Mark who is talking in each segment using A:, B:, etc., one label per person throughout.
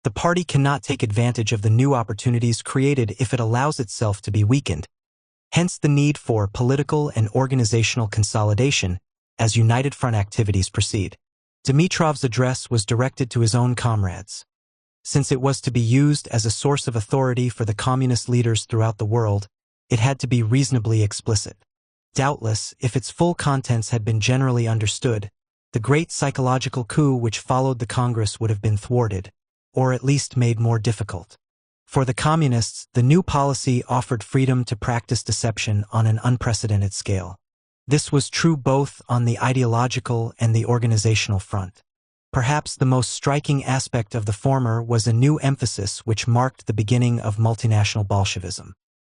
A: The party cannot take advantage of the new opportunities created if it allows itself to be weakened. Hence the need for political and organizational consolidation as United Front activities proceed. Dimitrov's address was directed to his own comrades. Since it was to be used as a source of authority for the communist leaders throughout the world, it had to be reasonably explicit. Doubtless, if its full contents had been generally understood, the great psychological coup which followed the Congress would have been thwarted, or at least made more difficult. For the communists, the new policy offered freedom to practice deception on an unprecedented scale. This was true both on the ideological and the organizational front. Perhaps the most striking aspect of the former was a new emphasis which marked the beginning of multinational Bolshevism.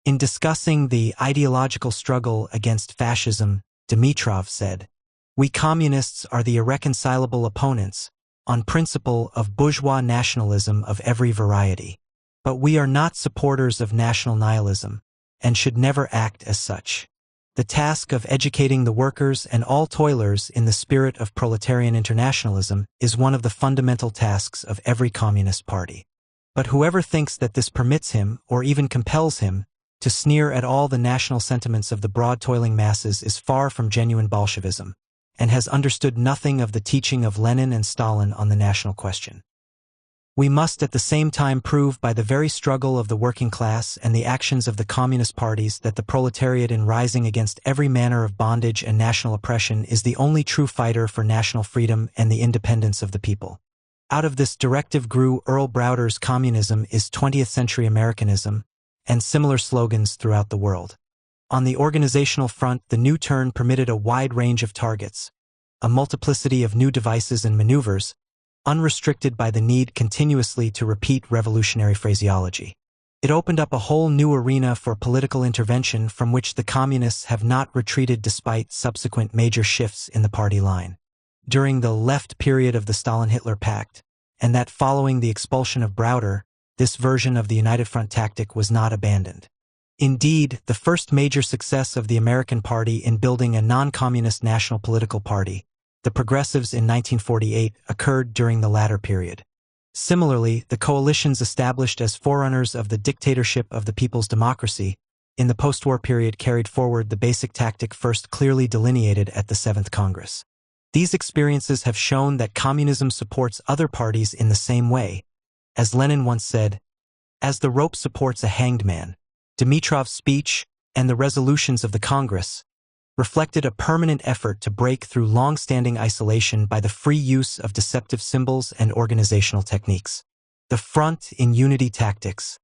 A: In discussing the ideological struggle against fascism, Dimitrov said, "We communists are the irreconcilable opponents, on principle of bourgeois nationalism of every variety. But we are not supporters of national nihilism, and should never act as such. The task of educating the workers and all toilers in the spirit of proletarian internationalism is one of the fundamental tasks of every communist party. But whoever thinks that this permits him, or even compels him, to sneer at all the national sentiments of the broad toiling masses is far from genuine Bolshevism, and has understood nothing of the teaching of Lenin and Stalin on the national question. We must at the same time prove by the very struggle of the working class and the actions of the communist parties that the proletariat in rising against every manner of bondage and national oppression is the only true fighter for national freedom and the independence of the people. Out of this directive grew Earl Browder's Communism is 20th Century Americanism, and similar slogans throughout the world. On the organizational front, the new turn permitted a wide range of targets, a multiplicity of new devices and maneuvers, unrestricted by the need continuously to repeat revolutionary phraseology. It opened up a whole new arena for political intervention from which the communists have not retreated despite subsequent major shifts in the party line. During the left period of the Stalin-Hitler Pact, and that following the expulsion of Browder, this version of the United Front tactic was not abandoned. Indeed, the first major success of the American Party in building a non-communist national political party, the Progressives in 1948, occurred during the latter period. Similarly, the coalitions established as forerunners of the dictatorship of the People's Democracy in the post-war period carried forward the basic tactic first clearly delineated at the 7th Congress. These experiences have shown that communism supports other parties in the same way. As Lenin once said, "As the rope supports a hanged man," Dimitrov's speech and the resolutions of the Congress reflected a permanent effort to break through long-standing isolation by the free use of deceptive symbols and organizational techniques. The front in unity tactics.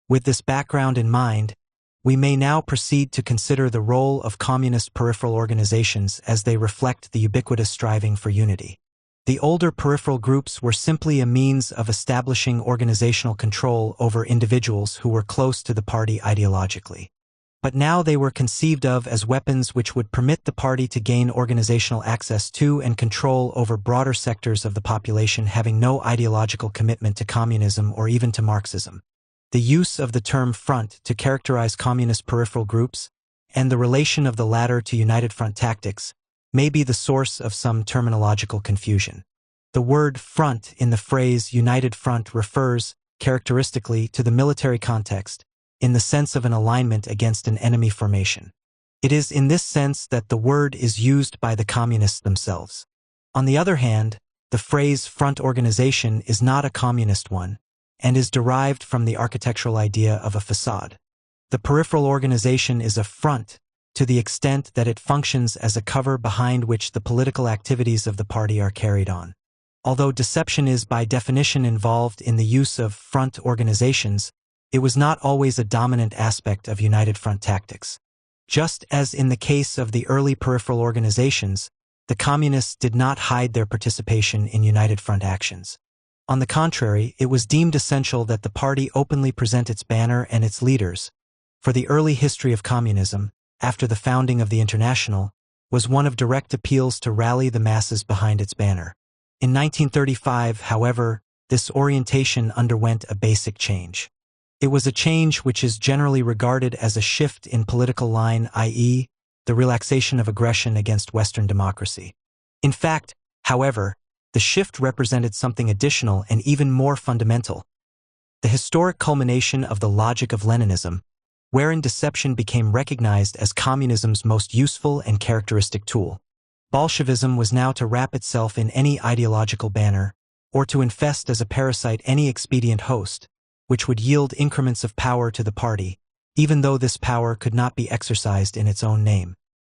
A: With this background in mind, we may now proceed to consider the role of communist peripheral organizations as they reflect the ubiquitous striving for unity. The older peripheral groups were simply a means of establishing organizational control over individuals who were close to the party ideologically. But now they were conceived of as weapons which would permit the party to gain organizational access to and control over broader sectors of the population having no ideological commitment to communism or even to Marxism. The use of the term front to characterize communist peripheral groups, and the relation of the latter to United Front tactics, may be the source of some terminological confusion. The word front in the phrase United Front refers, characteristically, to the military context, in the sense of an alignment against an enemy formation. It is in this sense that the word is used by the communists themselves. On the other hand, the phrase front organization is not a communist one, and is derived from the architectural idea of a facade. The peripheral organization is a front to the extent that it functions as a cover behind which the political activities of the party are carried on. Although deception is by definition involved in the use of front organizations, it was not always a dominant aspect of United Front tactics. Just as in the case of the early peripheral organizations, the communists did not hide their participation in United Front actions. On the contrary, it was deemed essential that the party openly present its banner and its leaders, for the early history of communism, after the founding of the International, was one of direct appeals to rally the masses behind its banner. In 1935, however, this orientation underwent a basic change. It was a change which is generally regarded as a shift in political line, i.e., the relaxation of aggression against Western democracy. In fact, however, the shift represented something additional and even more fundamental, the historic culmination of the logic of Leninism, wherein deception became recognized as communism's most useful and characteristic tool. Bolshevism was now to wrap itself in any ideological banner, or to infest as a parasite any expedient host, which would yield increments of power to the party, even though this power could not be exercised in its own name.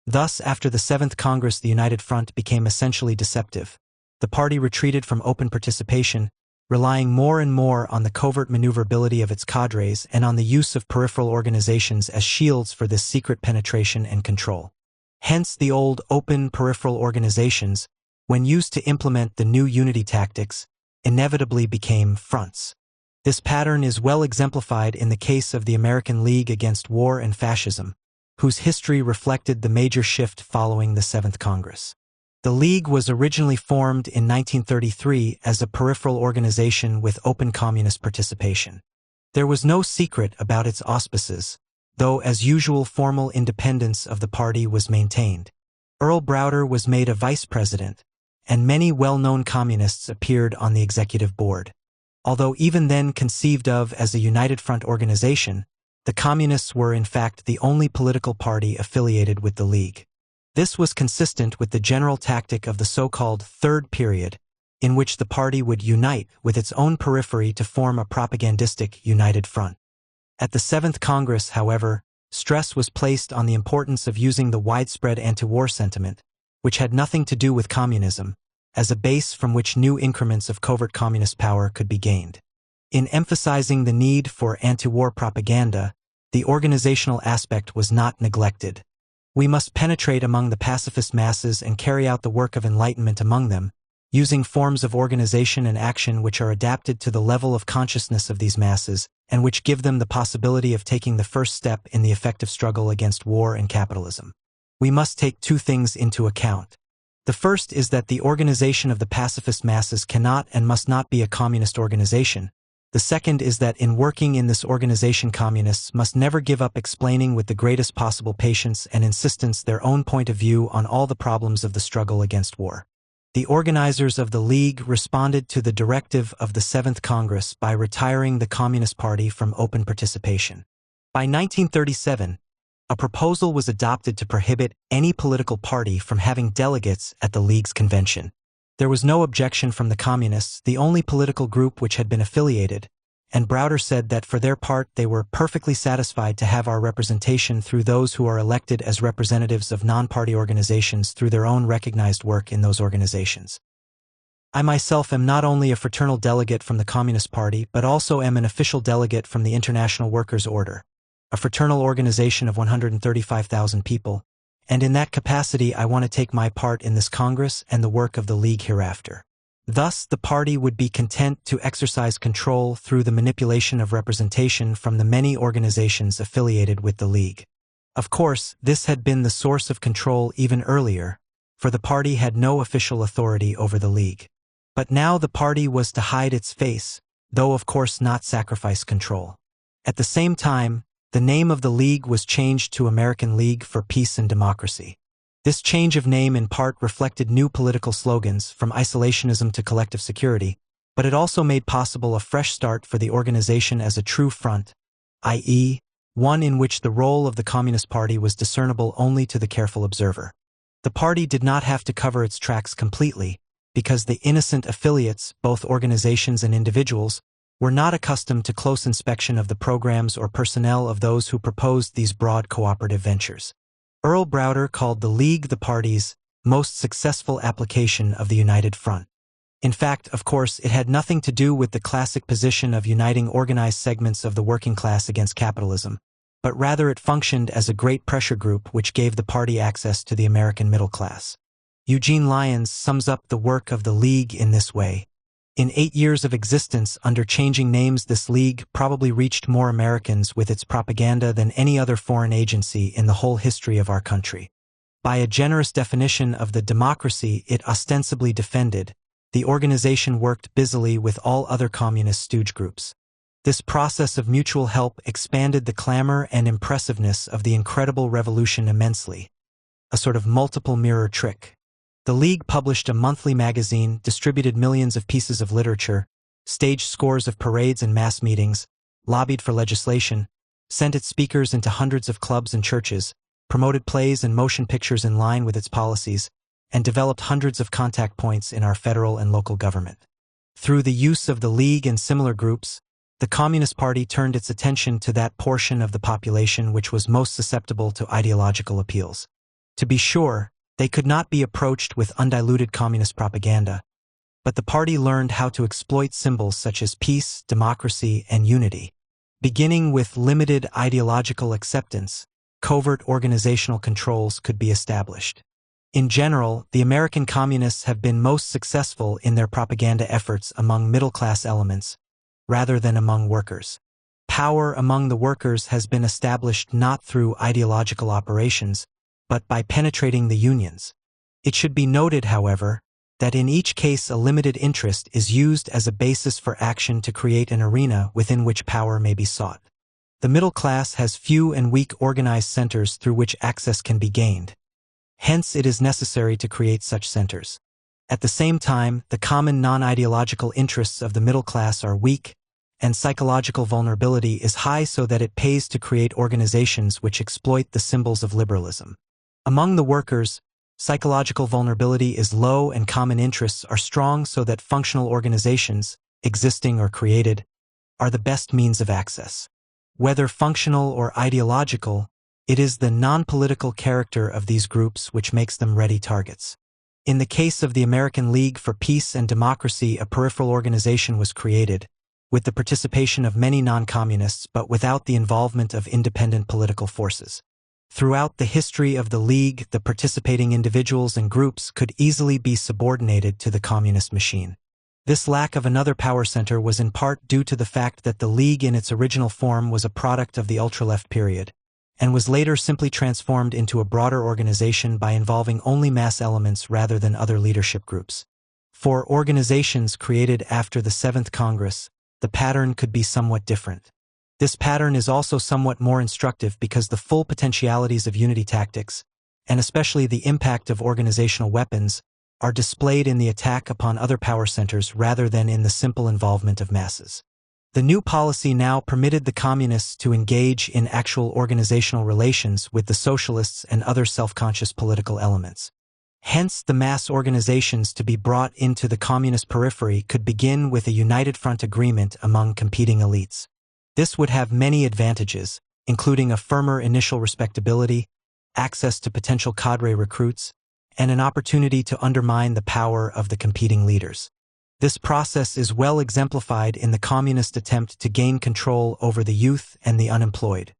A: Thus, after the 7th Congress, the United Front became essentially deceptive. The party retreated from open participation, relying more and more on the covert maneuverability of its cadres and on the use of peripheral organizations as shields for this secret penetration and control. Hence, the old open peripheral organizations, when used to implement the new unity tactics, inevitably became fronts. This pattern is well exemplified in the case of the American League Against War and Fascism, whose history reflected the major shift following the 7th Congress. The League was originally formed in 1933 as a peripheral organization with open communist participation. There was no secret about its auspices, though as usual formal independence of the party was maintained. Earl Browder was made a vice president, and many well-known communists appeared on the executive board. Although even then conceived of as a United Front organization, the Communists were in fact the only political party affiliated with the League. This was consistent with the general tactic of the so-called Third Period, in which the party would unite with its own periphery to form a propagandistic United Front. At the 7th Congress, however, stress was placed on the importance of using the widespread anti-war sentiment, which had nothing to do with communism, as a base from which new increments of covert communist power could be gained. In emphasizing the need for anti-war propaganda, the organizational aspect was not neglected. We must penetrate among the pacifist masses and carry out the work of enlightenment among them, using forms of organization and action which are adapted to the level of consciousness of these masses and which give them the possibility of taking the first step in the effective struggle against war and capitalism. We must take two things into account. The first is that the organization of the pacifist masses cannot and must not be a communist organization. The second is that in working in this organization, communists must never give up explaining with the greatest possible patience and insistence their own point of view on all the problems of the struggle against war. The organizers of the League responded to the directive of the 7th Congress by retiring the Communist Party from open participation. By 1937, a proposal was adopted to prohibit any political party from having delegates at the League's convention. There was no objection from the Communists, the only political group which had been affiliated, and Browder said that for their part they were perfectly satisfied to have our representation through those who are elected as representatives of non-party organizations through their own recognized work in those organizations. I myself am not only a fraternal delegate from the Communist Party, but also am an official delegate from the International Workers' Order, a fraternal organization of 135,000 people, and in that capacity I want to take my part in this Congress and the work of the League hereafter. Thus, the party would be content to exercise control through the manipulation of representation from the many organizations affiliated with the League. Of course, this had been the source of control even earlier, for the party had no official authority over the League. But now the party was to hide its face, though of course not sacrifice control. At the same time, the name of the League was changed to American League for Peace and Democracy. This change of name in part reflected new political slogans, from isolationism to collective security, but it also made possible a fresh start for the organization as a true front, i.e., one in which the role of the Communist Party was discernible only to the careful observer. The party did not have to cover its tracks completely, because the innocent affiliates, both organizations and individuals, were not accustomed to close inspection of the programs or personnel of those who proposed these broad cooperative ventures. Earl Browder called the League the party's most successful application of the United Front. In fact, of course, it had nothing to do with the classic position of uniting organized segments of the working class against capitalism, but rather it functioned as a great pressure group which gave the party access to the American middle class. Eugene Lyons sums up the work of the League in this way. In 8 years of existence under changing names, this League probably reached more Americans with its propaganda than any other foreign agency in the whole history of our country. By a generous definition of the democracy it ostensibly defended, the organization worked busily with all other communist stooge groups. This process of mutual help expanded the clamor and impressiveness of the incredible revolution immensely, a sort of multiple mirror trick. The League published a monthly magazine, distributed millions of pieces of literature, staged scores of parades and mass meetings, lobbied for legislation, sent its speakers into hundreds of clubs and churches, promoted plays and motion pictures in line with its policies, and developed hundreds of contact points in our federal and local government. Through the use of the League and similar groups, the Communist Party turned its attention to that portion of the population which was most susceptible to ideological appeals. To be sure, they could not be approached with undiluted communist propaganda, but the party learned how to exploit symbols such as peace, democracy, and unity. Beginning with limited ideological acceptance, covert organizational controls could be established. In general, the American communists have been most successful in their propaganda efforts among middle-class elements, rather than among workers. Power among the workers has been established not through ideological operations, but by penetrating the unions. It should be noted, however, that in each case a limited interest is used as a basis for action to create an arena within which power may be sought. The middle class has few and weak organized centers through which access can be gained. Hence, it is necessary to create such centers. At the same time, the common non-ideological interests of the middle class are weak, and psychological vulnerability is high so that it pays to create organizations which exploit the symbols of liberalism. Among the workers, psychological vulnerability is low and common interests are strong so that functional organizations, existing or created, are the best means of access. Whether functional or ideological, it is the non-political character of these groups which makes them ready targets. In the case of the American League for Peace and Democracy, a peripheral organization was created, with the participation of many non-communists but without the involvement of independent political forces. Throughout the history of the League, the participating individuals and groups could easily be subordinated to the communist machine. This lack of another power center was in part due to the fact that the League in its original form was a product of the ultra-left period, and was later simply transformed into a broader organization by involving only mass elements rather than other leadership groups. For organizations created after the 7th Congress, the pattern could be somewhat different. This pattern is also somewhat more instructive because the full potentialities of unity tactics, and especially the impact of organizational weapons, are displayed in the attack upon other power centers rather than in the simple involvement of masses. The new policy now permitted the communists to engage in actual organizational relations with the socialists and other self-conscious political elements. Hence, the mass organizations to be brought into the communist periphery could begin with a united front agreement among competing elites. This would have many advantages, including a firmer initial respectability, access to potential cadre recruits, and an opportunity to undermine the power of the competing leaders. This process is well exemplified in the communist attempt to gain control over the youth and the unemployed.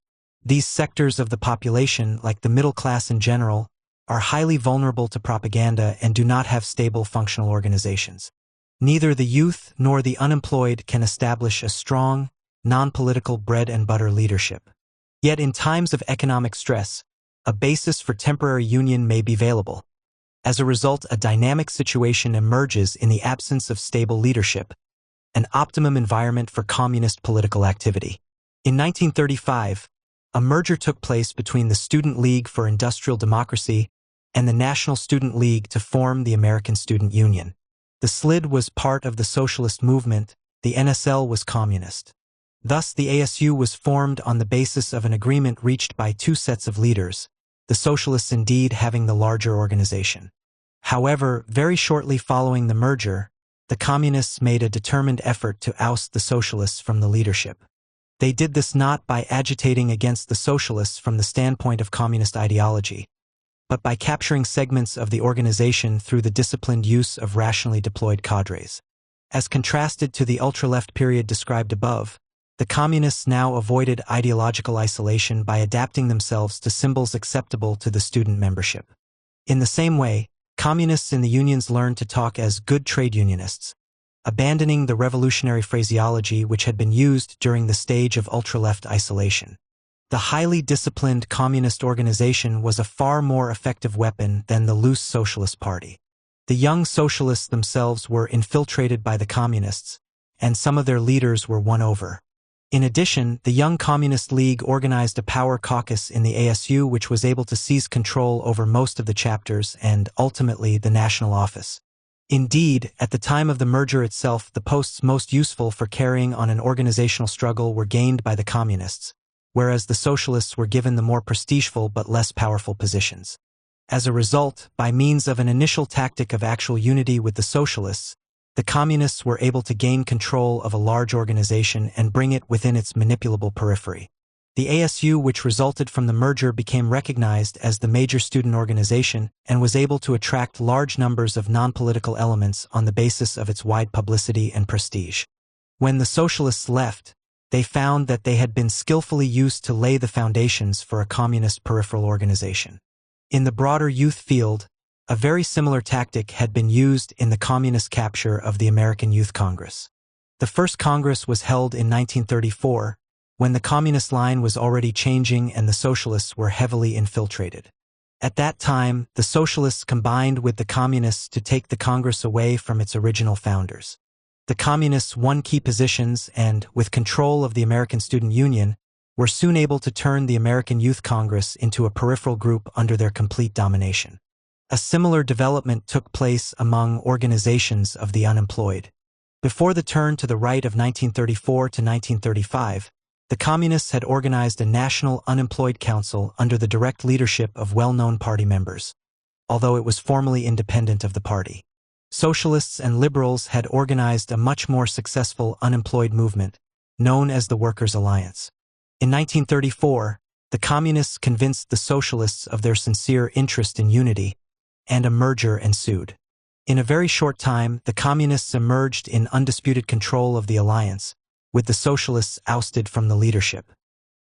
A: These sectors of the population, like the middle class in general, are highly vulnerable to propaganda and do not have stable functional organizations. Neither the youth nor the unemployed can establish a strong, non-political bread-and-butter leadership. Yet in times of economic stress, a basis for temporary union may be available. As a result, a dynamic situation emerges in the absence of stable leadership, an optimum environment for communist political activity. In 1935, a merger took place between the Student League for Industrial Democracy and the National Student League to form the American Student Union. The SLID was part of the socialist movement, the NSL was communist. Thus, the ASU was formed on the basis of an agreement reached by two sets of leaders, the socialists indeed having the larger organization. However, very shortly following the merger, the communists made a determined effort to oust the socialists from the leadership. They did this not by agitating against the socialists from the standpoint of communist ideology, but by capturing segments of the organization through the disciplined use of rationally deployed cadres. As contrasted to the ultra-left period described above, the communists now avoided ideological isolation by adapting themselves to symbols acceptable to the student membership. In the same way, communists in the unions learned to talk as good trade unionists, abandoning the revolutionary phraseology which had been used during the stage of ultra-left isolation. The highly disciplined communist organization was a far more effective weapon than the loose Socialist Party. The young socialists themselves were infiltrated by the communists, and some of their leaders were won over. In addition, the Young Communist League organized a power caucus in the ASU which was able to seize control over most of the chapters and, ultimately, the national office. Indeed, at the time of the merger itself, the posts most useful for carrying on an organizational struggle were gained by the communists, whereas the socialists were given the more prestigeful but less powerful positions. As a result, by means of an initial tactic of actual unity with the socialists, the communists were able to gain control of a large organization and bring it within its manipulable periphery. The ASU, which resulted from the merger, became recognized as the major student organization and was able to attract large numbers of non-political elements on the basis of its wide publicity and prestige. When the socialists left, they found that they had been skillfully used to lay the foundations for a communist peripheral organization. In the broader youth field, a very similar tactic had been used in the communist capture of the American Youth Congress. The first Congress was held in 1934, when the communist line was already changing and the socialists were heavily infiltrated. At that time, the socialists combined with the communists to take the Congress away from its original founders. The communists won key positions and, with control of the American Student Union, were soon able to turn the American Youth Congress into a peripheral group under their complete domination. A similar development took place among organizations of the unemployed. Before the turn to the right of 1934 to 1935, the Communists had organized a National Unemployed Council under the direct leadership of well-known party members, although it was formally independent of the party. Socialists and liberals had organized a much more successful unemployed movement, known as the Workers' Alliance. In 1934, the Communists convinced the Socialists of their sincere interest in unity, and a merger ensued. In a very short time, the Communists emerged in undisputed control of the alliance, with the Socialists ousted from the leadership.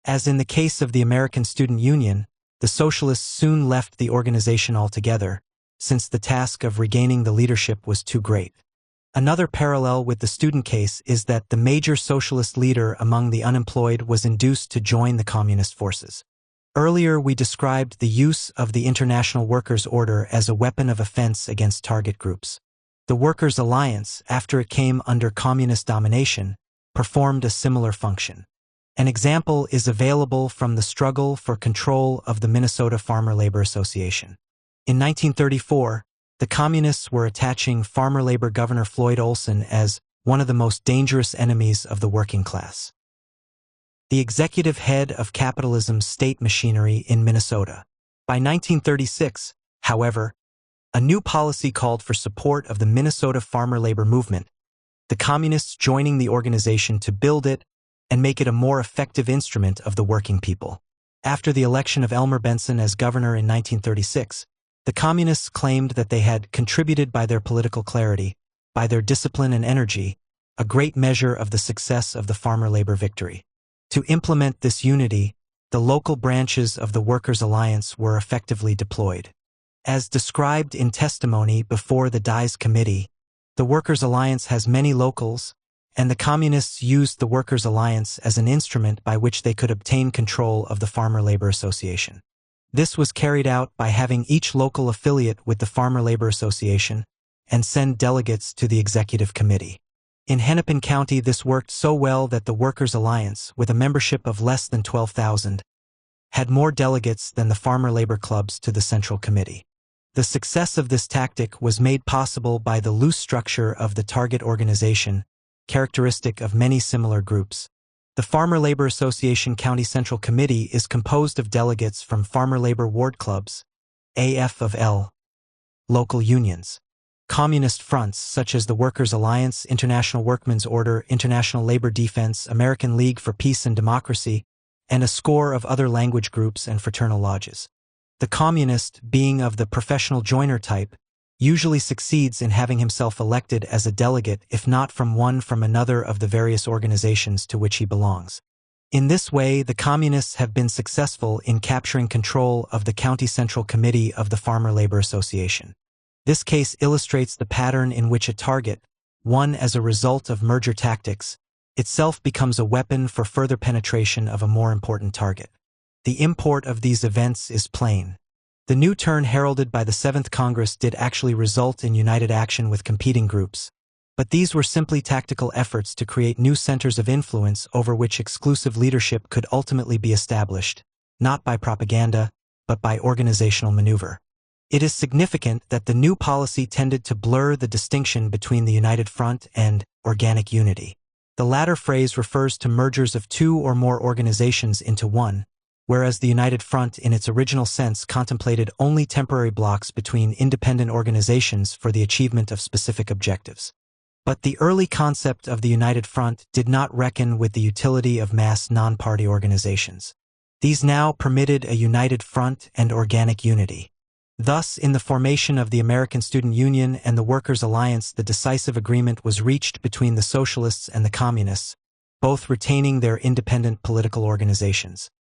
A: As in the case of the American Student Union, the Socialists soon left the organization altogether, since the task of regaining the leadership was too great. Another parallel with the student case is that the major socialist leader among the unemployed was induced to join the communist forces. Earlier, we described the use of the International Workers' Order as a weapon of offense against target groups. The Workers' Alliance, after it came under communist domination, performed a similar function. An example is available from the struggle for control of the Minnesota Farmer Labor Association. In 1934, the Communists were attaching Farmer Labor Governor Floyd Olson as one of the most dangerous enemies of the working class. The executive head of capitalism's state machinery in Minnesota. By 1936, however, a new policy called for support of the Minnesota farmer labor movement, the Communists joining the organization to build it and make it a more effective instrument of the working people. After the election of Elmer Benson as governor in 1936, the Communists claimed that they had contributed by their political clarity, by their discipline and energy, a great measure of the success of the farmer labor victory. To implement this unity, the local branches of the Workers' Alliance were effectively deployed. As described in testimony before the Dies Committee, the Workers' Alliance has many locals, and the Communists used the Workers' Alliance as an instrument by which they could obtain control of the Farmer Labor Association. This was carried out by having each local affiliate with the Farmer Labor Association and send delegates to the Executive Committee. In Hennepin County, this worked so well that the Workers' Alliance, with a membership of less than 12,000, had more delegates than the farmer labor clubs to the Central Committee. The success of this tactic was made possible by the loose structure of the target organization, characteristic of many similar groups. The Farmer Labor Association County Central Committee is composed of delegates from farmer labor ward clubs, AF of L, local unions, communist fronts such as the Workers' Alliance, International Workmen's Order, International Labor Defense, American League for Peace and Democracy, and a score of other language groups and fraternal lodges. The communist, being of the professional joiner type, usually succeeds in having himself elected as a delegate, if not from another of the various organizations to which he belongs. In this way, the Communists have been successful in capturing control of the County Central Committee of the Farmer Labor Association. This case illustrates the pattern in which a target, won as a result of merger tactics, itself becomes a weapon for further penetration of a more important target. The import of these events is plain. The new turn heralded by the 7th Congress did actually result in united action with competing groups, but these were simply tactical efforts to create new centers of influence over which exclusive leadership could ultimately be established, not by propaganda, but by organizational maneuver. It is significant that the new policy tended to blur the distinction between the United Front and organic unity. The latter phrase refers to mergers of two or more organizations into one, whereas the United Front in its original sense contemplated only temporary blocks between independent organizations for the achievement of specific objectives. But the early concept of the United Front did not reckon with the utility of mass non-party organizations. These now permitted a united front and organic unity. Thus, in the formation of the American Student Union and the Workers' Alliance, the decisive agreement was reached between the Socialists and the Communists, both retaining their independent political organizations.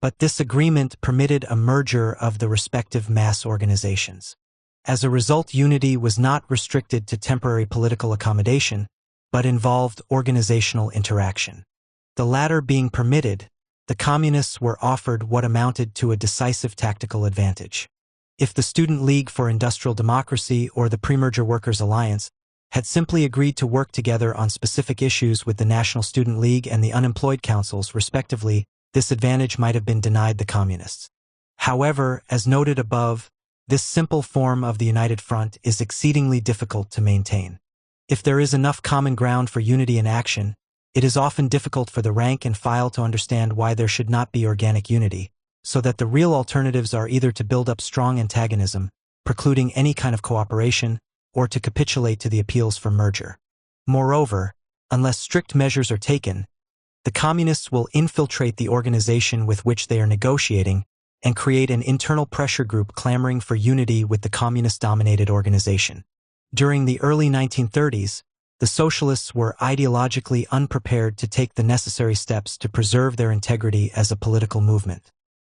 A: But this agreement permitted a merger of the respective mass organizations. As a result, unity was not restricted to temporary political accommodation, but involved organizational interaction. The latter being permitted, the Communists were offered what amounted to a decisive tactical advantage. If the Student League for Industrial Democracy or the Pre-Merger Workers' Alliance had simply agreed to work together on specific issues with the National Student League and the Unemployed Councils, respectively, this advantage might have been denied the Communists. However, as noted above, this simple form of the United Front is exceedingly difficult to maintain. If there is enough common ground for unity in action, it is often difficult for the rank and file to understand why there should not be organic unity, so that the real alternatives are either to build up strong antagonism, precluding any kind of cooperation, or to capitulate to the appeals for merger. Moreover, unless strict measures are taken, the Communists will infiltrate the organization with which they are negotiating and create an internal pressure group clamoring for unity with the Communist-dominated organization. During the early 1930s, the Socialists were ideologically unprepared to take the necessary steps to preserve their integrity as a political movement.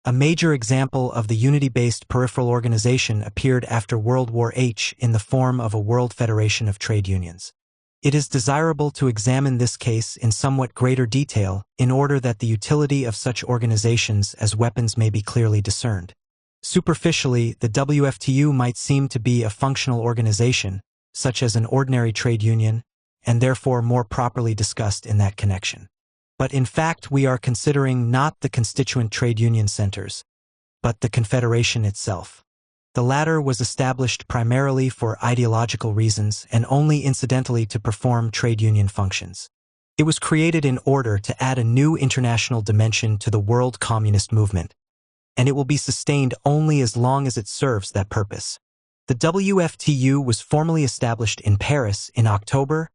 A: A major example of the unity-based peripheral organization appeared after World War H in the form of a World Federation of Trade Unions. It is desirable to examine this case in somewhat greater detail in order that the utility of such organizations as weapons may be clearly discerned. Superficially, the WFTU might seem to be a functional organization, such as an ordinary trade union, and therefore more properly discussed in that connection. But in fact, we are considering not the constituent trade union centers, but the Confederation itself. The latter was established primarily for ideological reasons and only incidentally to perform trade union functions. It was created in order to add a new international dimension to the world communist movement, and it will be sustained only as long as it serves that purpose. The WFTU was formally established in Paris in October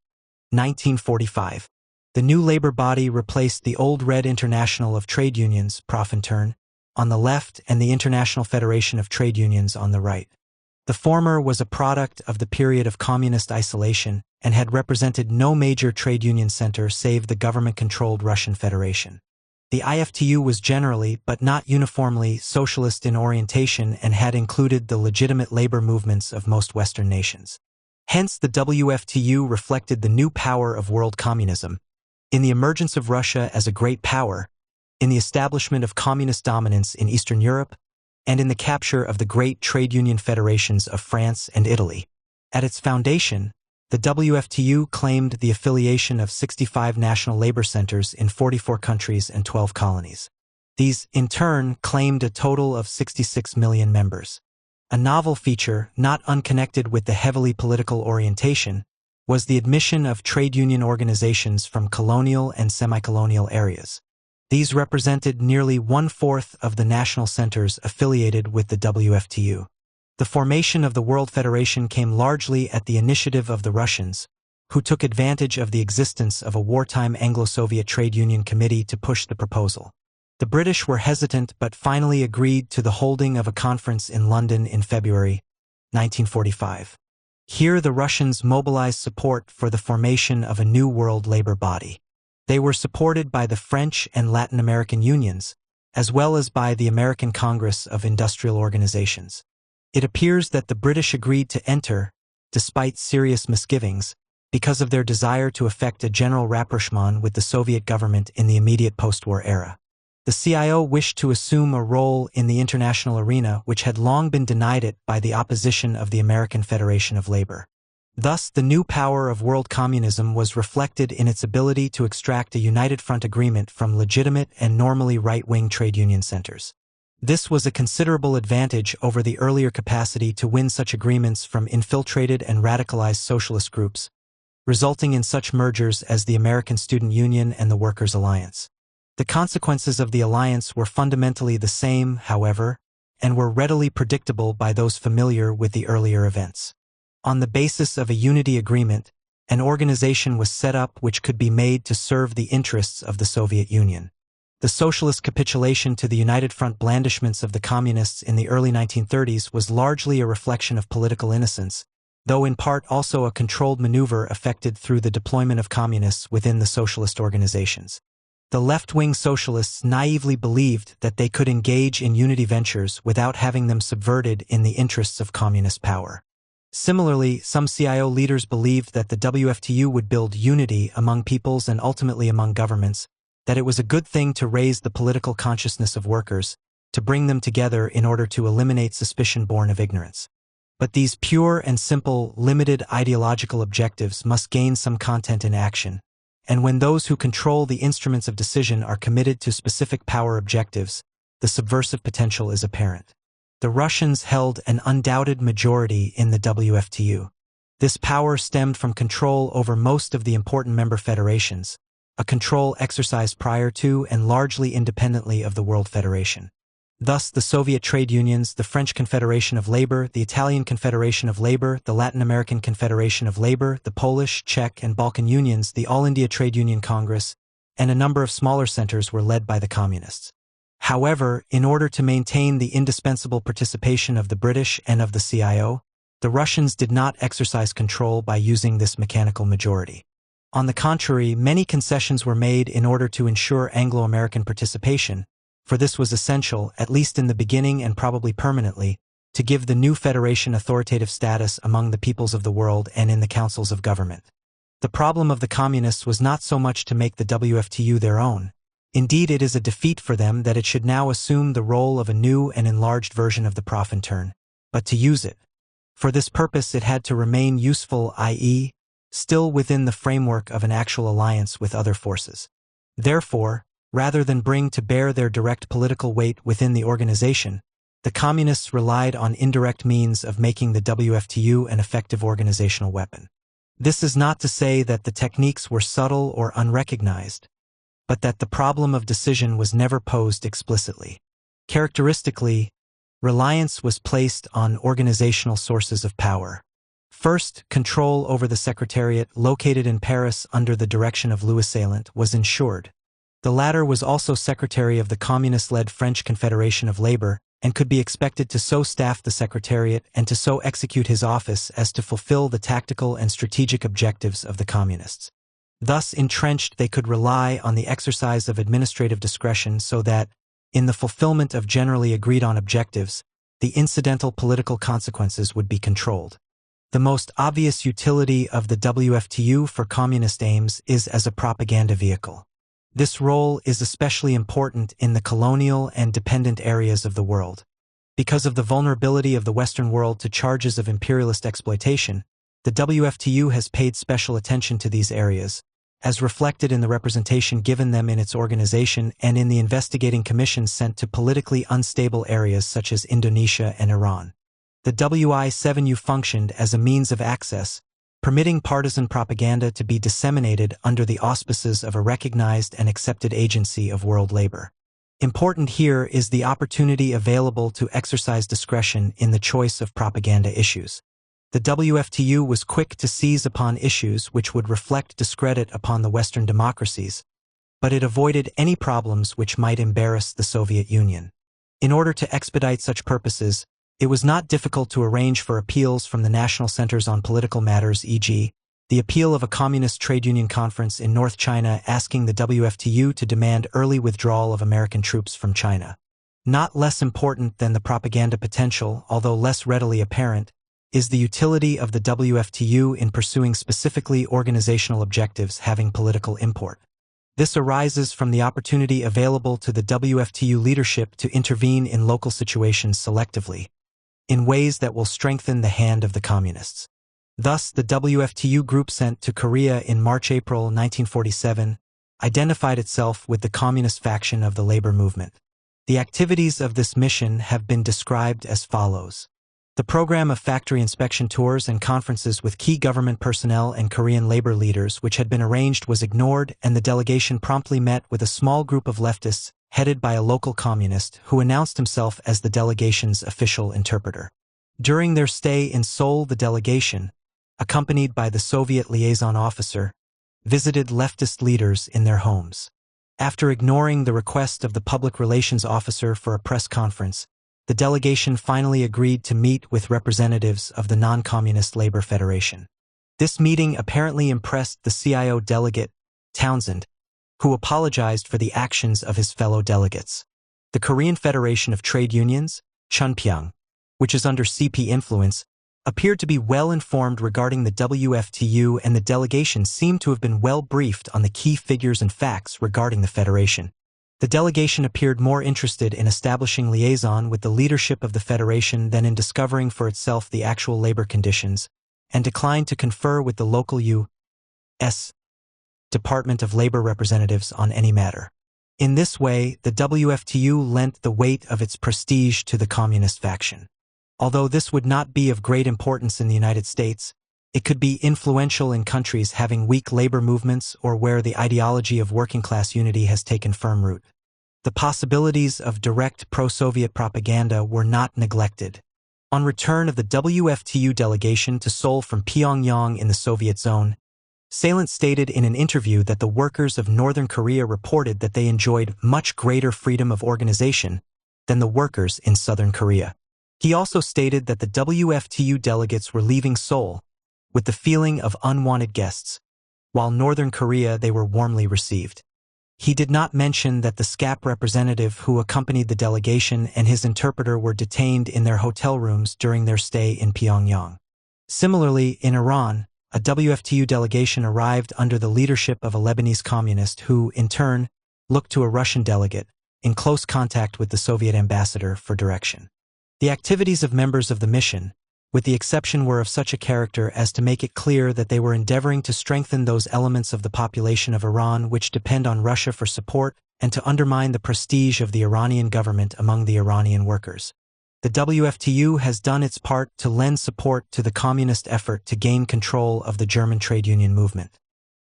A: 1945. The new labor body replaced the old Red International of Trade Unions, Profintern, on the left and the International Federation of Trade Unions on the right. The former was a product of the period of communist isolation and had represented no major trade union center save the government-controlled Russian Federation. The IFTU was generally, but not uniformly, socialist in orientation and had included the legitimate labor movements of most Western nations. Hence, the WFTU reflected the new power of world communism, in the emergence of Russia as a great power, in the establishment of communist dominance in Eastern Europe, and in the capture of the great trade union federations of France and Italy. At its foundation, the WFTU claimed the affiliation of 65 national labor centers in 44 countries and 12 colonies. These, in turn, claimed a total of 66 million members. A novel feature, not unconnected with the heavily political orientation, was the admission of trade union organizations from colonial and semi-colonial areas. These represented nearly one-fourth of the national centers affiliated with the WFTU. The formation of the World Federation came largely at the initiative of the Russians, who took advantage of the existence of a wartime Anglo-Soviet Trade Union Committee to push the proposal. The British were hesitant but finally agreed to the holding of a conference in London in February 1945. Here the Russians mobilized support for the formation of a new world labor body. They were supported by the French and Latin American unions, as well as by the American Congress of Industrial Organizations. It appears that the British agreed to enter, despite serious misgivings, because of their desire to effect a general rapprochement with the Soviet government in the immediate post-war era. The CIO wished to assume a role in the international arena which had long been denied it by the opposition of the American Federation of Labor. Thus, the new power of world communism was reflected in its ability to extract a united front agreement from legitimate and normally right-wing trade union centers. This was a considerable advantage over the earlier capacity to win such agreements from infiltrated and radicalized socialist groups, resulting in such mergers as the American Student Union and the Workers' Alliance. The consequences of the alliance were fundamentally the same, however, and were readily predictable by those familiar with the earlier events. On the basis of a unity agreement, an organization was set up which could be made to serve the interests of the Soviet Union. The socialist capitulation to the United Front blandishments of the Communists in the early 1930s was largely a reflection of political innocence, though in part also a controlled maneuver effected through the deployment of Communists within the socialist organizations. The left-wing socialists naively believed that they could engage in unity ventures without having them subverted in the interests of communist power. Similarly, some CIO leaders believed that the WFTU would build unity among peoples and ultimately among governments, that it was a good thing to raise the political consciousness of workers, to bring them together in order to eliminate suspicion born of ignorance. But these pure and simple, limited ideological objectives must gain some content in action. And when those who control the instruments of decision are committed to specific power objectives, the subversive potential is apparent. The Russians held an undoubted majority in the WFTU. This power stemmed from control over most of the important member federations, a control exercised prior to and largely independently of the World Federation. Thus, the Soviet trade unions, the French Confederation of Labor, the Italian Confederation of Labor, the Latin American Confederation of Labor, the Polish, Czech, and Balkan unions, the All India Trade Union Congress, and a number of smaller centers were led by the Communists. However, in order to maintain the indispensable participation of the British and of the CIO, the Russians did not exercise control by using this mechanical majority. On the contrary, many concessions were made in order to ensure Anglo-American participation, for this was essential, at least in the beginning and probably permanently, to give the new federation authoritative status among the peoples of the world and in the councils of government. The problem of the Communists was not so much to make the WFTU their own. Indeed, it is a defeat for them that it should now assume the role of a new and enlarged version of the Profintern, but to use it. For this purpose it had to remain useful, i.e., still within the framework of an actual alliance with other forces. Therefore, rather than bring to bear their direct political weight within the organization, the Communists relied on indirect means of making the WFTU an effective organizational weapon. This is not to say that the techniques were subtle or unrecognized, but that the problem of decision was never posed explicitly. Characteristically, reliance was placed on organizational sources of power. First, control over the Secretariat, located in Paris under the direction of Louis Saillant, was ensured. The latter was also secretary of the communist-led French Confederation of Labor and could be expected to so staff the Secretariat and to so execute his office as to fulfill the tactical and strategic objectives of the Communists. Thus entrenched, they could rely on the exercise of administrative discretion so that, in the fulfillment of generally agreed-on objectives, the incidental political consequences would be controlled. The most obvious utility of the WFTU for communist aims is as a propaganda vehicle. This role is especially important in the colonial and dependent areas of the world. Because of the vulnerability of the Western world to charges of imperialist exploitation, the WFTU has paid special attention to these areas, as reflected in the representation given them in its organization and in the investigating commissions sent to politically unstable areas such as Indonesia and Iran. The WI7U functioned as a means of access, permitting partisan propaganda to be disseminated under the auspices of a recognized and accepted agency of world labor. Important here is the opportunity available to exercise discretion in the choice of propaganda issues. The WFTU was quick to seize upon issues which would reflect discredit upon the Western democracies, but it avoided any problems which might embarrass the Soviet Union. In order to expedite such purposes, it was not difficult to arrange for appeals from the national centers on political matters, e.g., the appeal of a communist trade union conference in North China asking the WFTU to demand early withdrawal of American troops from China. Not less important than the propaganda potential, although less readily apparent, is the utility of the WFTU in pursuing specifically organizational objectives having political import. This arises from the opportunity available to the WFTU leadership to intervene in local situations selectively, in ways that will strengthen the hand of the Communists. Thus, the WFTU group sent to Korea in March-April 1947 identified itself with the Communist faction of the labor movement. The activities of this mission have been described as follows. The program of factory inspection tours and conferences with key government personnel and Korean labor leaders which had been arranged was ignored, and the delegation promptly met with a small group of leftists headed by a local communist who announced himself as the delegation's official interpreter. During their stay in Seoul, the delegation, accompanied by the Soviet liaison officer, visited leftist leaders in their homes. After ignoring the request of the public relations officer for a press conference, the delegation finally agreed to meet with representatives of the non-communist Labor Federation. This meeting apparently impressed the CIO delegate, Townsend, who apologized for the actions of his fellow delegates. The Korean Federation of Trade Unions, Chunpyeong, which is under CP influence, appeared to be well informed regarding the WFTU, and the delegation seemed to have been well briefed on the key figures and facts regarding the Federation. The delegation appeared more interested in establishing liaison with the leadership of the Federation than in discovering for itself the actual labor conditions, and declined to confer with the local U.S. Department of Labor representatives on any matter. In this way, the WFTU lent the weight of its prestige to the communist faction. Although this would not be of great importance in the United States, it could be influential in countries having weak labor movements or where the ideology of working-class unity has taken firm root. The possibilities of direct pro-Soviet propaganda were not neglected. On return of the WFTU delegation to Seoul from Pyongyang in the Soviet zone, Salent stated in an interview that the workers of Northern Korea reported that they enjoyed much greater freedom of organization than the workers in Southern Korea. He also stated that the WFTU delegates were leaving Seoul with the feeling of unwanted guests, while Northern Korea they were warmly received. He did not mention that the SCAP representative who accompanied the delegation and his interpreter were detained in their hotel rooms during their stay in Pyongyang. Similarly, in Iran, a WFTU delegation arrived under the leadership of a Lebanese communist who, in turn, looked to a Russian delegate, in close contact with the Soviet ambassador, for direction. The activities of members of the mission, with the exception, were of such a character as to make it clear that they were endeavoring to strengthen those elements of the population of Iran which depend on Russia for support and to undermine the prestige of the Iranian government among the Iranian workers. The WFTU has done its part to lend support to the communist effort to gain control of the German trade union movement.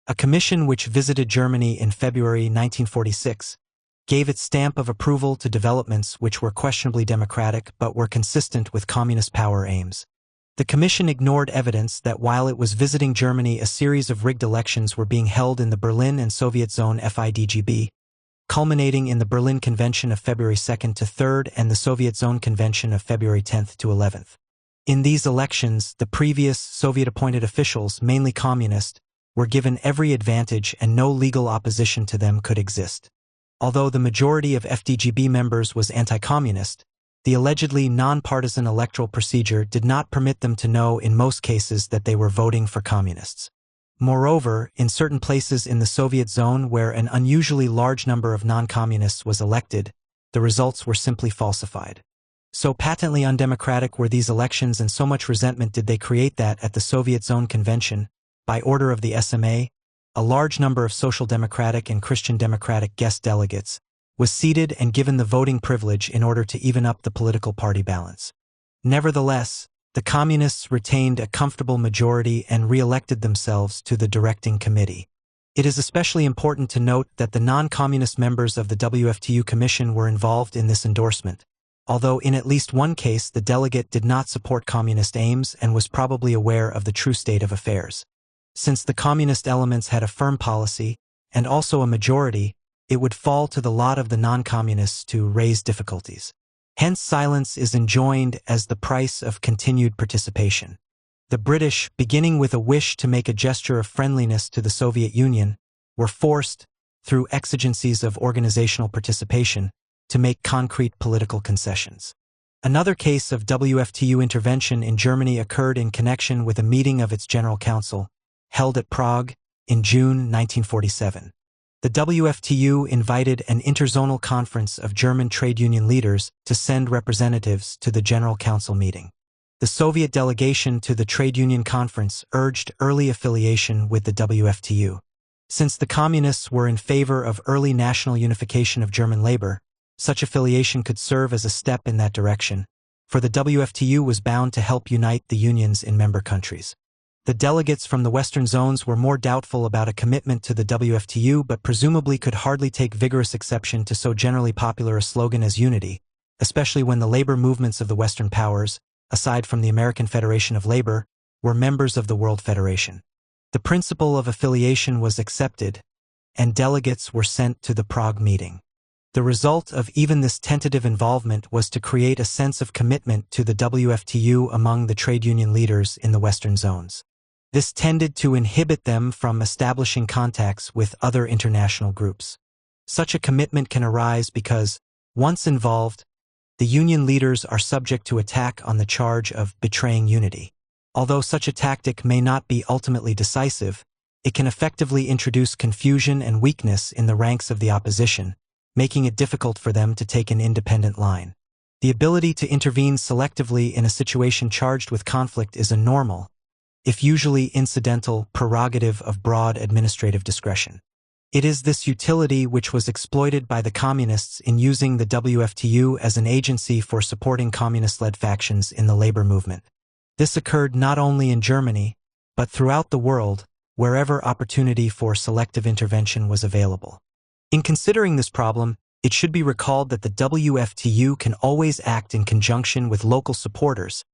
A: A commission which visited Germany in February 1946 gave its stamp of approval to developments which were questionably democratic but were consistent with communist power aims. The commission ignored evidence that while it was visiting Germany, a series of rigged elections were being held in the Berlin and Soviet zone FIDGB, culminating in the Berlin Convention of February 2nd to 3rd and the Soviet Zone Convention of February 10th to 11th. In these elections, the previous Soviet-appointed officials, mainly communist, were given every advantage and no legal opposition to them could exist. Although the majority of FDGB members was anti-communist, the allegedly non-partisan electoral procedure did not permit them to know in most cases that they were voting for communists. Moreover, in certain places in the Soviet zone where an unusually large number of non-communists was elected, the results were simply falsified. So patently undemocratic were these elections, and so much resentment did they create that at the Soviet Zone Convention, by order of the SMA, a large number of Social Democratic and Christian Democratic guest delegates was seated and given the voting privilege in order to even up the political party balance. Nevertheless, the Communists retained a comfortable majority and re-elected themselves to the directing committee. It is especially important to note that the non-communist members of the WFTU Commission were involved in this endorsement, although in at least one case the delegate did not support communist aims and was probably aware of the true state of affairs. Since the communist elements had a firm policy, and also a majority, it would fall to the lot of the non-communists to raise difficulties. Hence silence is enjoined as the price of continued participation. The British, beginning with a wish to make a gesture of friendliness to the Soviet Union, were forced, through exigencies of organizational participation, to make concrete political concessions. Another case of WFTU intervention in Germany occurred in connection with a meeting of its General Council, held at Prague, in June 1947. The WFTU invited an interzonal conference of German trade union leaders to send representatives to the General Council meeting. The Soviet delegation to the trade union conference urged early affiliation with the WFTU. Since the Communists were in favor of early national unification of German labor, Such affiliation could serve as a step in that direction, for the WFTU was bound to help unite the unions in member countries. The delegates from the Western zones were more doubtful about a commitment to the WFTU but presumably could hardly take vigorous exception to so generally popular a slogan as unity, especially when the labor movements of the Western powers, aside from the American Federation of Labor, were members of the World Federation. The principle of affiliation was accepted, and delegates were sent to the Prague meeting. The result of even this tentative involvement was to create a sense of commitment to the WFTU among the trade union leaders in the Western zones. This tended to inhibit them from establishing contacts with other international groups. Such a commitment can arise because, once involved, the union leaders are subject to attack on the charge of betraying unity. Although such a tactic may not be ultimately decisive, it can effectively introduce confusion and weakness in the ranks of the opposition, making it difficult for them to take an independent line. The ability to intervene selectively in a situation charged with conflict is a normal, if usually incidental, prerogative of broad administrative discretion. It is this utility which was exploited by the communists in using the WFTU as an agency for supporting communist-led factions in the labor movement. This occurred not only in Germany, but throughout the world, wherever opportunity for selective intervention was available. In considering this problem, it should be recalled that the WFTU can always act in conjunction with local supporters,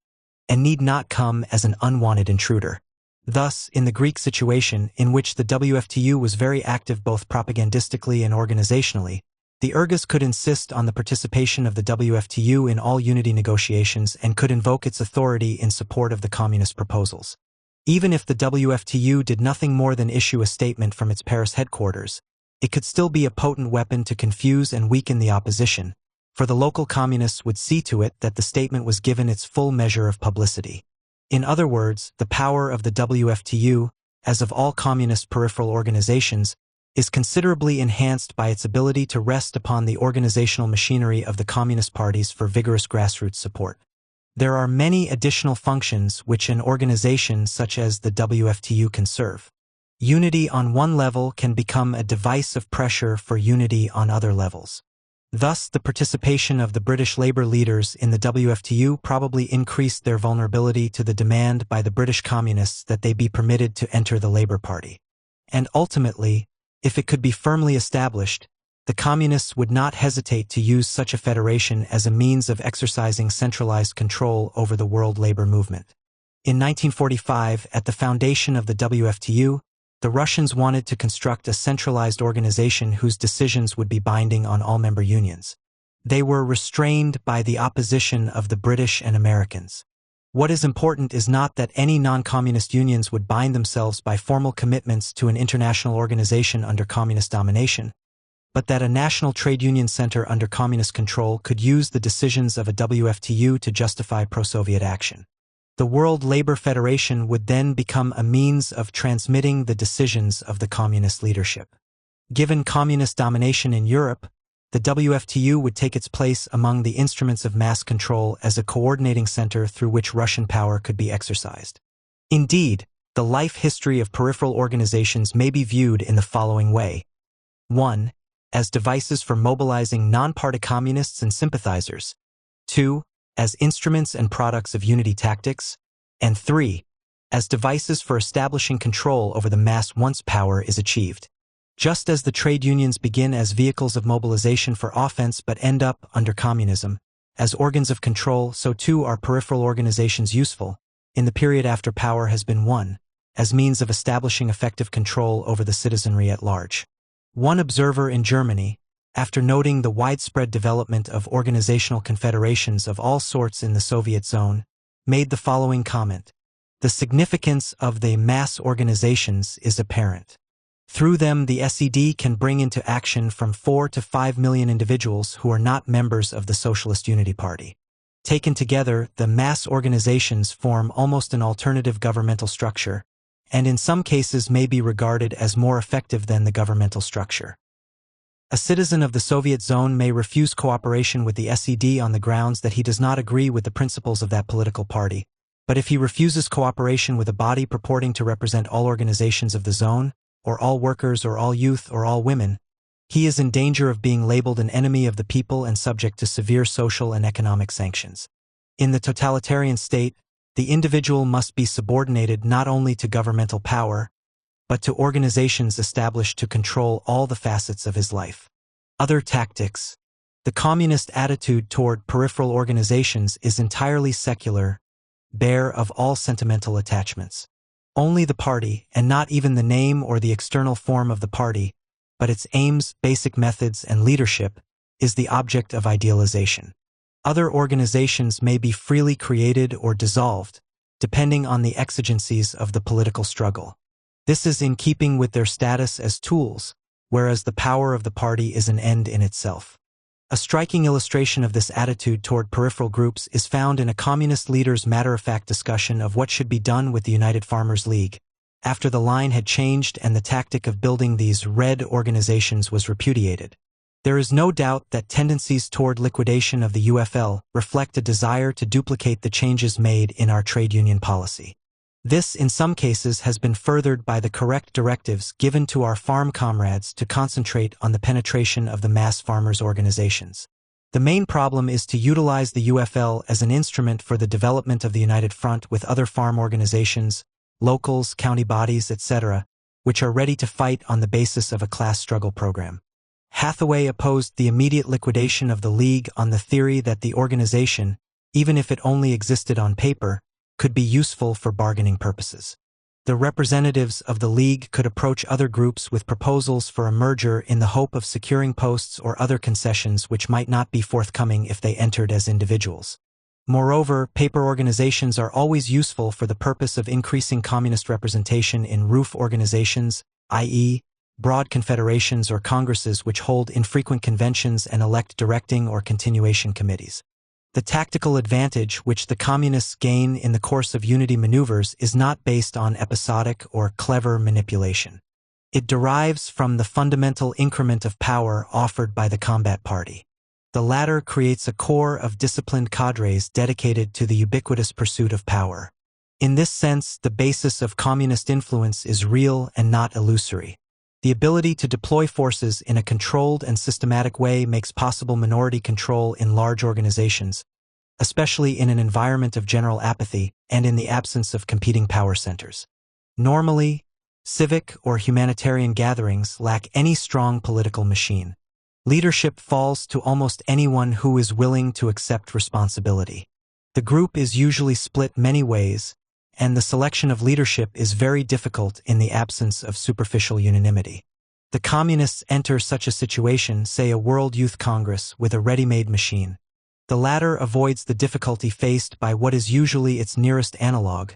A: and need not come as an unwanted intruder. Thus, in the Greek situation, in which the WFTU was very active both propagandistically and organizationally, the Irgas could insist on the participation of the WFTU in all unity negotiations and could invoke its authority in support of the communist proposals. Even if the WFTU did nothing more than issue a statement from its Paris headquarters, it could still be a potent weapon to confuse and weaken the opposition, for the local communists would see to it that the statement was given its full measure of publicity. In other words, the power of the WFTU, as of all communist peripheral organizations, is considerably enhanced by its ability to rest upon the organizational machinery of the communist parties for vigorous grassroots support. There are many additional functions which an organization such as the WFTU can serve. Unity on one level can become a device of pressure for unity on other levels. Thus, the participation of the British labor leaders in the WFTU probably increased their vulnerability to the demand by the British communists that they be permitted to enter the Labour Party. And ultimately, if it could be firmly established, the communists would not hesitate to use such a federation as a means of exercising centralized control over the world labor movement. In 1945, at the foundation of the WFTU, the Russians wanted to construct a centralized organization whose decisions would be binding on all member unions. They were restrained by the opposition of the British and Americans. What is important is not that any non-communist unions would bind themselves by formal commitments to an international organization under communist domination, but that a national trade union center under communist control could use the decisions of a WFTU to justify pro-Soviet action. The World Labor Federation would then become a means of transmitting the decisions of the communist leadership. Given communist domination in Europe, the WFTU would take its place among the instruments of mass control as a coordinating center through which Russian power could be exercised. Indeed, the life history of peripheral organizations may be viewed in the following way. 1. As devices for mobilizing non-party communists and sympathizers. 2. As instruments and products of unity tactics. And 3. As devices for establishing control over the mass once power is achieved. Just as the trade unions begin as vehicles of mobilization for offense but end up, under communism, as organs of control, so too are peripheral organizations useful, in the period after power has been won, as means of establishing effective control over the citizenry at large. One observer in Germany, after noting the widespread development of organizational confederations of all sorts in the Soviet zone, made the following comment: "The significance of the mass organizations is apparent. Through them, the SED can bring into action from 4 to 5 million individuals who are not members of the Socialist Unity Party. Taken together, the mass organizations form almost an alternative governmental structure, and in some cases may be regarded as more effective than the governmental structure. A citizen of the Soviet zone may refuse cooperation with the SED on the grounds that he does not agree with the principles of that political party, but if he refuses cooperation with a body purporting to represent all organizations of the zone, or all workers or all youth or all women, He is in danger of being labeled an enemy of the people and subject to severe social and economic sanctions. In the totalitarian state, the individual must be subordinated not only to governmental power, but to organizations established to control all the facets of his life. Other tactics. The communist attitude toward peripheral organizations is entirely secular, bare of all sentimental attachments. Only the party, and not even the name or the external form of the party, but its aims, basic methods, and leadership, is the object of idealization. Other organizations may be freely created or dissolved, depending on the exigencies of the political struggle. This is in keeping with their status as tools, whereas the power of the party is an end in itself. A striking illustration of this attitude toward peripheral groups is found in a communist leader's matter-of-fact discussion of what should be done with the United Farmers League, after the line had changed and the tactic of building these red organizations was repudiated. There is no doubt that tendencies toward liquidation of the UFL reflect a desire to duplicate the changes made in our trade union policy. This, in some cases, has been furthered by the correct directives given to our farm comrades to concentrate on the penetration of the mass farmers' organizations. The main problem is to utilize the UFL as an instrument for the development of the United Front with other farm organizations, locals, county bodies, etc., which are ready to fight on the basis of a class struggle program. Hathaway opposed the immediate liquidation of the League on the theory that the organization, even if it only existed on paper, could be useful for bargaining purposes. The representatives of the League could approach other groups with proposals for a merger in the hope of securing posts or other concessions which might not be forthcoming if they entered as individuals. Moreover, paper organizations are always useful for the purpose of increasing communist representation in roof organizations, i.e., broad confederations or congresses which hold infrequent conventions and elect directing or continuation committees. The tactical advantage which the communists gain in the course of unity maneuvers is not based on episodic or clever manipulation. It derives from the fundamental increment of power offered by the combat party. The latter creates a core of disciplined cadres dedicated to the ubiquitous pursuit of power. In this sense, the basis of communist influence is real and not illusory. The ability to deploy forces in a controlled and systematic way makes possible minority control in large organizations, especially in an environment of general apathy and in the absence of competing power centers. Normally, civic or humanitarian gatherings lack any strong political machine. Leadership falls to almost anyone who is willing to accept responsibility. The group is usually split many ways, and the selection of leadership is very difficult in the absence of superficial unanimity. The communists enter such a situation, say a World Youth Congress, with a ready-made machine. The latter avoids the difficulty faced by what is usually its nearest analog,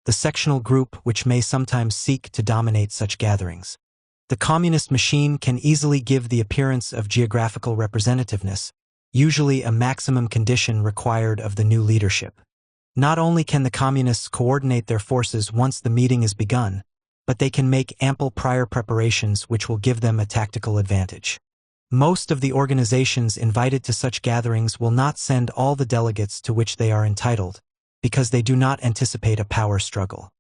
A: the sectional group which may sometimes seek to dominate such gatherings. The communist machine can easily give the appearance of geographical representativeness, usually a maximum condition required of the new leadership. Not only can the communists coordinate their forces once the meeting is begun, but they can make ample prior preparations which will give them a tactical advantage. Most of the organizations invited to such gatherings will not send all the delegates to which they are entitled, because they do not anticipate a power struggle.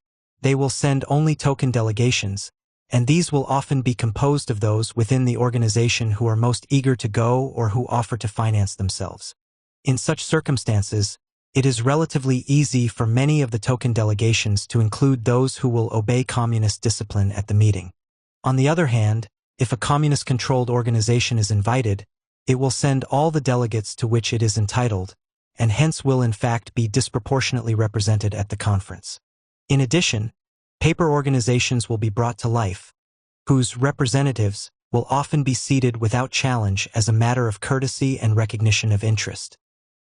A: They will send only token delegations, and these will often be composed of those within the organization who are most eager to go or who offer to finance themselves. In such circumstances, it is relatively easy for many of the token delegations to include those who will obey communist discipline at the meeting. On the other hand, if a communist-controlled organization is invited, it will send all the delegates to which it is entitled, and hence will in fact be disproportionately represented at the conference. In addition, paper organizations will be brought to life, whose representatives will often be seated without challenge as a matter of courtesy and recognition of interest.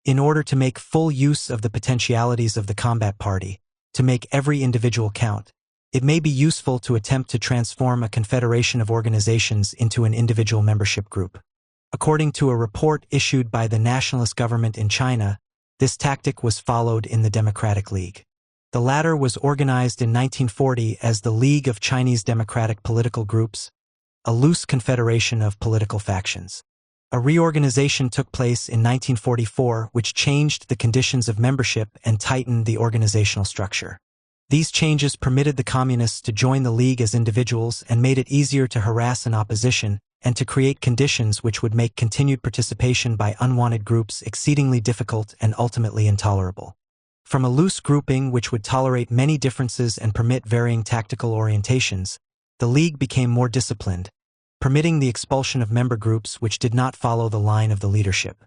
A: In order to make full use of the potentialities of the combat party, to make every individual count, it may be useful to attempt to transform a confederation of organizations into an individual membership group. According to a report issued by the nationalist government in China, this tactic was followed in the Democratic League. The latter was organized in 1940 as the League of Chinese Democratic Political Groups, a loose confederation of political factions. A reorganization took place in 1944 which changed the conditions of membership and tightened the organizational structure. These changes permitted the communists to join the League as individuals and made it easier to harass an opposition and to create conditions which would make continued participation by unwanted groups exceedingly difficult and ultimately intolerable. From a loose grouping which would tolerate many differences and permit varying tactical orientations, the League became more disciplined, permitting the expulsion of member groups which did not follow the line of the leadership.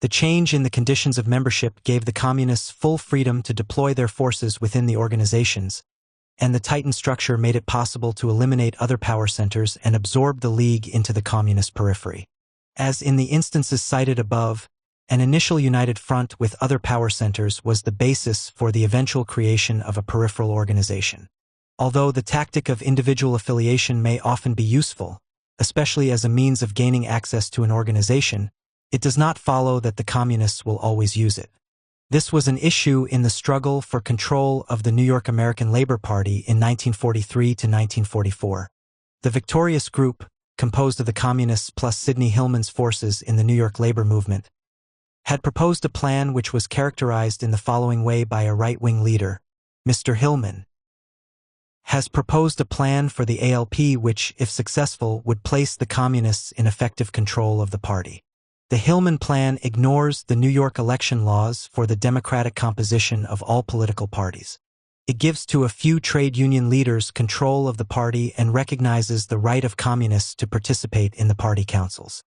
A: The change in the conditions of membership gave the Communists full freedom to deploy their forces within the organizations, and the tightened structure made it possible to eliminate other power centers and absorb the League into the Communist periphery. As in the instances cited above, an initial united front with other power centers was the basis for the eventual creation of a peripheral organization. Although the tactic of individual affiliation may often be useful, especially as a means of gaining access to an organization, it does not follow that the Communists will always use it. This was an issue in the struggle for control of the New York American Labor Party in 1943 to 1944. The victorious group, composed of the Communists plus Sidney Hillman's forces in the New York labor movement, had proposed a plan which was characterized in the following way by a right-wing leader. Mr. Hillman has proposed a plan for the ALP which, if successful, would place the Communists in effective control of the party. The Hillman plan ignores the New York election laws for the democratic composition of all political parties. It gives to a few trade union leaders control of the party and recognizes the right of communists to participate in the party councils.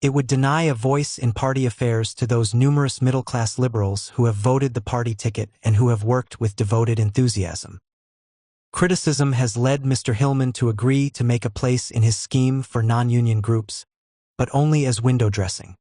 A: It would deny a voice in party affairs to those numerous middle-class liberals who have voted the party ticket and who have worked with devoted enthusiasm. Criticism has led Mr. Hillman to agree to make a place in his scheme for non-union groups, but only as window dressing.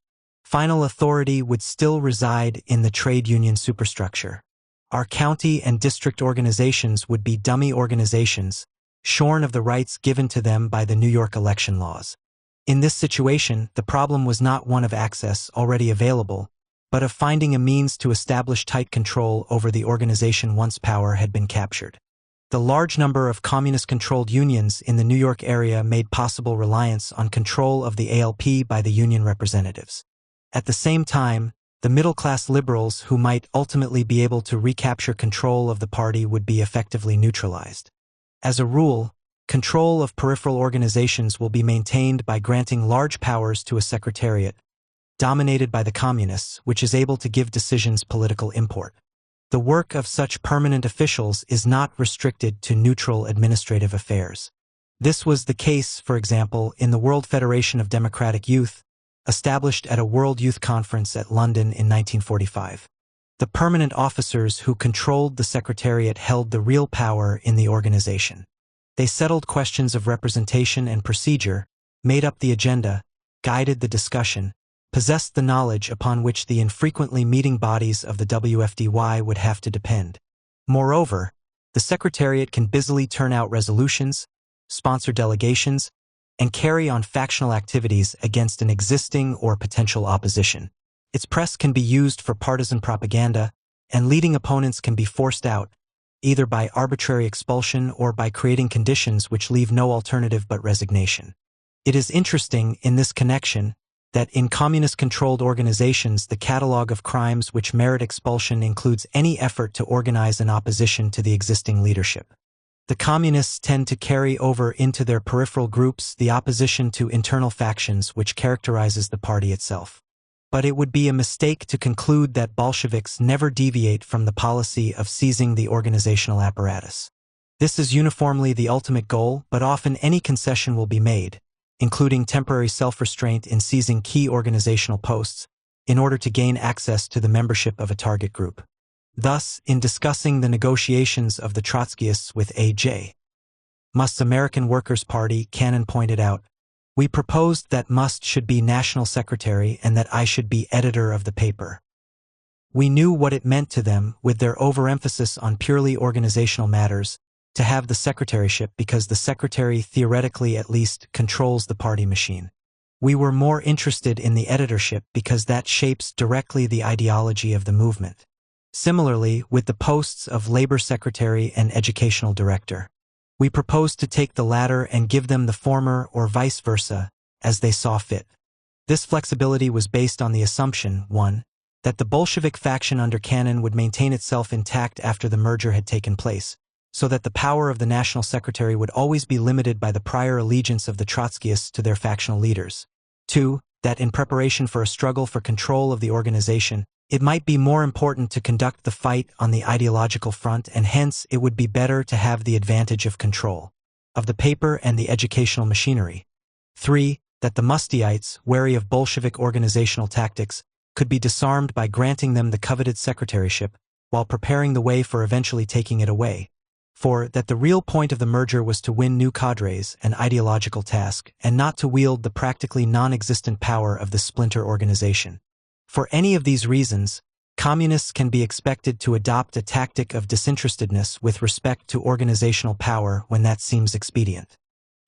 A: Final authority would still reside in the trade union superstructure. Our county and district organizations would be dummy organizations, shorn of the rights given to them by the New York election laws. In this situation, the problem was not one of access already available, but of finding a means to establish tight control over the organization once power had been captured. The large number of communist-controlled unions in the New York area made possible reliance on control of the ALP by the union representatives. At the same time, the middle-class liberals who might ultimately be able to recapture control of the party would be effectively neutralized. As a rule, control of peripheral organizations will be maintained by granting large powers to a secretariat, dominated by the communists, which is able to give decisions political import. The work of such permanent officials is not restricted to neutral administrative affairs. This was the case, for example, in the World Federation of Democratic Youth, established at a World Youth Conference at London in 1945. The permanent officers who controlled the Secretariat held the real power in the organization. They settled questions of representation and procedure, made up the agenda, guided the discussion, possessed the knowledge upon which the infrequently meeting bodies of the WFDY would have to depend. Moreover, the Secretariat can busily turn out resolutions, sponsor delegations, and carry on factional activities against an existing or potential opposition. Its press can be used for partisan propaganda, and leading opponents can be forced out, either by arbitrary expulsion or by creating conditions which leave no alternative but resignation. It is interesting in this connection that in communist-controlled organizations the catalogue of crimes which merit expulsion includes any effort to organize an opposition to the existing leadership. The communists tend to carry over into their peripheral groups the opposition to internal factions which characterizes the party itself. But it would be a mistake to conclude that Bolsheviks never deviate from the policy of seizing the organizational apparatus. This is uniformly the ultimate goal, but often any concession will be made, including temporary self-restraint in seizing key organizational posts, in order to gain access to the membership of a target group. Thus, in discussing the negotiations of the Trotskyists with A.J. Must's American Workers' Party, Cannon pointed out, "We proposed that Must should be national secretary and that I should be editor of the paper. We knew what it meant to them, with their overemphasis on purely organizational matters, to have the secretaryship because the secretary theoretically at least controls the party machine. We were more interested in the editorship because that shapes directly the ideology of the movement. Similarly, with the posts of labor secretary and educational director. We proposed to take the latter and give them the former or vice versa, as they saw fit. This flexibility was based on the assumption, 1. That the Bolshevik faction under Cannon would maintain itself intact after the merger had taken place, so that the power of the national secretary would always be limited by the prior allegiance of the Trotskyists to their factional leaders. 2. That in preparation for a struggle for control of the organization, it might be more important to conduct the fight on the ideological front, and hence it would be better to have the advantage of control of the paper and the educational machinery. 3. That the Mustyites, wary of Bolshevik organizational tactics, could be disarmed by granting them the coveted secretaryship, while preparing the way for eventually taking it away. 4. That the real point of the merger was to win new cadres, an ideological task, and not to wield the practically non-existent power of the splinter organization. For any of these reasons, communists can be expected to adopt a tactic of disinterestedness with respect to organizational power when that seems expedient.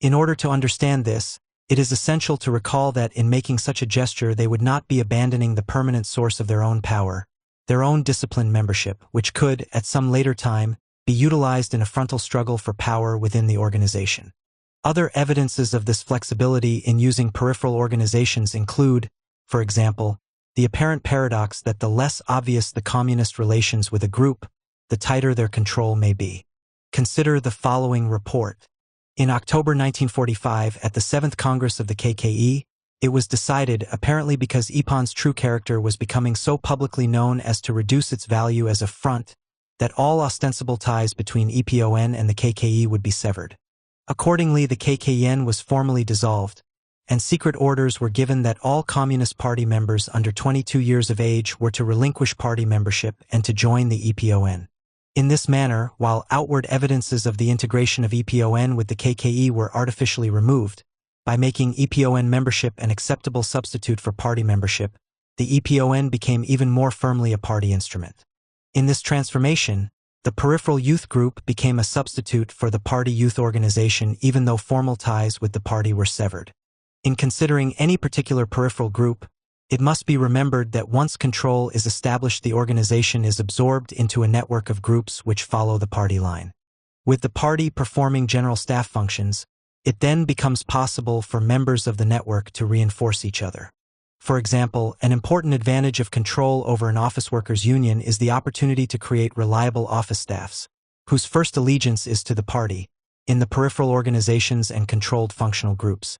A: In order to understand this, it is essential to recall that in making such a gesture they would not be abandoning the permanent source of their own power, their own disciplined membership, which could, at some later time, be utilized in a frontal struggle for power within the organization. Other evidences of this flexibility in using peripheral organizations include, for example, the apparent paradox that the less obvious the communist relations with a group, the tighter their control may be. Consider the following report. In October 1945, at the 7th Congress of the KKE, it was decided, apparently because IPON's true character was becoming so publicly known as to reduce its value as a front, that all ostensible ties between EPON and the KKE would be severed. Accordingly, the KKN was formally dissolved, and secret orders were given that all Communist Party members under 22 years of age were to relinquish party membership and to join the EPON. In this manner, while outward evidences of the integration of EPON with the KKE were artificially removed, by making EPON membership an acceptable substitute for party membership, the EPON became even more firmly a party instrument. In this transformation, the peripheral youth group became a substitute for the party youth organization even though formal ties with the party were severed. In considering any particular peripheral group, it must be remembered that once control is established, the organization is absorbed into a network of groups which follow the party line. With the party performing general staff functions, it then becomes possible for members of the network to reinforce each other. For example, an important advantage of control over an office workers' union is the opportunity to create reliable office staffs, whose first allegiance is to the party, in the peripheral organizations and controlled functional groups.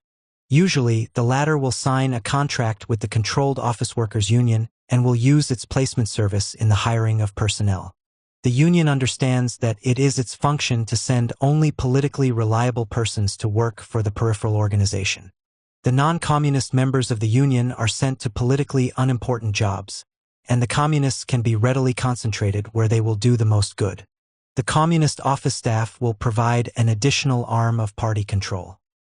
A: Usually, the latter will sign a contract with the controlled office workers' union and will use its placement service in the hiring of personnel. The union understands that it is its function to send only politically reliable persons to work for the peripheral organization. The non-communist members of the union are sent to politically unimportant jobs, and the communists can be readily concentrated where they will do the most good. The communist office staff will provide an additional arm of party control.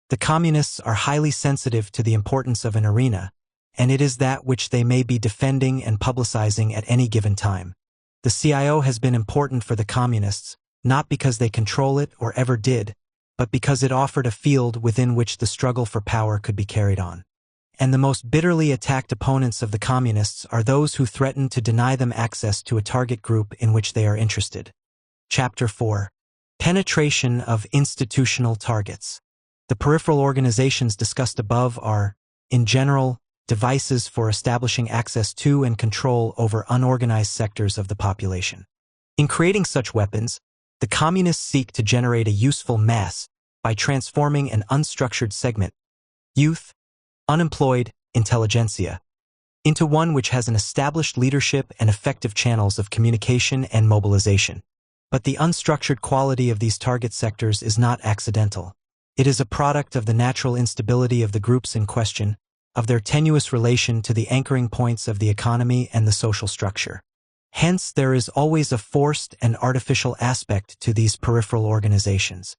A: The communists are highly sensitive to the importance of an arena, and it is that which they may be defending and publicizing at any given time. The CIO has been important for the communists, not because they control it or ever did, but because it offered a field within which the struggle for power could be carried on. And the most bitterly attacked opponents of the communists are those who threaten to deny them access to a target group in which they are interested. Chapter 4. Penetration of institutional targets. The peripheral organizations discussed above are, in general, devices for establishing access to and control over unorganized sectors of the population. In creating such weapons, the communists seek to generate a useful mass by transforming an unstructured segment, youth, unemployed, intelligentsia, into one which has an established leadership and effective channels of communication and mobilization. But the unstructured quality of these target sectors is not accidental. It is a product of the natural instability of the groups in question, of their tenuous relation to the anchoring points of the economy and the social structure. Hence, there is always a forced and artificial aspect to these peripheral organizations.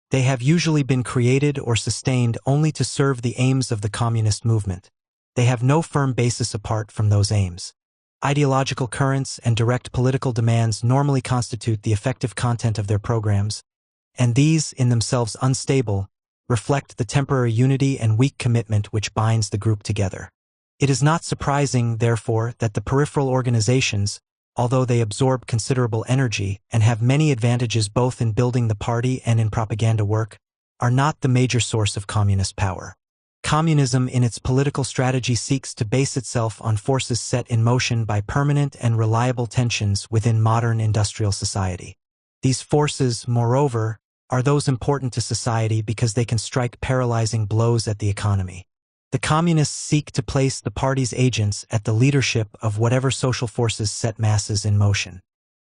A: They have usually been created or sustained only to serve the aims of the communist movement. They have no firm basis apart from those aims. Ideological currents and direct political demands normally constitute the effective content of their programs, and these, in themselves unstable, reflect the temporary unity and weak commitment which binds the group together. It is not surprising, therefore, that the peripheral organizations, although they absorb considerable energy and have many advantages both in building the party and in propaganda work, are not the major source of communist power. Communism in its political strategy seeks to base itself on forces set in motion by permanent and reliable tensions within modern industrial society. These forces, moreover, are those important to society because they can strike paralyzing blows at the economy. The communists seek to place the party's agents at the leadership of whatever social forces set masses in motion.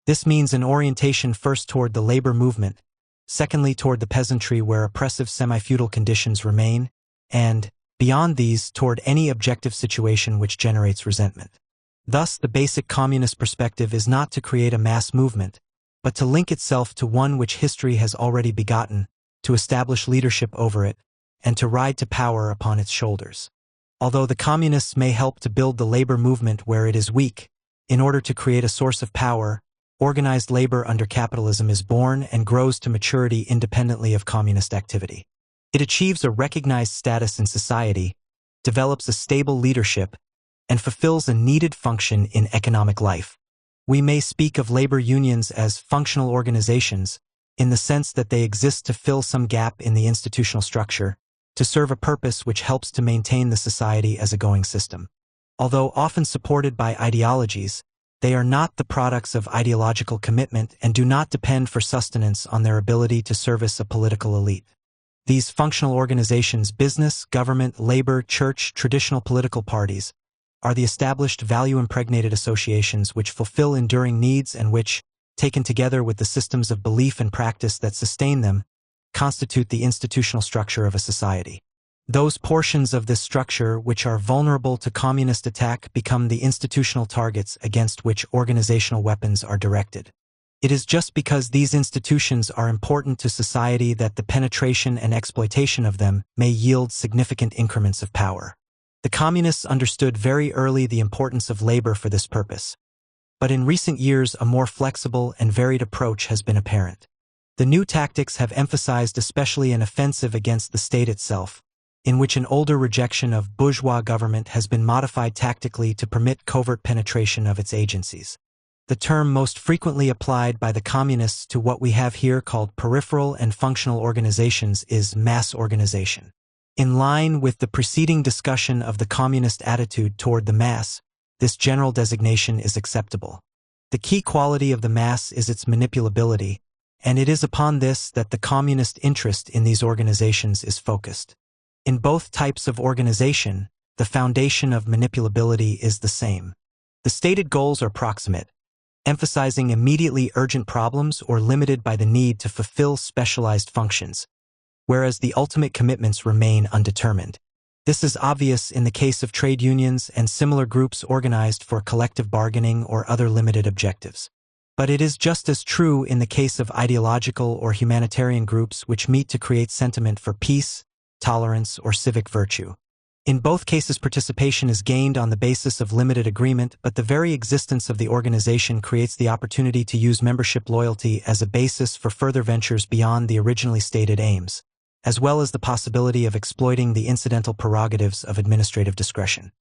A: This means an orientation first toward the labor movement, secondly toward the peasantry where oppressive semi-feudal conditions remain, and, beyond these, toward any objective situation which generates resentment. Thus, the basic communist perspective is not to create a mass movement, but to link itself to one which history has already begotten, to establish leadership over it, and to ride to power upon its shoulders. Although the communists may help to build the labor movement where it is weak, in order to create a source of power, organized labor under capitalism is born and grows to maturity independently of communist activity. It achieves a recognized status in society, develops a stable leadership, and fulfills a needed function in economic life. We may speak of labor unions as functional organizations, in the sense that they exist to fill some gap in the institutional structure, to serve a purpose which helps to maintain the society as a going system. Although often supported by ideologies, they are not the products of ideological commitment and do not depend for sustenance on their ability to service a political elite. These functional organizations, business, government, labor, church, traditional political parties, are the established value-impregnated associations which fulfill enduring needs and which, taken together with the systems of belief and practice that sustain them, constitute the institutional structure of a society. Those portions of this structure which are vulnerable to communist attack become the institutional targets against which organizational weapons are directed. It is just because these institutions are important to society that the penetration and exploitation of them may yield significant increments of power. The communists understood very early the importance of labor for this purpose. But in recent years, a more flexible and varied approach has been apparent. The new tactics have emphasized especially an offensive against the state itself, in which an older rejection of bourgeois government has been modified tactically to permit covert penetration of its agencies. The term most frequently applied by the communists to what we have here called peripheral and functional organizations is mass organization. In line with the preceding discussion of the communist attitude toward the mass, this general designation is acceptable. The key quality of the mass is its manipulability, and it is upon this that the communist interest in these organizations is focused. In both types of organization, the foundation of manipulability is the same. The stated goals are proximate, emphasizing immediately urgent problems or limited by the need to fulfill specialized functions, whereas the ultimate commitments remain undetermined. This is obvious in the case of trade unions and similar groups organized for collective bargaining or other limited objectives. But it is just as true in the case of ideological or humanitarian groups which meet to create sentiment for peace, tolerance, or civic virtue. In both cases, participation is gained on the basis of limited agreement, but the very existence of the organization creates the opportunity to use membership loyalty as a basis for further ventures beyond the originally stated aims, as well as the possibility of exploiting the incidental prerogatives of administrative discretion.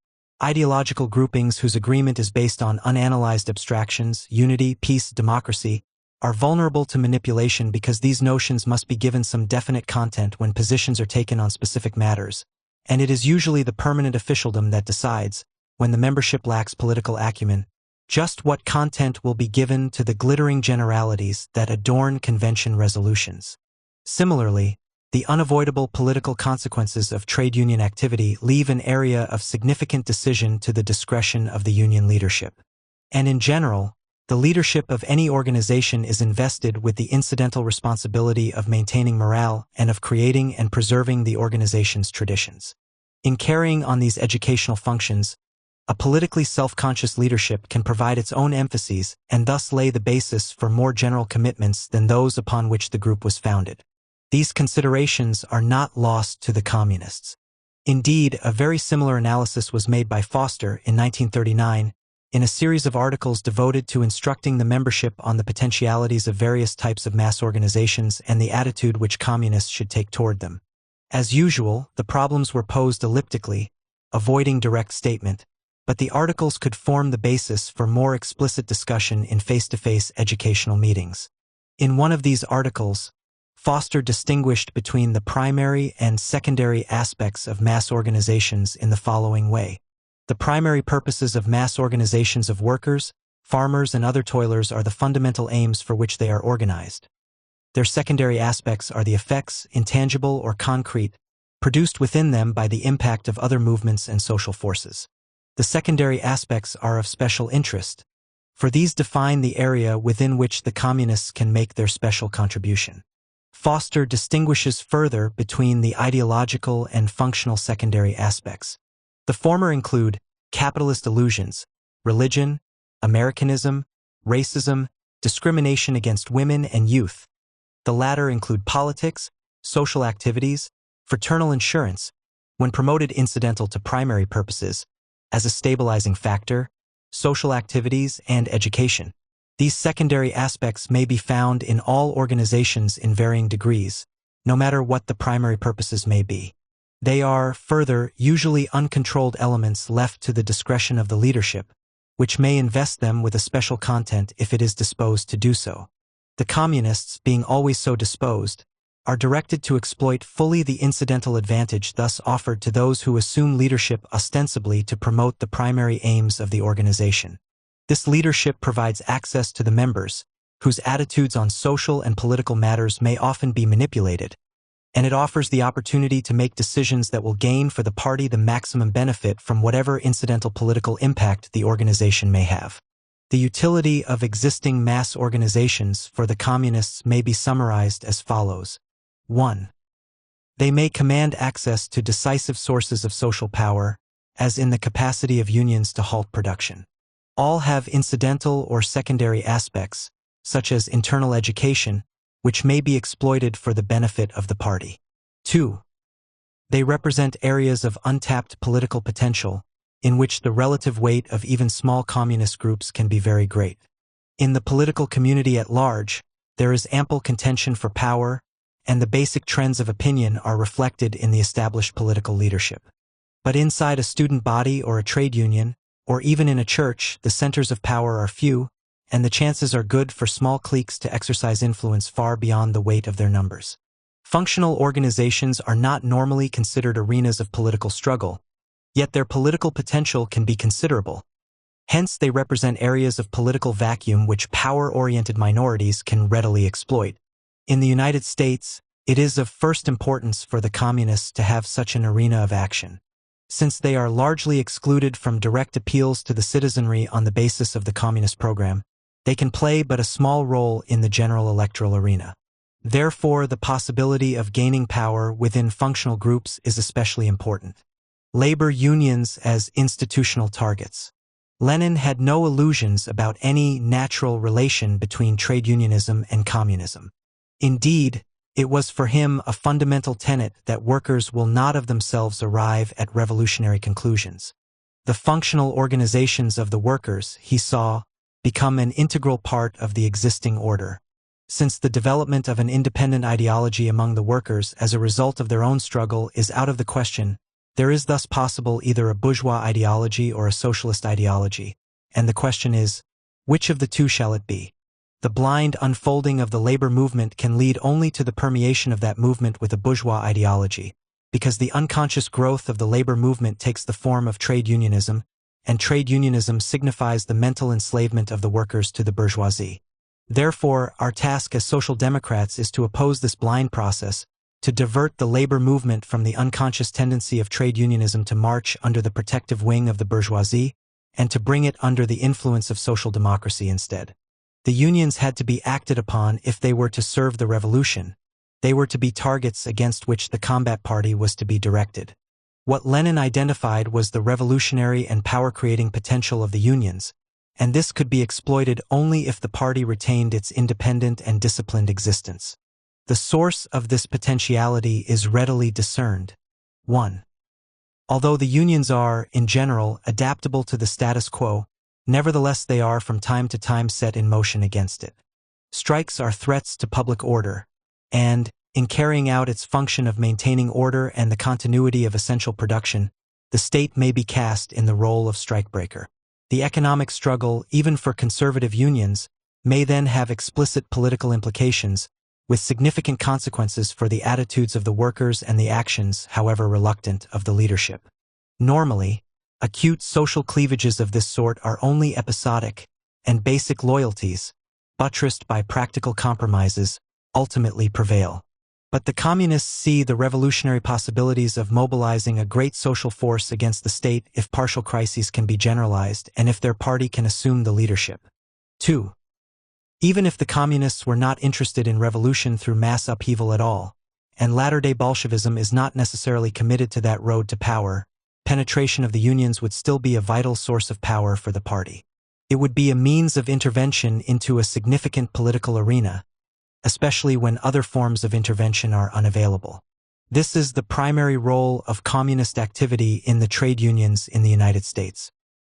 A: Ideological groupings whose agreement is based on unanalyzed abstractions, unity, peace, democracy, are vulnerable to manipulation because these notions must be given some definite content when positions are taken on specific matters, and it is usually the permanent officialdom that decides, when the membership lacks political acumen, just what content will be given to the glittering generalities that adorn convention resolutions. Similarly, the unavoidable political consequences of trade union activity leave an area of significant decision to the discretion of the union leadership. And in general, the leadership of any organization is invested with the incidental responsibility of maintaining morale and of creating and preserving the organization's traditions. In carrying on these educational functions, a politically self-conscious leadership can provide its own emphases and thus lay the basis for more general commitments than those upon which the group was founded. These considerations are not lost to the communists. Indeed, a very similar analysis was made by Foster in 1939 in a series of articles devoted to instructing the membership on the potentialities of various types of mass organizations and the attitude which communists should take toward them. As usual, the problems were posed elliptically, avoiding direct statement, but the articles could form the basis for more explicit discussion in face-to-face educational meetings. In one of these articles, Foster distinguished between the primary and secondary aspects of mass organizations in the following way. The primary purposes of mass organizations of workers, farmers and other toilers are the fundamental aims for which they are organized. Their secondary aspects are the effects, intangible or concrete, produced within them by the impact of other movements and social forces. The secondary aspects are of special interest, for these define the area within which the communists can make their special contribution. Foster distinguishes further between the ideological and functional secondary aspects. The former include capitalist illusions, religion, Americanism, racism, discrimination against women and youth. The latter include politics, social activities, fraternal insurance, when promoted incidental to primary purposes, as a stabilizing factor, social activities, and education. These secondary aspects may be found in all organizations in varying degrees, no matter what the primary purposes may be. They are, further, usually uncontrolled elements left to the discretion of the leadership, which may invest them with a special content if it is disposed to do so. The communists, being always so disposed, are directed to exploit fully the incidental advantage thus offered to those who assume leadership ostensibly to promote the primary aims of the organization. This leadership provides access to the members, whose attitudes on social and political matters may often be manipulated, and it offers the opportunity to make decisions that will gain for the party the maximum benefit from whatever incidental political impact the organization may have. The utility of existing mass organizations for the communists may be summarized as follows. 1. They may command access to decisive sources of social power, as in the capacity of unions to halt production. All have incidental or secondary aspects, such as internal education, which may be exploited for the benefit of the party. 2. They represent areas of untapped political potential, in which the relative weight of even small communist groups can be very great. In the political community at large, there is ample contention for power, and the basic trends of opinion are reflected in the established political leadership. But inside a student body or a trade union, or even in a church, the centers of power are few, and the chances are good for small cliques to exercise influence far beyond the weight of their numbers. Functional organizations are not normally considered arenas of political struggle, yet their political potential can be considerable. Hence, they represent areas of political vacuum which power-oriented minorities can readily exploit. In the United States, it is of first importance for the communists to have such an arena of action. Since they are largely excluded from direct appeals to the citizenry on the basis of the communist program, they can play but a small role in the general electoral arena. Therefore, the possibility of gaining power within functional groups is especially important. Labor unions as institutional targets. Lenin had no illusions about any natural relation between trade unionism and communism. Indeed, it was for him a fundamental tenet that workers will not of themselves arrive at revolutionary conclusions. The functional organizations of the workers, he saw, become an integral part of the existing order. Since the development of an independent ideology among the workers as a result of their own struggle is out of the question, there is thus possible either a bourgeois ideology or a socialist ideology, and the question is, which of the two shall it be? The blind unfolding of the labor movement can lead only to the permeation of that movement with a bourgeois ideology, because the unconscious growth of the labor movement takes the form of trade unionism, and trade unionism signifies the mental enslavement of the workers to the bourgeoisie. Therefore, our task as social democrats is to oppose this blind process, to divert the labor movement from the unconscious tendency of trade unionism to march under the protective wing of the bourgeoisie, and to bring it under the influence of social democracy instead. The unions had to be acted upon if they were to serve the revolution. They were to be targets against which the combat party was to be directed. What Lenin identified was the revolutionary and power-creating potential of the unions, and this could be exploited only if the party retained its independent and disciplined existence. The source of this potentiality is readily discerned. 1. Although the unions are, in general, adaptable to the status quo, nevertheless they are from time to time set in motion against it. Strikes are threats to public order, and, in carrying out its function of maintaining order and the continuity of essential production, the state may be cast in the role of strikebreaker. The economic struggle, even for conservative unions, may then have explicit political implications, with significant consequences for the attitudes of the workers and the actions, however reluctant, of the leadership. Normally, acute social cleavages of this sort are only episodic, and basic loyalties, buttressed by practical compromises, ultimately prevail. But the communists see the revolutionary possibilities of mobilizing a great social force against the state if partial crises can be generalized and if their party can assume the leadership. 2. Even if the communists were not interested in revolution through mass upheaval at all, and latter-day Bolshevism is not necessarily committed to that road to power, penetration of the unions would still be a vital source of power for the party. It would be a means of intervention into a significant political arena, especially when other forms of intervention are unavailable. This is the primary role of communist activity in the trade unions in the United States.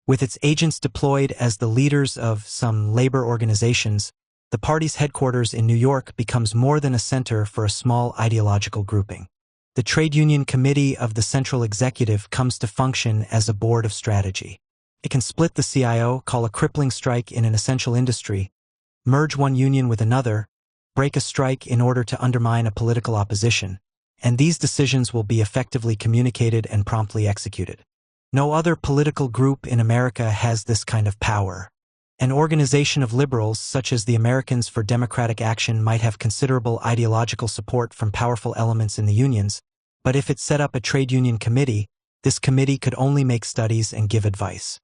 A: With its agents deployed as the leaders of some labor organizations, the party's headquarters in New York becomes more than a center for a small ideological grouping. The Trade Union Committee of the Central Executive comes to function as a board of strategy. It can split the CIO, call a crippling strike in an essential industry, merge one union with another, break a strike in order to undermine a political opposition, and these decisions will be effectively communicated and promptly executed. No other political group in America has this kind of power. An organization of liberals, such as the Americans for Democratic Action, might have considerable ideological support from powerful elements in the unions, but if it set up a trade union committee, this committee could only make studies and give advice.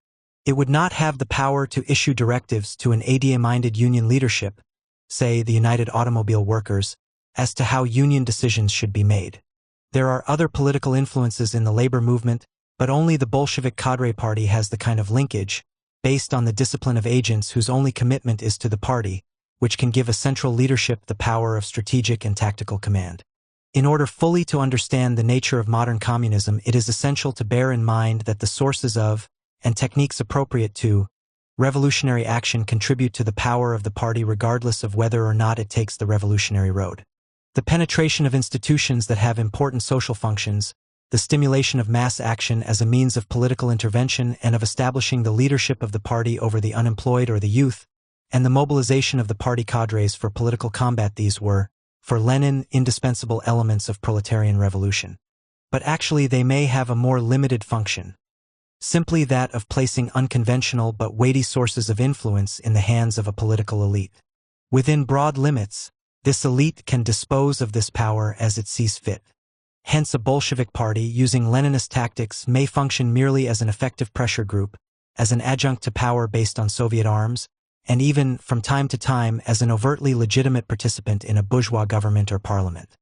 A: It would not have the power to issue directives to an ADA-minded union leadership, say the United Automobile Workers, as to how union decisions should be made. There are other political influences in the labor movement, but only the Bolshevik cadre party has the kind of linkage, based on the discipline of agents whose only commitment is to the party, which can give a central leadership the power of strategic and tactical command. In order fully to understand the nature of modern communism, it is essential to bear in mind that the sources of, and techniques appropriate to, revolutionary action contribute to the power of the party regardless of whether or not it takes the revolutionary road. The penetration of institutions that have important social functions, the stimulation of mass action as a means of political intervention and of establishing the leadership of the party over the unemployed or the youth, and the mobilization of the party cadres for political combat, these were, for Lenin, indispensable elements of proletarian revolution. But actually they may have a more limited function, simply that of placing unconventional but weighty sources of influence in the hands of a political elite. Within broad limits, this elite can dispose of this power as it sees fit. Hence, a Bolshevik party using Leninist tactics may function merely as an effective pressure group, as an adjunct to power based on Soviet arms, and even, from time to time, as an overtly legitimate participant in a bourgeois government or parliament.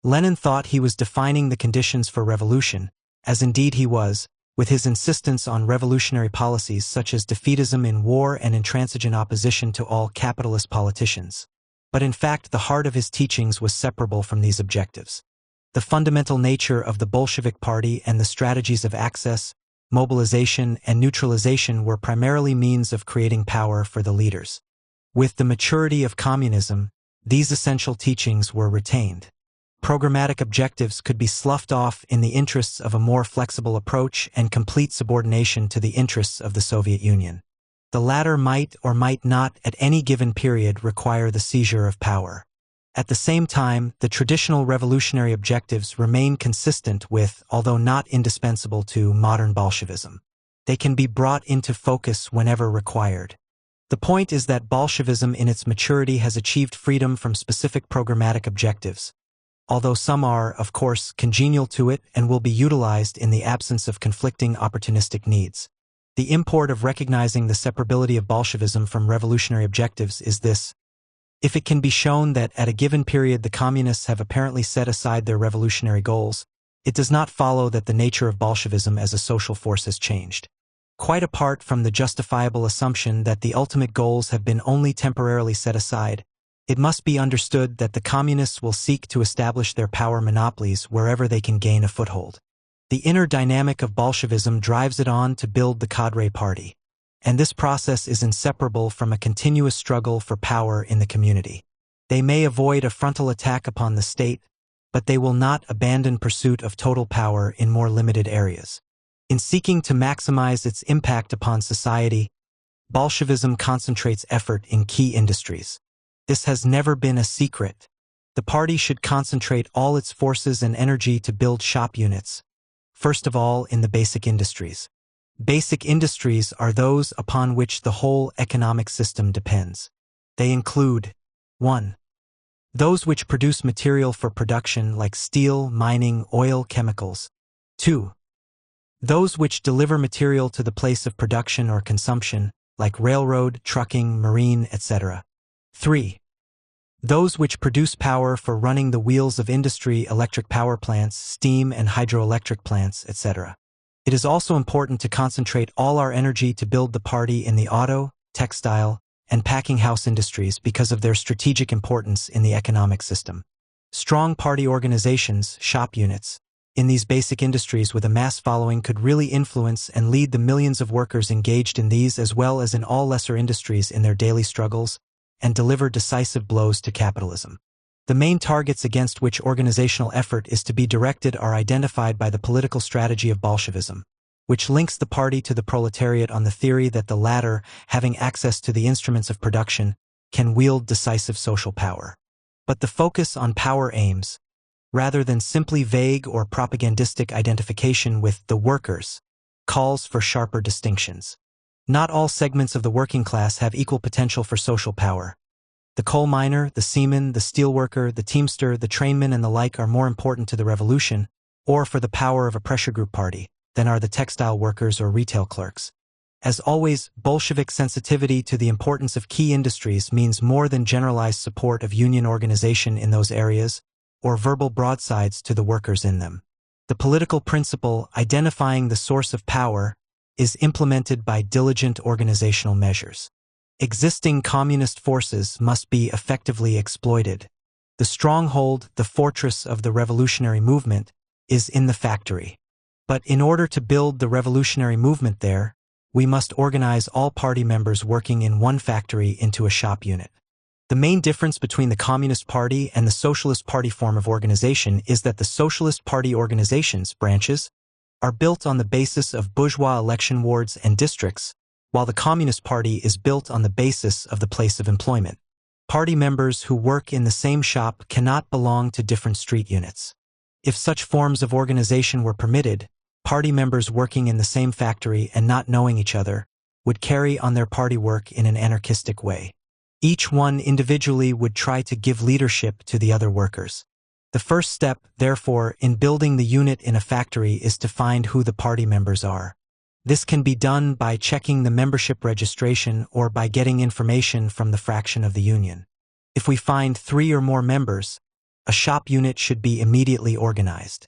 A: Lenin thought he was defining the conditions for revolution, as indeed he was, with his insistence on revolutionary policies such as defeatism in war and intransigent opposition to all capitalist politicians. But in fact, the heart of his teachings was separable from these objectives. The fundamental nature of the Bolshevik Party and the strategies of access, mobilization, and neutralization were primarily means of creating power for the leaders. With the maturity of communism, these essential teachings were retained. Programmatic objectives could be sloughed off in the interests of a more flexible approach and complete subordination to the interests of the Soviet Union. The latter might or might not at any given period require the seizure of power. At the same time, the traditional revolutionary objectives remain consistent with, although not indispensable to, modern Bolshevism. They can be brought into focus whenever required. The point is that Bolshevism in its maturity has achieved freedom from specific programmatic objectives, although some are, of course, congenial to it and will be utilized in the absence of conflicting opportunistic needs. The import of recognizing the separability of Bolshevism from revolutionary objectives is this: if it can be shown that at a given period the communists have apparently set aside their revolutionary goals, it does not follow that the nature of Bolshevism as a social force has changed. Quite apart from the justifiable assumption that the ultimate goals have been only temporarily set aside, it must be understood that the communists will seek to establish their power monopolies wherever they can gain a foothold. The inner dynamic of Bolshevism drives it on to build the cadre party, and this process is inseparable from a continuous struggle for power in the community. They may avoid a frontal attack upon the state, but they will not abandon pursuit of total power in more limited areas. In seeking to maximize its impact upon society, Bolshevism concentrates effort in key industries. This has never been a secret. The party should concentrate all its forces and energy to build shop units, first of all in the basic industries. Basic industries are those upon which the whole economic system depends. They include 1. Those which produce material for production like steel, mining, oil, chemicals. 2. Those which deliver material to the place of production or consumption, like railroad, trucking, marine, etc. 3. Those which produce power for running the wheels of industry, electric power plants, steam and hydroelectric plants, etc. It is also important to concentrate all our energy to build the party in the auto, textile, and packing house industries because of their strategic importance in the economic system. Strong party organizations, shop units, in these basic industries with a mass following could really influence and lead the millions of workers engaged in these as well as in all lesser industries in their daily struggles and deliver decisive blows to capitalism. The main targets against which organizational effort is to be directed are identified by the political strategy of Bolshevism, which links the party to the proletariat on the theory that the latter, having access to the instruments of production, can wield decisive social power. But the focus on power aims, rather than simply vague or propagandistic identification with the workers, calls for sharper distinctions. Not all segments of the working class have equal potential for social power. The coal miner, the seaman, the steelworker, the teamster, the trainman and the like are more important to the revolution, or for the power of a pressure group party, than are the textile workers or retail clerks. As always, Bolshevik sensitivity to the importance of key industries means more than generalized support of union organization in those areas, or verbal broadsides to the workers in them. The political principle identifying the source of power is implemented by diligent organizational measures. Existing communist forces must be effectively exploited. The stronghold, the fortress of the revolutionary movement, is in the factory. But in order to build the revolutionary movement there, we must organize all party members working in one factory into a shop unit. The main difference between the Communist Party and the Socialist Party form of organization is that the Socialist Party organizations, branches, are built on the basis of bourgeois election wards and districts, while the Communist Party is built on the basis of the place of employment. Party members who work in the same shop cannot belong to different street units. If such forms of organization were permitted, party members working in the same factory and not knowing each other would carry on their party work in an anarchistic way. Each one individually would try to give leadership to the other workers. The first step, therefore, in building the unit in a factory is to find who the party members are. This can be done by checking the membership registration or by getting information from the fraction of the union. If we find 3 or more members, a shop unit should be immediately organized.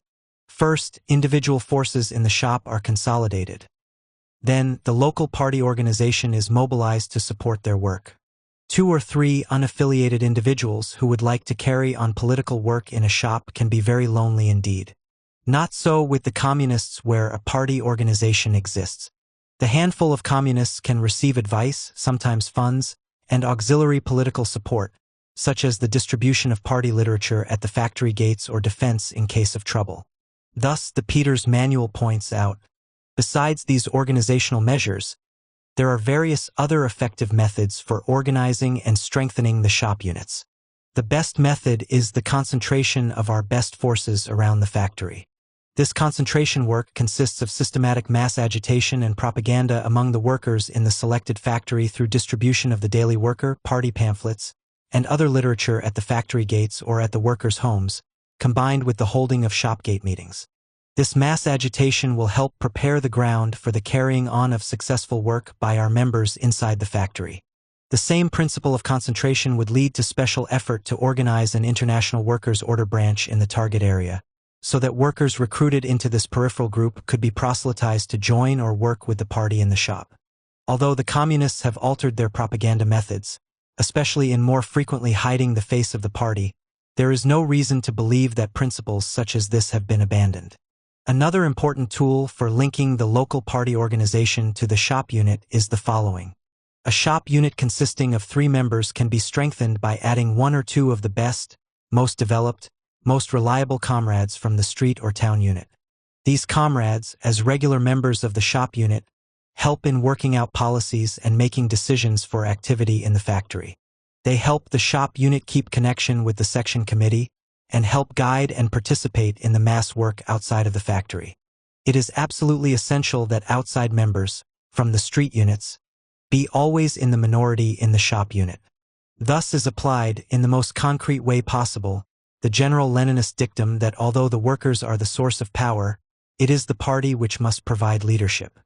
A: First, individual forces in the shop are consolidated. Then, the local party organization is mobilized to support their work. 2 or 3 unaffiliated individuals who would like to carry on political work in a shop can be very lonely indeed. Not so with the communists where a party organization exists. The handful of communists can receive advice, sometimes funds, and auxiliary political support, such as the distribution of party literature at the factory gates or defense in case of trouble. Thus, the Peters Manual points out, besides these organizational measures, there are various other effective methods for organizing and strengthening the shop units. The best method is the concentration of our best forces around the factory. This concentration work consists of systematic mass agitation and propaganda among the workers in the selected factory through distribution of the Daily Worker, party pamphlets, and other literature at the factory gates or at the workers' homes, combined with the holding of shopgate meetings. This mass agitation will help prepare the ground for the carrying on of successful work by our members inside the factory. The same principle of concentration would lead to special effort to organize an international workers' order branch in the target area, so that workers recruited into this peripheral group could be proselytized to join or work with the party in the shop. Although the communists have altered their propaganda methods, especially in more frequently hiding the face of the party, there is no reason to believe that principles such as this have been abandoned. Another important tool for linking the local party organization to the shop unit is the following. A shop unit consisting of 3 members can be strengthened by adding 1 or 2 of the best, most developed, most reliable comrades from the street or town unit. These comrades, as regular members of the shop unit, help in working out policies and making decisions for activity in the factory. They help the shop unit keep connection with the section committee and help guide and participate in the mass work outside of the factory. It is absolutely essential that outside members, from the street units, be always in the minority in the shop unit. Thus is applied, in the most concrete way possible, the general Leninist dictum that although the workers are the source of power, it is the party which must provide leadership.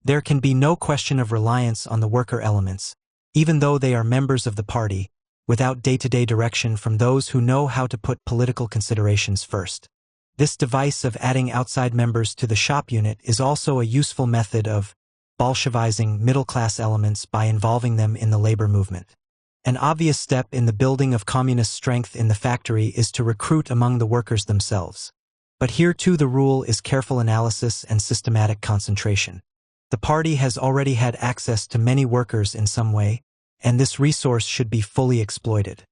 A: There can be no question of reliance on the worker elements, even though they are members of the party, without day-to-day direction from those who know how to put political considerations first. This device of adding outside members to the shop unit is also a useful method of Bolshevizing middle-class elements by involving them in the labor movement. An obvious step in the building of communist strength in the factory is to recruit among the workers themselves. But here too the rule is careful analysis and systematic concentration. The party has already had access to many workers in some way, and this resource should be fully exploited.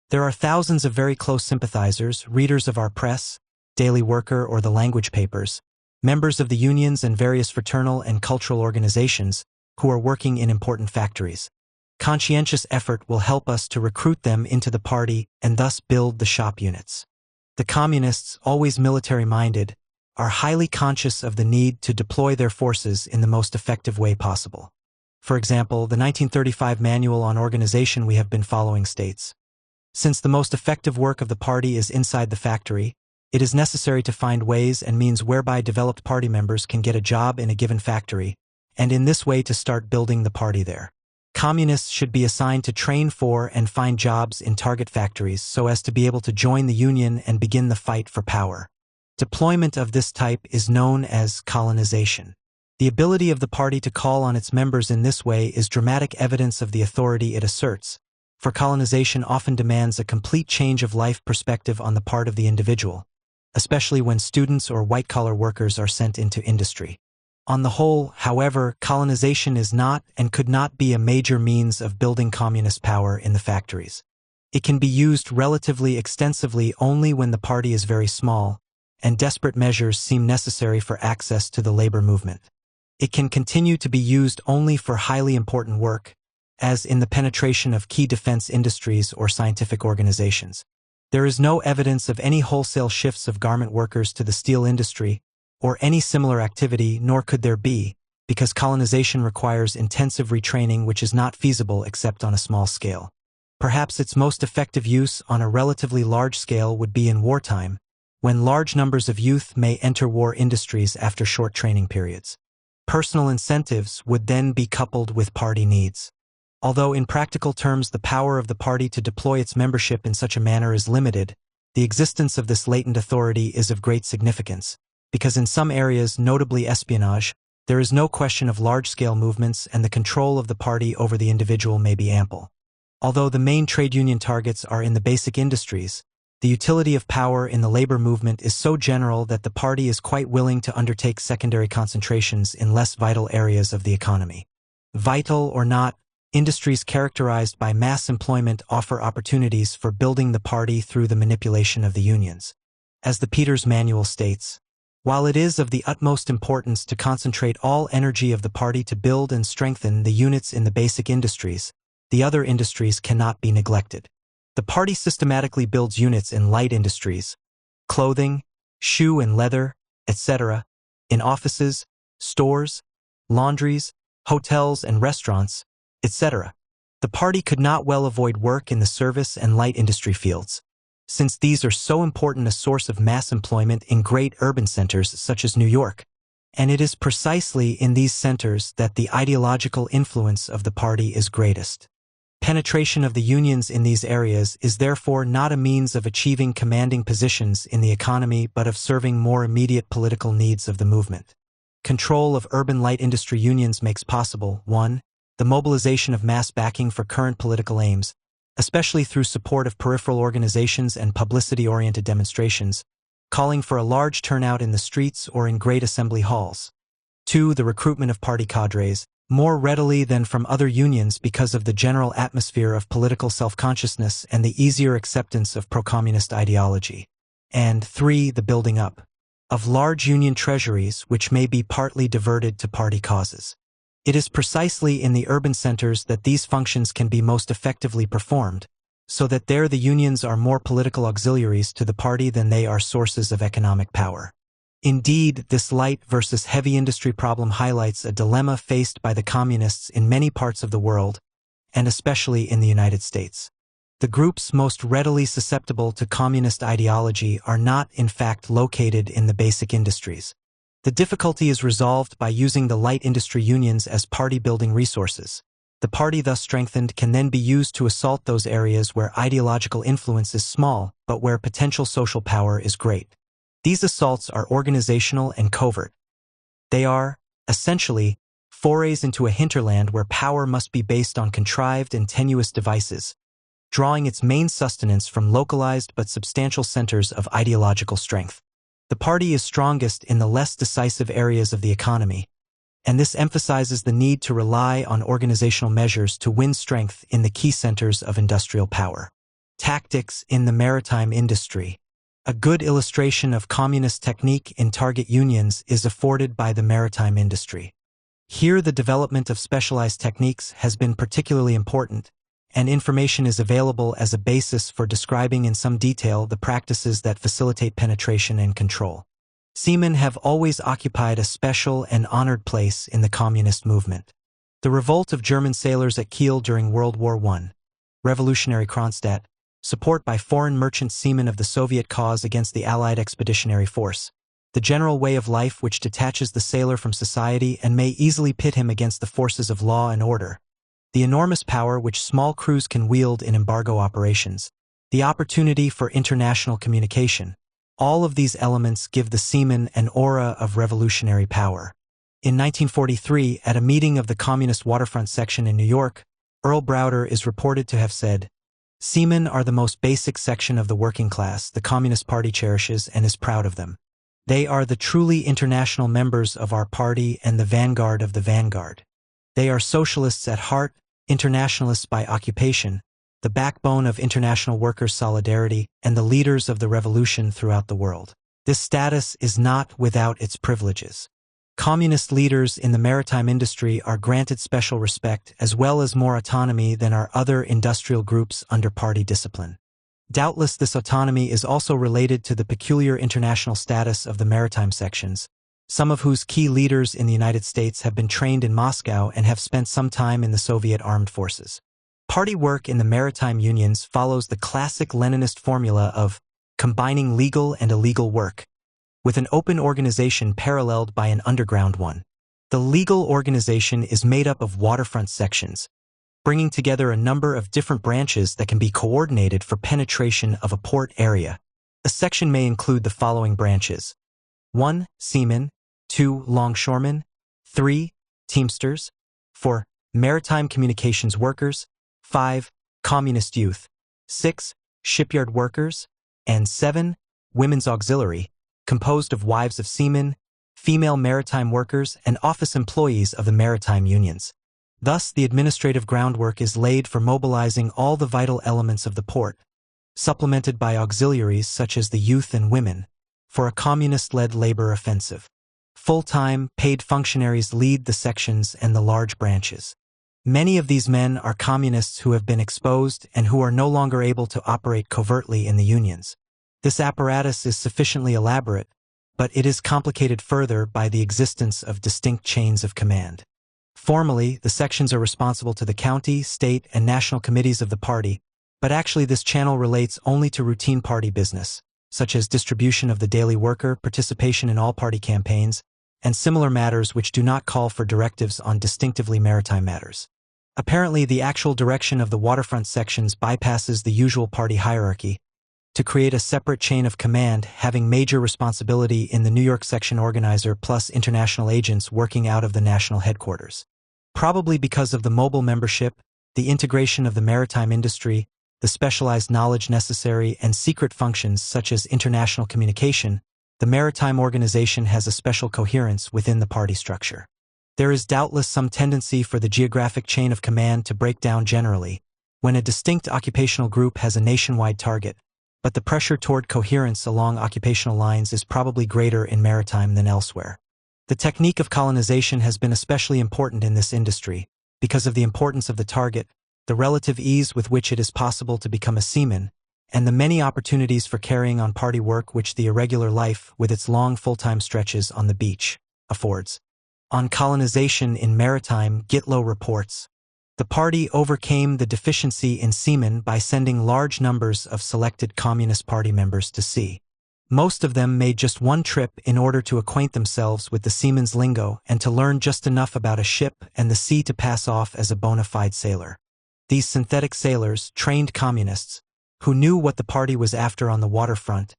A: There are thousands of very close sympathizers, readers of our press, Daily Worker or the language papers, members of the unions and various fraternal and cultural organizations who are working in important factories. Conscientious effort will help us to recruit them into the party and thus build the shop units. The communists, always military-minded, are highly conscious of the need to deploy their forces in the most effective way possible. For example, the 1935 Manual on Organization we have been following states, since the most effective work of the party is inside the factory, it is necessary to find ways and means whereby developed party members can get a job in a given factory, and in this way to start building the party there. Communists should be assigned to train for and find jobs in target factories so as to be able to join the union and begin the fight for power. Deployment of this type is known as colonization. The ability of the party to call on its members in this way is dramatic evidence of the authority it asserts, for colonization often demands a complete change of life perspective on the part of the individual, especially when students or white-collar workers are sent into industry. On the whole, however, colonization is not and could not be a major means of building communist power in the factories. It can be used relatively extensively only when the party is very small, and desperate measures seem necessary for access to the labor movement. It can continue to be used only for highly important work, as in the penetration of key defense industries or scientific organizations. There is no evidence of any wholesale shifts of garment workers to the steel industry, or any similar activity, nor could there be, because colonization requires intensive retraining which is not feasible except on a small scale. Perhaps its most effective use on a relatively large scale would be in wartime, when large numbers of youth may enter war industries after short training periods. Personal incentives would then be coupled with party needs. Although in practical terms the power of the party to deploy its membership in such a manner is limited, the existence of this latent authority is of great significance, because in some areas, notably espionage, there is no question of large-scale movements and the control of the party over the individual may be ample. Although the main trade union targets are in the basic industries, the utility of power in the labor movement is so general that the party is quite willing to undertake secondary concentrations in less vital areas of the economy. Vital or not, industries characterized by mass employment offer opportunities for building the party through the manipulation of the unions. As the Peters Manual states, while it is of the utmost importance to concentrate all energy of the party to build and strengthen the units in the basic industries, the other industries cannot be neglected. The party systematically builds units in light industries, clothing, shoe and leather, etc., in offices, stores, laundries, hotels and restaurants, etc. The party could not well avoid work in the service and light industry fields, since these are so important a source of mass employment in great urban centers such as New York, and it is precisely in these centers that the ideological influence of the party is greatest. Penetration of the unions in these areas is therefore not a means of achieving commanding positions in the economy but of serving more immediate political needs of the movement. Control of urban light industry unions makes possible, 1. The mobilization of mass backing for current political aims, especially through support of peripheral organizations and publicity-oriented demonstrations, calling for a large turnout in the streets or in great assembly halls. 2. The recruitment of party cadres, more readily than from other unions because of the general atmosphere of political self-consciousness and the easier acceptance of pro-communist ideology. And 3. The building up of large union treasuries which may be partly diverted to party causes. It is precisely in the urban centers that these functions can be most effectively performed, so that there the unions are more political auxiliaries to the party than they are sources of economic power. Indeed, this light versus heavy industry problem highlights a dilemma faced by the communists in many parts of the world, and especially in the United States. The groups most readily susceptible to communist ideology are not, in fact, located in the basic industries. The difficulty is resolved by using the light industry unions as party-building resources. The party thus strengthened can then be used to assault those areas where ideological influence is small, but where potential social power is great. These assaults are organizational and covert. They are, essentially, forays into a hinterland where power must be based on contrived and tenuous devices, drawing its main sustenance from localized but substantial centers of ideological strength. The party is strongest in the less decisive areas of the economy, and this emphasizes the need to rely on organizational measures to win strength in the key centers of industrial power. Tactics in the maritime industry. A good illustration of communist technique in target unions is afforded by the maritime industry. Here, the development of specialized techniques has been particularly important, and information is available as a basis for describing in some detail the practices that facilitate penetration and control. Seamen have always occupied a special and honored place in the communist movement. The revolt of German sailors at Kiel during World War I, Revolutionary Kronstadt, support by foreign merchant seamen of the Soviet cause against the Allied Expeditionary Force, the general way of life which detaches the sailor from society and may easily pit him against the forces of law and order, the enormous power which small crews can wield in embargo operations, the opportunity for international communication. All of these elements give the seaman an aura of revolutionary power. In 1943, at a meeting of the Communist Waterfront Section in New York, Earl Browder is reported to have said, "Seamen are the most basic section of the working class the Communist Party cherishes and is proud of them. They are the truly international members of our party and the vanguard of the vanguard. They are socialists at heart, internationalists by occupation, the backbone of international workers' solidarity, and the leaders of the revolution throughout the world. This status is not without its privileges." Communist leaders in the maritime industry are granted special respect as well as more autonomy than are other industrial groups under party discipline. Doubtless this autonomy is also related to the peculiar international status of the maritime sections, some of whose key leaders in the United States have been trained in Moscow and have spent some time in the Soviet armed forces. Party work in the maritime unions follows the classic Leninist formula of combining legal and illegal work, with an open organization paralleled by an underground one. The legal organization is made up of waterfront sections, bringing together a number of different branches that can be coordinated for penetration of a port area. A section may include the following branches: 1. Seamen, 2. Longshoremen, 3. Teamsters, 4. Maritime communications workers, 5. Communist youth, 6. Shipyard workers, and 7. Women's auxiliary, composed of wives of seamen, female maritime workers, and office employees of the maritime unions. Thus, the administrative groundwork is laid for mobilizing all the vital elements of the port, supplemented by auxiliaries such as the youth and women, for a communist-led labor offensive. Full-time, paid functionaries lead the sections and the large branches. Many of these men are communists who have been exposed and who are no longer able to operate covertly in the unions. This apparatus is sufficiently elaborate, but it is complicated further by the existence of distinct chains of command. Formally, the sections are responsible to the county, state, and national committees of the party, but actually this channel relates only to routine party business, such as distribution of the daily worker, participation in all party campaigns, and similar matters which do not call for directives on distinctively maritime matters. Apparently, the actual direction of the waterfront sections bypasses the usual party hierarchy, to create a separate chain of command having major responsibility in the New York section organizer plus international agents working out of the national headquarters. Probably because of the mobile membership, the integration of the maritime industry, the specialized knowledge necessary, and secret functions such as international communication, the maritime organization has a special coherence within the party structure. There is doubtless some tendency for the geographic chain of command to break down generally, when a distinct occupational group has a nationwide target, but the pressure toward coherence along occupational lines is probably greater in maritime than elsewhere. The technique of colonization has been especially important in this industry, because of the importance of the target, the relative ease with which it is possible to become a seaman, and the many opportunities for carrying on party work which the irregular life, with its long full-time stretches on the beach, affords. On colonization in maritime, Gitlow reports, the party overcame the deficiency in seamen by sending large numbers of selected Communist Party members to sea. Most of them made just one trip in order to acquaint themselves with the seaman's lingo and to learn just enough about a ship and the sea to pass off as a bona fide sailor. These synthetic sailors, trained communists, who knew what the party was after on the waterfront,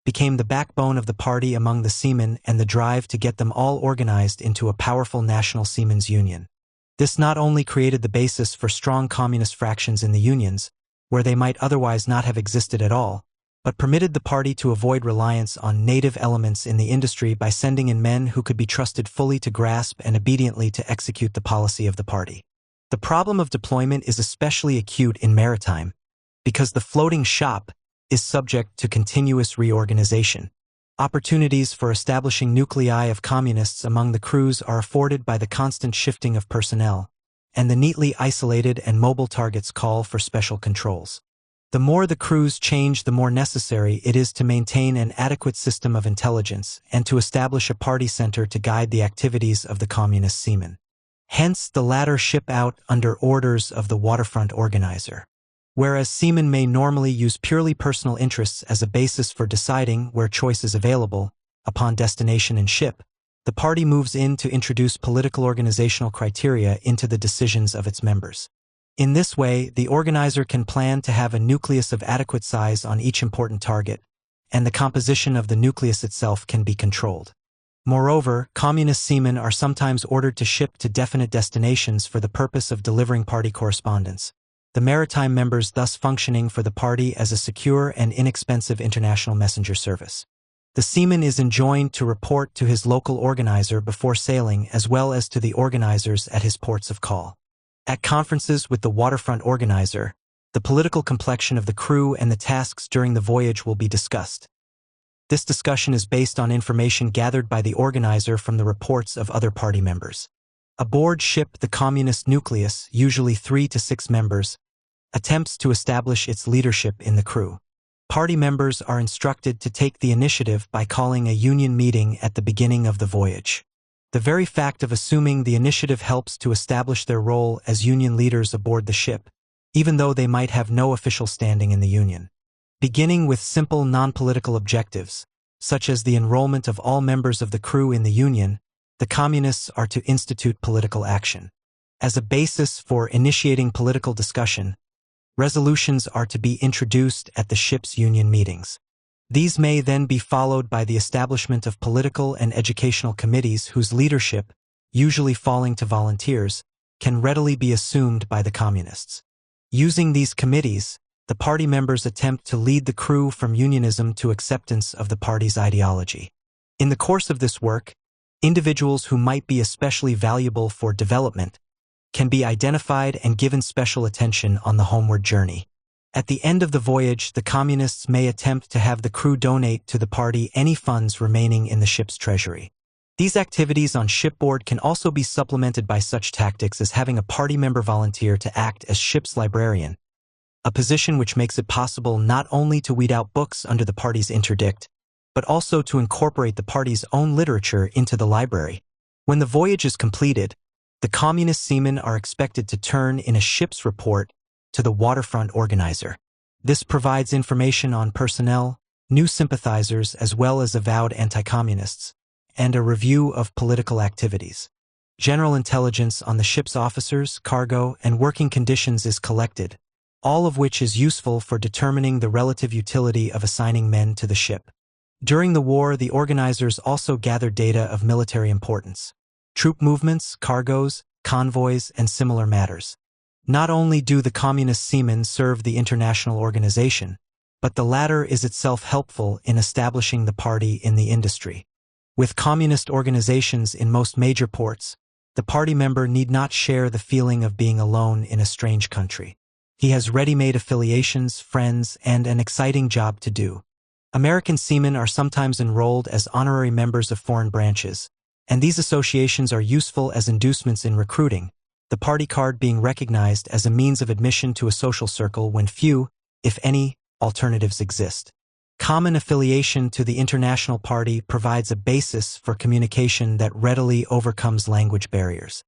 A: became the backbone of the party among the seamen and the drive to get them all organized into a powerful national seamen's union. This not only created the basis for strong communist fractions in the unions, where they might otherwise not have existed at all, but permitted the party to avoid reliance on native elements in the industry by sending in men who could be trusted fully to grasp and obediently to execute the policy of the party. The problem of deployment is especially acute in maritime, because the floating shop is subject to continuous reorganization. Opportunities for establishing nuclei of communists among the crews are afforded by the constant shifting of personnel, and the neatly isolated and mobile targets call for special controls. The more the crews change, the more necessary it is to maintain an adequate system of intelligence and to establish a party center to guide the activities of the communist seamen. Hence, the latter ship out under orders of the waterfront organizer. Whereas seamen may normally use purely personal interests as a basis for deciding where choice is available, upon destination and ship, the party moves in to introduce political organizational criteria into the decisions of its members. In this way, the organizer can plan to have a nucleus of adequate size on each important target, and the composition of the nucleus itself can be controlled. Moreover, communist seamen are sometimes ordered to ship to definite destinations for the purpose of delivering party correspondence, the maritime members thus functioning for the party as a secure and inexpensive international messenger service. The seaman is enjoined to report to his local organizer before sailing as well as to the organizers at his ports of call. At conferences with the waterfront organizer, the political complexion of the crew and the tasks during the voyage will be discussed. This discussion is based on information gathered by the organizer from the reports of other party members. Aboard ship, the communist nucleus, usually 3 to 6 members, attempts to establish its leadership in the crew. Party members are instructed to take the initiative by calling a union meeting at the beginning of the voyage. The very fact of assuming the initiative helps to establish their role as union leaders aboard the ship, even though they might have no official standing in the union. Beginning with simple non-political objectives, such as the enrollment of all members of the crew in the union, the communists are to institute political action. As a basis for initiating political discussion, resolutions are to be introduced at the ship's union meetings. These may then be followed by the establishment of political and educational committees whose leadership, usually falling to volunteers, can readily be assumed by the communists. Using these committees, the party members attempt to lead the crew from unionism to acceptance of the party's ideology. In the course of this work, individuals who might be especially valuable for development can be identified and given special attention on the homeward journey. At the end of the voyage, the communists may attempt to have the crew donate to the party any funds remaining in the ship's treasury. These activities on shipboard can also be supplemented by such tactics as having a party member volunteer to act as ship's librarian, a position which makes it possible not only to weed out books under the party's interdict, but also to incorporate the party's own literature into the library. When the voyage is completed, the communist seamen are expected to turn in a ship's report to the waterfront organizer. This provides information on personnel, new sympathizers as well as avowed anti-communists, and a review of political activities. General intelligence on the ship's officers, cargo, and working conditions is collected, all of which is useful for determining the relative utility of assigning men to the ship. During the war, the organizers also gathered data of military importance: troop movements, cargoes, convoys, and similar matters. Not only do the communist seamen serve the international organization, but the latter is itself helpful in establishing the party in the industry. With communist organizations in most major ports, the party member need not share the feeling of being alone in a strange country. He has ready-made affiliations, friends, and an exciting job to do. American seamen are sometimes enrolled as honorary members of foreign branches, and these associations are useful as inducements in recruiting, the party card being recognized as a means of admission to a social circle when few, if any, alternatives exist. Common affiliation to the International Party provides a basis for communication that readily overcomes language barriers.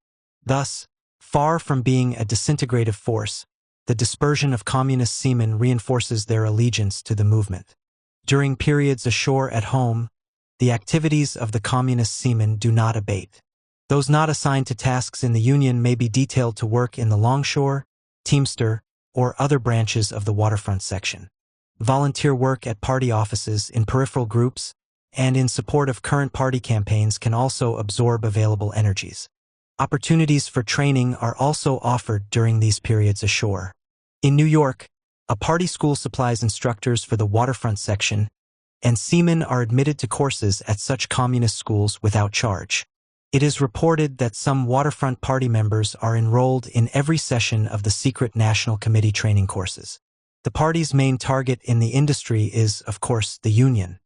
A: Thus, far from being a disintegrative force, the dispersion of communist seamen reinforces their allegiance to the movement. During periods ashore at home, the activities of the communist seamen do not abate. Those not assigned to tasks in the Union may be detailed to work in the longshore, teamster, or other branches of the waterfront section. Volunteer work at party offices, in peripheral groups, and in support of current party campaigns can also absorb available energies. Opportunities for training are also offered during these periods ashore. In New York, a party school supplies instructors for the waterfront section, and seamen are admitted to courses at such communist schools without charge. It is reported that some waterfront party members are enrolled in every session of the secret National Committee training courses. The party's main target in the industry is, of course, the Union.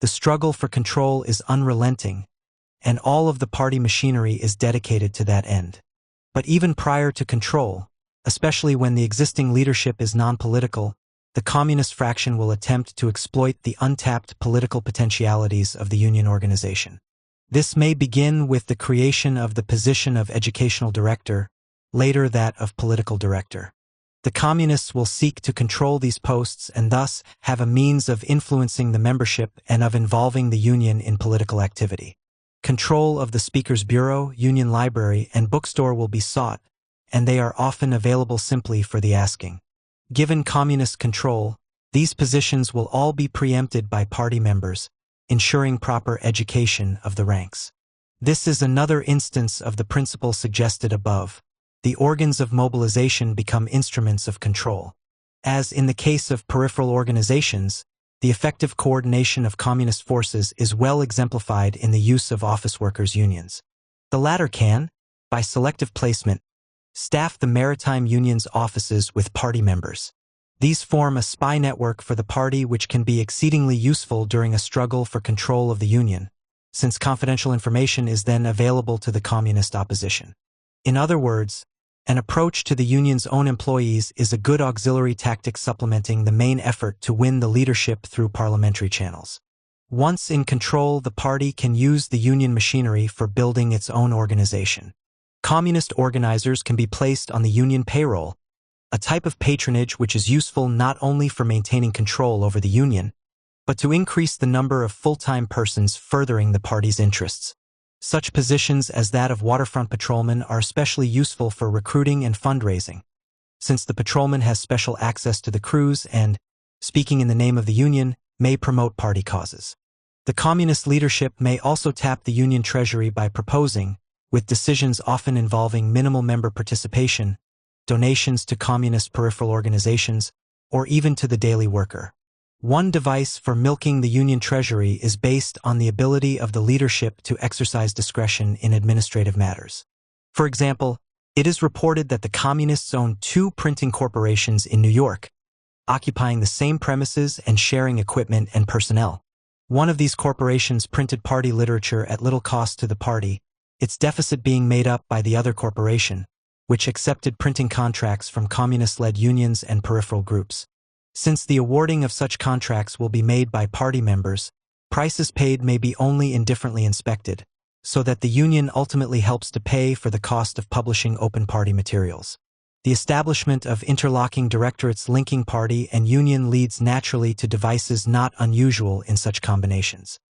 A: The struggle for control is unrelenting, and all of the party machinery is dedicated to that end. But even prior to control, especially when the existing leadership is non-political, the communist fraction will attempt to exploit the untapped political potentialities of the Union organization. This may begin with the creation of the position of educational director, later that of political director. The communists will seek to control these posts and thus have a means of influencing the membership and of involving the Union in political activity. Control of the Speaker's Bureau, Union Library, and bookstore will be sought, and they are often available simply for the asking. Given communist control, these positions will all be preempted by party members, ensuring proper education of the ranks. This is another instance of the principle suggested above. The organs of mobilization become instruments of control. As in the case of peripheral organizations, the effective coordination of communist forces is well exemplified in the use of office workers' unions. The latter can, by selective placement, staff the maritime union's offices with party members. These form a spy network for the party which can be exceedingly useful during a struggle for control of the Union, since confidential information is then available to the communist opposition. In other words, an approach to the Union's own employees is a good auxiliary tactic supplementing the main effort to win the leadership through parliamentary channels. Once in control, the party can use the Union machinery for building its own organization. Communist organizers can be placed on the Union payroll, a type of patronage which is useful not only for maintaining control over the Union, but to increase the number of full-time persons furthering the party's interests. Such positions as that of waterfront patrolman are especially useful for recruiting and fundraising, since the patrolman has special access to the crews and, speaking in the name of the Union, may promote party causes. The communist leadership may also tap the Union treasury by proposing, with decisions often involving minimal member participation, donations to communist peripheral organizations, or even to the daily worker. One device for milking the Union treasury is based on the ability of the leadership to exercise discretion in administrative matters. For example, it is reported that the communists own 2 printing corporations in New York, occupying the same premises and sharing equipment and personnel. One of these corporations printed party literature at little cost to the party, its deficit being made up by the other corporation, which accepted printing contracts from communist-led unions and peripheral groups. Since the awarding of such contracts will be made by party members, prices paid may be only indifferently inspected, so that the Union ultimately helps to pay for the cost of publishing open party materials. The establishment of interlocking directorates linking party and Union leads naturally to devices not unusual in such combinations.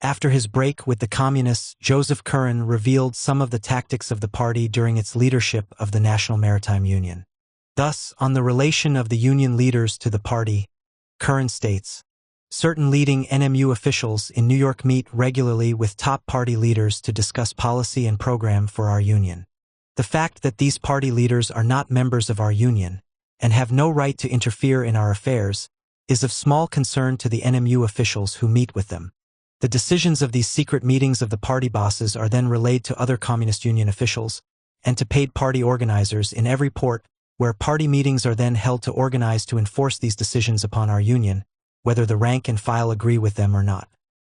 A: After his break with the Communists, Joseph Curran revealed some of the tactics of the party during its leadership of the National Maritime Union. Thus, on the relation of the Union leaders to the party, Curran states, "Certain leading NMU officials in New York meet regularly with top party leaders to discuss policy and program for our Union. The fact that these party leaders are not members of our Union, and have no right to interfere in our affairs, is of small concern to the NMU officials who meet with them. The decisions of these secret meetings of the party bosses are then relayed to other Communist Union officials, and to paid party organizers in every port, where party meetings are then held to organize to enforce these decisions upon our Union, whether the rank and file agree with them or not.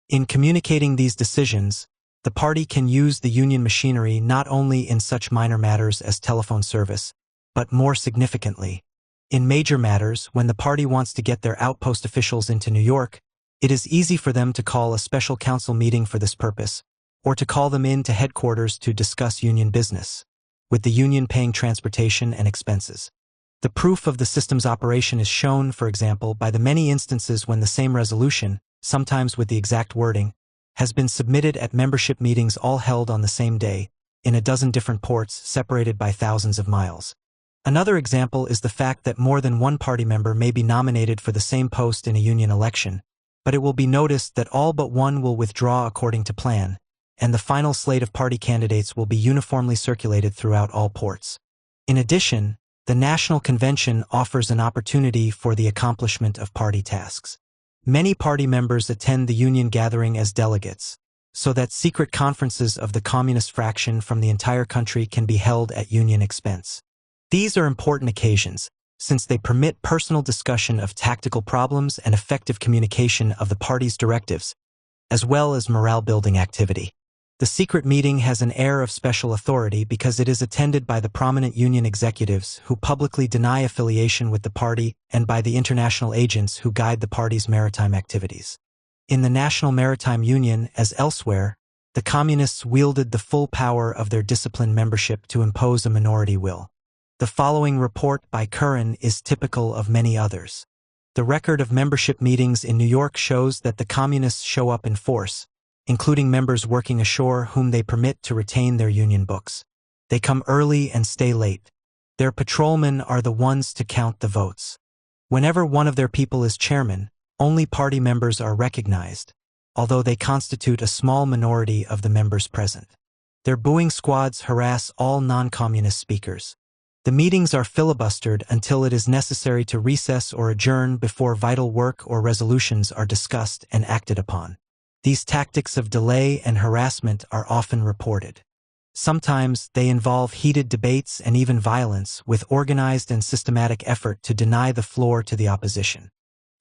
A: In communicating these decisions, the party can use the Union machinery not only in such minor matters as telephone service, but more significantly, In major matters, when the party wants to get their outpost officials into New York, it is easy for them to call a special council meeting for this purpose, or to call them in to headquarters to discuss union business, with the union paying transportation and expenses. The proof of the system's operation is shown, for example, by the many instances when the same resolution, sometimes with the exact wording, has been submitted at membership meetings all held on the same day, in a dozen different ports separated by thousands of miles. Another example is the fact that more than one party member may be nominated for the same post in a union election, but it will be noticed that all but one will withdraw according to plan, and the final slate of party candidates will be uniformly circulated throughout all ports. In addition, the National Convention offers an opportunity for the accomplishment of party tasks. Many party members attend the union gathering as delegates, so that secret conferences of the communist fraction from the entire country can be held at union expense. These are important occasions, since they permit personal discussion of tactical problems and effective communication of the party's directives, as well as morale-building activity. The secret meeting has an air of special authority because it is attended by the prominent union executives who publicly deny affiliation with the party and by the international agents who guide the party's maritime activities. In the National Maritime Union, as elsewhere, the communists wielded the full power of their disciplined membership to impose a minority will. The following report by Curran is typical of many others. The record of membership meetings in New York shows that the communists show up in force, including members working ashore whom they permit to retain their union books. They come early and stay late. Their patrolmen are the ones to count the votes. Whenever one of their people is chairman, only party members are recognized, although they constitute a small minority of the members present. Their booing squads harass all non-communist speakers. The meetings are filibustered until it is necessary to recess or adjourn before vital work or resolutions are discussed and acted upon. These tactics of delay and harassment are often reported. Sometimes they involve heated debates and even violence, with organized and systematic effort to deny the floor to the opposition.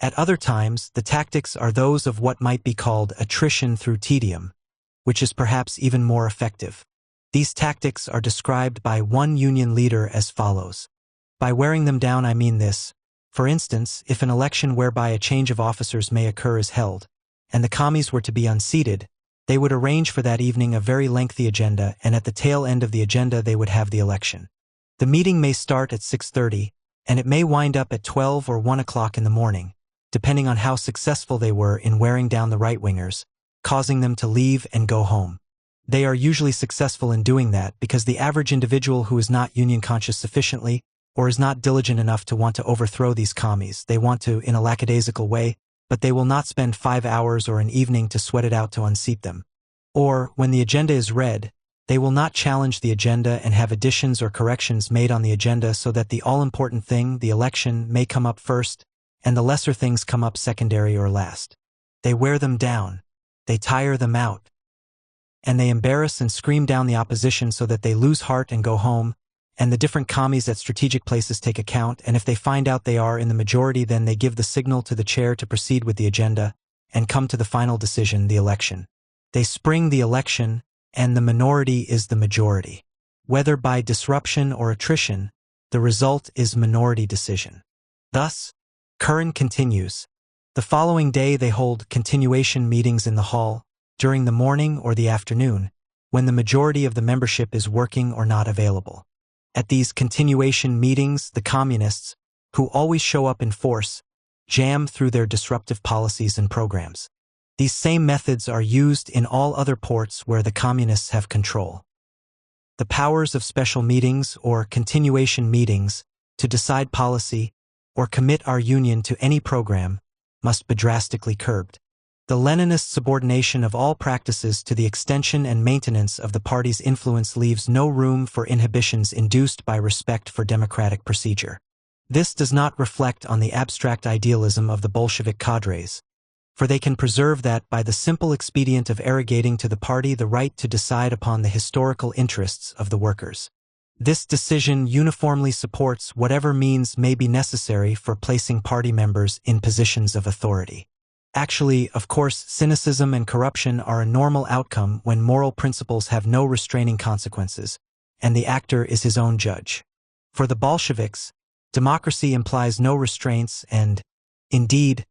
A: At other times, the tactics are those of what might be called attrition through tedium, which is perhaps even more effective. These tactics are described by one union leader as follows. By wearing them down I mean this. For instance, if an election whereby a change of officers may occur is held, and the commies were to be unseated, they would arrange for that evening a very lengthy agenda, and at the tail end of the agenda they would have the election. The meeting may start at 6:30, and it may wind up at 12 or 1 o'clock in the morning, depending on how successful they were in wearing down the right-wingers, causing them to leave and go home. They are usually successful in doing that because the average individual who is not union-conscious sufficiently, or is not diligent enough to want to overthrow these commies, they want to in a lackadaisical way, but they will not spend 5 hours or an evening to sweat it out to unseat them. Or, when the agenda is read, they will not challenge the agenda and have additions or corrections made on the agenda so that the all-important thing, the election, may come up first, and the lesser things come up secondary or last. They wear them down. They tire them out. And they embarrass and scream down the opposition so that they lose heart and go home, and the different commies at strategic places take account, and if they find out they are in the majority, then they give the signal to the chair to proceed with the agenda, and come to the final decision, the election. They spring the election, and the minority is the majority. Whether by disruption or attrition, the result is minority decision. Thus, Curran continues, the following day they hold continuation meetings in the hall, during the morning or the afternoon, when the majority of the membership is working or not available. At these continuation meetings, the communists, who always show up in force, jam through their disruptive policies and programs. These same methods are used in all other ports where the communists have control. The powers of special meetings or continuation meetings to decide policy or commit our union to any program must be drastically curbed. The Leninist subordination of all practices to the extension and maintenance of the party's influence leaves no room for inhibitions induced by respect for democratic procedure. This does not reflect on the abstract idealism of the Bolshevik cadres, for they can preserve that by the simple expedient of arrogating to the party the right to decide upon the historical interests of the workers. This decision uniformly supports whatever means may be necessary for placing party members in positions of authority. Actually, of course, cynicism and corruption are a normal outcome when moral principles have no restraining consequences, and the actor is his own judge. For the Bolsheviks, Democracy implies no restraints and, indeed,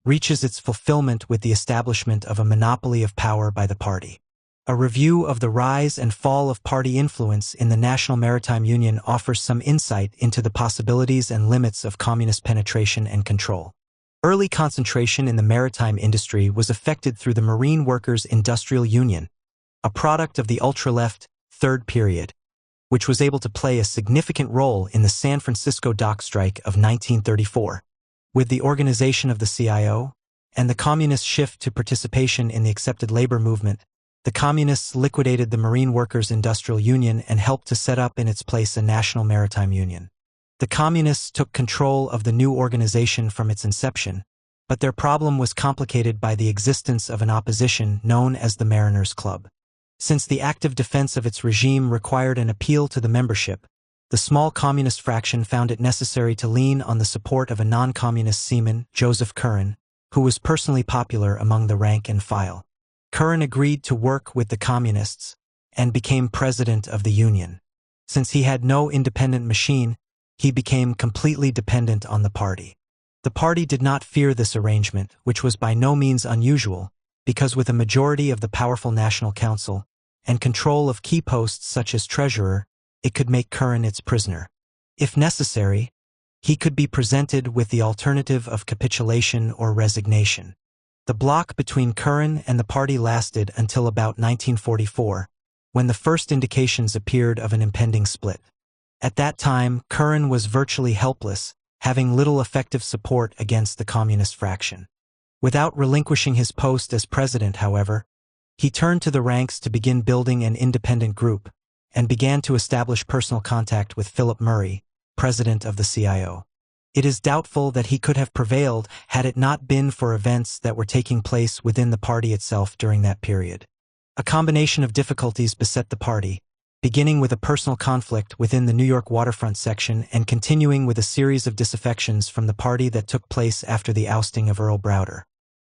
A: reaches its fulfillment with the establishment of a monopoly of power by the party. A review of the rise and fall of party influence in the National Maritime Union offers some insight into the possibilities and limits of communist penetration and control. Early concentration in the maritime industry was effected through the Marine Workers' Industrial Union, a product of the ultra-left Third Period, which was able to play a significant role in the San Francisco dock strike of 1934. With the organization of the CIO and the communist shift to participation in the accepted labor movement, the communists liquidated the Marine Workers' Industrial Union and helped to set up in its place a National Maritime Union. The communists took control of the new organization from its inception, but their problem was complicated by the existence of an opposition known as the Mariners' Club. Since the active defense of its regime required an appeal to the membership, the small communist fraction found it necessary to lean on the support of a non-communist seaman, Joseph Curran, who was personally popular among the rank and file. Curran agreed to work with the communists and became president of the union. Since he had no independent machine, he became completely dependent on the party. The party did not fear this arrangement, which was by no means unusual, because with a majority of the powerful National Council and control of key posts such as treasurer, it could make Curran its prisoner. If necessary, he could be presented with the alternative of capitulation or resignation. The block between Curran and the party lasted until about 1944, when the first indications appeared of an impending split. At that time, Curran was virtually helpless, having little effective support against the communist fraction. Without relinquishing his post as president, however, he turned to the ranks to begin building an independent group, and began to establish personal contact with Philip Murray, president of the CIO. It is doubtful that he could have prevailed had it not been for events that were taking place within the party itself during that period. A combination of difficulties beset the party, beginning with a personal conflict within the New York waterfront section and continuing with a series of disaffections from the party that took place after the ousting of Earl Browder.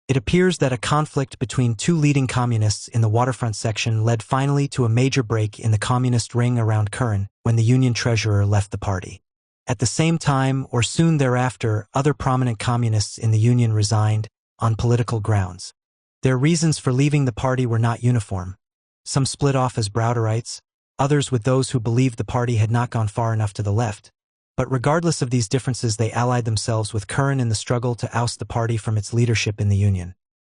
A: It appears that a conflict between two leading communists in the waterfront section led finally to a major break in the communist ring around Curran when the Union treasurer left the party. At the same time, or soon thereafter, other prominent communists in the Union resigned, on political grounds. Their reasons for leaving the party were not uniform. Some split off as Browderites, others with those who believed the party had not gone far enough to the left. But regardless of these differences, they allied themselves with Curran in the struggle to oust the party from its leadership in the Union.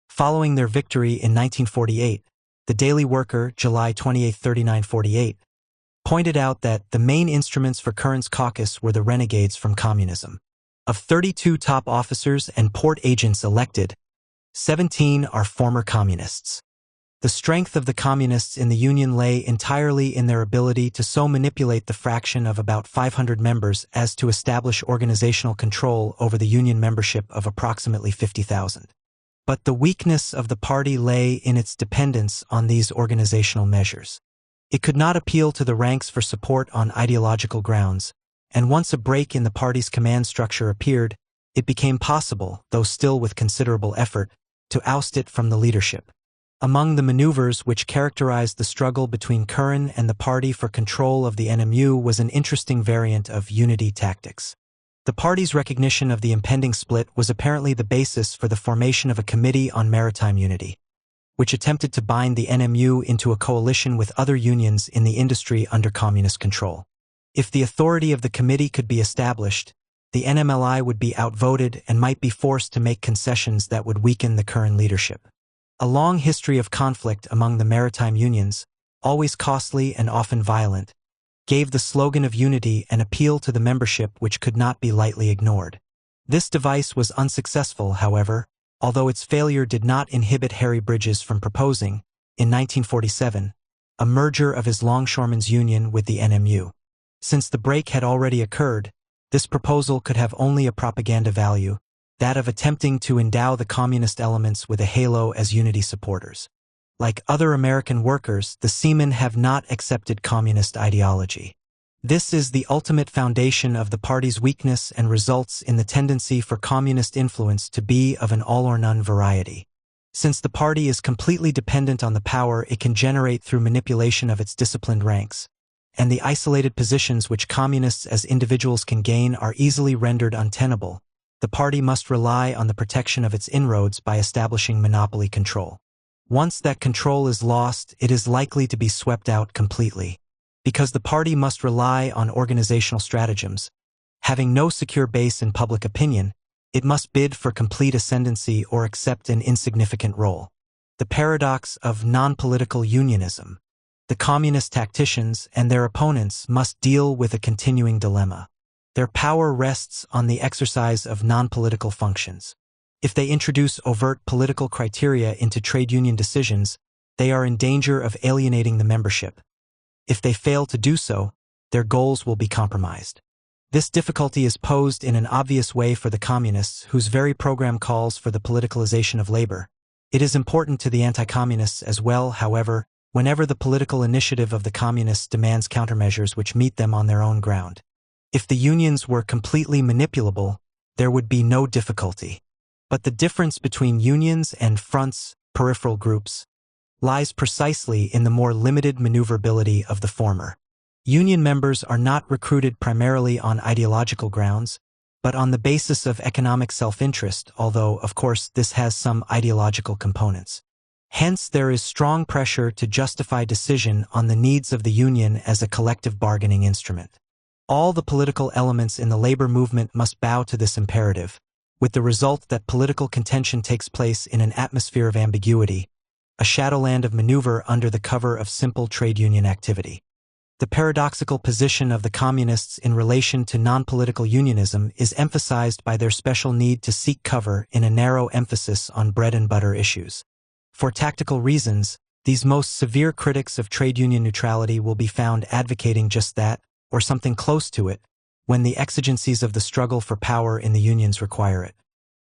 A: Following their victory in 1948, the Daily Worker, July 28, 3948, pointed out that the main instruments for Curran's caucus were the renegades from communism. Of 32 top officers and port agents elected, 17 are former communists. The strength of the communists in the Union lay entirely in their ability to so manipulate the fraction of about 500 members as to establish organizational control over the Union membership of approximately 50,000. But the weakness of the party lay in its dependence on these organizational measures. It could not appeal to the ranks for support on ideological grounds, and once a break in the party's command structure appeared, it became possible, though still with considerable effort, to oust it from the leadership. Among the maneuvers which characterized the struggle between Curran and the party for control of the NMU was an interesting variant of unity tactics. The party's recognition of the impending split was apparently the basis for the formation of a Committee on Maritime Unity, which attempted to bind the NMU into a coalition with other unions in the industry under communist control. If the authority of the committee could be established, the NMLI would be outvoted and might be forced to make concessions that would weaken the Curran leadership. A long history of conflict among the maritime unions, always costly and often violent, gave the slogan of unity an appeal to the membership which could not be lightly ignored. This device was unsuccessful, however, although its failure did not inhibit Harry Bridges from proposing, in 1947, a merger of his longshoremen's union with the NMU. Since the break had already occurred, this proposal could have only a propaganda value, that of attempting to endow the communist elements with a halo as unity supporters. Like other American workers, the seamen have not accepted communist ideology. This is the ultimate foundation of the party's weakness and results in the tendency for communist influence to be of an all-or-none variety. Since the party is completely dependent on the power it can generate through manipulation of its disciplined ranks, and the isolated positions which communists as individuals can gain are easily rendered untenable, the party must rely on the protection of its inroads by establishing monopoly control. Once that control is lost, it is likely to be swept out completely. Because the party must rely on organizational stratagems, having no secure base in public opinion, it must bid for complete ascendancy or accept an insignificant role. The paradox of non-political unionism. The communist tacticians and their opponents must deal with a continuing dilemma. Their power rests on the exercise of non-political functions. If they introduce overt political criteria into trade union decisions, they are in danger of alienating the membership. If they fail to do so, their goals will be compromised. This difficulty is posed in an obvious way for the communists, whose very program calls for the politicalization of labor. It is important to the anti-communists as well, however, whenever the political initiative of the communists demands countermeasures which meet them on their own ground. If the unions were completely manipulable, there would be no difficulty. But the difference between unions and fronts, peripheral groups, lies precisely in the more limited maneuverability of the former. Union members are not recruited primarily on ideological grounds, but on the basis of economic self-interest, although, of course, this has some ideological components. Hence, there is strong pressure to justify decision on the needs of the union as a collective bargaining instrument. All the political elements in the labor movement must bow to this imperative, with the result that political contention takes place in an atmosphere of ambiguity, a shadowland of maneuver under the cover of simple trade union activity. The paradoxical position of the communists in relation to non-political unionism is emphasized by their special need to seek cover in a narrow emphasis on bread-and-butter issues. For tactical reasons, these most severe critics of trade union neutrality will be found advocating just that, or something close to it, when the exigencies of the struggle for power in the unions require it.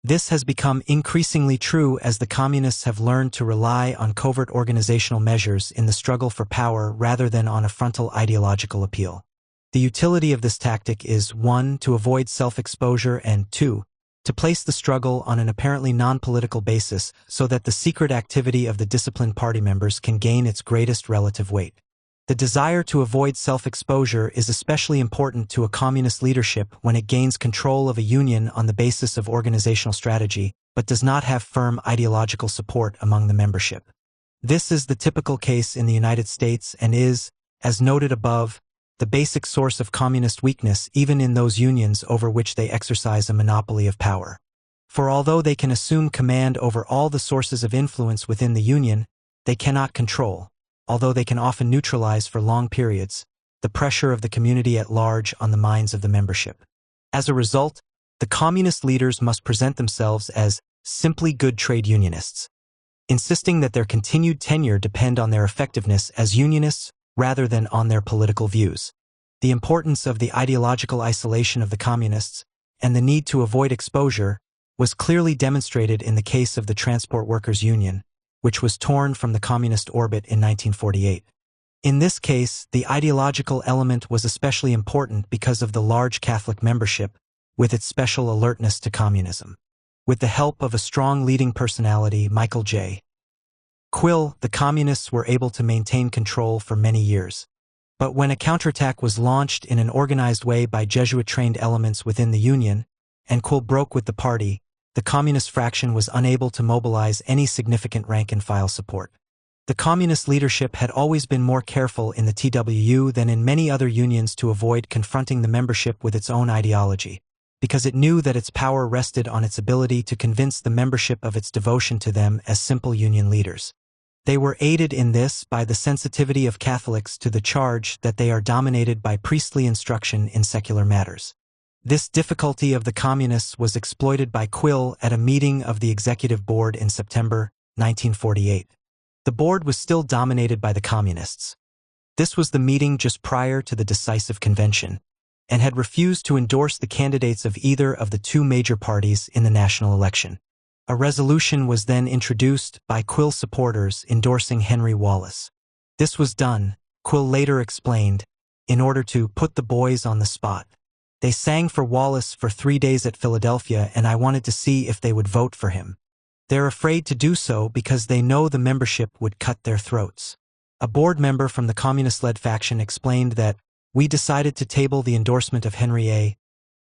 A: This has become increasingly true as the communists have learned to rely on covert organizational measures in the struggle for power rather than on a frontal ideological appeal. The utility of this tactic is 1. To avoid self-exposure, and 2. To place the struggle on an apparently non-political basis so that the secret activity of the disciplined party members can gain its greatest relative weight. The desire to avoid self-exposure is especially important to a communist leadership when it gains control of a union on the basis of organizational strategy, but does not have firm ideological support among the membership. This is the typical case in the United States and is, as noted above, the basic source of communist weakness even in those unions over which they exercise a monopoly of power. For although they can assume command over all the sources of influence within the union, they cannot control, although they can often neutralize for long periods, the pressure of the community at large on the minds of the membership. As a result, the communist leaders must present themselves as simply good trade unionists, insisting that their continued tenure depend on their effectiveness as unionists rather than on their political views. The importance of the ideological isolation of the communists and the need to avoid exposure was clearly demonstrated in the case of the Transport Workers' Union, which was torn from the communist orbit in 1948. In this case, the ideological element was especially important because of the large Catholic membership, with its special alertness to communism. With the help of a strong leading personality, Michael J. Quill, the communists were able to maintain control for many years. But when a counterattack was launched in an organized way by Jesuit-trained elements within the Union, and Quill broke with the party, the communist fraction was unable to mobilize any significant rank-and-file support. The communist leadership had always been more careful in the TWU than in many other unions to avoid confronting the membership with its own ideology, because it knew that its power rested on its ability to convince the membership of its devotion to them as simple union leaders. They were aided in this by the sensitivity of Catholics to the charge that they are dominated by priestly instruction in secular matters. This difficulty of the communists was exploited by Quill at a meeting of the executive board in September 1948. The board was still dominated by the communists. This was the meeting just prior to the decisive convention, and had refused to endorse the candidates of either of the two major parties in the national election. A resolution was then introduced by Quill supporters endorsing Henry Wallace. This was done, Quill later explained, in order to put the boys on the spot. They sang for Wallace for 3 days at Philadelphia, and I wanted to see if they would vote for him. They're afraid to do so because they know the membership would cut their throats. A board member from the communist-led faction explained that, "We decided to table the endorsement of Henry A.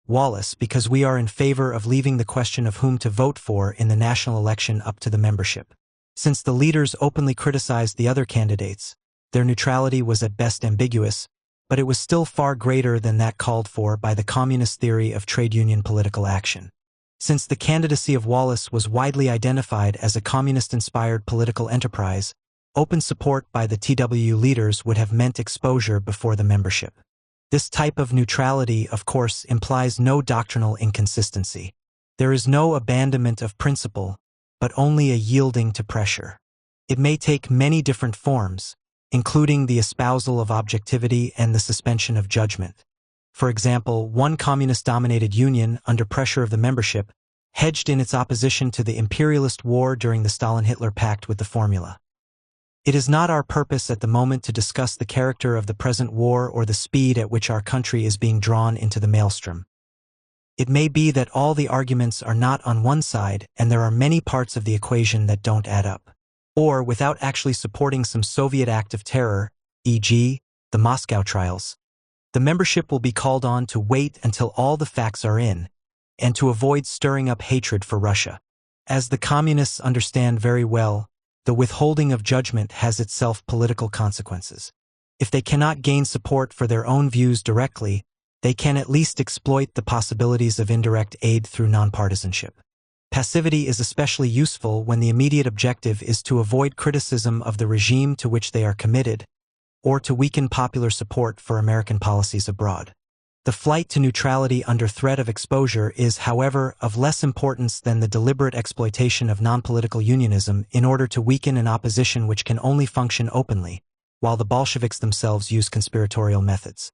A: Wallace because we are in favor of leaving the question of whom to vote for in the national election up to the membership." Since the leaders openly criticized the other candidates, their neutrality was at best ambiguous, but it was still far greater than that called for by the communist theory of trade union political action. Since the candidacy of Wallace was widely identified as a communist-inspired political enterprise, open support by the TWU leaders would have meant exposure before the membership. This type of neutrality, of course, implies no doctrinal inconsistency. There is no abandonment of principle, but only a yielding to pressure. It may take many different forms, including the espousal of objectivity and the suspension of judgment. For example, one communist-dominated union, under pressure of the membership, hedged in its opposition to the imperialist war during the Stalin-Hitler Pact with the formula, "It is not our purpose at the moment to discuss the character of the present war or the speed at which our country is being drawn into the maelstrom. It may be that all the arguments are not on one side and there are many parts of the equation that don't add up." Or, without actually supporting some Soviet act of terror, e.g., the Moscow trials, the membership will be called on to wait until all the facts are in, and to avoid stirring up hatred for Russia. As the communists understand very well, the withholding of judgment has itself political consequences. If they cannot gain support for their own views directly, they can at least exploit the possibilities of indirect aid through nonpartisanship. Passivity is especially useful when the immediate objective is to avoid criticism of the regime to which they are committed, or to weaken popular support for American policies abroad. The flight to neutrality under threat of exposure is, however, of less importance than the deliberate exploitation of non-political unionism in order to weaken an opposition which can only function openly, while the Bolsheviks themselves use conspiratorial methods.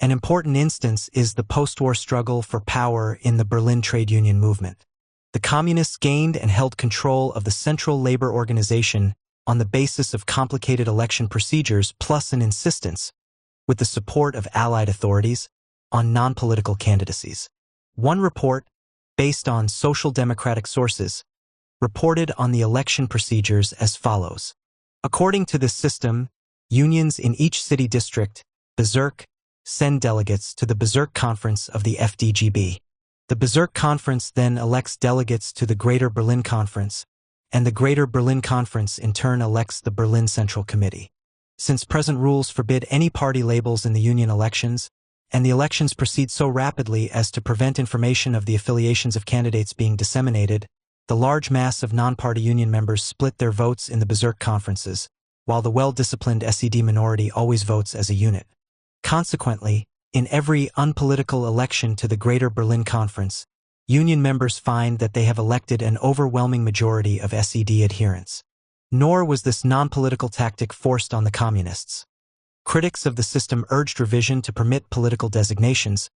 A: An important instance is the post-war struggle for power in the Berlin trade union movement. The communists gained and held control of the Central Labor Organization on the basis of complicated election procedures plus an insistence, with the support of Allied authorities, on non-political candidacies. One report, based on social democratic sources, reported on the election procedures as follows. According to this system, unions in each city district, Bezirk, send delegates to the Bezirk Conference of the FDGB. The Bezirk Conference then elects delegates to the Greater Berlin Conference, and the Greater Berlin Conference in turn elects the Berlin Central Committee. Since present rules forbid any party labels in the union elections, and the elections proceed so rapidly as to prevent information of the affiliations of candidates being disseminated, the large mass of non-party union members split their votes in the Bezirk conferences, while the well-disciplined SED minority always votes as a unit. Consequently, in every unpolitical election to the Greater Berlin Conference, union members find that they have elected an overwhelming majority of SED adherents. Nor was this non-political tactic forced on the communists. Critics of the system urged revision to permit political designations,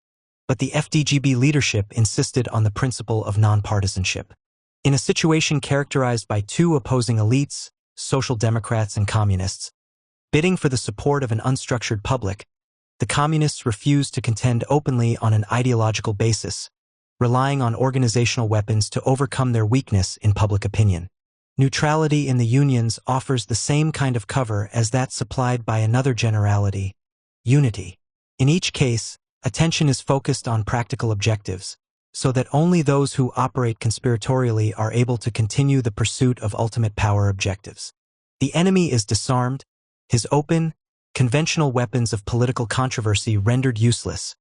A: but the FDGB leadership insisted on the principle of nonpartisanship. In a situation characterized by two opposing elites, social democrats and communists, bidding for the support of an unstructured public, the communists refused to contend openly on an ideological basis, relying on organizational weapons to overcome their weakness in public opinion. Neutrality in the unions offers the same kind of cover as that supplied by another generality, unity. In each case, attention is focused on practical objectives, so that only those who operate conspiratorially are able to continue the pursuit of ultimate power objectives. The enemy is disarmed, his open, conventional weapons of political controversy rendered useless,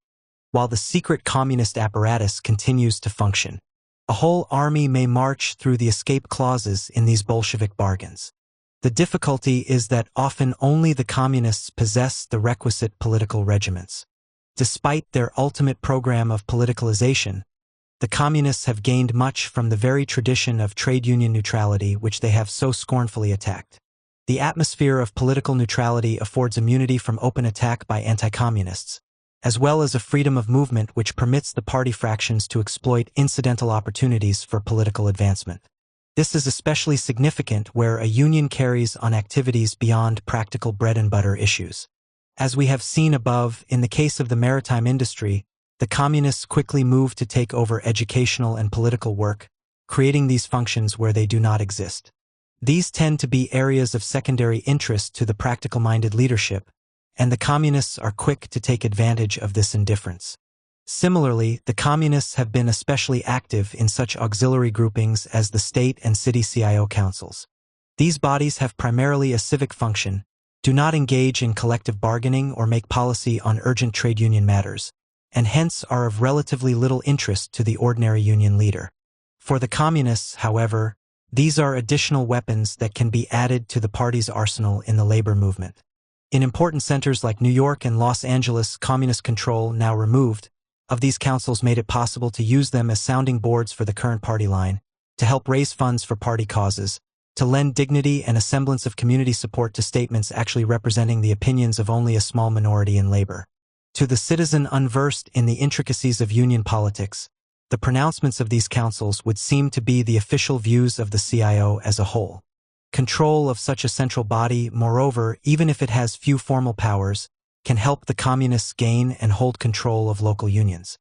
A: while the secret communist apparatus continues to function. A whole army may march through the escape clauses in these Bolshevik bargains. The difficulty is that often only the communists possess the requisite political regiments. Despite their ultimate program of politicalization, the communists have gained much from the very tradition of trade union neutrality which they have so scornfully attacked. The atmosphere of political neutrality affords immunity from open attack by anti-communists, as well as a freedom of movement which permits the party fractions to exploit incidental opportunities for political advancement. This is especially significant where a union carries on activities beyond practical bread-and-butter issues. As we have seen above, in the case of the maritime industry, the communists quickly moved to take over educational and political work, creating these functions where they do not exist. These tend to be areas of secondary interest to the practical-minded leadership, and the communists are quick to take advantage of this indifference. Similarly, the communists have been especially active in such auxiliary groupings as the state and city CIO councils. These bodies have primarily a civic function, do not engage in collective bargaining or make policy on urgent trade union matters, and hence are of relatively little interest to the ordinary union leader. For the communists, however, these are additional weapons that can be added to the party's arsenal in the labor movement. In important centers like New York and Los Angeles, communist control, now removed, of these councils made it possible to use them as sounding boards for the current party line, to help raise funds for party causes, to lend dignity and a semblance of community support to statements actually representing the opinions of only a small minority in labor. To the citizen unversed in the intricacies of union politics, the pronouncements of these councils would seem to be the official views of the CIO as a whole. Control of such a central body, moreover, even if it has few formal powers, can help the communists gain and hold control of local unions.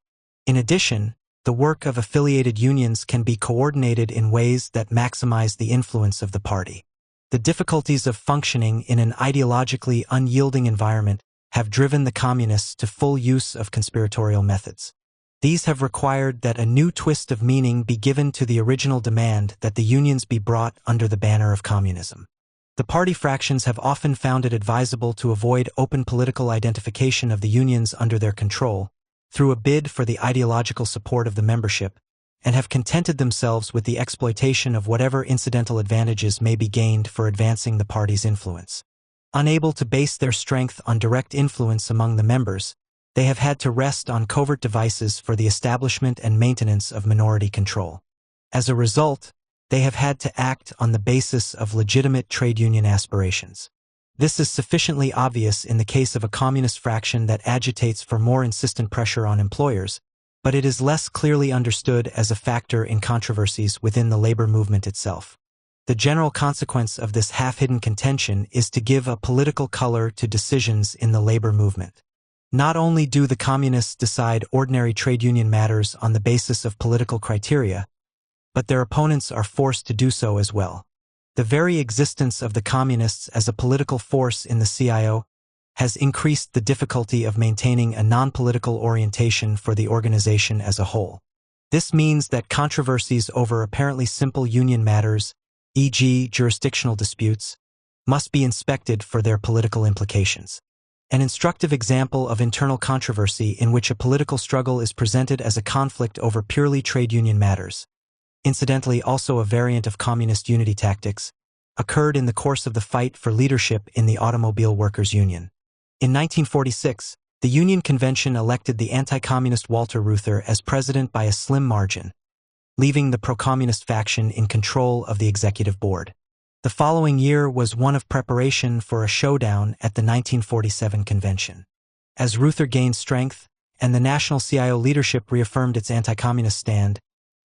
A: In addition, the work of affiliated unions can be coordinated in ways that maximize the influence of the party. The difficulties of functioning in an ideologically unyielding environment have driven the communists to full use of conspiratorial methods. These have required that a new twist of meaning be given to the original demand that the unions be brought under the banner of communism. The party fractions have often found it advisable to avoid open political identification of the unions under their control, through a bid for the ideological support of the membership, and have contented themselves with the exploitation of whatever incidental advantages may be gained for advancing the party's influence. Unable to base their strength on direct influence among the members, they have had to rest on covert devices for the establishment and maintenance of minority control. As a result, they have had to act on the basis of legitimate trade union aspirations. This is sufficiently obvious in the case of a communist fraction that agitates for more insistent pressure on employers, but it is less clearly understood as a factor in controversies within the labor movement itself. The general consequence of this half-hidden contention is to give a political color to decisions in the labor movement. Not only do the communists decide ordinary trade union matters on the basis of political criteria, but their opponents are forced to do so as well. The very existence of the communists as a political force in the CIO has increased the difficulty of maintaining a non-political orientation for the organization as a whole. This means that controversies over apparently simple union matters, e.g. jurisdictional disputes, must be inspected for their political implications. An instructive example of internal controversy in which a political struggle is presented as a conflict over purely trade union matters, incidentally also a variant of communist unity tactics, occurred in the course of the fight for leadership in the Automobile Workers' Union. In 1946, the Union Convention elected the anti-communist Walter Reuther as president by a slim margin, leaving the pro-communist faction in control of the executive board. The following year was one of preparation for a showdown at the 1947 convention. As Reuther gained strength, and the national CIO leadership reaffirmed its anti-communist stand,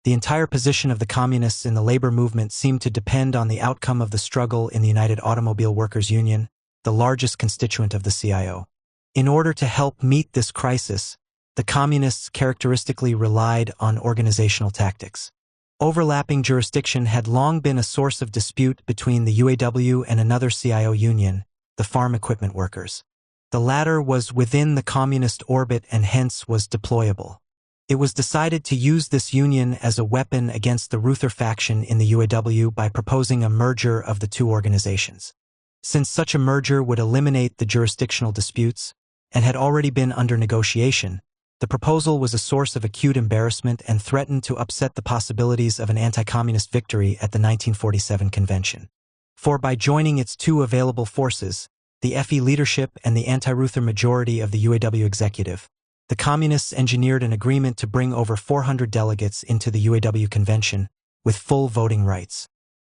A: the entire position of the communists in the labor movement seemed to depend on the outcome of the struggle in the United Automobile Workers' Union, the largest constituent of the CIO. In order to help meet this crisis, the communists characteristically relied on organizational tactics. Overlapping jurisdiction had long been a source of dispute between the UAW and another CIO union, the Farm Equipment Workers. The latter was within the communist orbit and hence was deployable. It was decided to use this union as a weapon against the Reuther faction in the UAW by proposing a merger of the two organizations. Since such a merger would eliminate the jurisdictional disputes, and had already been under negotiation, the proposal was a source of acute embarrassment and threatened to upset the possibilities of an anti-communist victory at the 1947 convention. For by joining its two available forces, the FE leadership and the anti-Reuther majority of the UAW executive, the communists engineered an agreement to bring over 400 delegates into the UAW convention, with full voting rights.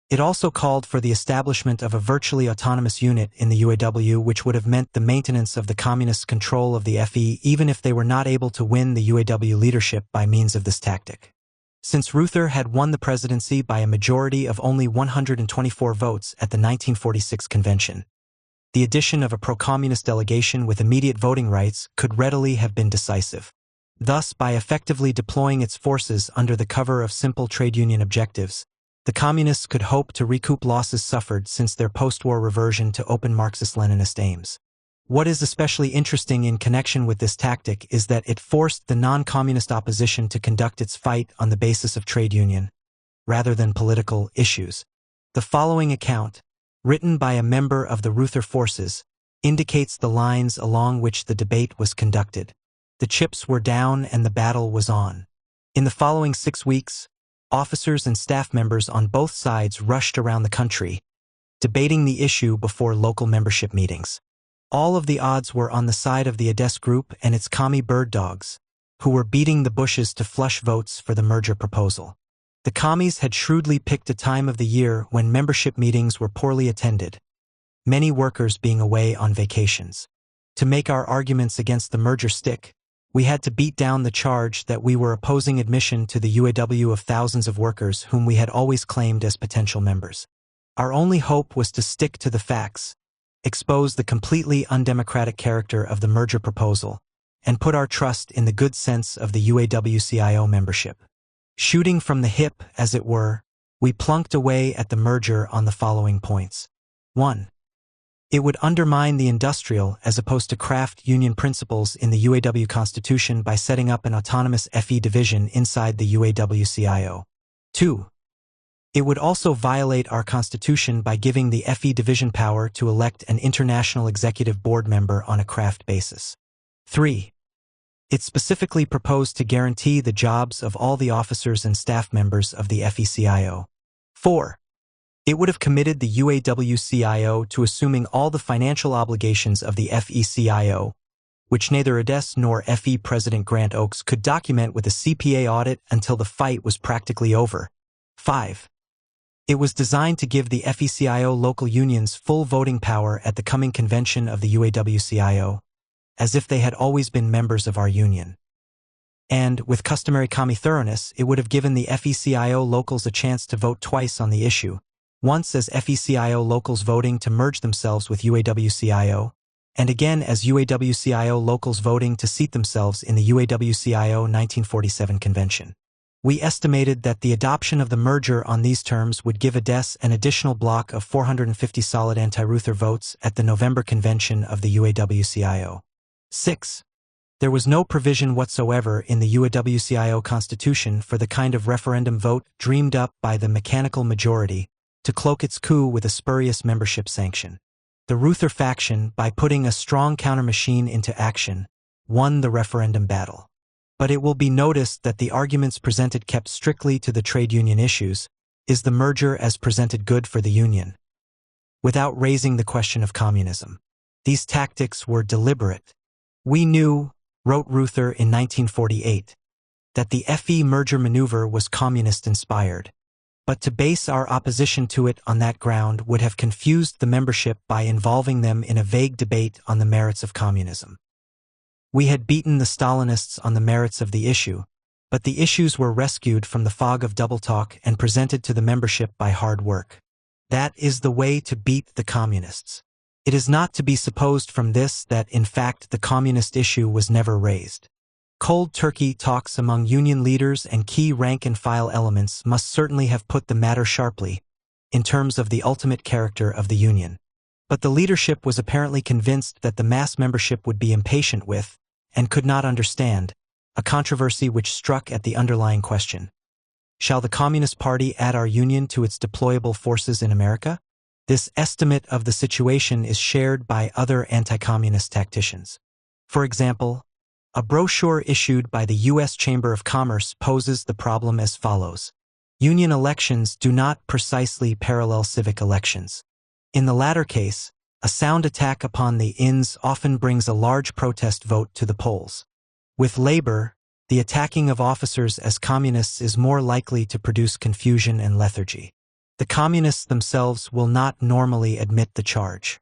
A: It also called for the establishment of a virtually autonomous unit in the UAW, which would have meant the maintenance of the communists' control of the FE even if they were not able to win the UAW leadership by means of this tactic. Since Reuther had won the presidency by a majority of only 124 votes at the 1946 convention, the addition of a pro-communist delegation with immediate voting rights could readily have been decisive. Thus, by effectively deploying its forces under the cover of simple trade union objectives, the Communists could hope to recoup losses suffered since their post-war reversion to open Marxist-Leninist aims. What is especially interesting in connection with this tactic is that it forced the non-communist opposition to conduct its fight on the basis of trade union, rather than political issues. The following account, written by a member of the Reuther forces, indicates the lines along which the debate was conducted. The chips were down and the battle was on. In the following 6 weeks, officers and staff members on both sides rushed around the country, debating the issue before local membership meetings. All of the odds were on the side of the AUDIOBOOK group and its commie bird dogs, who were beating the bushes to flush votes for the merger proposal. The commies had shrewdly picked a time of the year when membership meetings were poorly attended, many workers being away on vacations. To make our arguments against the merger stick, we had to beat down the charge that we were opposing admission to the UAW of thousands of workers whom we had always claimed as potential members. Our only hope was to stick to the facts, expose the completely undemocratic character of the merger proposal, and put our trust in the good sense of the UAW-CIO membership. Shooting from the hip, as it were, we plunked away at the merger on the following points. 1. It would undermine the industrial as opposed to craft union principles in the UAW Constitution by setting up an autonomous FE division inside the UAW-CIO. 2. It would also violate our Constitution by giving the FE division power to elect an international executive board member on a craft basis. 3. It specifically proposed to guarantee the jobs of all the officers and staff members of the FE-CIO. 4. It would have committed the UAW-CIO to assuming all the financial obligations of the FE-CIO, which neither AUDIOBOOK nor FE President Grant Oakes could document with a CPA audit until the fight was practically over. 5. It was designed to give the FE-CIO local unions full voting power at the coming convention of the UAW-CIO, as if they had always been members of our union. And, with customary commie thoroughness, it would have given the FE-CIO locals a chance to vote twice on the issue, once as FE-CIO locals voting to merge themselves with UAW-CIO, and again as UAW-CIO locals voting to seat themselves in the UAW-CIO 1947 convention. We estimated that the adoption of the merger on these terms would give AUDIOBOOK an additional block of 450 solid anti-Reuther votes at the November convention of the UAW-CIO. 6. There was no provision whatsoever in the UAW-CIO Constitution for the kind of referendum vote dreamed up by the mechanical majority to cloak its coup with a spurious membership sanction. The Reuther faction, by putting a strong counter-machine into action, won the referendum battle. But it will be noticed that the arguments presented kept strictly to the trade union issues. Is the merger as presented good for the union? Without raising the question of communism. These tactics were deliberate. We knew, wrote Reuther in 1948, that the FE merger maneuver was communist-inspired. But to base our opposition to it on that ground would have confused the membership by involving them in a vague debate on the merits of communism. We had beaten the Stalinists on the merits of the issue, but the issues were rescued from the fog of double talk and presented to the membership by hard work. That is the way to beat the communists. It is not to be supposed from this that, in fact, the communist issue was never raised. Cold turkey talks among union leaders and key rank-and-file elements must certainly have put the matter sharply, in terms of the ultimate character of the union. But the leadership was apparently convinced that the mass membership would be impatient with, and could not understand, a controversy which struck at the underlying question. Shall the Communist Party add our union to its deployable forces in America? This estimate of the situation is shared by other anti-communist tacticians. For example, a brochure issued by the U.S. Chamber of Commerce poses the problem as follows. Union elections do not precisely parallel civic elections. In the latter case, a sound attack upon the ins often brings a large protest vote to the polls. With labor, the attacking of officers as communists is more likely to produce confusion and lethargy. The communists themselves will not normally admit the charge.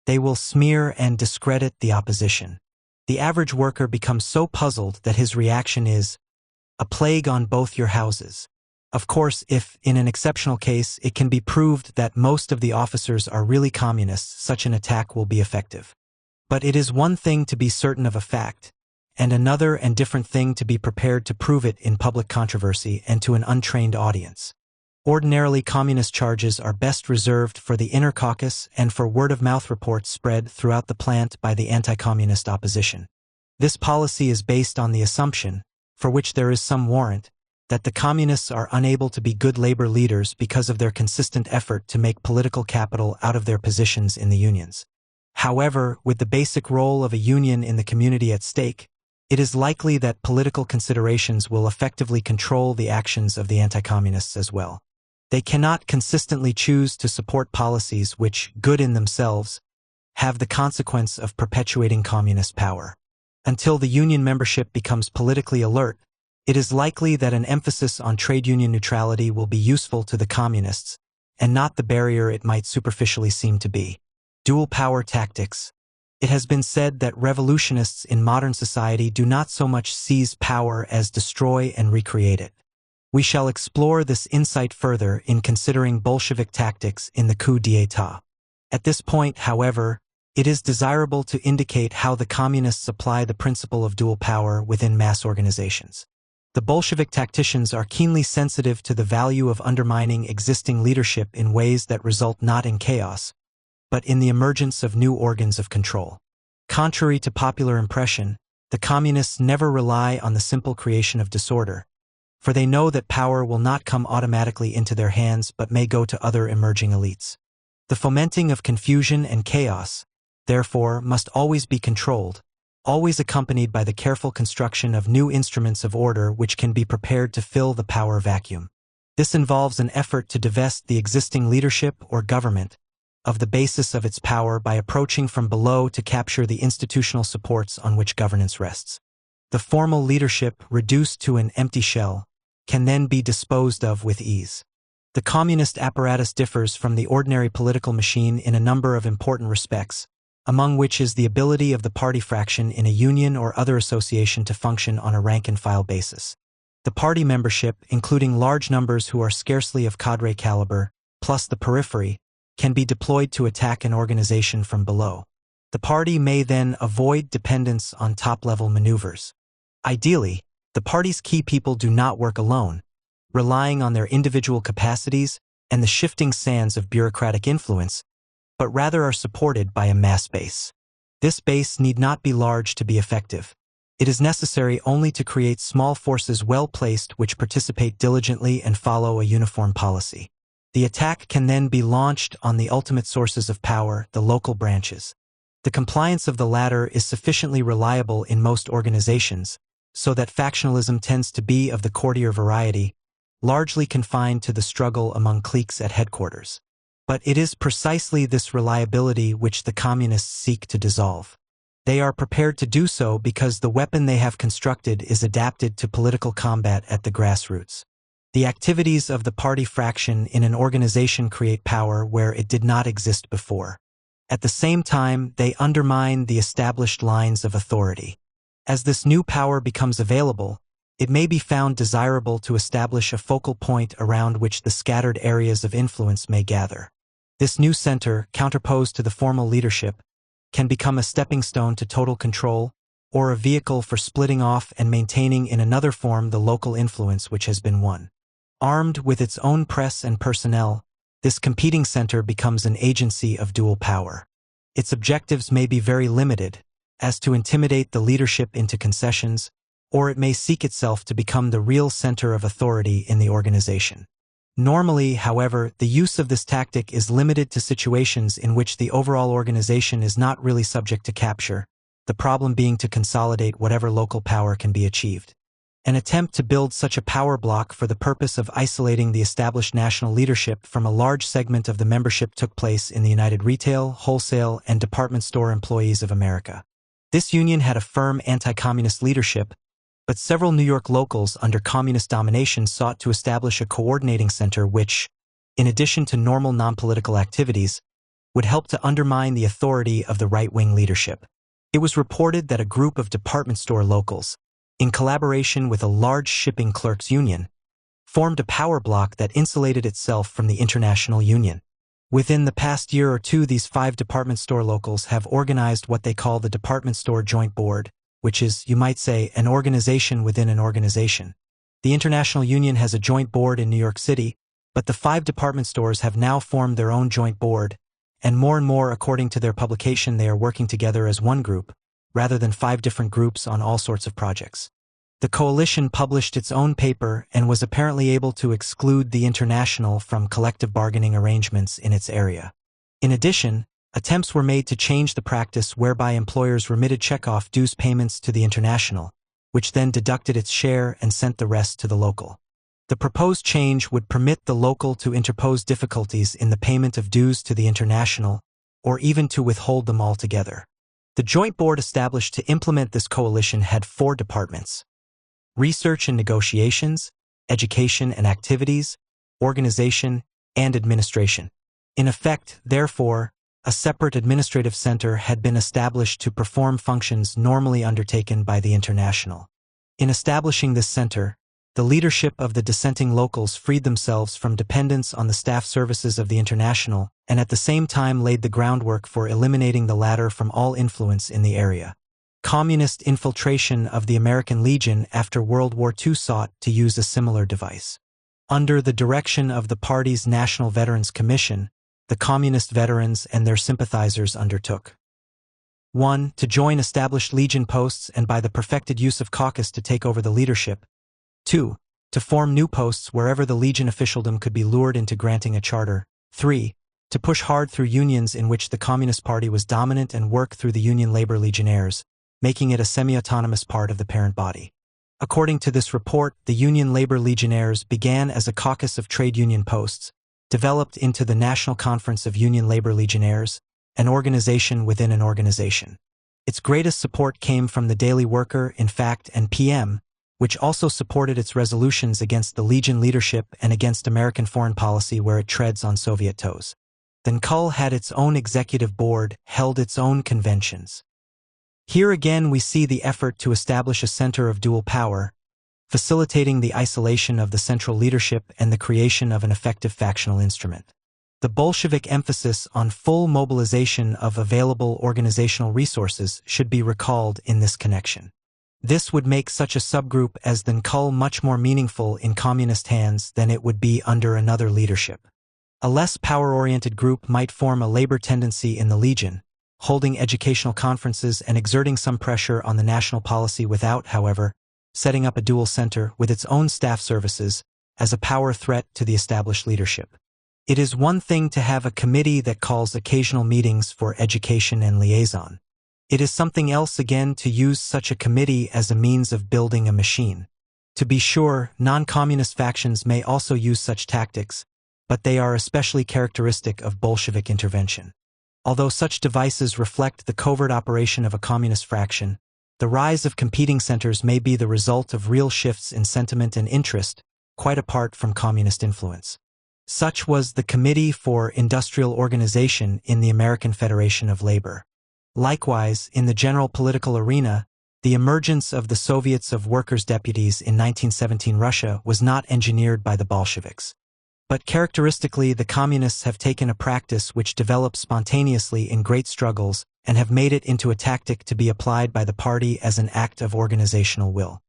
A: They will smear and discredit the opposition. The average worker becomes so puzzled that his reaction is, "A plague on both your houses." Of course, if, in an exceptional case, it can be proved that most of the officers are really communists, such an attack will be effective. But it is one thing to be certain of a fact, and another and different thing to be prepared to prove it in public controversy and to an untrained audience. Ordinarily, communist charges are best reserved for the inner caucus and for word-of-mouth reports spread throughout the plant by the anti-communist opposition. This policy is based on the assumption, for which there is some warrant, that the communists are unable to be good labor leaders because of their consistent effort to make political capital out of their positions in the unions. However, with the basic role of a union in the community at stake, it is likely that political considerations will effectively control the actions of the anti-communists as well. They cannot consistently choose to support policies which, good in themselves, have the consequence of perpetuating communist power. Until the union membership becomes politically alert, it is likely that an emphasis on trade union neutrality will be useful to the communists, and not the barrier it might superficially seem to be. Dual power tactics. It has been said that revolutionists in modern society do not so much seize power as destroy and recreate it. We shall explore this insight further in considering Bolshevik tactics in the coup d'état. At this point, however, it is desirable to indicate how the communists apply the principle of dual power within mass organizations. The Bolshevik tacticians are keenly sensitive to the value of undermining existing leadership in ways that result not in chaos, but in the emergence of new organs of control. Contrary to popular impression, the communists never rely on the simple creation of disorder, for they know that power will not come automatically into their hands but may go to other emerging elites. The fomenting of confusion and chaos, therefore, must always be controlled, always accompanied by the careful construction of new instruments of order which can be prepared to fill the power vacuum. This involves an effort to divest the existing leadership or government of the basis of its power by approaching from below to capture the institutional supports on which governance rests. The formal leadership, reduced to an empty shell, can then be disposed of with ease. The communist apparatus differs from the ordinary political machine in a number of important respects, among which is the ability of the party fraction in a union or other association to function on a rank-and-file basis. The party membership, including large numbers who are scarcely of cadre caliber, plus the periphery, can be deployed to attack an organization from below. The party may then avoid dependence on top-level maneuvers. Ideally, the party's key people do not work alone, relying on their individual capacities and the shifting sands of bureaucratic influence, but rather are supported by a mass base. This base need not be large to be effective. It is necessary only to create small forces well placed which participate diligently and follow a uniform policy. The attack can then be launched on the ultimate sources of power, the local branches. The compliance of the latter is sufficiently reliable in most organizations, so that factionalism tends to be of the courtier variety, largely confined to the struggle among cliques at headquarters. But it is precisely this reliability which the communists seek to dissolve. They are prepared to do so because the weapon they have constructed is adapted to political combat at the grassroots. The activities of the party fraction in an organization create power where it did not exist before. At the same time, they undermine the established lines of authority. As this new power becomes available, it may be found desirable to establish a focal point around which the scattered areas of influence may gather. This new center, counterposed to the formal leadership, can become a stepping stone to total control, or a vehicle for splitting off and maintaining in another form the local influence which has been won. Armed with its own press and personnel, this competing center becomes an agency of dual power. Its objectives may be very limited, as to intimidate the leadership into concessions, or it may seek itself to become the real center of authority in the organization. Normally, however, the use of this tactic is limited to situations in which the overall organization is not really subject to capture, the problem being to consolidate whatever local power can be achieved. An attempt to build such a power block for the purpose of isolating the established national leadership from a large segment of the membership took place in the United Retail, Wholesale, and Department Store Employees of America. This union had a firm anti-communist leadership, but several New York locals under communist domination sought to establish a coordinating center which, in addition to normal non-political activities, would help to undermine the authority of the right-wing leadership. It was reported that a group of department store locals, in collaboration with a large shipping clerks union, formed a power block that insulated itself from the international union. Within the past year or two, these 5 department store locals have organized what they call the Department Store Joint Board, which is, you might say, an organization within an organization. The International Union has a joint board in New York City, But the 5 department stores have now formed their own joint board, and more, according to their publication, they are working together as one group, rather than 5 different groups on all sorts of projects. The coalition published its own paper and was apparently able to exclude the International from collective bargaining arrangements in its area. In addition, attempts were made to change the practice whereby employers remitted checkoff dues payments to the International, which then deducted its share and sent the rest to the local. The proposed change would permit the local to interpose difficulties in the payment of dues to the International, or even to withhold them altogether. The joint board established to implement this coalition had 4 departments: Research and Negotiations, Education and Activities, Organization, and Administration. In effect, therefore, a separate administrative center had been established to perform functions normally undertaken by the International. In establishing this center, the leadership of the dissenting locals freed themselves from dependence on the staff services of the International and at the same time laid the groundwork for eliminating the latter from all influence in the area. Communist infiltration of the American Legion after World War II sought to use a similar device. Under the direction of the party's National Veterans Commission, the communist veterans and their sympathizers undertook 1. To join established Legion posts and by the perfected use of caucus to take over the leadership. 2. To form new posts wherever the Legion officialdom could be lured into granting a charter. 3. To push hard through unions in which the Communist Party was dominant and work through the Union Labor Legionnaires, making it a semi-autonomous part of the parent body. According to this report, the Union Labor Legionnaires began as a caucus of trade union posts, developed into the National Conference of Union Labor Legionnaires, an organization within an organization. Its greatest support came from the Daily Worker, in fact, and PM, which also supported its resolutions against the Legion leadership and against American foreign policy where it treads on Soviet toes. Then KUL had its own executive board, held its own conventions. Here again we see the effort to establish a center of dual power, facilitating the isolation of the central leadership and the creation of an effective factional instrument. The Bolshevik emphasis on full mobilization of available organizational resources should be recalled in this connection. This would make such a subgroup as the KUL much more meaningful in communist hands than it would be under another leadership. A less power-oriented group might form a labor tendency in the Legion, holding educational conferences and exerting some pressure on the national policy without, however, setting up a dual center with its own staff services as a power threat to the established leadership. It is one thing to have a committee that calls occasional meetings for education and liaison. It is something else again to use such a committee as a means of building a machine. To be sure, non-communist factions may also use such tactics, but they are especially characteristic of Bolshevik intervention. Although such devices reflect the covert operation of a communist fraction, the rise of competing centers may be the result of real shifts in sentiment and interest, quite apart from communist influence. Such was the Committee for Industrial Organization in the American Federation of Labor. Likewise, in the general political arena, the emergence of the Soviets of Workers' Deputies in 1917 Russia was not engineered by the Bolsheviks. But characteristically, the Communists have taken a practice which developed spontaneously in great struggles and have made it into a tactic to be applied by the party as an act of organizational will.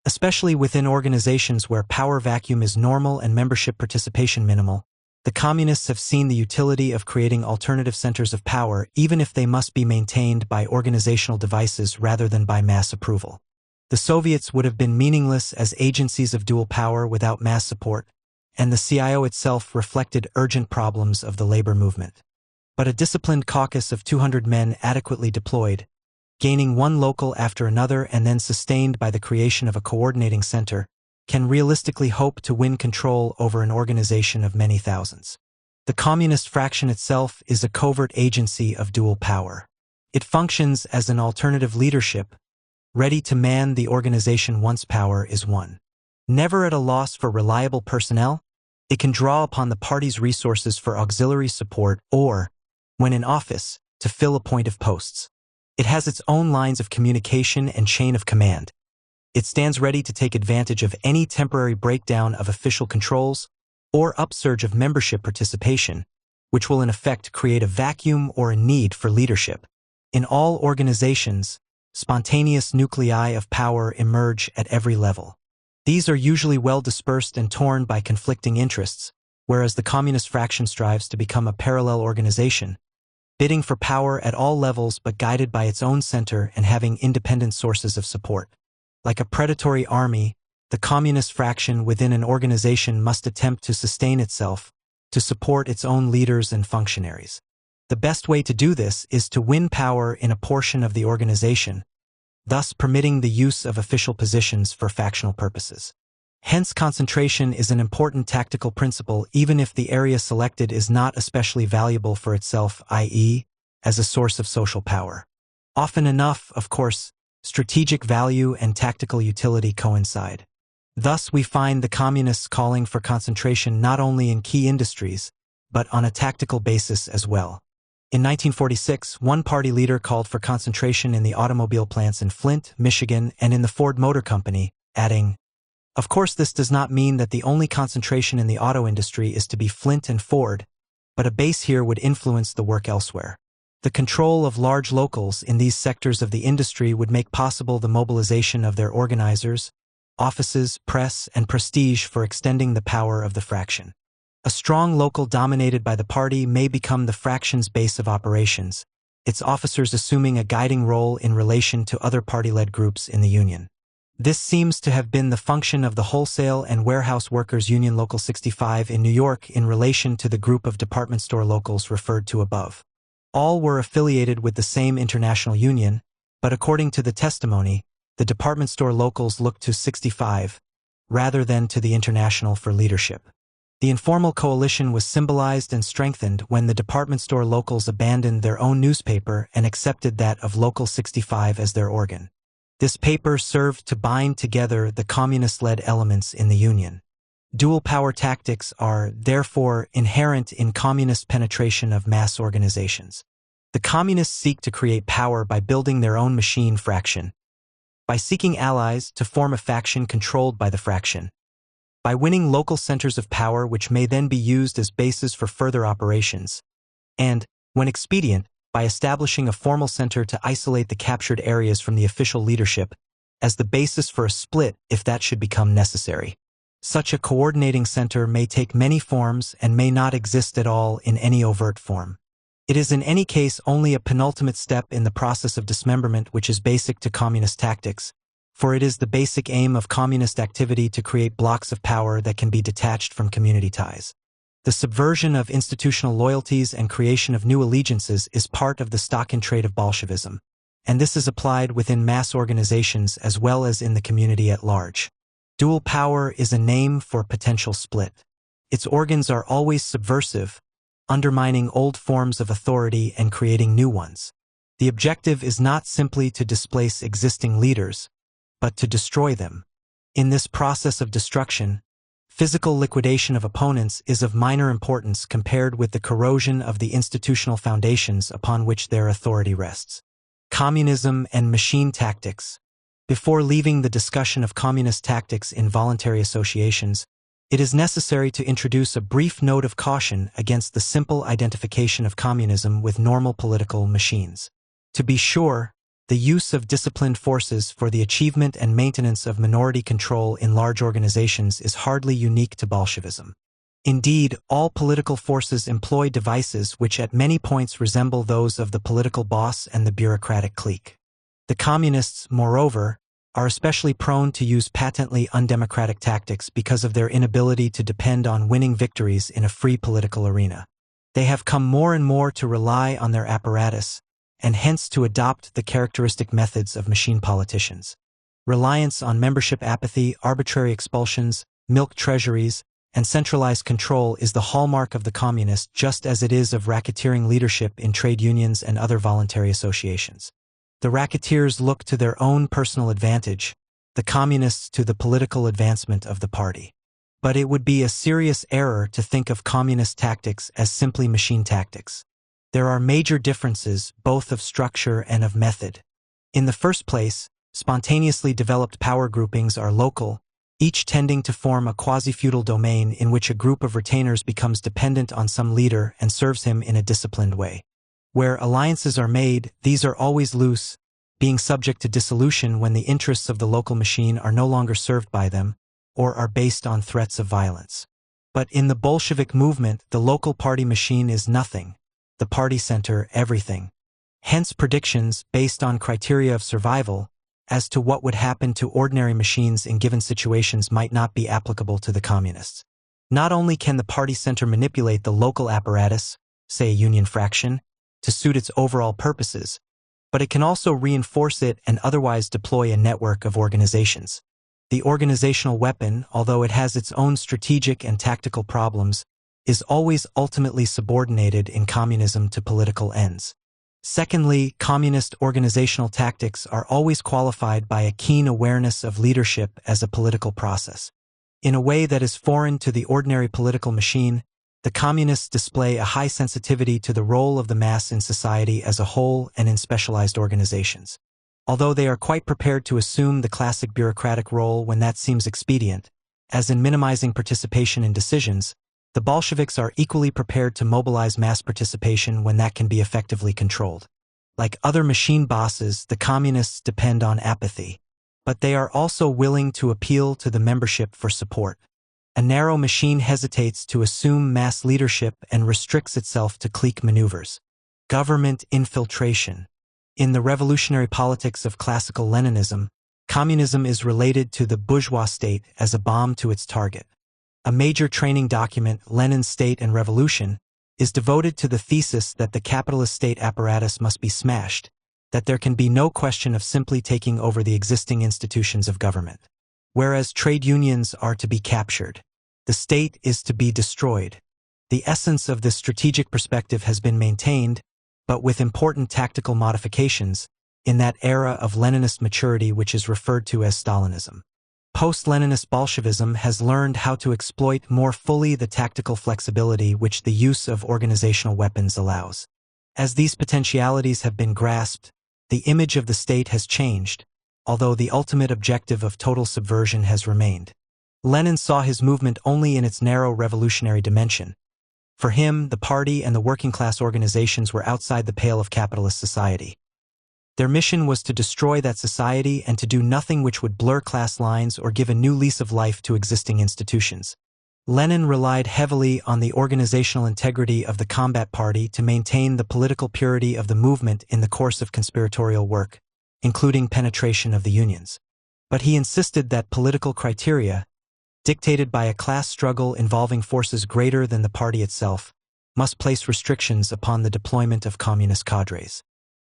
A: Especially within organizations where power vacuum is normal and membership participation minimal, the Communists have seen the utility of creating alternative centers of power even if they must be maintained by organizational devices rather than by mass approval. The Soviets would have been meaningless as agencies of dual power without mass support, and the CIO itself reflected urgent problems of the labor movement. But a disciplined caucus of 200 men adequately deployed, gaining one local after another and then sustained by the creation of a coordinating center, can realistically hope to win control over an organization of many thousands. The communist fraction itself is a covert agency of dual power. It functions as an alternative leadership, ready to man the organization once power is won. Never at a loss for reliable personnel, it can draw upon the party's resources for auxiliary support or, when in office, to fill appointive posts. It has its own lines of communication and chain of command. It stands ready to take advantage of any temporary breakdown of official controls or upsurge of membership participation, which will in effect create a vacuum or a need for leadership. In all organizations, spontaneous nuclei of power emerge at every level. These are usually well dispersed and torn by conflicting interests, whereas the communist fraction strives to become a parallel organization, bidding for power at all levels but guided by its own center and having independent sources of support. Like a predatory army, the communist fraction within an organization must attempt to sustain itself, to support its own leaders and functionaries. The best way to do this is to win power in a portion of the organization, thus permitting the use of official positions for factional purposes. Hence, concentration is an important tactical principle even if the area selected is not especially valuable for itself, i.e., as a source of social power. Often enough, of course, strategic value and tactical utility coincide. Thus, we find the communists calling for concentration not only in key industries, but on a tactical basis as well. In 1946, one party leader called for concentration in the automobile plants in Flint, Michigan, and in the Ford Motor Company, adding, "Of course, this does not mean that the only concentration in the auto industry is to be Flint and Ford, but a base here would influence the work elsewhere. The control of large locals in these sectors of the industry would make possible the mobilization of their organizers, offices, press, and prestige for extending the power of the fraction. A strong local dominated by the party may become the fraction's base of operations, its officers assuming a guiding role in relation to other party-led groups in the Union. This seems to have been the function of the Wholesale and Warehouse Workers Union Local 65 in New York in relation to the group of department store locals referred to above. All were affiliated with the same international union, but according to the testimony, the department store locals looked to 65, rather than to the international for leadership. The informal coalition was symbolized and strengthened when the department store locals abandoned their own newspaper and accepted that of Local 65 as their organ. This paper served to bind together the communist-led elements in the Union. Dual power tactics are, therefore, inherent in communist penetration of mass organizations. The communists seek to create power by building their own machine fraction, by seeking allies to form a faction controlled by the fraction, by winning local centers of power which may then be used as bases for further operations, and, when expedient, by establishing a formal center to isolate the captured areas from the official leadership as the basis for a split if that should become necessary. Such a coordinating center may take many forms and may not exist at all in any overt form. It is in any case only a penultimate step in the process of dismemberment which is basic to communist tactics, for it is the basic aim of communist activity to create blocks of power that can be detached from community ties. The subversion of institutional loyalties and creation of new allegiances is part of the stock-in-trade of Bolshevism, and this is applied within mass organizations as well as in the community at large. Dual power is a name for potential split. Its organs are always subversive, undermining old forms of authority and creating new ones. The objective is not simply to displace existing leaders, but to destroy them. In this process of destruction, physical liquidation of opponents is of minor importance compared with the corrosion of the institutional foundations upon which their authority rests. Communism and machine tactics. Before leaving the discussion of communist tactics in voluntary associations, it is necessary to introduce a brief note of caution against the simple identification of communism with normal political machines. To be sure, the use of disciplined forces for the achievement and maintenance of minority control in large organizations is hardly unique to Bolshevism. Indeed, all political forces employ devices which at many points resemble those of the political boss and the bureaucratic clique. The communists, moreover, are especially prone to use patently undemocratic tactics because of their inability to depend on winning victories in a free political arena. They have come more and more to rely on their apparatus, and hence to adopt the characteristic methods of machine politicians. Reliance on membership apathy, arbitrary expulsions, milk treasuries, and centralized control is the hallmark of the communists, just as it is of racketeering leadership in trade unions and other voluntary associations. The racketeers look to their own personal advantage, the communists to the political advancement of the party. But it would be a serious error to think of communist tactics as simply machine tactics. There are major differences, both of structure and of method. In the first place, spontaneously developed power groupings are local, each tending to form a quasi-feudal domain in which a group of retainers becomes dependent on some leader and serves him in a disciplined way. Where alliances are made, these are always loose, being subject to dissolution when the interests of the local machine are no longer served by them, or are based on threats of violence. But in the Bolshevik movement, the local party machine is nothing, the party center everything. Hence predictions, based on criteria of survival, as to what would happen to ordinary machines in given situations might not be applicable to the communists. Not only can the party center manipulate the local apparatus, say a union fraction, to suit its overall purposes, but it can also reinforce it and otherwise deploy a network of organizations. The organizational weapon, although it has its own strategic and tactical problems, is always ultimately subordinated in communism to political ends. Secondly, communist organizational tactics are always qualified by a keen awareness of leadership as a political process. In a way that is foreign to the ordinary political machine, the communists display a high sensitivity to the role of the mass in society as a whole and in specialized organizations. Although they are quite prepared to assume the classic bureaucratic role when that seems expedient, as in minimizing participation in decisions, the Bolsheviks are equally prepared to mobilize mass participation when that can be effectively controlled. Like other machine bosses, the communists depend on apathy, but they are also willing to appeal to the membership for support. A narrow machine hesitates to assume mass leadership and restricts itself to clique maneuvers. Government infiltration. In the revolutionary politics of classical Leninism, communism is related to the bourgeois state as a bomb to its target. A major training document, Lenin's State and Revolution, is devoted to the thesis that the capitalist state apparatus must be smashed, that there can be no question of simply taking over the existing institutions of government. Whereas trade unions are to be captured, the state is to be destroyed. The essence of this strategic perspective has been maintained, but with important tactical modifications, in that era of Leninist maturity which is referred to as Stalinism. Post-Leninist Bolshevism has learned how to exploit more fully the tactical flexibility which the use of organizational weapons allows. As these potentialities have been grasped, the image of the state has changed, although the ultimate objective of total subversion has remained. Lenin saw his movement only in its narrow revolutionary dimension. For him, the party and the working-class organizations were outside the pale of capitalist society. Their mission was to destroy that society and to do nothing which would blur class lines or give a new lease of life to existing institutions. Lenin relied heavily on the organizational integrity of the combat party to maintain the political purity of the movement in the course of conspiratorial work, including penetration of the unions. But he insisted that political criteria, dictated by a class struggle involving forces greater than the party itself, must place restrictions upon the deployment of communist cadres.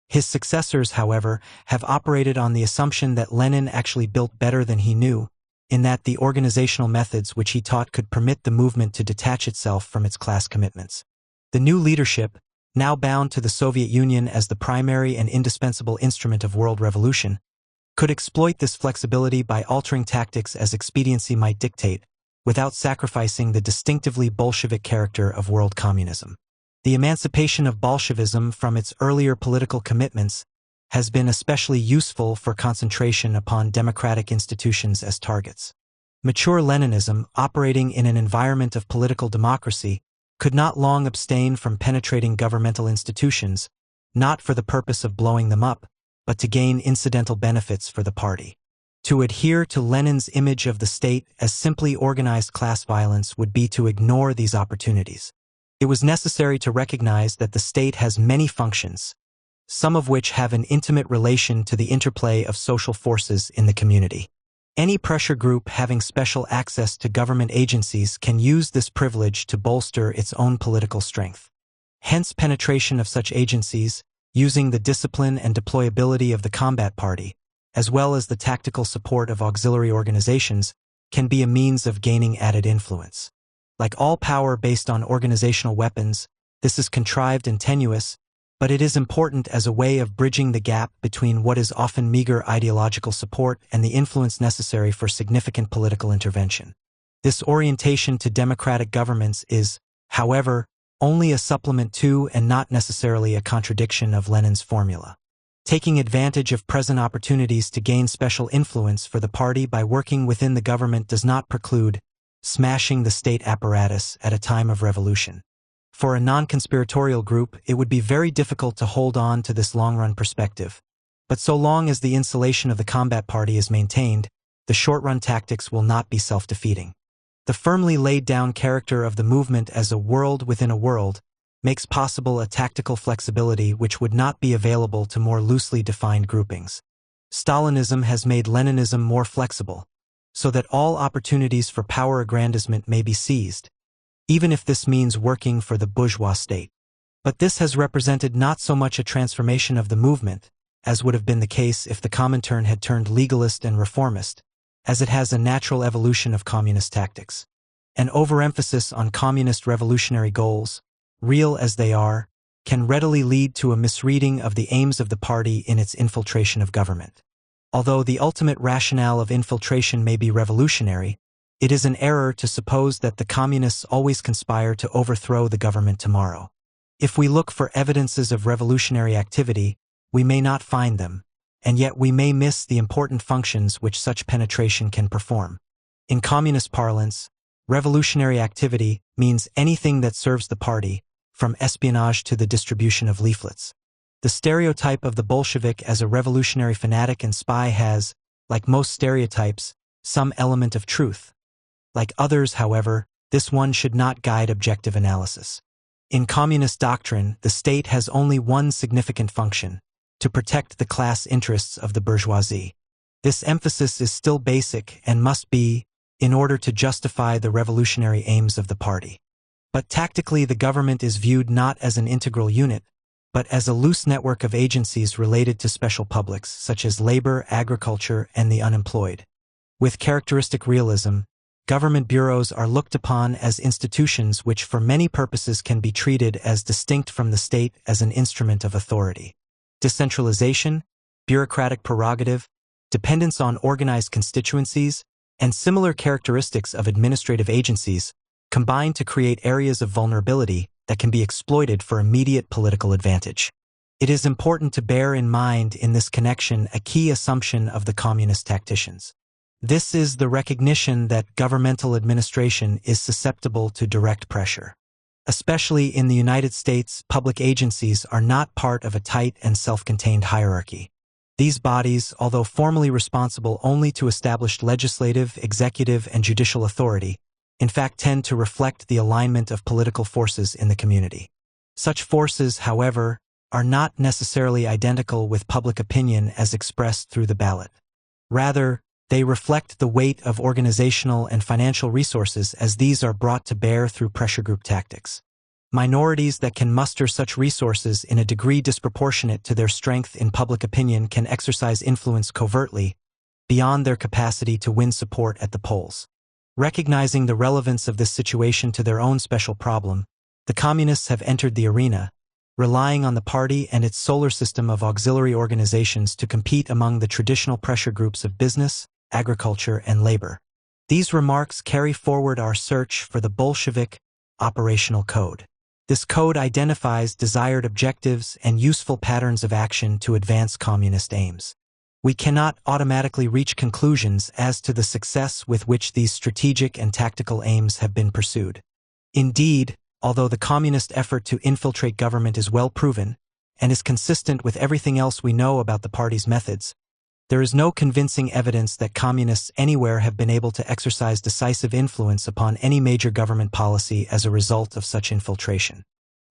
A: His successors, however, have operated on the assumption that Lenin actually built better than he knew, in that the organizational methods which he taught could permit the movement to detach itself from its class commitments. The new leadership, now bound to the Soviet Union as the primary and indispensable instrument of world revolution, could exploit this flexibility by altering tactics as expediency might dictate, without sacrificing the distinctively Bolshevik character of world communism. The emancipation of Bolshevism from its earlier political commitments has been especially useful for concentration upon democratic institutions as targets. Mature Leninism, operating in an environment of political democracy, could not long abstain from penetrating governmental institutions, not for the purpose of blowing them up, but to gain incidental benefits for the party. To adhere to Lenin's image of the state as simply organized class violence would be to ignore these opportunities. It was necessary to recognize that the state has many functions, some of which have an intimate relation to the interplay of social forces in the community. Any pressure group having special access to government agencies can use this privilege to bolster its own political strength. Hence, penetration of such agencies, using the discipline and deployability of the combat party, as well as the tactical support of auxiliary organizations, can be a means of gaining added influence. Like all power based on organizational weapons, this is contrived and tenuous, but it is important as a way of bridging the gap between what is often meager ideological support and the influence necessary for significant political intervention. This orientation to democratic governments is, however, only a supplement to and not necessarily a contradiction of Lenin's formula. Taking advantage of present opportunities to gain special influence for the party by working within the government does not preclude smashing the state apparatus at a time of revolution. For a non-conspiratorial group, it would be very difficult to hold on to this long-run perspective. But so long as the insulation of the combat party is maintained, the short-run tactics will not be self-defeating. The firmly laid-down character of the movement as a world within a world makes possible a tactical flexibility which would not be available to more loosely defined groupings. Stalinism has made Leninism more flexible, so that all opportunities for power aggrandizement may be seized, even if this means working for the bourgeois state. But this has represented not so much a transformation of the movement, as would have been the case if the Comintern had turned legalist and reformist, as it has a natural evolution of communist tactics. An overemphasis on communist revolutionary goals, real as they are, can readily lead to a misreading of the aims of the party in its infiltration of government. Although the ultimate rationale of infiltration may be revolutionary, it is an error to suppose that the communists always conspire to overthrow the government tomorrow. If we look for evidences of revolutionary activity, we may not find them, and yet we may miss the important functions which such penetration can perform. In communist parlance, revolutionary activity means anything that serves the party, from espionage to the distribution of leaflets. The stereotype of the Bolshevik as a revolutionary fanatic and spy has, like most stereotypes, some element of truth. Like others, however, this one should not guide objective analysis. In communist doctrine, the state has only one significant function: to protect the class interests of the bourgeoisie. This emphasis is still basic and must be, in order to justify the revolutionary aims of the party. But tactically, the government is viewed not as an integral unit, but as a loose network of agencies related to special publics, such as labor, agriculture, and the unemployed. With characteristic realism, government bureaus are looked upon as institutions which for many purposes can be treated as distinct from the state as an instrument of authority. Decentralization, bureaucratic prerogative, dependence on organized constituencies, and similar characteristics of administrative agencies combine to create areas of vulnerability that can be exploited for immediate political advantage. It is important to bear in mind in this connection a key assumption of the communist tacticians. This is the recognition that governmental administration is susceptible to direct pressure. Especially in the United States, public agencies are not part of a tight and self-contained hierarchy. These bodies, although formally responsible only to established legislative, executive, and judicial authority, in fact tend to reflect the alignment of political forces in the community. Such forces, however, are not necessarily identical with public opinion as expressed through the ballot. Rather, they reflect the weight of organizational and financial resources as these are brought to bear through pressure group tactics. Minorities that can muster such resources in a degree disproportionate to their strength in public opinion can exercise influence covertly, beyond their capacity to win support at the polls. Recognizing the relevance of this situation to their own special problem, the communists have entered the arena, relying on the party and its solar system of auxiliary organizations to compete among the traditional pressure groups of business, agriculture, and labor. These remarks carry forward our search for the Bolshevik operational code. This code identifies desired objectives and useful patterns of action to advance communist aims. We cannot automatically reach conclusions as to the success with which these strategic and tactical aims have been pursued. Indeed, although the communist effort to infiltrate government is well proven, and is consistent with everything else we know about the party's methods, there is no convincing evidence that communists anywhere have been able to exercise decisive influence upon any major government policy as a result of such infiltration.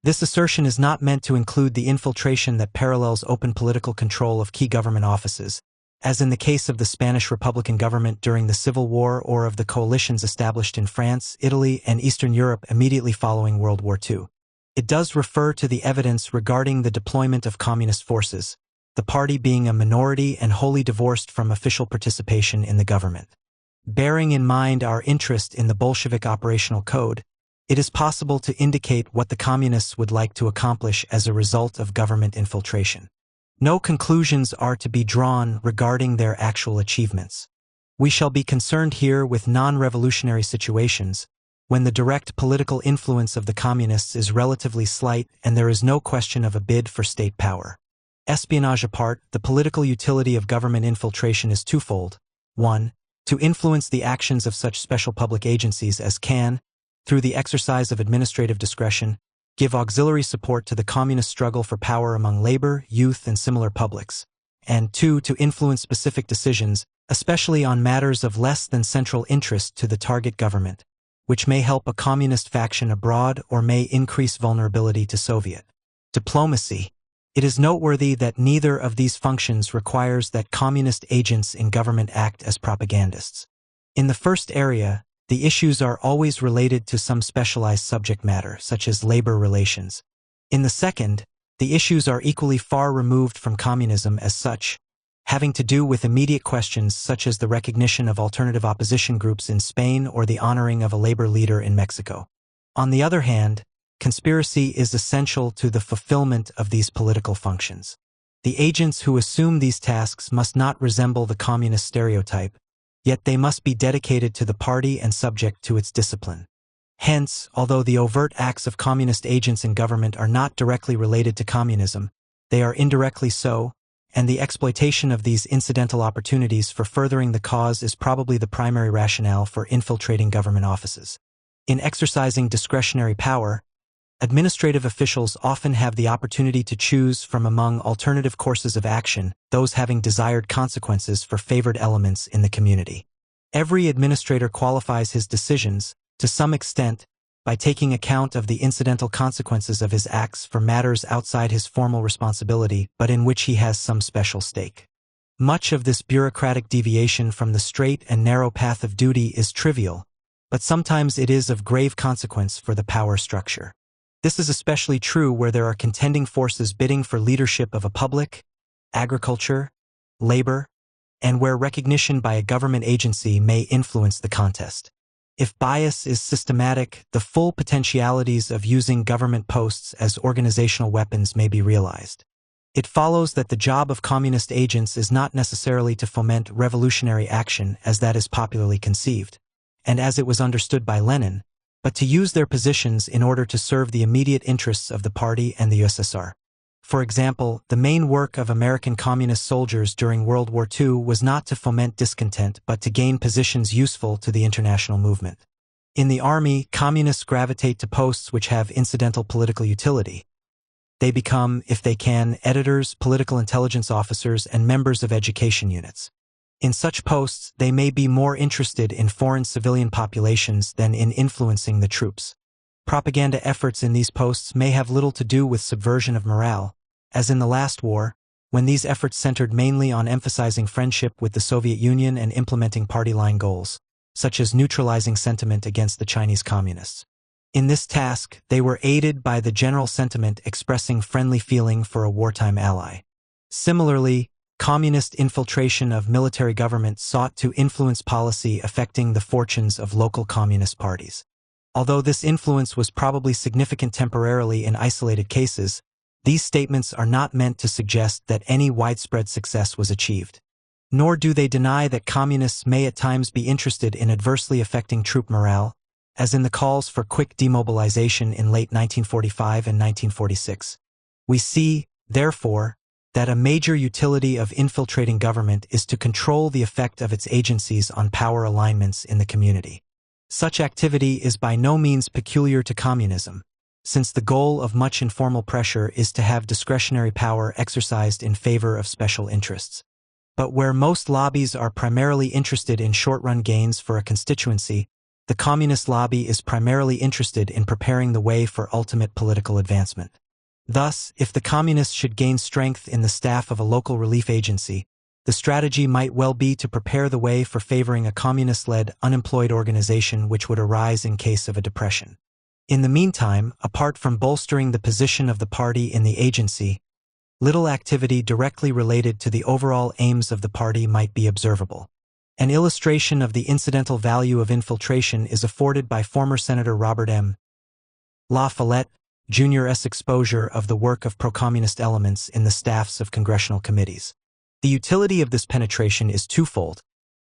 A: This assertion is not meant to include the infiltration that parallels open political control of key government offices, as in the case of the Spanish Republican government during the Civil War or of the coalitions established in France, Italy, and Eastern Europe immediately following World War II. It does refer to the evidence regarding the deployment of communist forces, the party being a minority and wholly divorced from official participation in the government. Bearing in mind our interest in the Bolshevik operational code, it is possible to indicate what the communists would like to accomplish as a result of government infiltration. No conclusions are to be drawn regarding their actual achievements. We shall be concerned here with non-revolutionary situations, when the direct political influence of the communists is relatively slight and there is no question of a bid for state power. Espionage apart, the political utility of government infiltration is twofold. 1. To influence the actions of such special public agencies as can, through the exercise of administrative discretion, give auxiliary support to the communist struggle for power among labor, youth, and similar publics. And 2. To influence specific decisions, especially on matters of less than central interest to the target government, which may help a communist faction abroad or may increase vulnerability to Soviet diplomacy. It is noteworthy that neither of these functions requires that communist agents in government act as propagandists. In the first area, the issues are always related to some specialized subject matter, such as labor relations. In the second, the issues are equally far removed from communism as such, having to do with immediate questions such as the recognition of alternative opposition groups in Spain or the honoring of a labor leader in Mexico. On the other hand, conspiracy is essential to the fulfillment of these political functions. The agents who assume these tasks must not resemble the communist stereotype, yet they must be dedicated to the party and subject to its discipline. Hence, although the overt acts of communist agents in government are not directly related to communism, they are indirectly so, and the exploitation of these incidental opportunities for furthering the cause is probably the primary rationale for infiltrating government offices. In exercising discretionary power, administrative officials often have the opportunity to choose from among alternative courses of action, those having desired consequences for favored elements in the community. Every administrator qualifies his decisions, to some extent, by taking account of the incidental consequences of his acts for matters outside his formal responsibility but in which he has some special stake. Much of this bureaucratic deviation from the straight and narrow path of duty is trivial, but sometimes it is of grave consequence for the power structure. This is especially true where there are contending forces bidding for leadership of a public, agriculture, labor, and where recognition by a government agency may influence the contest. If bias is systematic, the full potentialities of using government posts as organizational weapons may be realized. It follows that the job of communist agents is not necessarily to foment revolutionary action as that is popularly conceived, and as it was understood by Lenin, but to use their positions in order to serve the immediate interests of the party and the USSR. For example, the main work of American communist soldiers during World War II was not to foment discontent but to gain positions useful to the international movement. In the army, communists gravitate to posts which have incidental political utility. They become, if they can, editors, political intelligence officers, and members of education units. In such posts, they may be more interested in foreign civilian populations than in influencing the troops. Propaganda efforts in these posts may have little to do with subversion of morale, as in the last war, when these efforts centered mainly on emphasizing friendship with the Soviet Union and implementing party line goals, such as neutralizing sentiment against the Chinese communists. In this task, they were aided by the general sentiment expressing friendly feeling for a wartime ally. Similarly, communist infiltration of military government sought to influence policy affecting the fortunes of local communist parties. Although this influence was probably significant temporarily in isolated cases, these statements are not meant to suggest that any widespread success was achieved. Nor do they deny that communists may at times be interested in adversely affecting troop morale, as in the calls for quick demobilization in late 1945 and 1946. We see, therefore, that a major utility of infiltrating government is to control the effect of its agencies on power alignments in the community. Such activity is by no means peculiar to communism, since the goal of much informal pressure is to have discretionary power exercised in favor of special interests. But where most lobbies are primarily interested in short-run gains for a constituency, the communist lobby is primarily interested in preparing the way for ultimate political advancement. Thus, if the communists should gain strength in the staff of a local relief agency, the strategy might well be to prepare the way for favoring a communist-led, unemployed organization which would arise in case of a depression. In the meantime, apart from bolstering the position of the party in the agency, little activity directly related to the overall aims of the party might be observable. An illustration of the incidental value of infiltration is afforded by former Senator Robert M. La Follette, Jr.'s exposure of the work of pro-communist elements in the staffs of congressional committees. The utility of this penetration is twofold: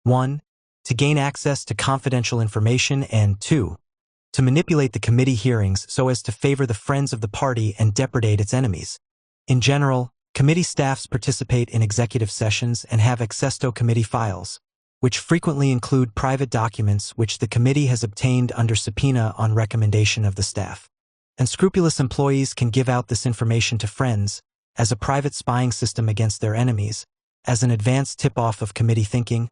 A: 1. To gain access to confidential information, and 2. To manipulate the committee hearings so as to favor the friends of the party and depredate its enemies. In general, committee staffs participate in executive sessions and have access to committee files, which frequently include private documents which the committee has obtained under subpoena on recommendation of the staff. Unscrupulous employees can give out this information to friends, as a private spying system against their enemies, as an advanced tip-off of committee thinking,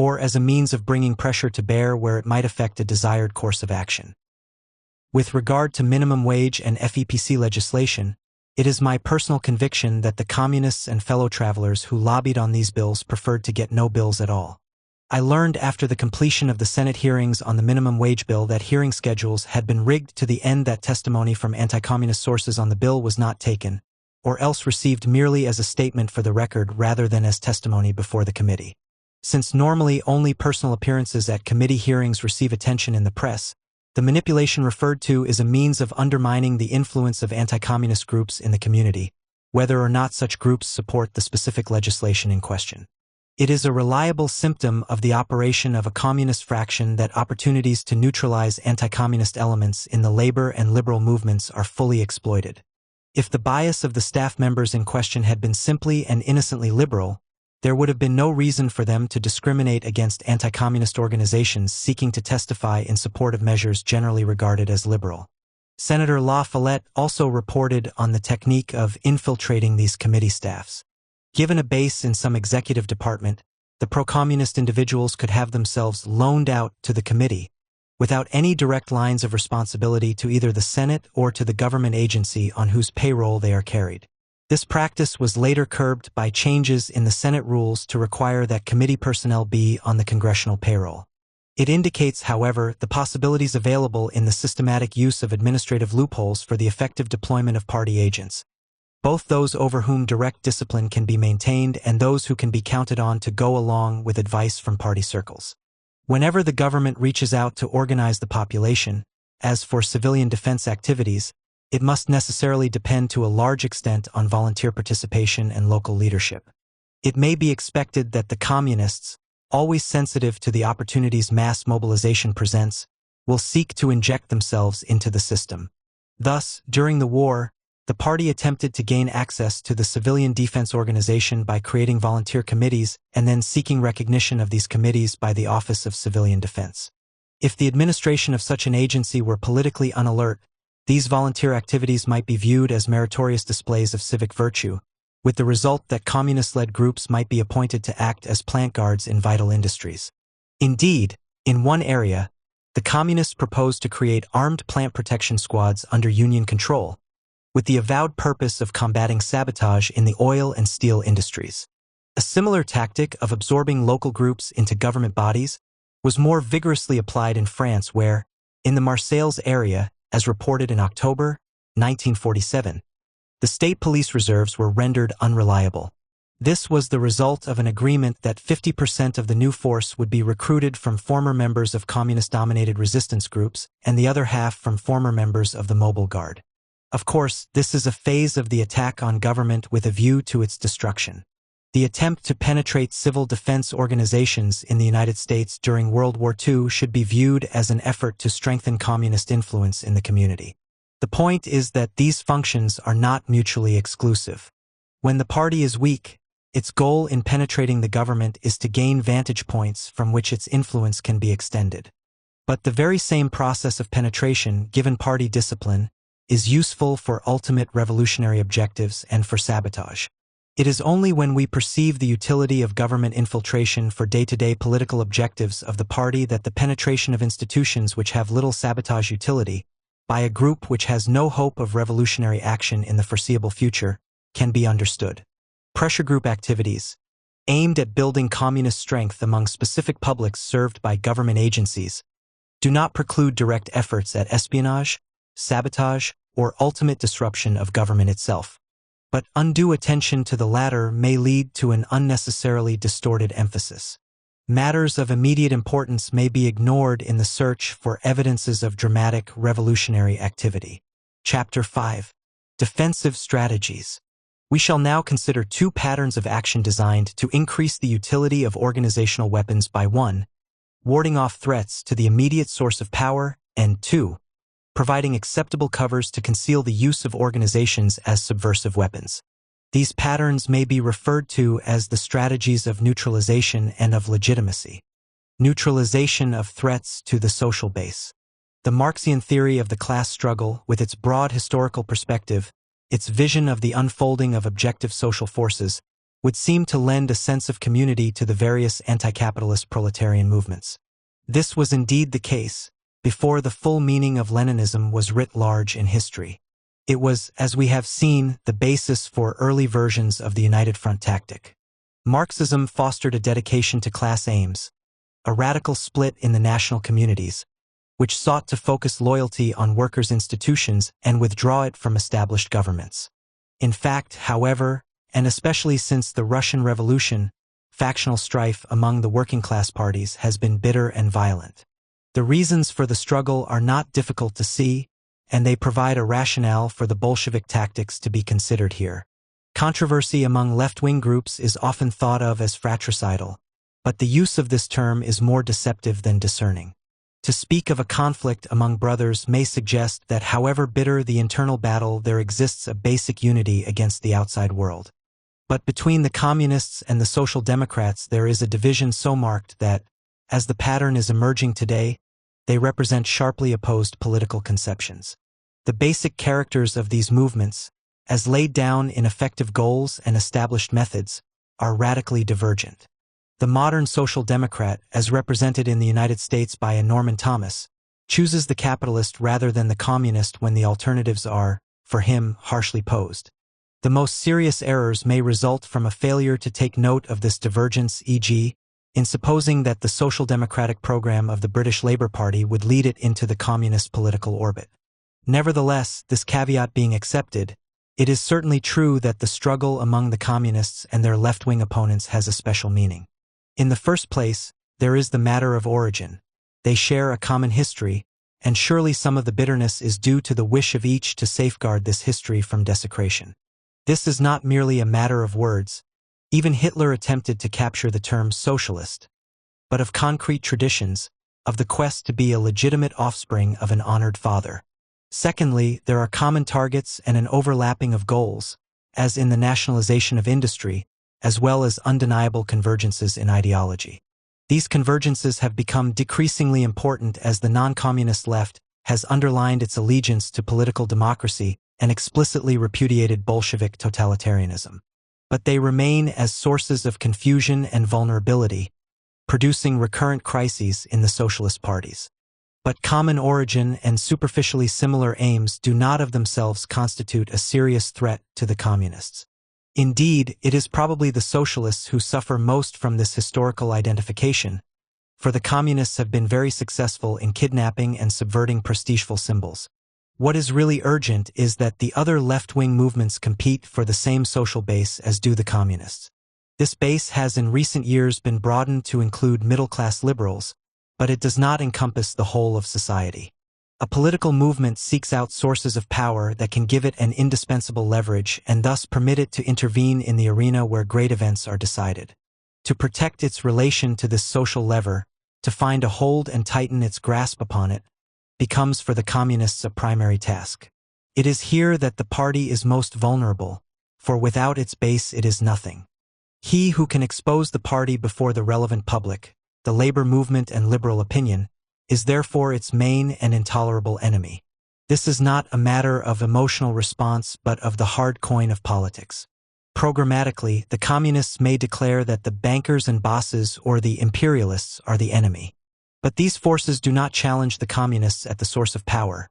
A: or as a means of bringing pressure to bear where it might affect a desired course of action. With regard to minimum wage and FEPC legislation, it is my personal conviction that the communists and fellow travelers who lobbied on these bills preferred to get no bills at all. I learned after the completion of the Senate hearings on the minimum wage bill that hearing schedules had been rigged to the end that testimony from anti-communist sources on the bill was not taken, or else received merely as a statement for the record rather than as testimony before the committee. Since normally only personal appearances at committee hearings receive attention in the press, the manipulation referred to is a means of undermining the influence of anti-communist groups in the community, whether or not such groups support the specific legislation in question. It is a reliable symptom of the operation of a communist fraction that opportunities to neutralize anti-communist elements in the labor and liberal movements are fully exploited. If the bias of the staff members in question had been simply and innocently liberal, there would have been no reason for them to discriminate against anti-communist organizations seeking to testify in support of measures generally regarded as liberal. Senator La Follette also reported on the technique of infiltrating these committee staffs. Given a base in some executive department, the pro-communist individuals could have themselves loaned out to the committee, without any direct lines of responsibility to either the Senate or to the government agency on whose payroll they are carried. This practice was later curbed by changes in the Senate rules to require that committee personnel be on the congressional payroll. It indicates, however, the possibilities available in the systematic use of administrative loopholes for the effective deployment of party agents, both those over whom direct discipline can be maintained and those who can be counted on to go along with advice from party circles. Whenever the government reaches out to organize the population, as for civilian defense activities, it must necessarily depend to a large extent on volunteer participation and local leadership. It may be expected that the communists, always sensitive to the opportunities mass mobilization presents, will seek to inject themselves into the system. Thus, during the war, the party attempted to gain access to the civilian defense organization by creating volunteer committees and then seeking recognition of these committees by the Office of Civilian Defense. If the administration of such an agency were politically unalert, these volunteer activities might be viewed as meritorious displays of civic virtue, with the result that communist-led groups might be appointed to act as plant guards in vital industries. Indeed, in one area, the communists proposed to create armed plant protection squads under Union control, with the avowed purpose of combating sabotage in the oil and steel industries. A similar tactic of absorbing local groups into government bodies was more vigorously applied in France where, in the Marseilles area, as reported in October 1947, the state police reserves were rendered unreliable. This was the result of an agreement that 50% of the new force would be recruited from former members of communist-dominated resistance groups and the other half from former members of the Mobile Guard. Of course, this is a phase of the attack on government with a view to its destruction. The attempt to penetrate civil defense organizations in the United States during World War II should be viewed as an effort to strengthen communist influence in the community. The point is that these functions are not mutually exclusive. When the party is weak, its goal in penetrating the government is to gain vantage points from which its influence can be extended. But the very same process of penetration, given party discipline, is useful for ultimate revolutionary objectives and for sabotage. It is only when we perceive the utility of government infiltration for day-to-day political objectives of the party that the penetration of institutions which have little sabotage utility, by a group which has no hope of revolutionary action in the foreseeable future, can be understood. Pressure group activities, aimed at building communist strength among specific publics served by government agencies, do not preclude direct efforts at espionage, sabotage, or ultimate disruption of government itself. But undue attention to the latter may lead to an unnecessarily distorted emphasis. Matters of immediate importance may be ignored in the search for evidences of dramatic revolutionary activity. Chapter 5. Defensive Strategies. We shall now consider two patterns of action designed to increase the utility of organizational weapons by 1. Warding off threats to the immediate source of power, and 2. Providing acceptable covers to conceal the use of organizations as subversive weapons. These patterns may be referred to as the strategies of neutralization and of legitimacy. Neutralization of threats to the social base. The Marxian theory of the class struggle, with its broad historical perspective, its vision of the unfolding of objective social forces, would seem to lend a sense of community to the various anti-capitalist proletarian movements. This was indeed the case before the full meaning of Leninism was writ large in history. It was, as we have seen, the basis for early versions of the United Front tactic. Marxism fostered a dedication to class aims, a radical split in the national communities, which sought to focus loyalty on workers' institutions and withdraw it from established governments. In fact, however, and especially since the Russian Revolution, factional strife among the working-class parties has been bitter and violent. The reasons for the struggle are not difficult to see, and they provide a rationale for the Bolshevik tactics to be considered here. Controversy among left-wing groups is often thought of as fratricidal, but the use of this term is more deceptive than discerning. To speak of a conflict among brothers may suggest that however bitter the internal battle, there exists a basic unity against the outside world. But between the communists and the social democrats there is a division so marked that, as the pattern is emerging today, they represent sharply opposed political conceptions. The basic characters of these movements, as laid down in effective goals and established methods, are radically divergent. The modern social democrat, as represented in the United States by a Norman Thomas, chooses the capitalist rather than the communist when the alternatives are, for him, harshly posed. The most serious errors may result from a failure to take note of this divergence, e.g., in supposing that the social democratic program of the British Labour Party would lead it into the communist political orbit. Nevertheless, this caveat being accepted, it is certainly true that the struggle among the communists and their left-wing opponents has a special meaning. In the first place, there is the matter of origin. They share a common history, and surely some of the bitterness is due to the wish of each to safeguard this history from desecration. This is not merely a matter of words. Even Hitler attempted to capture the term socialist, but of concrete traditions, of the quest to be a legitimate offspring of an honored father. Secondly, there are common targets and an overlapping of goals, as in the nationalization of industry, as well as undeniable convergences in ideology. These convergences have become decreasingly important as the non-communist left has underlined its allegiance to political democracy and explicitly repudiated Bolshevik totalitarianism. But they remain as sources of confusion and vulnerability, producing recurrent crises in the socialist parties. But common origin and superficially similar aims do not of themselves constitute a serious threat to the communists. Indeed, it is probably the socialists who suffer most from this historical identification, for the communists have been very successful in kidnapping and subverting prestigeful symbols. What is really urgent is that the other left-wing movements compete for the same social base as do the communists. This base has in recent years been broadened to include middle-class liberals, but it does not encompass the whole of society. A political movement seeks out sources of power that can give it an indispensable leverage and thus permit it to intervene in the arena where great events are decided. To protect its relation to this social lever, to find a hold and tighten its grasp upon it, becomes for the communists a primary task. It is here that the party is most vulnerable, for without its base it is nothing. He who can expose the party before the relevant public, the labor movement and liberal opinion, is therefore its main and intolerable enemy. This is not a matter of emotional response but of the hard coin of politics. Programmatically, the communists may declare that the bankers and bosses or the imperialists are the enemy. But these forces do not challenge the communists at the source of power.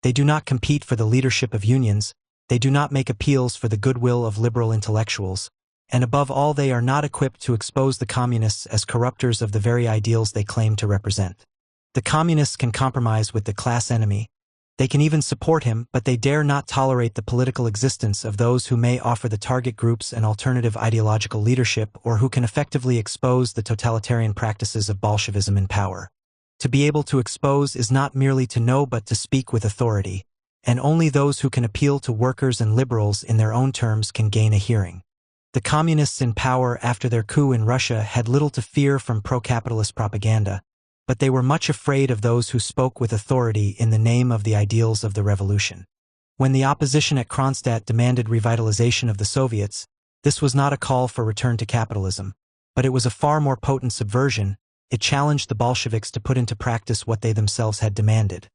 A: They do not compete for the leadership of unions, they do not make appeals for the goodwill of liberal intellectuals, and above all they are not equipped to expose the communists as corruptors of the very ideals they claim to represent. The communists can compromise with the class enemy, they can even support him, but they dare not tolerate the political existence of those who may offer the target groups an alternative ideological leadership or who can effectively expose the totalitarian practices of Bolshevism in power. To be able to expose is not merely to know but to speak with authority, and only those who can appeal to workers and liberals in their own terms can gain a hearing. The communists in power after their coup in Russia had little to fear from pro-capitalist propaganda, but they were much afraid of those who spoke with authority in the name of the ideals of the revolution. When the opposition at Kronstadt demanded revitalization of the Soviets, this was not a call for return to capitalism, but it was a far more potent subversion. It challenged the Bolsheviks to put into practice what they themselves had demanded.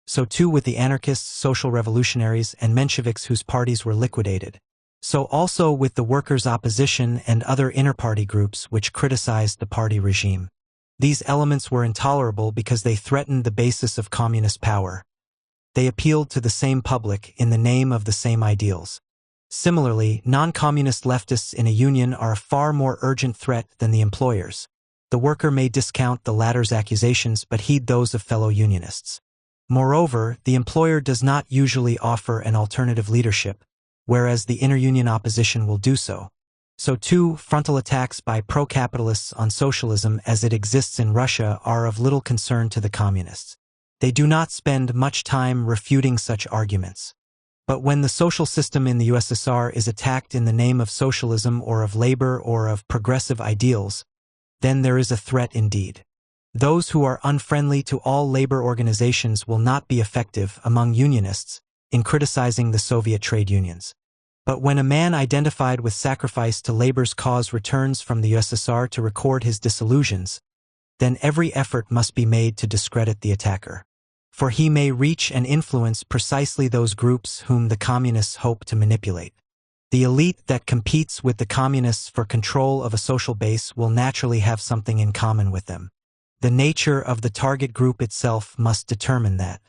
A: So too with the anarchists, social revolutionaries, and Mensheviks whose parties were liquidated. So also with the workers' opposition and other inter-party groups which criticized the party regime. These elements were intolerable because they threatened the basis of communist power. They appealed to the same public in the name of the same ideals. Similarly, non-communist leftists in a union are a far more urgent threat than the employers. The worker may discount the latter's accusations but heed those of fellow unionists. Moreover, the employer does not usually offer an alternative leadership, whereas the inter-union opposition will do so. So too, frontal attacks by pro-capitalists on socialism as it exists in Russia are of little concern to the communists. They do not spend much time refuting such arguments. But when the social system in the USSR is attacked in the name of socialism or of labor or of progressive ideals, then there is a threat indeed. Those who are unfriendly to all labor organizations will not be effective among unionists in criticizing the Soviet trade unions. But when a man identified with sacrifice to labor's cause returns from the USSR to record his disillusions, then every effort must be made to discredit the attacker. For he may reach and influence precisely those groups whom the communists hope to manipulate. The elite that competes with the communists for control of a social base will naturally have something in common with them. The nature of the target group itself must determine that.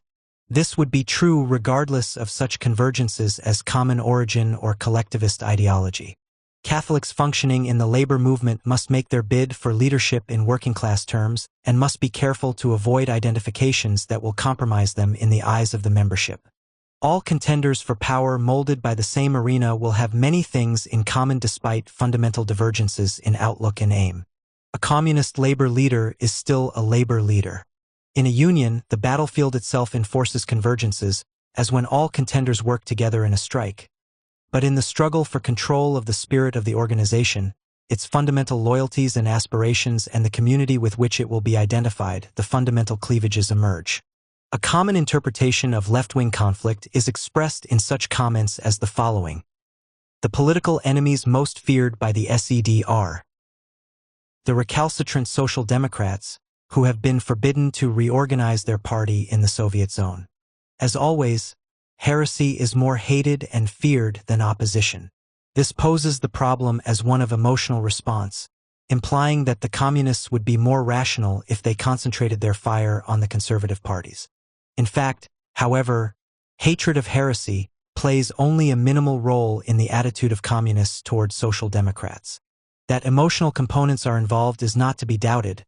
A: This would be true regardless of such convergences as common origin or collectivist ideology. Catholics functioning in the labor movement must make their bid for leadership in working-class terms and must be careful to avoid identifications that will compromise them in the eyes of the membership. All contenders for power molded by the same arena will have many things in common despite fundamental divergences in outlook and aim. A communist labor leader is still a labor leader. In a union, the battlefield itself enforces convergences, as when all contenders work together in a strike. But in the struggle for control of the spirit of the organization, its fundamental loyalties and aspirations and the community with which it will be identified, the fundamental cleavages emerge. A common interpretation of left-wing conflict is expressed in such comments as the following. The political enemies most feared by the SED are the recalcitrant Social Democrats, who have been forbidden to reorganize their party in the Soviet zone. As always, heresy is more hated and feared than opposition. This poses the problem as one of emotional response, implying that the communists would be more rational if they concentrated their fire on the conservative parties. In fact, however, hatred of heresy plays only a minimal role in the attitude of communists toward social democrats. That emotional components are involved is not to be doubted,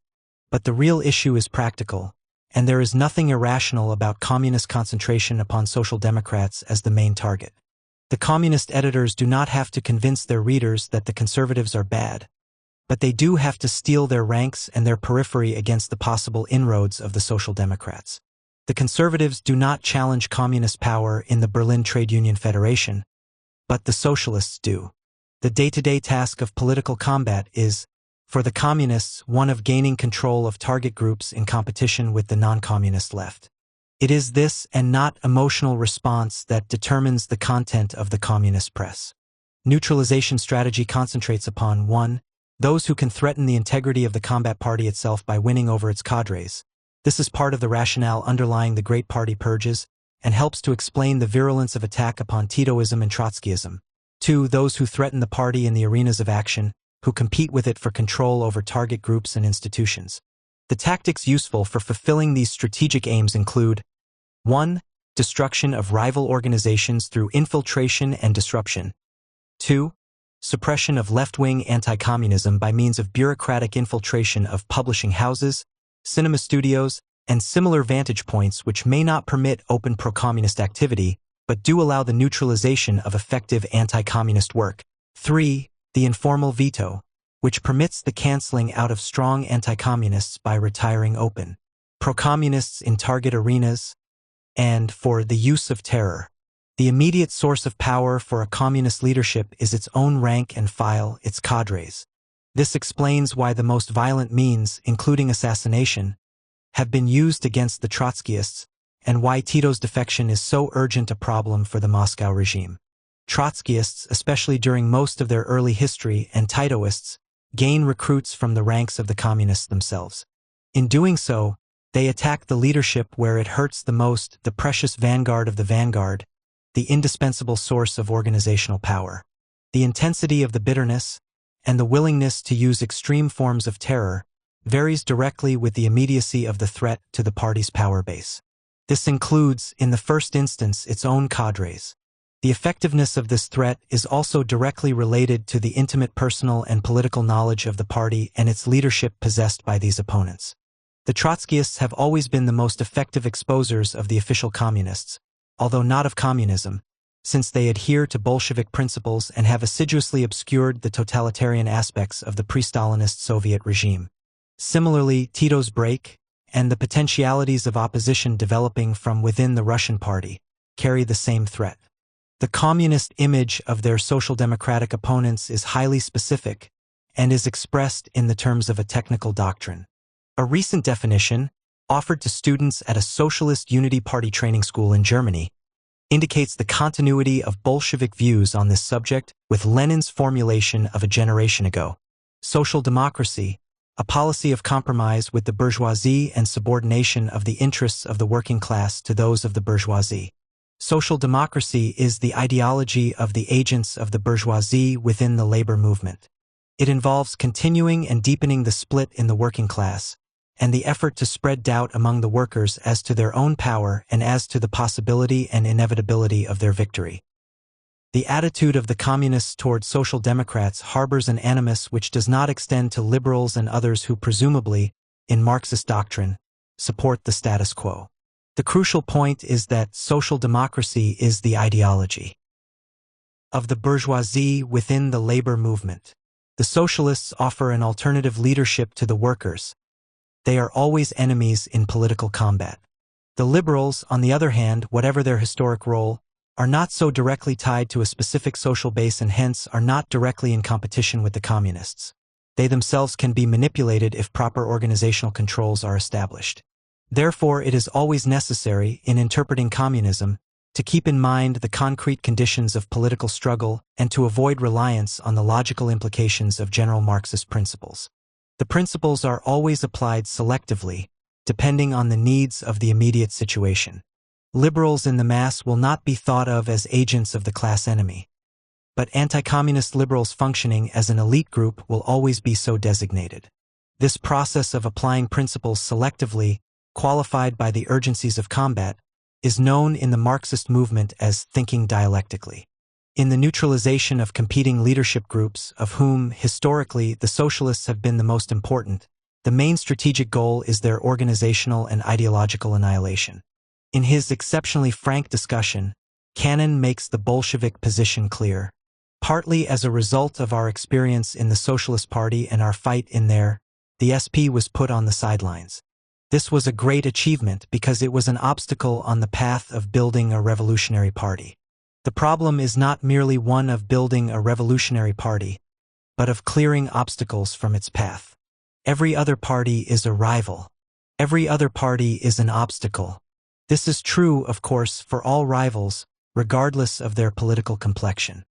A: but the real issue is practical, and there is nothing irrational about communist concentration upon social democrats as the main target. The communist editors do not have to convince their readers that the conservatives are bad, but they do have to steel their ranks and their periphery against the possible inroads of the social democrats. The conservatives do not challenge communist power in the Berlin Trade Union Federation, but the socialists do. The day-to-day task of political combat is, for the communists, one of gaining control of target groups in competition with the non-communist left. It is this and not emotional response that determines the content of the communist press. Neutralization strategy concentrates upon 1. Those who can threaten the integrity of the combat party itself by winning over its cadres. This is part of the rationale underlying the Great Party purges and helps to explain the virulence of attack upon Titoism and Trotskyism. 2. Those who threaten the party in the arenas of action, who compete with it for control over target groups and institutions. The tactics useful for fulfilling these strategic aims include 1. Destruction of rival organizations through infiltration and disruption. 2. Suppression of left-wing anti-communism by means of bureaucratic infiltration of publishing houses, cinema studios, and similar vantage points which may not permit open pro-communist activity, but do allow the neutralization of effective anti-communist work. 3. The informal veto, which permits the canceling out of strong anti-communists by retiring open pro-communists in target arenas, and 4. The use of terror. The immediate source of power for a communist leadership is its own rank and file, its cadres. This explains why the most violent means, including assassination, have been used against the Trotskyists, and why Tito's defection is so urgent a problem for the Moscow regime. Trotskyists, especially during most of their early history, and Titoists, gain recruits from the ranks of the communists themselves. In doing so, they attack the leadership where it hurts the most, the precious vanguard of the vanguard, the indispensable source of organizational power. The intensity of the bitterness and the willingness to use extreme forms of terror varies directly with the immediacy of the threat to the party's power base. This includes, in the first instance, its own cadres. The effectiveness of this threat is also directly related to the intimate personal and political knowledge of the party and its leadership possessed by these opponents. The Trotskyists have always been the most effective exposers of the official communists, although not of communism, since they adhere to Bolshevik principles and have assiduously obscured the totalitarian aspects of the pre-Stalinist Soviet regime. Similarly, Tito's break and the potentialities of opposition developing from within the Russian party carry the same threat. The communist image of their social democratic opponents is highly specific and is expressed in the terms of a technical doctrine. A recent definition, offered to students at a Socialist Unity Party training school in Germany, indicates the continuity of Bolshevik views on this subject with Lenin's formulation of a generation ago. Social democracy, a policy of compromise with the bourgeoisie and subordination of the interests of the working class to those of the bourgeoisie. Social democracy is the ideology of the agents of the bourgeoisie within the labor movement. It involves continuing and deepening the split in the working class, and the effort to spread doubt among the workers as to their own power and as to the possibility and inevitability of their victory. The attitude of the communists toward social democrats harbors an animus which does not extend to liberals and others who presumably, in Marxist doctrine, support the status quo. The crucial point is that social democracy is the ideology of the bourgeoisie within the labor movement. The socialists offer an alternative leadership to the workers. They are always enemies in political combat. The liberals, on the other hand, whatever their historic role, are not so directly tied to a specific social base and hence are not directly in competition with the communists. They themselves can be manipulated if proper organizational controls are established. Therefore, it is always necessary, in interpreting communism, to keep in mind the concrete conditions of political struggle and to avoid reliance on the logical implications of general Marxist principles. The principles are always applied selectively, depending on the needs of the immediate situation. Liberals in the mass will not be thought of as agents of the class enemy, but anti-communist liberals functioning as an elite group will always be so designated. This process of applying principles selectively, qualified by the urgencies of combat, is known in the Marxist movement as thinking dialectically. In the neutralization of competing leadership groups, of whom, historically, the socialists have been the most important, the main strategic goal is their organizational and ideological annihilation. In his exceptionally frank discussion, Cannon makes the Bolshevik position clear. Partly as a result of our experience in the Socialist Party and our fight in there, the SP was put on the sidelines. This was a great achievement because it was an obstacle on the path of building a revolutionary party. The problem is not merely one of building a revolutionary party, but of clearing obstacles from its path. Every other party is a rival. Every other party is an obstacle. This is true, of course, for all rivals, regardless of their political complexion.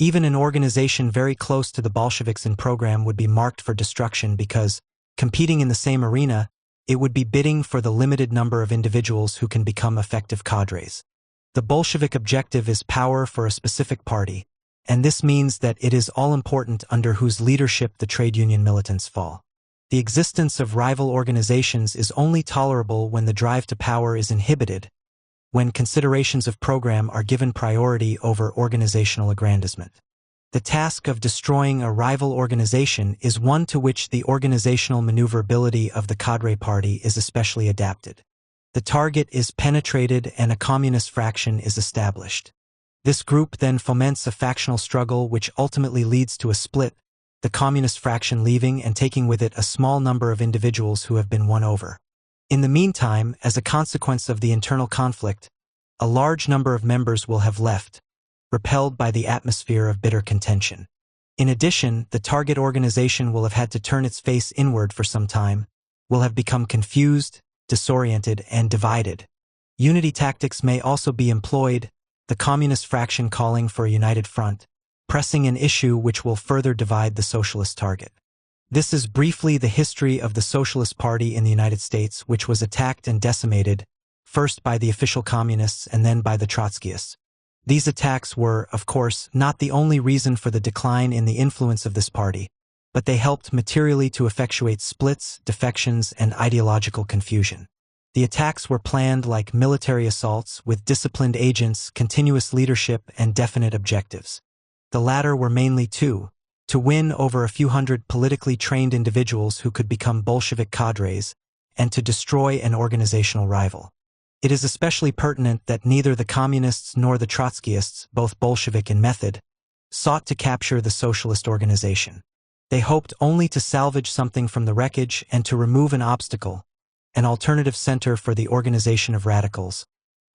A: Even an organization very close to the Bolsheviks in program would be marked for destruction because, competing in the same arena, it would be bidding for the limited number of individuals who can become effective cadres. The Bolshevik objective is power for a specific party, and this means that it is all-important under whose leadership the trade union militants fall. The existence of rival organizations is only tolerable when the drive to power is inhibited, when considerations of program are given priority over organizational aggrandizement. The task of destroying a rival organization is one to which the organizational maneuverability of the cadre party is especially adapted. The target is penetrated and a communist fraction is established. This group then foments a factional struggle which ultimately leads to a split, the communist fraction leaving and taking with it a small number of individuals who have been won over. In the meantime, as a consequence of the internal conflict, a large number of members will have left, repelled by the atmosphere of bitter contention. In addition, the target organization will have had to turn its face inward for some time, will have become confused, disoriented, and divided. Unity tactics may also be employed, the communist fraction calling for a united front, pressing an issue which will further divide the socialist target. This is briefly the history of the Socialist Party in the United States, which was attacked and decimated, first by the official communists and then by the Trotskyists. These attacks were, of course, not the only reason for the decline in the influence of this party, but they helped materially to effectuate splits, defections, and ideological confusion. The attacks were planned like military assaults with disciplined agents, continuous leadership, and definite objectives. The latter were mainly to win over a few hundred politically trained individuals who could become Bolshevik cadres, and to destroy an organizational rival. It is especially pertinent that neither the Communists nor the Trotskyists, both Bolshevik in method, sought to capture the socialist organization. They hoped only to salvage something from the wreckage and to remove an obstacle, an alternative center for the organization of radicals,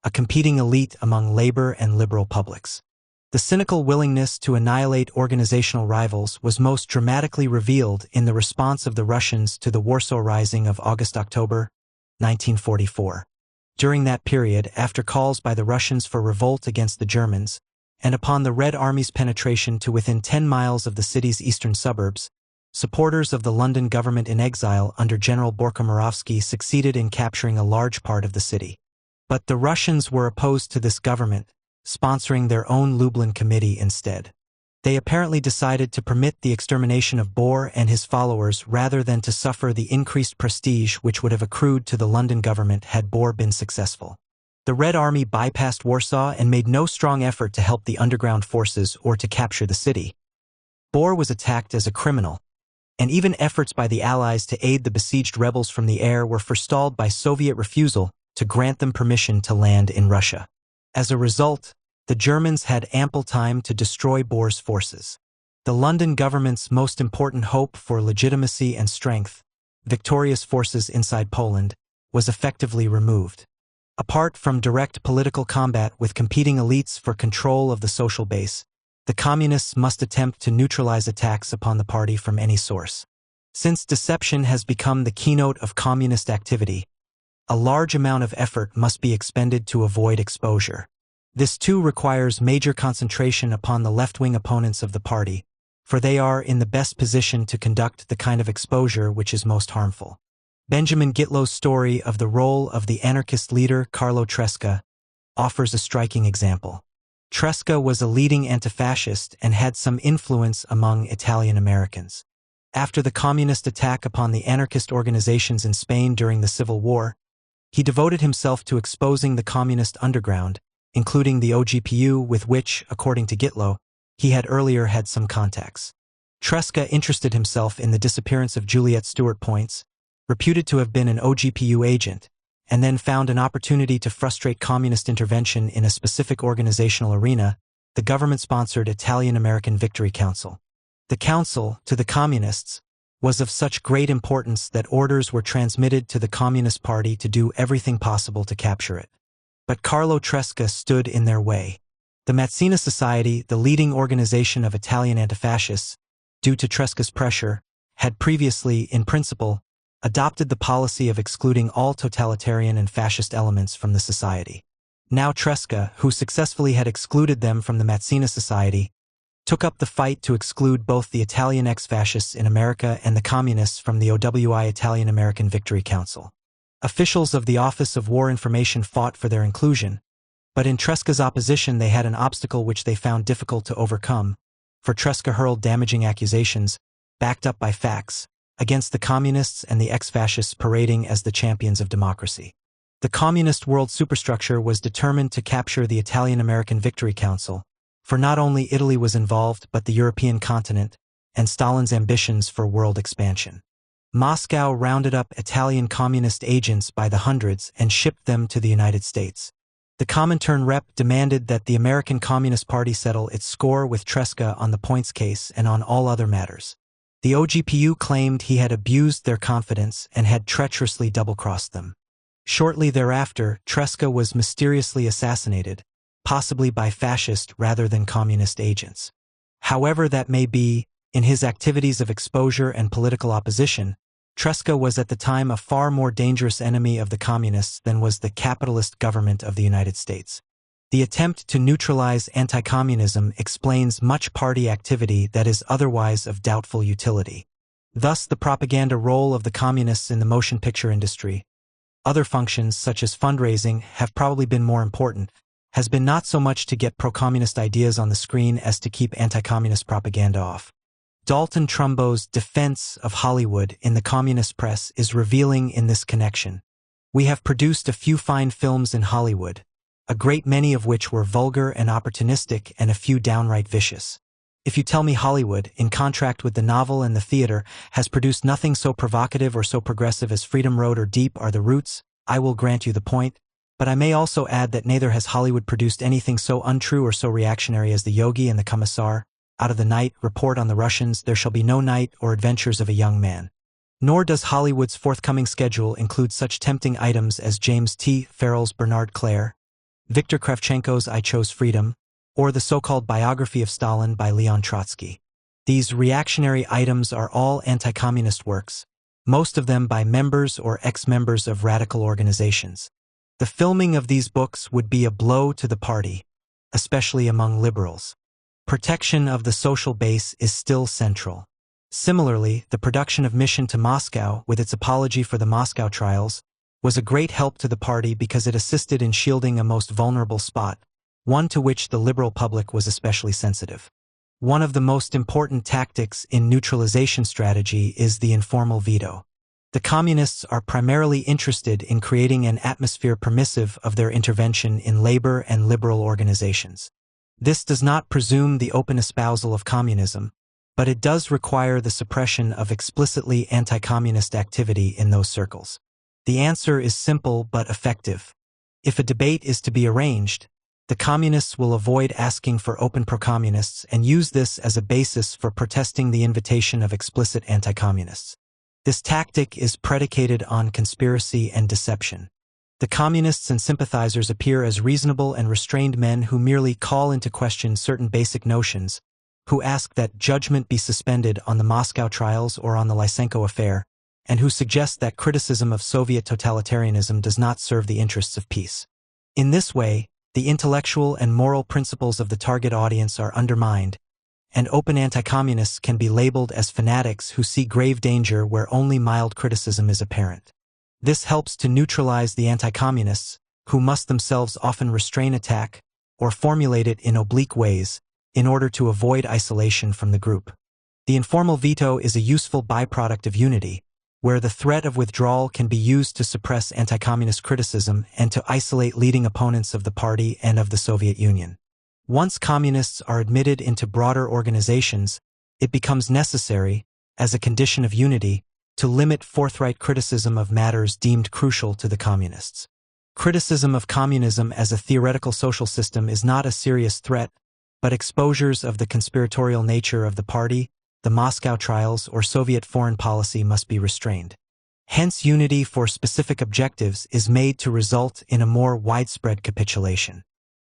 A: a competing elite among labor and liberal publics. The cynical willingness to annihilate organizational rivals was most dramatically revealed in the response of the Russians to the Warsaw Rising of August-October 1944. During that period, after calls by the Russians for revolt against the Germans, and upon the Red Army's penetration to within 10 miles of the city's eastern suburbs, supporters of the London government in exile under General Borkomarovsky succeeded in capturing a large part of the city. But the Russians were opposed to this government, sponsoring their own Lublin Committee instead. They apparently decided to permit the extermination of Bohr and his followers rather than to suffer the increased prestige which would have accrued to the London government had Bohr been successful. The Red Army bypassed Warsaw and made no strong effort to help the underground forces or to capture the city. Bohr was attacked as a criminal, and even efforts by the Allies to aid the besieged rebels from the air were forestalled by Soviet refusal to grant them permission to land in Russia. As a result, the Germans had ample time to destroy Bohr's forces. The London government's most important hope for legitimacy and strength, victorious forces inside Poland, was effectively removed. Apart from direct political combat with competing elites for control of the social base, the Communists must attempt to neutralize attacks upon the party from any source. Since deception has become the keynote of communist activity, a large amount of effort must be expended to avoid exposure. This too requires major concentration upon the left-wing opponents of the party, for they are in the best position to conduct the kind of exposure which is most harmful. Benjamin Gitlow's story of the role of the anarchist leader Carlo Tresca offers a striking example. Tresca was a leading anti-fascist and had some influence among Italian Americans. After the communist attack upon the anarchist organizations in Spain during the Civil War, he devoted himself to exposing the communist underground, including the OGPU with which, according to Gitlow, he had earlier had some contacts. Tresca interested himself in the disappearance of Juliet Stewart Points, reputed to have been an OGPU agent, and then found an opportunity to frustrate communist intervention in a specific organizational arena, the government-sponsored Italian-American Victory Council. The council, to the communists, was of such great importance that orders were transmitted to the Communist Party to do everything possible to capture it. But Carlo Tresca stood in their way. The Mazzina Society, the leading organization of Italian anti-fascists, due to Tresca's pressure, had previously, in principle, adopted the policy of excluding all totalitarian and fascist elements from the society. Now Tresca, who successfully had excluded them from the Mazzina Society, took up the fight to exclude both the Italian ex-fascists in America and the communists from the OWI Italian-American Victory Council. Officials of the Office of War Information fought for their inclusion, but in Tresca's opposition they had an obstacle which they found difficult to overcome, for Tresca hurled damaging accusations, backed up by facts, against the communists and the ex-fascists parading as the champions of democracy. The communist world superstructure was determined to capture the Italian-American Victory Council, for not only Italy was involved but the European continent, and Stalin's ambitions for world expansion. Moscow rounded up Italian communist agents by the hundreds and shipped them to the United States. The Comintern rep demanded that the American Communist Party settle its score with Tresca on the Points case and on all other matters. The OGPU claimed he had abused their confidence and had treacherously double-crossed them. Shortly thereafter, Tresca was mysteriously assassinated, possibly by fascist rather than communist agents. However that may be, in his activities of exposure and political opposition, Tresca was at the time a far more dangerous enemy of the communists than was the capitalist government of the United States. The attempt to neutralize anti-communism explains much party activity that is otherwise of doubtful utility. Thus, the propaganda role of the communists in the motion picture industry. Other functions, such as fundraising, have probably been more important, has been not so much to get pro-communist ideas on the screen as to keep anti-communist propaganda off. Dalton Trumbo's defense of Hollywood in the communist press is revealing in this connection. We have produced a few fine films in Hollywood, a great many of which were vulgar and opportunistic and a few downright vicious. If you tell me Hollywood, in contract with the novel and the theater, has produced nothing so provocative or so progressive as Freedom Road or Deep Are the Roots, I will grant you the point, but I may also add that neither has Hollywood produced anything so untrue or so reactionary as The Yogi and the Commissar, Out of the Night, Report on the Russians, There Shall Be No Night, or Adventures of a Young Man. Nor does Hollywood's forthcoming schedule include such tempting items as James T. Farrell's Bernard Clare, Viktor Kravchenko's I Chose Freedom, or the so-called biography of Stalin by Leon Trotsky. These reactionary items are all anti-communist works, most of them by members or ex-members of radical organizations. The filming of these books would be a blow to the party, especially among liberals. Protection of the social base is still central. Similarly, the production of Mission to Moscow, with its apology for the Moscow trials, was a great help to the party because it assisted in shielding a most vulnerable spot, one to which the liberal public was especially sensitive. One of the most important tactics in neutralization strategy is the informal veto. The communists are primarily interested in creating an atmosphere permissive of their intervention in labor and liberal organizations. This does not presume the open espousal of communism, but it does require the suppression of explicitly anti-communist activity in those circles. The answer is simple but effective. If a debate is to be arranged, the communists will avoid asking for open pro-communists and use this as a basis for protesting the invitation of explicit anti-communists. This tactic is predicated on conspiracy and deception. The communists and sympathizers appear as reasonable and restrained men who merely call into question certain basic notions, who ask that judgment be suspended on the Moscow trials or on the Lysenko affair, and who suggest that criticism of Soviet totalitarianism does not serve the interests of peace. In this way, the intellectual and moral principles of the target audience are undermined, and open anti-communists can be labeled as fanatics who see grave danger where only mild criticism is apparent. This helps to neutralize the anti-communists, who must themselves often restrain attack or formulate it in oblique ways in order to avoid isolation from the group. The informal veto is a useful byproduct of unity, where the threat of withdrawal can be used to suppress anti-communist criticism and to isolate leading opponents of the party and of the Soviet Union. Once communists are admitted into broader organizations, it becomes necessary, as a condition of unity, to limit forthright criticism of matters deemed crucial to the communists. Criticism of communism as a theoretical social system is not a serious threat, but exposures of the conspiratorial nature of the party, the Moscow trials, or Soviet foreign policy must be restrained. Hence, unity for specific objectives is made to result in a more widespread capitulation.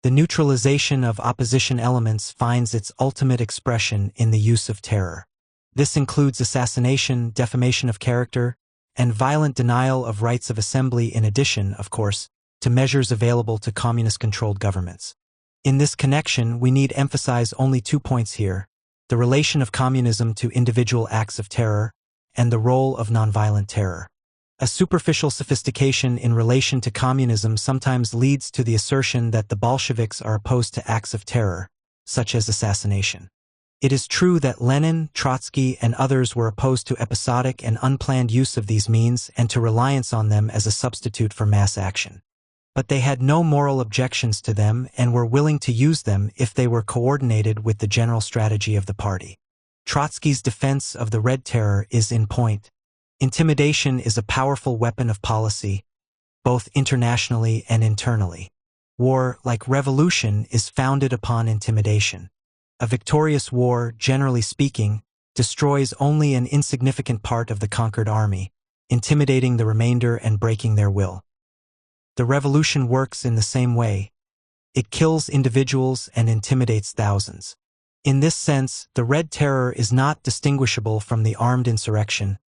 A: The neutralization of opposition elements finds its ultimate expression in the use of terror. This includes assassination, defamation of character, and violent denial of rights of assembly in addition, of course, to measures available to communist-controlled governments. In this connection, we need emphasize only 2 points here: the relation of communism to individual acts of terror, and the role of nonviolent terror. A superficial sophistication in relation to communism sometimes leads to the assertion that the Bolsheviks are opposed to acts of terror, such as assassination. It is true that Lenin, Trotsky, and others were opposed to episodic and unplanned use of these means and to reliance on them as a substitute for mass action. But they had no moral objections to them and were willing to use them if they were coordinated with the general strategy of the party. Trotsky's defense of the Red Terror is in point. Intimidation is a powerful weapon of policy, both internationally and internally. War, like revolution, is founded upon intimidation. A victorious war, generally speaking, destroys only an insignificant part of the conquered army, intimidating the remainder and breaking their will. The revolution works in the same way. It kills individuals and intimidates thousands. In this sense, the Red Terror is not distinguishable from the armed insurrection,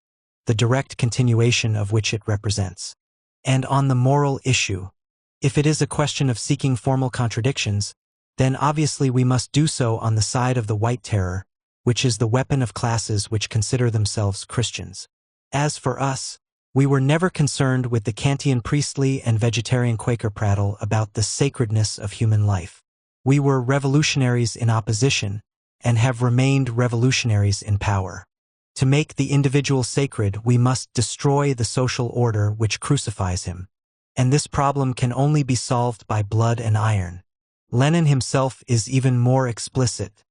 A: the direct continuation of which it represents. And on the moral issue, if it is a question of seeking formal contradictions, then obviously we must do so on the side of the White Terror, which is the weapon of classes which consider themselves Christians. As for us, We were never concerned with the Kantian priestly and vegetarian Quaker prattle about the sacredness of human life. We were revolutionaries in opposition, and have remained revolutionaries in power. To make the individual sacred, we must destroy the social order which crucifies him. And this problem can only be solved by blood and iron. Lenin himself is even more explicit.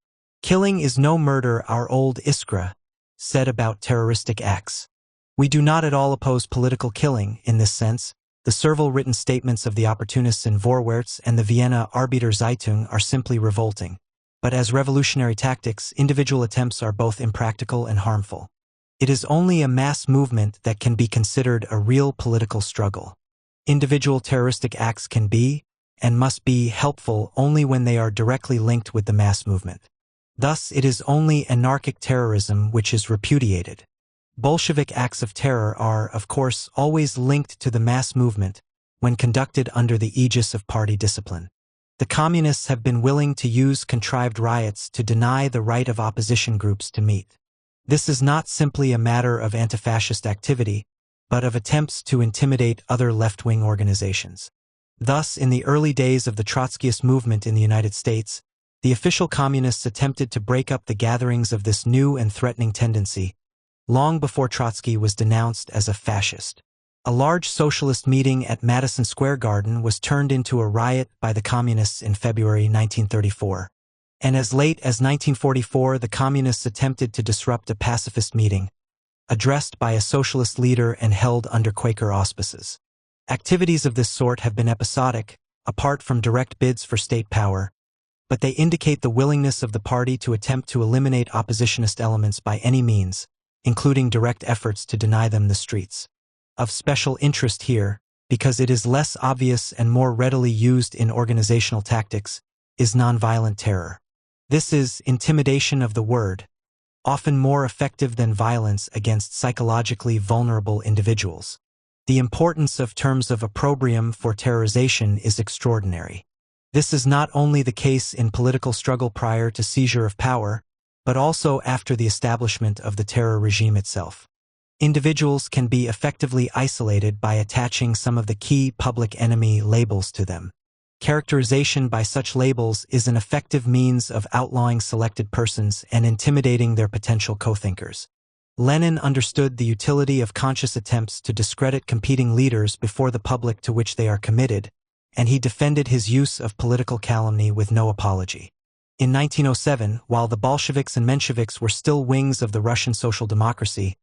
A: Killing is no murder, our old Iskra said about terroristic acts. We do not at all oppose political killing in this sense. The servile written statements of the opportunists in Vorwärts and the Vienna Arbeiterzeitung are simply revolting. But as revolutionary tactics, individual attempts are both impractical and harmful. It is only a mass movement that can be considered a real political struggle. Individual terroristic acts can be, and must be, helpful only when they are directly linked with the mass movement. Thus, it is only anarchic terrorism which is repudiated. Bolshevik acts of terror are, of course, always linked to the mass movement when conducted under the aegis of party discipline. The communists have been willing to use contrived riots to deny the right of opposition groups to meet. This is not simply a matter of anti-fascist activity, but of attempts to intimidate other left-wing organizations. Thus, in the early days of the Trotskyist movement in the United States, the official communists attempted to break up the gatherings of this new and threatening tendency, long before Trotsky was denounced as a fascist. A large socialist meeting at Madison Square Garden was turned into a riot by the communists in February 1934. And as late as 1944, the communists attempted to disrupt a pacifist meeting, addressed by a socialist leader and held under Quaker auspices. Activities of this sort have been episodic, apart from direct bids for state power, but they indicate the willingness of the party to attempt to eliminate oppositionist elements by any means, including direct efforts to deny them the streets. Of special interest here, because it is less obvious and more readily used in organizational tactics, is nonviolent terror. This is intimidation of the word, often more effective than violence against psychologically vulnerable individuals. The importance of terms of opprobrium for terrorization is extraordinary. This is not only the case in political struggle prior to seizure of power, but also after the establishment of the terror regime itself. Individuals can be effectively isolated by attaching some of the key public enemy labels to them. Characterization by such labels is an effective means of outlawing selected persons and intimidating their potential co-thinkers. Lenin understood the utility of conscious attempts to discredit competing leaders before the public to which they are committed, and he defended his use of political calumny with no apology. In 1907, while the Bolsheviks and Mensheviks were still wings of the Russian social democracy,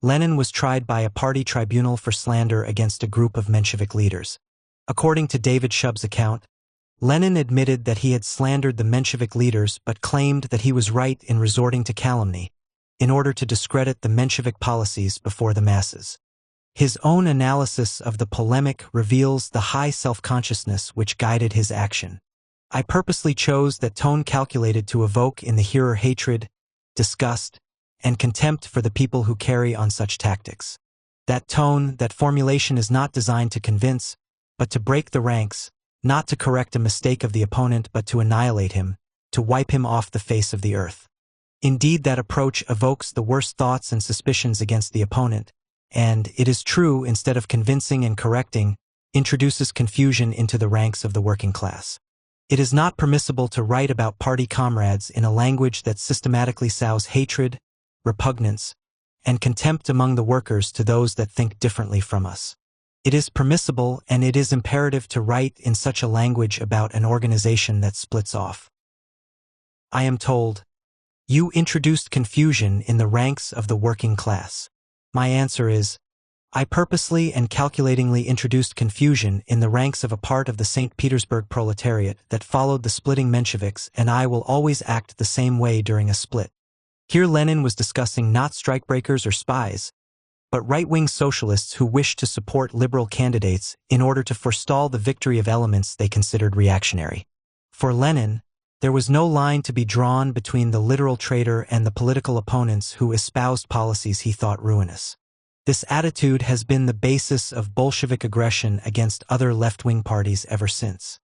A: Lenin was tried by a party tribunal for slander against a group of Menshevik leaders. According to David Shub's account, Lenin admitted that he had slandered the Menshevik leaders but claimed that he was right in resorting to calumny in order to discredit the Menshevik policies before the masses. His own analysis of the polemic reveals the high self-consciousness which guided his action. I purposely chose that tone calculated to evoke in the hearer hatred, disgust, and contempt for the people who carry on such tactics. That tone, that formulation is not designed to convince, but to break the ranks, not to correct a mistake of the opponent but to annihilate him, to wipe him off the face of the earth. Indeed, that approach evokes the worst thoughts and suspicions against the opponent, and, it is true, instead of convincing and correcting, introduces confusion into the ranks of the working class. It is not permissible to write about party comrades in a language that systematically sows hatred, repugnance, and contempt among the workers to those that think differently from us. It is permissible and it is imperative to write in such a language about an organization that splits off. I am told, "You introduced confusion in the ranks of the working class." My answer is, I purposely and calculatingly introduced confusion in the ranks of a part of the St. Petersburg proletariat that followed the splitting Mensheviks, and I will always act the same way during a split. Here Lenin was discussing not strikebreakers or spies, but right-wing socialists who wished to support liberal candidates in order to forestall the victory of elements they considered reactionary. For Lenin, there was no line to be drawn between the literal traitor and the political opponents who espoused policies he thought ruinous. This attitude has been the basis of Bolshevik aggression against other left-wing parties ever since.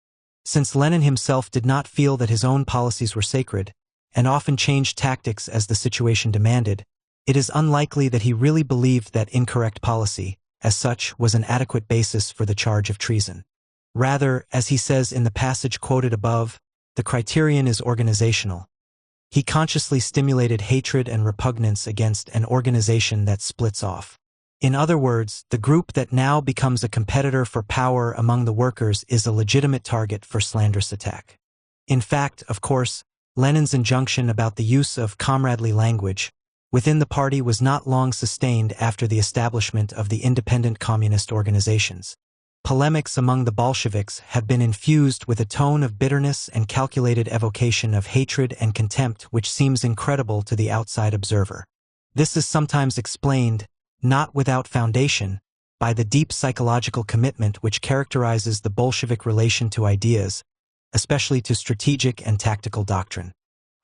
A: Since Lenin himself did not feel that his own policies were sacred, and often changed tactics as the situation demanded, it is unlikely that he really believed that incorrect policy, as such, was an adequate basis for the charge of treason. Rather, as he says in the passage quoted above, the criterion is organizational. He consciously stimulated hatred and repugnance against an organization that splits off. In other words, the group that now becomes a competitor for power among the workers is a legitimate target for slanderous attack. In fact, of course, Lenin's injunction about the use of comradely language within the party was not long sustained after the establishment of the independent communist organizations. Polemics among the Bolsheviks have been infused with a tone of bitterness and calculated evocation of hatred and contempt which seems incredible to the outside observer. This is sometimes explained, not without foundation, by the deep psychological commitment which characterizes the Bolshevik relation to ideas, especially to strategic and tactical doctrine.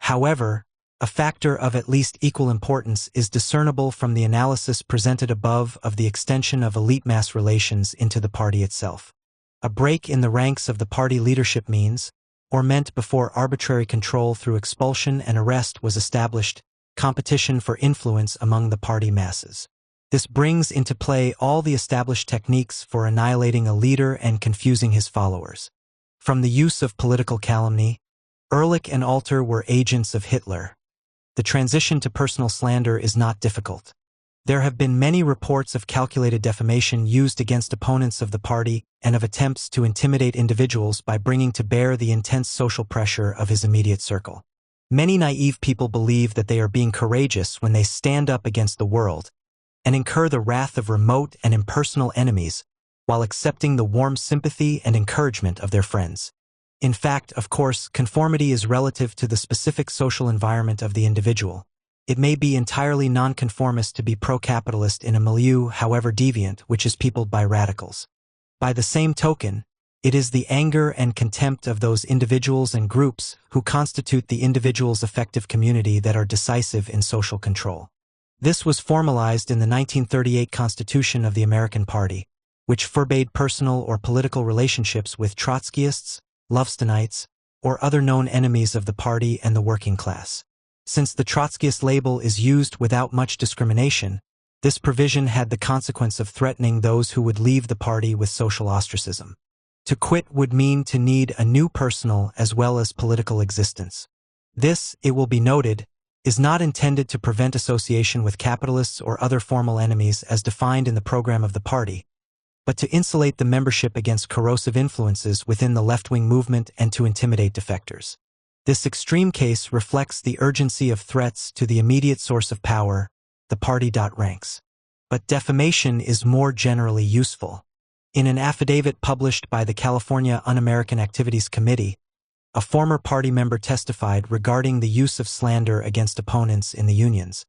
A: However, a factor of at least equal importance is discernible from the analysis presented above of the extension of elite mass relations into the party itself. A break in the ranks of the party leadership means, or meant before arbitrary control through expulsion and arrest was established, competition for influence among the party masses. This brings into play all the established techniques for annihilating a leader and confusing his followers. From the use of political calumny, Ehrlich and Alter were agents of Hitler. The transition to personal slander is not difficult. There have been many reports of calculated defamation used against opponents of the party and of attempts to intimidate individuals by bringing to bear the intense social pressure of his immediate circle. Many naive people believe that they are being courageous when they stand up against the world and incur the wrath of remote and impersonal enemies while accepting the warm sympathy and encouragement of their friends. In fact, of course, conformity is relative to the specific social environment of the individual. It may be entirely nonconformist to be pro-capitalist in a milieu, however deviant, which is peopled by radicals. By the same token, it is the anger and contempt of those individuals and groups who constitute the individual's effective community that are decisive in social control. This was formalized in the 1938 Constitution of the American Party, which forbade personal or political relationships with Trotskyists, Lovestonites, or other known enemies of the party and the working class. Since the Trotskyist label is used without much discrimination, this provision had the consequence of threatening those who would leave the party with social ostracism. To quit would mean to need a new personal as well as political existence. This, it will be noted, is not intended to prevent association with capitalists or other formal enemies as defined in the program of the party, but to insulate the membership against corrosive influences within the left-wing movement and to intimidate defectors. This extreme case reflects the urgency of threats to the immediate source of power, the party. Ranks. But defamation is more generally useful. In an affidavit published by the California Un-American Activities Committee, a former party member testified regarding the use of slander against opponents in the unions.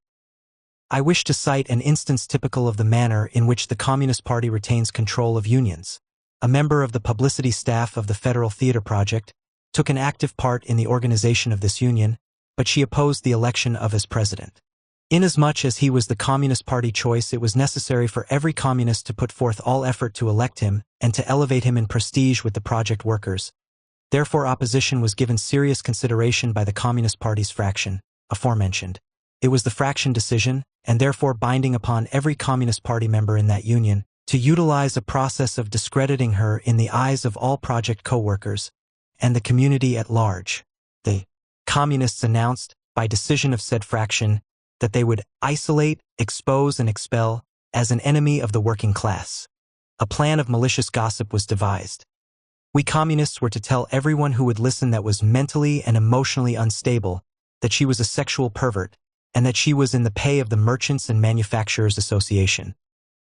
A: I wish to cite an instance typical of the manner in which the Communist Party retains control of unions. A member of the publicity staff of the Federal Theater Project took an active part in the organization of this union, but she opposed the election of his president. Inasmuch as he was the Communist Party choice, it was necessary for every communist to put forth all effort to elect him and to elevate him in prestige with the project workers. Therefore, opposition was given serious consideration by the Communist Party's fraction, aforementioned. It was the fraction decision, and therefore binding upon every Communist Party member in that union, to utilize a process of discrediting her in the eyes of all project co-workers and the community at large. The Communists announced, by decision of said fraction, that they would isolate, expose, and expel as an enemy of the working class. A plan of malicious gossip was devised. We communists were to tell everyone who would listen that was mentally and emotionally unstable that she was a sexual pervert, and that she was in the pay of the Merchants and Manufacturers Association.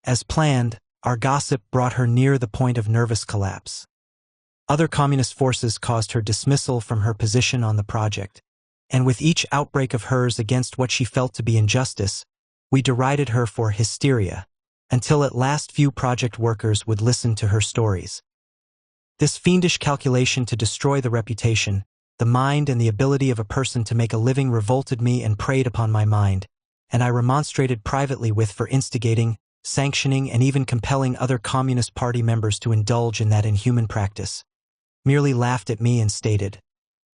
A: As planned, our gossip brought her near the point of nervous collapse. Other communist forces caused her dismissal from her position on the project, and with each outbreak of hers against what she felt to be injustice, we derided her for hysteria, until at last few project workers would listen to her stories. This fiendish calculation to destroy the reputation, the mind and the ability of a person to make a living revolted me and preyed upon my mind, and I remonstrated privately with for instigating, sanctioning, and even compelling other Communist Party members to indulge in that inhuman practice. Merely laughed at me and stated,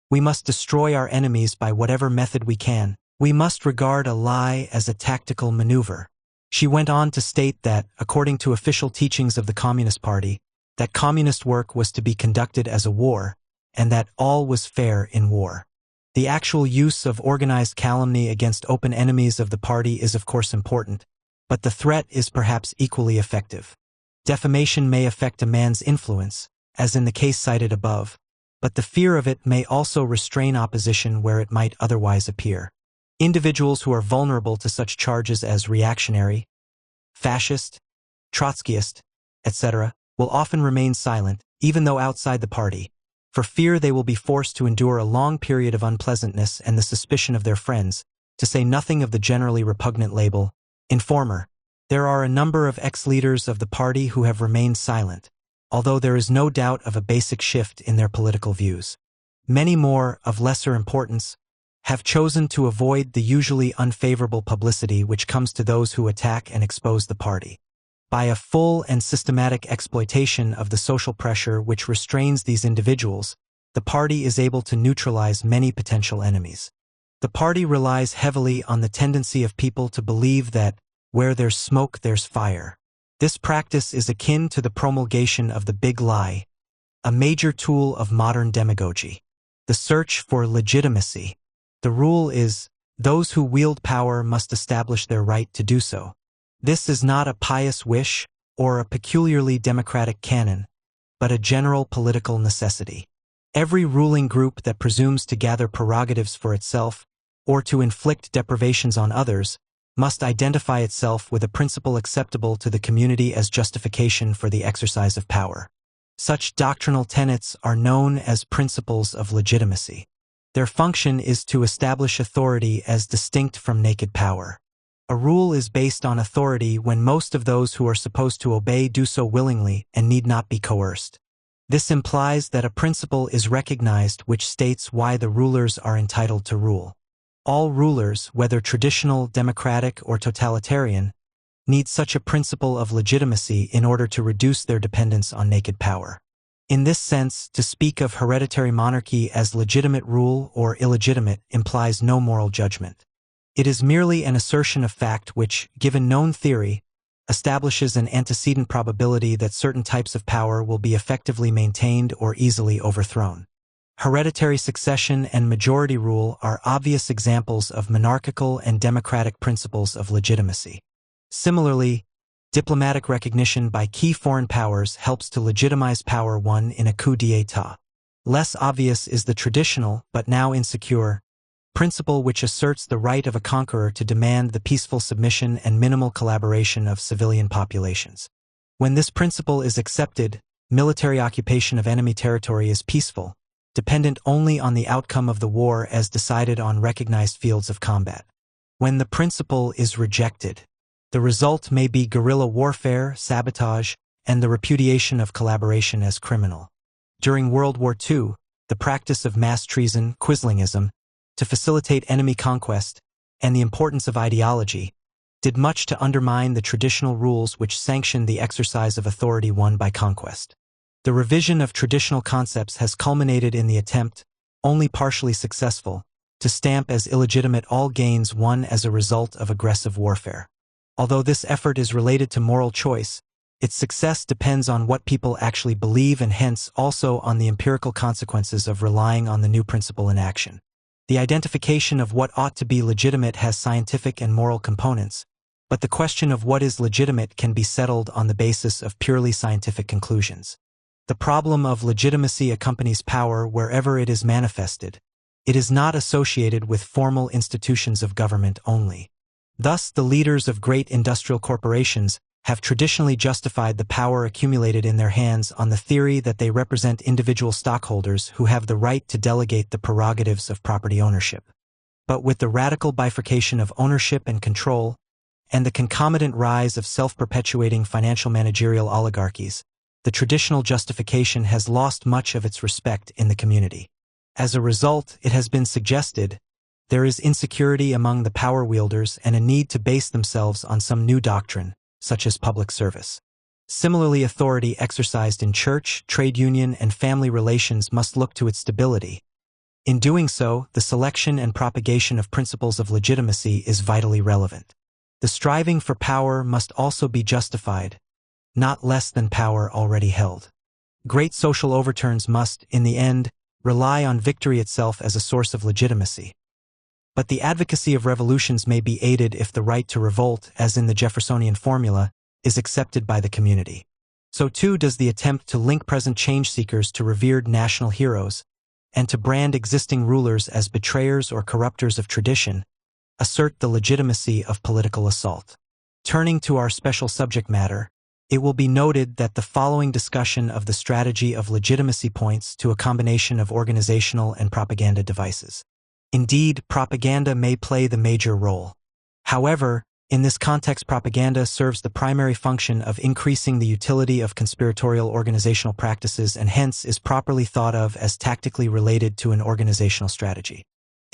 A: "We must destroy our enemies by whatever method we can. We must regard a lie as a tactical maneuver." She went on to state that, according to official teachings of the Communist Party, that communist work was to be conducted as a war, and that all was fair in war. The actual use of organized calumny against open enemies of the party is of course important, but the threat is perhaps equally effective. Defamation may affect a man's influence, as in the case cited above, but the fear of it may also restrain opposition where it might otherwise appear. Individuals who are vulnerable to such charges as reactionary, fascist, Trotskyist, etc., will often remain silent, even though outside the party, for fear they will be forced to endure a long period of unpleasantness and the suspicion of their friends, to say nothing of the generally repugnant label, informer. There are a number of ex-leaders of the party who have remained silent, although there is no doubt of a basic shift in their political views. Many more, of lesser importance, have chosen to avoid the usually unfavorable publicity which comes to those who attack and expose the party. By a full and systematic exploitation of the social pressure which restrains these individuals, the party is able to neutralize many potential enemies. The party relies heavily on the tendency of people to believe that, where there's smoke, there's fire. This practice is akin to the promulgation of the big lie, a major tool of modern demagogy. The search for legitimacy. The rule is, those who wield power must establish their right to do so. This is not a pious wish or a peculiarly democratic canon, but a general political necessity. Every ruling group that presumes to gather prerogatives for itself, or to inflict deprivations on others, must identify itself with a principle acceptable to the community as justification for the exercise of power. Such doctrinal tenets are known as principles of legitimacy. Their function is to establish authority as distinct from naked power. A rule is based on authority when most of those who are supposed to obey do so willingly and need not be coerced. This implies that a principle is recognized which states why the rulers are entitled to rule. All rulers, whether traditional, democratic, or totalitarian, need such a principle of legitimacy in order to reduce their dependence on naked power. In this sense, to speak of hereditary monarchy as legitimate rule or illegitimate implies no moral judgment. It is merely an assertion of fact which, given known theory, establishes an antecedent probability that certain types of power will be effectively maintained or easily overthrown. Hereditary succession and majority rule are obvious examples of monarchical and democratic principles of legitimacy. Similarly, diplomatic recognition by key foreign powers helps to legitimize power won in a coup d'état. Less obvious is the traditional, but now insecure, principle which asserts the right of a conqueror to demand the peaceful submission and minimal collaboration of civilian populations. When this principle is accepted, military occupation of enemy territory is peaceful, dependent only on the outcome of the war as decided on recognized fields of combat. When the principle is rejected, the result may be guerrilla warfare, sabotage, and the repudiation of collaboration as criminal. During World War II, the practice of mass treason, Quislingism, to facilitate enemy conquest, and the importance of ideology, did much to undermine the traditional rules which sanctioned the exercise of authority won by conquest. The revision of traditional concepts has culminated in the attempt, only partially successful, to stamp as illegitimate all gains won as a result of aggressive warfare. Although this effort is related to moral choice, its success depends on what people actually believe and hence also on the empirical consequences of relying on the new principle in action. The identification of what ought to be legitimate has scientific and moral components, but the question of what is legitimate can be settled on the basis of purely scientific conclusions. The problem of legitimacy accompanies power wherever it is manifested. It is not associated with formal institutions of government only. Thus, the leaders of great industrial corporations have traditionally justified the power accumulated in their hands on the theory that they represent individual stockholders who have the right to delegate the prerogatives of property ownership. But with the radical bifurcation of ownership and control, and the concomitant rise of self-perpetuating financial managerial oligarchies, the traditional justification has lost much of its respect in the community. As a result, it has been suggested, there is insecurity among the power wielders and a need to base themselves on some new doctrine, such as public service. Similarly, authority exercised in church, trade union, and family relations must look to its stability. In doing so, the selection and propagation of principles of legitimacy is vitally relevant. The The striving for power must also be justified, not less than power already held. Great social overturns must, in the end, rely on victory itself as a source of legitimacy. But the advocacy of revolutions may be aided if the right to revolt, as in the Jeffersonian formula, is accepted by the community. So too does the attempt to link present change-seekers to revered national heroes, and to brand existing rulers as betrayers or corruptors of tradition, assert the legitimacy of political assault. Turning to our special subject matter, it will be noted that the following discussion of the strategy of legitimacy points to a combination of organizational and propaganda devices. Indeed, propaganda may play the major role. However, in this context, propaganda serves the primary function of increasing the utility of conspiratorial organizational practices and hence is properly thought of as tactically related to an organizational strategy.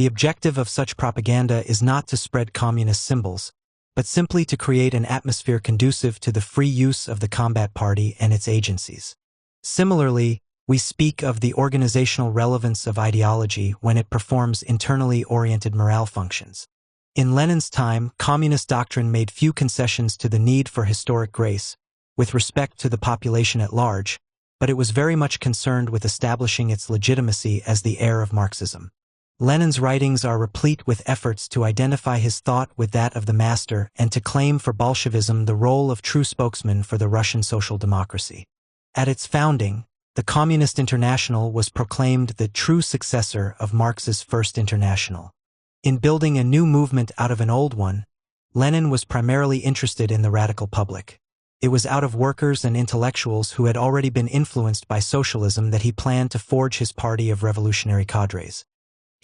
A: The objective of such propaganda is not to spread communist symbols, but simply to create an atmosphere conducive to the free use of the combat party and its agencies. Similarly, we speak of the organizational relevance of ideology when it performs internally oriented morale functions. In Lenin's time, communist doctrine made few concessions to the need for historic grace, with respect to the population at large, but it was very much concerned with establishing its legitimacy as the heir of Marxism. Lenin's writings are replete with efforts to identify his thought with that of the master and to claim for Bolshevism the role of true spokesman for the Russian social democracy. At its founding, the Communist International was proclaimed the true successor of Marx's First International. In building a new movement out of an old one, Lenin was primarily interested in the radical public. It was out of workers and intellectuals who had already been influenced by socialism that he planned to forge his party of revolutionary cadres.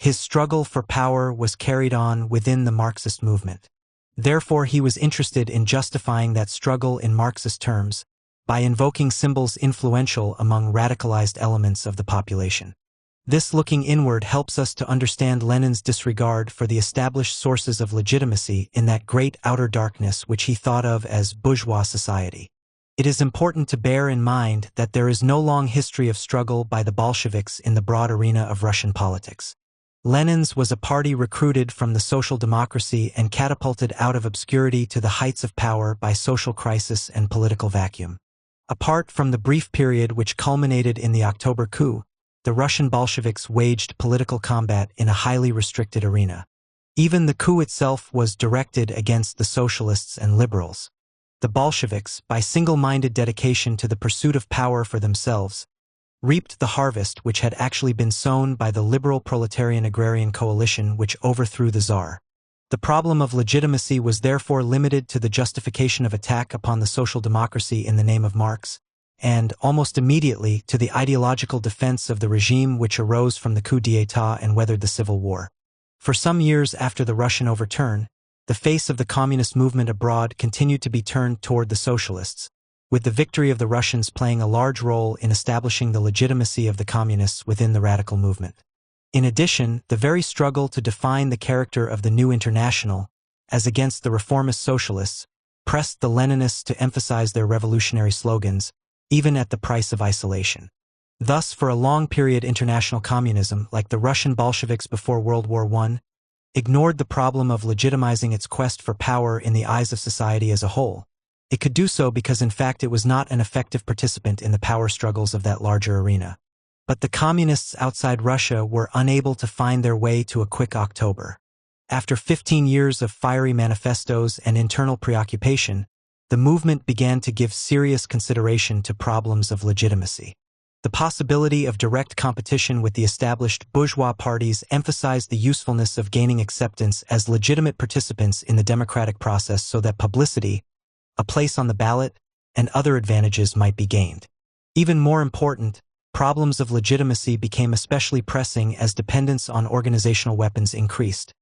A: His struggle for power was carried on within the Marxist movement. Therefore, he was interested in justifying that struggle in Marxist terms by invoking symbols influential among radicalized elements of the population. This looking inward helps us to understand Lenin's disregard for the established sources of legitimacy in that great outer darkness which he thought of as bourgeois society. It is important to bear in mind that there is no long history of struggle by the Bolsheviks in the broad arena of Russian politics. Lenin's was a party recruited from the social democracy and catapulted out of obscurity to the heights of power by social crisis and political vacuum. Apart from the brief period which culminated in the October coup, the Russian Bolsheviks waged political combat in a highly restricted arena. Even the coup itself was directed against the socialists and liberals. The Bolsheviks, by single-minded dedication to the pursuit of power for themselves, reaped the harvest which had actually been sown by the liberal proletarian agrarian coalition which overthrew the Tsar. The problem of legitimacy was therefore limited to the justification of attack upon the social democracy in the name of Marx, and, almost immediately, to the ideological defense of the regime which arose from the coup d'état and weathered the civil war. For some years after the Russian overturn, the face of the communist movement abroad continued to be turned toward the socialists, with the victory of the Russians playing a large role in establishing the legitimacy of the communists within the radical movement. In addition, the very struggle to define the character of the new international, as against the reformist socialists, pressed the Leninists to emphasize their revolutionary slogans, even at the price of isolation. Thus, for a long period, international communism, like the Russian Bolsheviks before World War I, ignored the problem of legitimizing its quest for power in the eyes of society as a whole. It could do so because in fact it was not an effective participant in the power struggles of that larger arena. But the communists outside Russia were unable to find their way to a quick October. After 15 years of fiery manifestos and internal preoccupation, the movement began to give serious consideration to problems of legitimacy. The possibility of direct competition with the established bourgeois parties emphasized the usefulness of gaining acceptance as legitimate participants in the democratic process so that publicity, a place on the ballot, and other advantages might be gained. Even more important, problems of legitimacy became especially pressing as dependence on organizational weapons increased,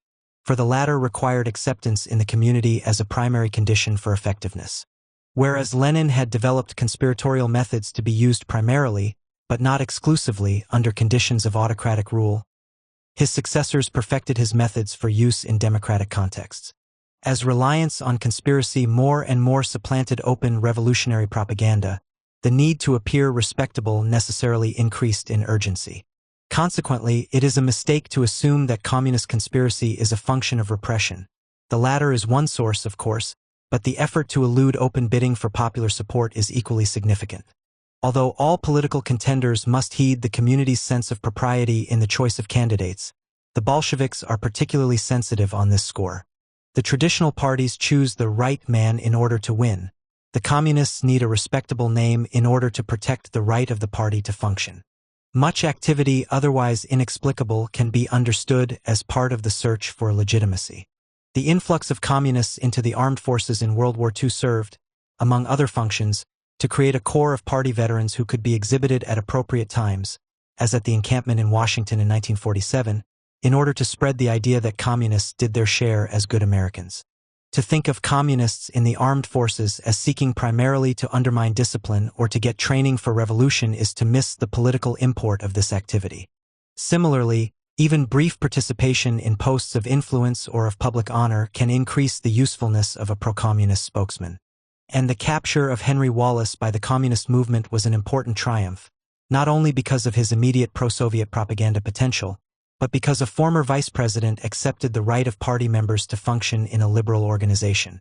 A: for the latter required acceptance in the community as a primary condition for effectiveness. Whereas Lenin had developed conspiratorial methods to be used primarily, but not exclusively, under conditions of autocratic rule, his successors perfected his methods for use in democratic contexts. As reliance on conspiracy more and more supplanted open revolutionary propaganda, the need to appear respectable necessarily increased in urgency. Consequently, it is a mistake to assume that communist conspiracy is a function of repression. The latter is one source, of course, but the effort to elude open bidding for popular support is equally significant. Although all political contenders must heed the community's sense of propriety in the choice of candidates, the Bolsheviks are particularly sensitive on this score. The traditional parties choose the right man in order to win. The communists need a respectable name in order to protect the right of the party to function. Much activity otherwise inexplicable can be understood as part of the search for legitimacy. The influx of communists into the armed forces in World War II served, among other functions, to create a corps of party veterans who could be exhibited at appropriate times, as at the encampment in Washington in 1947, in order to spread the idea that communists did their share as good Americans. To think of communists in the armed forces as seeking primarily to undermine discipline or to get training for revolution is to miss the political import of this activity. Similarly, even brief participation in posts of influence or of public honor can increase the usefulness of a pro-communist spokesman. And the capture of Henry Wallace by the communist movement was an important triumph, not only because of his immediate pro-Soviet propaganda potential, but because a former vice president accepted the right of party members to function in a liberal organization.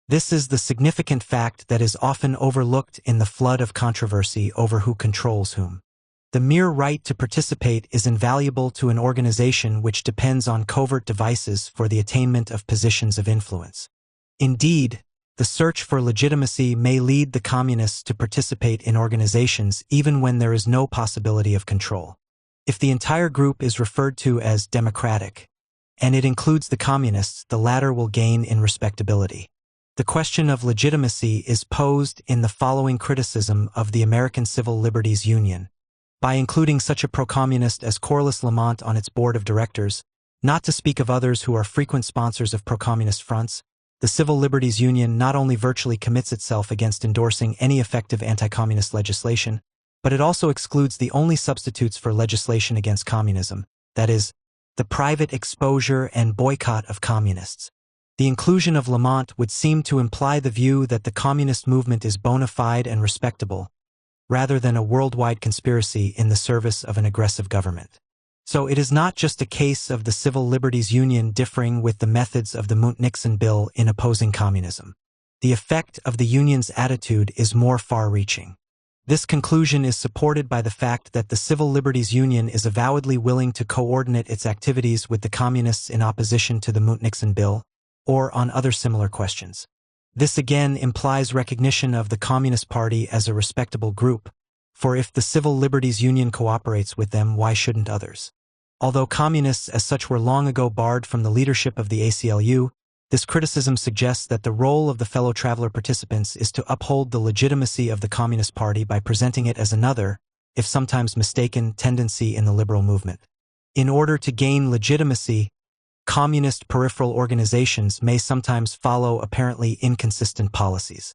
A: This is the significant fact that is often overlooked in the flood of controversy over who controls whom. The mere right to participate is invaluable to an organization which depends on covert devices for the attainment of positions of influence. Indeed, the search for legitimacy may lead the communists to participate in organizations even when there is no possibility of control. If the entire group is referred to as democratic, and it includes the communists, the latter will gain in respectability. The question of legitimacy is posed in the following criticism of the American Civil Liberties Union. By including such a pro-communist as Corliss Lamont on its board of directors, not to speak of others who are frequent sponsors of pro-communist fronts, the Civil Liberties Union not only virtually commits itself against endorsing any effective anti-communist legislation, but it also excludes the only substitutes for legislation against communism, that is, the private exposure and boycott of communists. The inclusion of Lamont would seem to imply the view that the communist movement is bona fide and respectable, rather than a worldwide conspiracy in the service of an aggressive government. So it is not just a case of the Civil Liberties Union differing with the methods of the Munt-Nixon bill in opposing communism. The effect of the Union's attitude is more far-reaching. This conclusion is supported by the fact that the Civil Liberties Union is avowedly willing to coordinate its activities with the communists in opposition to the Munt-Nixon bill, or on other similar questions. This again implies recognition of the Communist Party as a respectable group, for if the Civil Liberties Union cooperates with them, why shouldn't others? Although communists as such were long ago barred from the leadership of the ACLU, this criticism suggests that the role of the fellow traveler participants is to uphold the legitimacy of the Communist Party by presenting it as another, if sometimes mistaken, tendency in the liberal movement. In order to gain legitimacy, communist peripheral organizations may sometimes follow apparently inconsistent policies.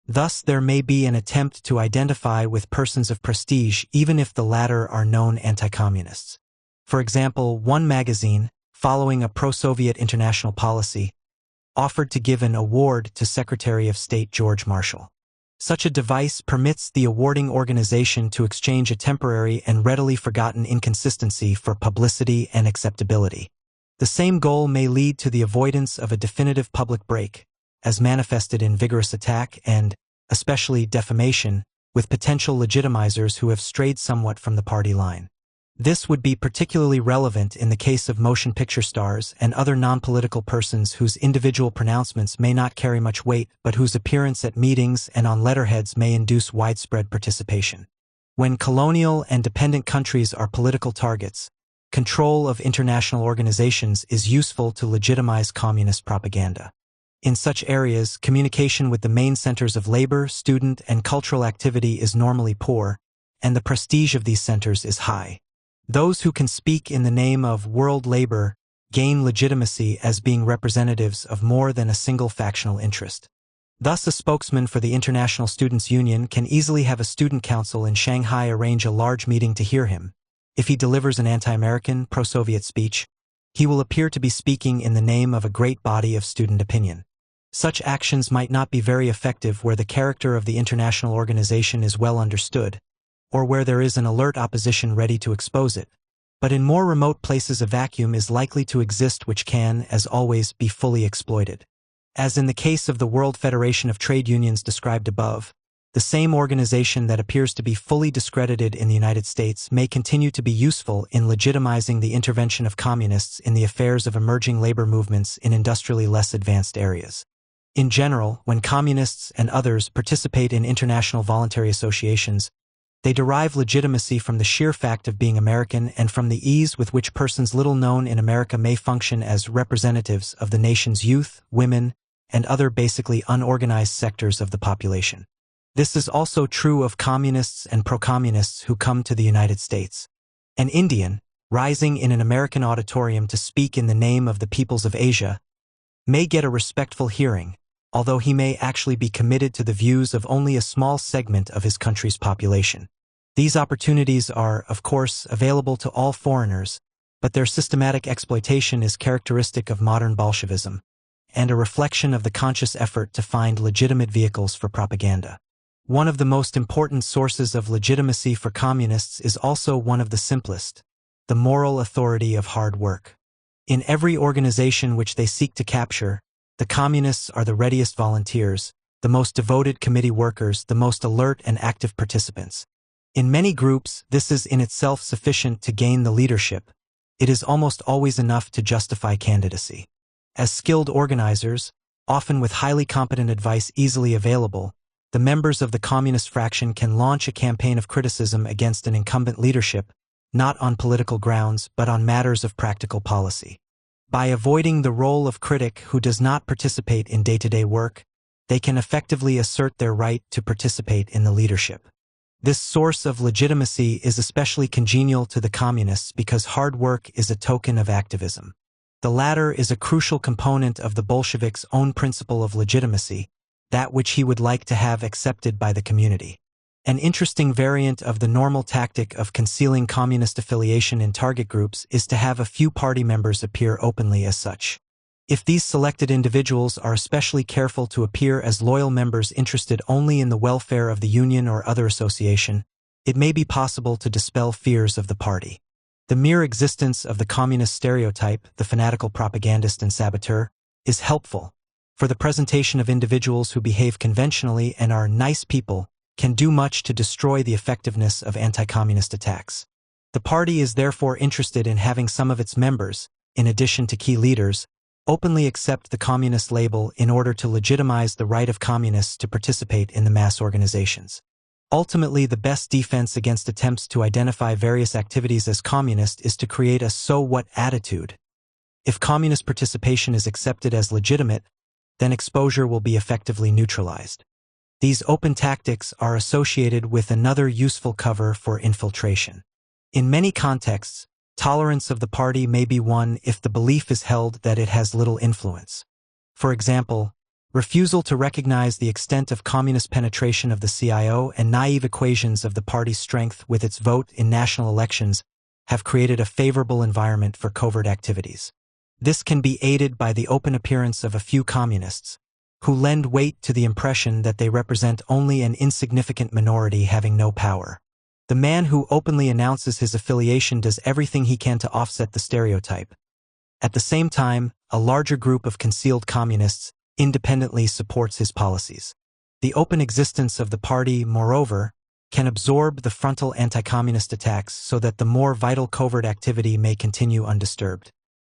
A: Thus, there may be an attempt to identify with persons of prestige even if the latter are known anti-communists. For example, one magazine, following a pro-Soviet international policy, offered to give an award to Secretary of State George Marshall. Such a device permits the awarding organization to exchange a temporary and readily forgotten inconsistency for publicity and acceptability. The same goal may lead to the avoidance of a definitive public break, as manifested in vigorous attack and, especially, defamation, with potential legitimizers who have strayed somewhat from the party line. This would be particularly relevant in the case of motion picture stars and other non-political persons whose individual pronouncements may not carry much weight but whose appearance at meetings and on letterheads may induce widespread participation. When colonial and dependent countries are political targets, control of international organizations is useful to legitimize communist propaganda. In such areas, communication with the main centers of labor, student, and cultural activity is normally poor, and the prestige of these centers is high. Those who can speak in the name of world labor gain legitimacy as being representatives of more than a single factional interest. Thus, a spokesman for the International Students' Union can easily have a student council in Shanghai arrange a large meeting to hear him. If he delivers an anti-American, pro-Soviet speech, he will appear to be speaking in the name of a great body of student opinion. Such actions might not be very effective where the character of the international organization is well understood, or where there is an alert opposition ready to expose it, But in more remote places a vacuum is likely to exist which can, as always, be fully exploited. As in the case of the World Federation of Trade Unions described above, the same organization that appears to be fully discredited in the United States may continue to be useful in legitimizing the intervention of communists in the affairs of emerging labor movements in industrially less advanced areas. In general, when communists and others participate in international voluntary associations, they derive legitimacy from the sheer fact of being American and from the ease with which persons little known in America may function as representatives of the nation's youth, women, and other basically unorganized sectors of the population. This is also true of communists and pro-communists who come to the United States. An Indian, rising in an American auditorium to speak in the name of the peoples of Asia, may get a respectful hearing, although he may actually be committed to the views of only a small segment of his country's population. These opportunities are, of course, available to all foreigners, but their systematic exploitation is characteristic of modern Bolshevism, and a reflection of the conscious effort to find legitimate vehicles for propaganda. One of the most important sources of legitimacy for communists is also one of the simplest: the moral authority of hard work. In every organization which they seek to capture, the communists are the readiest volunteers, the most devoted committee workers, the most alert and active participants. In many groups, this is in itself sufficient to gain the leadership. It is almost always enough to justify candidacy. As skilled organizers, often with highly competent advice easily available, the members of the communist fraction can launch a campaign of criticism against an incumbent leadership, not on political grounds but on matters of practical policy. By avoiding the role of critic who does not participate in day-to-day work, they can effectively assert their right to participate in the leadership. This source of legitimacy is especially congenial to the communists because hard work is a token of activism. The latter is a crucial component of the Bolsheviks' own principle of legitimacy, that which he would like to have accepted by the community. An interesting variant of the normal tactic of concealing communist affiliation in target groups is to have a few party members appear openly as such. If these selected individuals are especially careful to appear as loyal members interested only in the welfare of the union or other association, it may be possible to dispel fears of the party. The mere existence of the communist stereotype, the fanatical propagandist and saboteur, is helpful, for the presentation of individuals who behave conventionally and are nice people can do much to destroy the effectiveness of anti-communist attacks. The party is therefore interested in having some of its members, in addition to key leaders, openly accept the communist label in order to legitimize the right of communists to participate in the mass organizations. Ultimately, the best defense against attempts to identify various activities as communist is to create a so-what attitude. If communist participation is accepted as legitimate, then exposure will be effectively neutralized. These open tactics are associated with another useful cover for infiltration. In many contexts, tolerance of the party may be won if the belief is held that it has little influence. For example, refusal to recognize the extent of communist penetration of the CIO and naive equations of the party's strength with its vote in national elections have created a favorable environment for covert activities. This can be aided by the open appearance of a few communists, who lend weight to the impression that they represent only an insignificant minority having no power. The man who openly announces his affiliation does everything he can to offset the stereotype. At the same time, a larger group of concealed communists independently supports his policies. The open existence of the party, moreover, can absorb the frontal anti-communist attacks so that the more vital covert activity may continue undisturbed.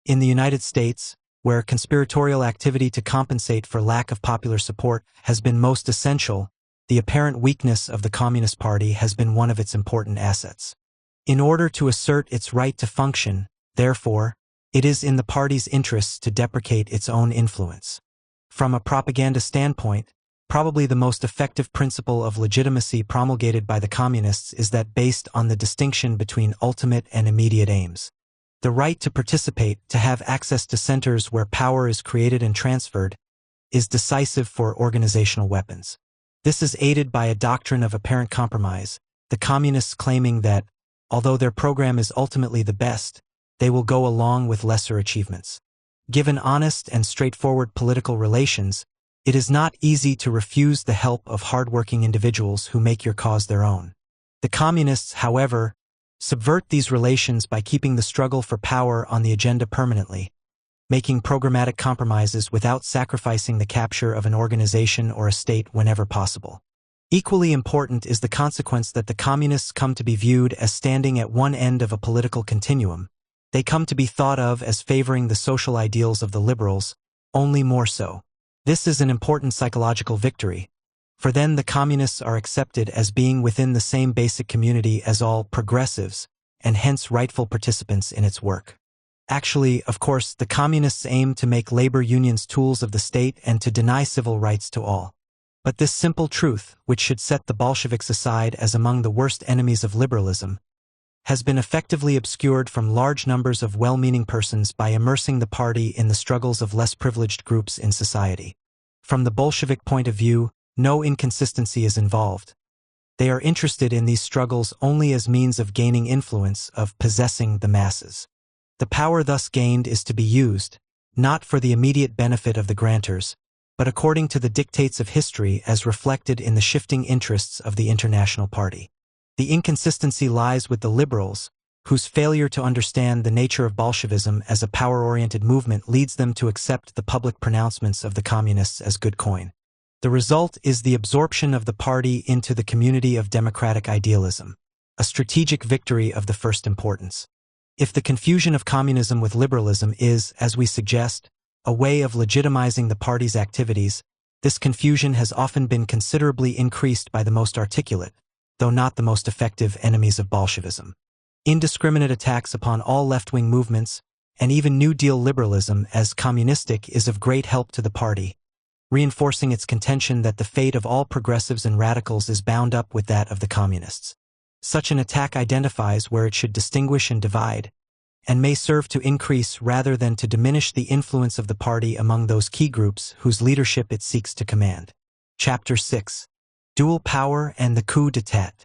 A: In the United States, where conspiratorial activity to compensate for lack of popular support has been most essential, the apparent weakness of the Communist Party has been one of its important assets. In order to assert its right to function, therefore, it is in the party's interests to deprecate its own influence. From a propaganda standpoint, probably the most effective principle of legitimacy promulgated by the communists is that based on the distinction between ultimate and immediate aims. The right to participate, to have access to centers where power is created and transferred, is decisive for organizational weapons. This is aided by a doctrine of apparent compromise, the communists claiming that, although their program is ultimately the best, they will go along with lesser achievements. Given honest and straightforward political relations, it is not easy to refuse the help of hardworking individuals who make your cause their own. The communists, however, subvert these relations by keeping the struggle for power on the agenda permanently, making programmatic compromises without sacrificing the capture of an organization or a state whenever possible. Equally important is the consequence that the communists come to be viewed as standing at one end of a political continuum. They come to be thought of as favoring the social ideals of the liberals, only more so. This is an important psychological victory, for then the communists are accepted as being within the same basic community as all progressives, and hence rightful participants in its work. Actually, of course, the communists aim to make labor unions tools of the state and to deny civil rights to all. But this simple truth, which should set the Bolsheviks aside as among the worst enemies of liberalism, has been effectively obscured from large numbers of well-meaning persons by immersing the party in the struggles of less privileged groups in society. From the Bolshevik point of view, no inconsistency is involved. They are interested in these struggles only as means of gaining influence, of possessing the masses. The power thus gained is to be used, not for the immediate benefit of the grantors, but according to the dictates of history as reflected in the shifting interests of the international party. The inconsistency lies with the liberals, whose failure to understand the nature of Bolshevism as a power-oriented movement leads them to accept the public pronouncements of the communists as good coin. The result is the absorption of the party into the community of democratic idealism, a strategic victory of the first importance. If the confusion of communism with liberalism is, as we suggest, a way of legitimizing the party's activities, this confusion has often been considerably increased by the most articulate, though not the most effective enemies of Bolshevism. Indiscriminate attacks upon all left-wing movements, and even New Deal liberalism as communistic, is of great help to the party, reinforcing its contention that the fate of all progressives and radicals is bound up with that of the communists. Such an attack identifies where it should distinguish and divide, and may serve to increase rather than to diminish the influence of the party among those key groups whose leadership it seeks to command. Chapter 6. Dual Power and the Coup d'etat.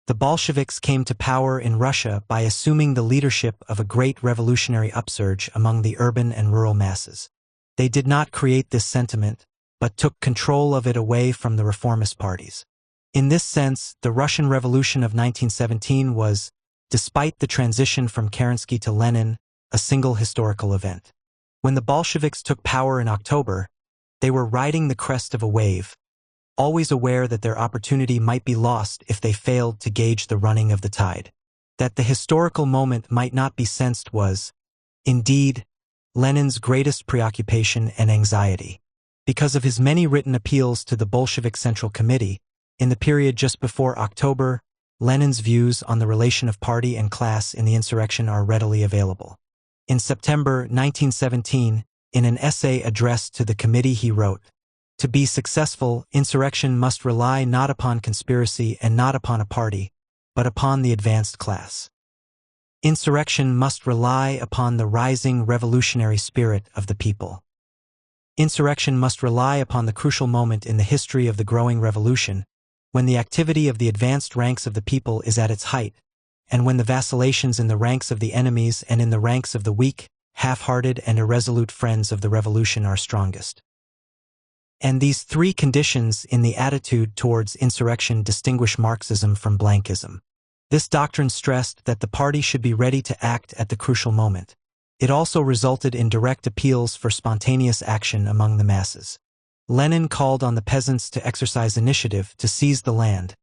A: The Bolsheviks came to power in Russia by assuming the leadership of a great revolutionary upsurge among the urban and rural masses. They did not create this sentiment, but took control of it away from the reformist parties. In this sense, the Russian Revolution of 1917 was, despite the transition from Kerensky to Lenin, a single historical event. When the Bolsheviks took power in October, they were riding the crest of a wave, always aware that their opportunity might be lost if they failed to gauge the running of the tide. That the historical moment might not be sensed was, indeed, Lenin's greatest preoccupation and anxiety. Because of his many written appeals to the Bolshevik Central Committee, in the period just before October, Lenin's views on the relation of party and class in the insurrection are readily available. In September 1917, in an essay addressed to the committee he wrote, "To be successful, insurrection must rely not upon conspiracy and not upon a party, but upon the advanced class. Insurrection must rely upon the rising revolutionary spirit of the people. Insurrection must rely upon the crucial moment in the history of the growing revolution, when the activity of the advanced ranks of the people is at its height, and when the vacillations in the ranks of the enemies and in the ranks of the weak, half-hearted and irresolute friends of the revolution are strongest." And these three conditions in the attitude towards insurrection distinguish Marxism from Blankism. This doctrine stressed that the party should be ready to act at the crucial moment. It also resulted in direct appeals for spontaneous action among the masses. Lenin called on the peasants to exercise initiative to seize the land.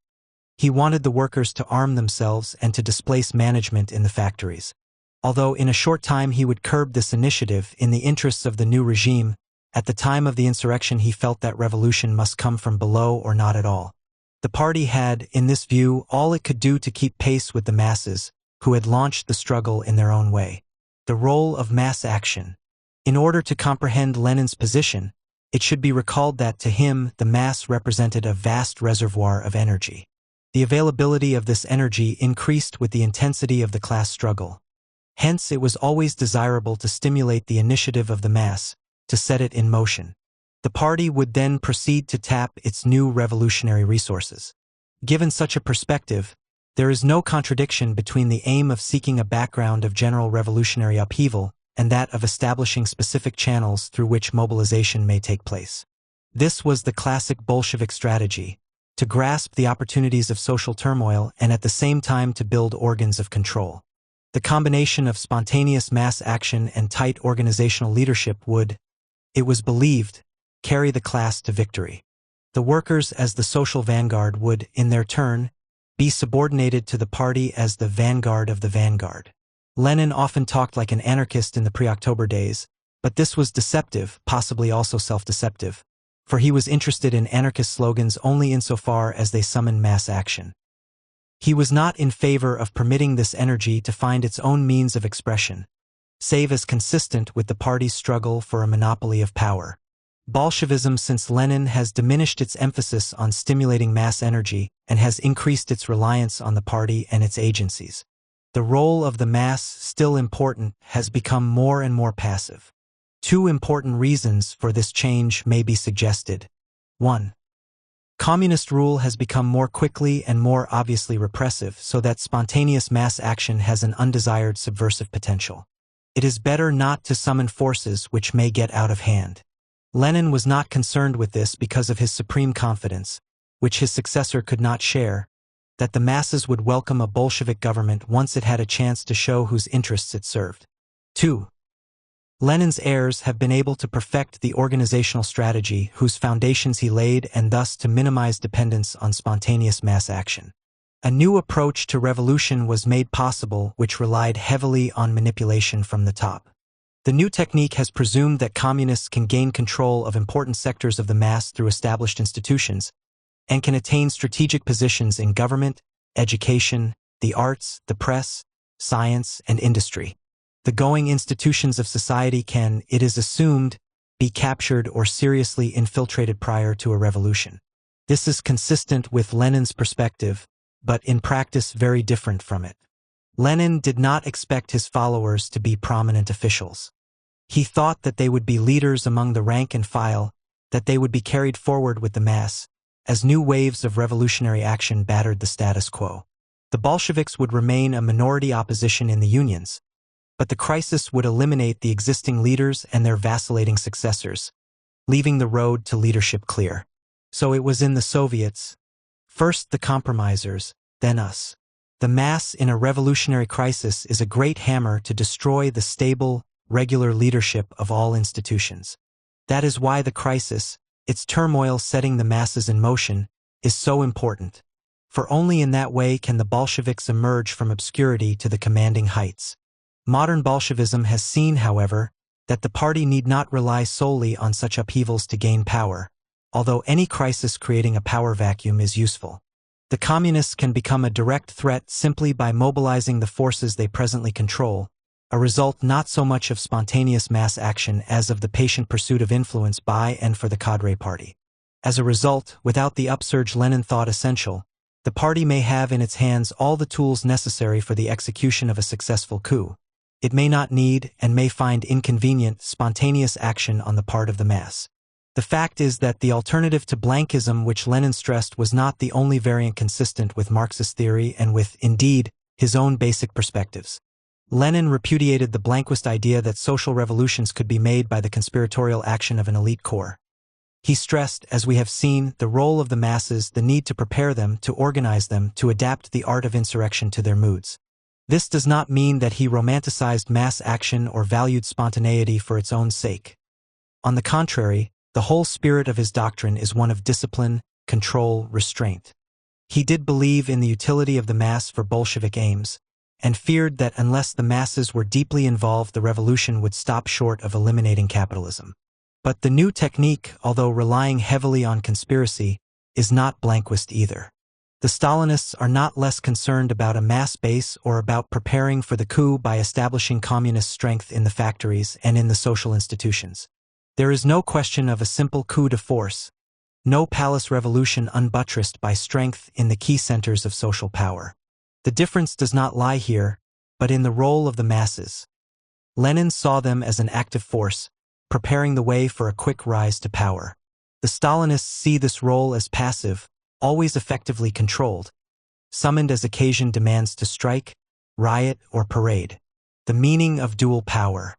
A: He wanted the workers to arm themselves and to displace management in the factories. Although in a short time he would curb this initiative in the interests of the new regime, at the time of the insurrection he felt that revolution must come from below or not at all. The party had, in this view, all it could do to keep pace with the masses, who had launched the struggle in their own way. The role of mass action. In order to comprehend Lenin's position, it should be recalled that to him the mass represented a vast reservoir of energy. The availability of this energy increased with the intensity of the class struggle. Hence it was always desirable to stimulate the initiative of the mass, to set it in motion. The party would then proceed to tap its new revolutionary resources. Given such a perspective, there is no contradiction between the aim of seeking a background of general revolutionary upheaval and that of establishing specific channels through which mobilization may take place. This was the classic Bolshevik strategy, to grasp the opportunities of social turmoil and at the same time to build organs of control. The combination of spontaneous mass action and tight organizational leadership would, it was believed, carry the class to victory. The workers as the social vanguard would, in their turn, be subordinated to the party as the vanguard of the vanguard. Lenin often talked like an anarchist in the pre-October days, but this was deceptive, possibly also self-deceptive, for he was interested in anarchist slogans only insofar as they summoned mass action. He was not in favor of permitting this energy to find its own means of expression, save as consistent with the party's struggle for a monopoly of power. Bolshevism since Lenin has diminished its emphasis on stimulating mass energy and has increased its reliance on the party and its agencies. The role of the mass, still important, has become more and more passive. Two important reasons for this change may be suggested. 1. Communist rule has become more quickly and more obviously repressive, so that spontaneous mass action has an undesired subversive potential. It is better not to summon forces which may get out of hand. Lenin was not concerned with this because of his supreme confidence, which his successor could not share, that the masses would welcome a Bolshevik government once it had a chance to show whose interests it served. 2. Lenin's heirs have been able to perfect the organizational strategy whose foundations he laid and thus to minimize dependence on spontaneous mass action. A new approach to revolution was made possible which relied heavily on manipulation from the top. The new technique has presumed that communists can gain control of important sectors of the mass through established institutions and can attain strategic positions in government, education, the arts, the press, science, and industry. The going institutions of society can, it is assumed, be captured or seriously infiltrated prior to a revolution. This is consistent with Lenin's perspective, but in practice very different from it. Lenin did not expect his followers to be prominent officials. He thought that they would be leaders among the rank and file, that they would be carried forward with the mass, as new waves of revolutionary action battered the status quo. The Bolsheviks would remain a minority opposition in the unions, but the crisis would eliminate the existing leaders and their vacillating successors, leaving the road to leadership clear. So it was in the Soviets, first the compromisers, then us. The mass in a revolutionary crisis is a great hammer to destroy the stable, regular leadership of all institutions. That is why the crisis, its turmoil setting the masses in motion, is so important, for only in that way can the Bolsheviks emerge from obscurity to the commanding heights. Modern Bolshevism has seen, however, that the party need not rely solely on such upheavals to gain power, although any crisis creating a power vacuum is useful. The communists can become a direct threat simply by mobilizing the forces they presently control, a result not so much of spontaneous mass action as of the patient pursuit of influence by and for the cadre party. As a result, without the upsurge Lenin thought essential, the party may have in its hands all the tools necessary for the execution of a successful coup. It may not need, and may find inconvenient, spontaneous action on the part of the mass. The fact is that the alternative to blankism which Lenin stressed was not the only variant consistent with Marxist theory and with, indeed, his own basic perspectives. Lenin repudiated the blanquist idea that social revolutions could be made by the conspiratorial action of an elite corps. He stressed, as we have seen, the role of the masses, the need to prepare them, to organize them, to adapt the art of insurrection to their moods. This does not mean that he romanticized mass action or valued spontaneity for its own sake. On the contrary, the whole spirit of his doctrine is one of discipline, control, restraint. He did believe in the utility of the mass for Bolshevik aims, and feared that unless the masses were deeply involved the revolution would stop short of eliminating capitalism. But the new technique, although relying heavily on conspiracy, is not blanquist either. The Stalinists are not less concerned about a mass base or about preparing for the coup by establishing communist strength in the factories and in the social institutions. There is no question of a simple coup de force, no palace revolution unbuttressed by strength in the key centers of social power. The difference does not lie here, but in the role of the masses. Lenin saw them as an active force, preparing the way for a quick rise to power. The Stalinists see this role as passive, always effectively controlled, summoned as occasion demands to strike, riot, or parade. The meaning of dual power.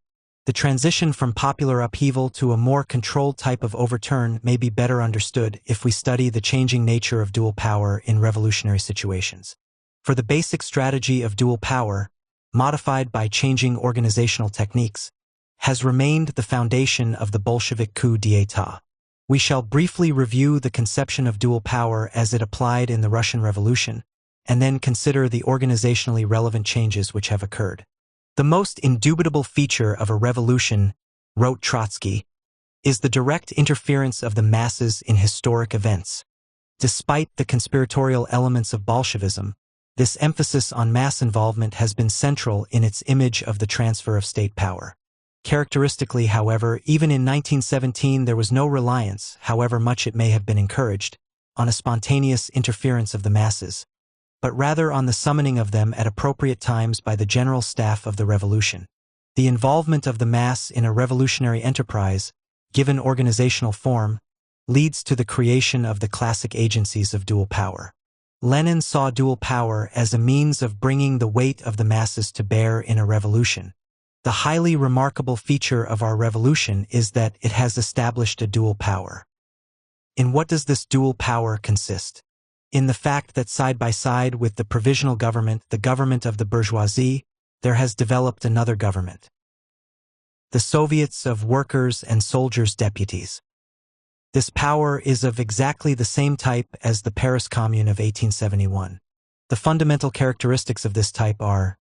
A: The transition from popular upheaval to a more controlled type of overturn may be better understood if we study the changing nature of dual power in revolutionary situations. For the basic strategy of dual power, modified by changing organizational techniques, has remained the foundation of the Bolshevik coup d'état. We shall briefly review the conception of dual power as it applied in the Russian Revolution, and then consider the organizationally relevant changes which have occurred. The most indubitable feature of a revolution, wrote Trotsky, is the direct interference of the masses in historic events. Despite the conspiratorial elements of Bolshevism, this emphasis on mass involvement has been central in its image of the transfer of state power. Characteristically, however, even in 1917 there was no reliance, however much it may have been encouraged, on a spontaneous interference of the masses, but rather on the summoning of them at appropriate times by the general staff of the revolution. The involvement of the mass in a revolutionary enterprise, given organizational form, leads to the creation of the classic agencies of dual power. Lenin saw dual power as a means of bringing the weight of the masses to bear in a revolution. The highly remarkable feature of our revolution is that it has established a dual power. In what does this dual power consist? In the fact that side by side with the provisional government, the government of the bourgeoisie, there has developed another government. The Soviets of Workers' and Soldiers' Deputies. This power is of exactly the same type as the Paris Commune of 1871. The fundamental characteristics of this type are: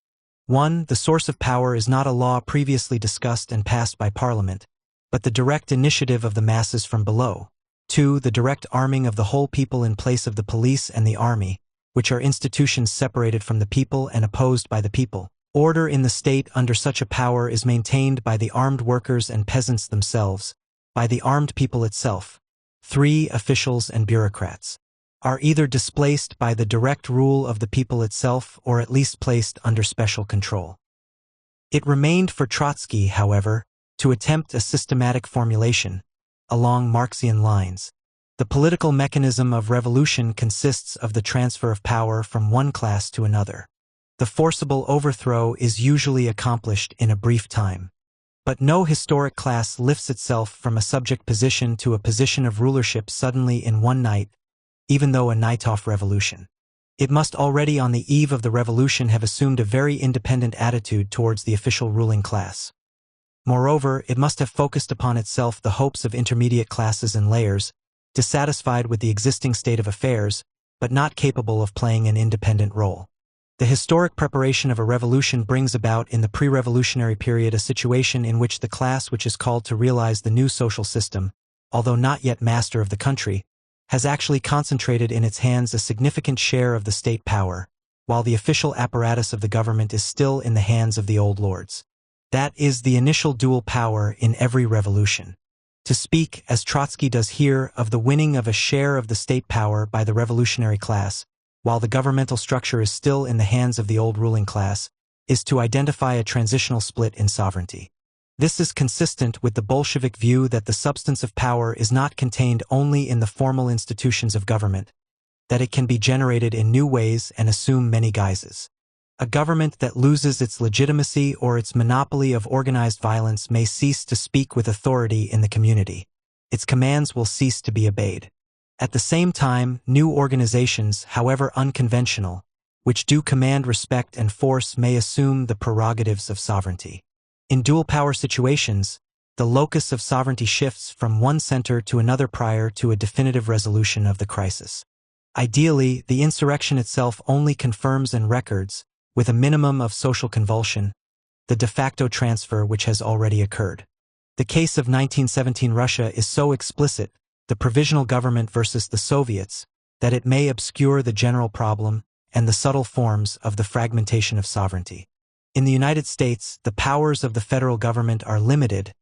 A: 1. The source of power is not a law previously discussed and passed by Parliament, but the direct initiative of the masses from below. 2. The direct arming of the whole people in place of the police and the army, which are institutions separated from the people and opposed by the people. Order in the state under such a power is maintained by the armed workers and peasants themselves, by the armed people itself. 3. Officials and bureaucrats are either displaced by the direct rule of the people itself or at least placed under special control. It remained for Trotsky, however, to attempt a systematic formulation along Marxian lines. The political mechanism of revolution consists of the transfer of power from one class to another. The forcible overthrow is usually accomplished in a brief time. But no historic class lifts itself from a subject position to a position of rulership suddenly in one night, even though a night-off revolution. It must already on the eve of the revolution have assumed a very independent attitude towards the official ruling class. Moreover, it must have focused upon itself the hopes of intermediate classes and layers, dissatisfied with the existing state of affairs, but not capable of playing an independent role. The historic preparation of a revolution brings about in the pre-revolutionary period a situation in which the class which is called to realize the new social system, although not yet master of the country, has actually concentrated in its hands a significant share of the state power, while the official apparatus of the government is still in the hands of the old lords. That is the initial dual power in every revolution. To speak, as Trotsky does here, of the winning of a share of the state power by the revolutionary class, while the governmental structure is still in the hands of the old ruling class, is to identify a transitional split in sovereignty. This is consistent with the Bolshevik view that the substance of power is not contained only in the formal institutions of government, that it can be generated in new ways and assume many guises. A government that loses its legitimacy or its monopoly of organized violence may cease to speak with authority in the community. Its commands will cease to be obeyed. At the same time, new organizations, however unconventional, which do command respect and force may assume the prerogatives of sovereignty. In dual-power situations, the locus of sovereignty shifts from one center to another prior to a definitive resolution of the crisis. Ideally, the insurrection itself only confirms and records, with a minimum of social convulsion, the de facto transfer which has already occurred. The case of 1917 Russia is so explicit, the provisional government versus the Soviets, that it may obscure the general problem and the subtle forms of the fragmentation of sovereignty. In the United States, the powers of the federal government are limited,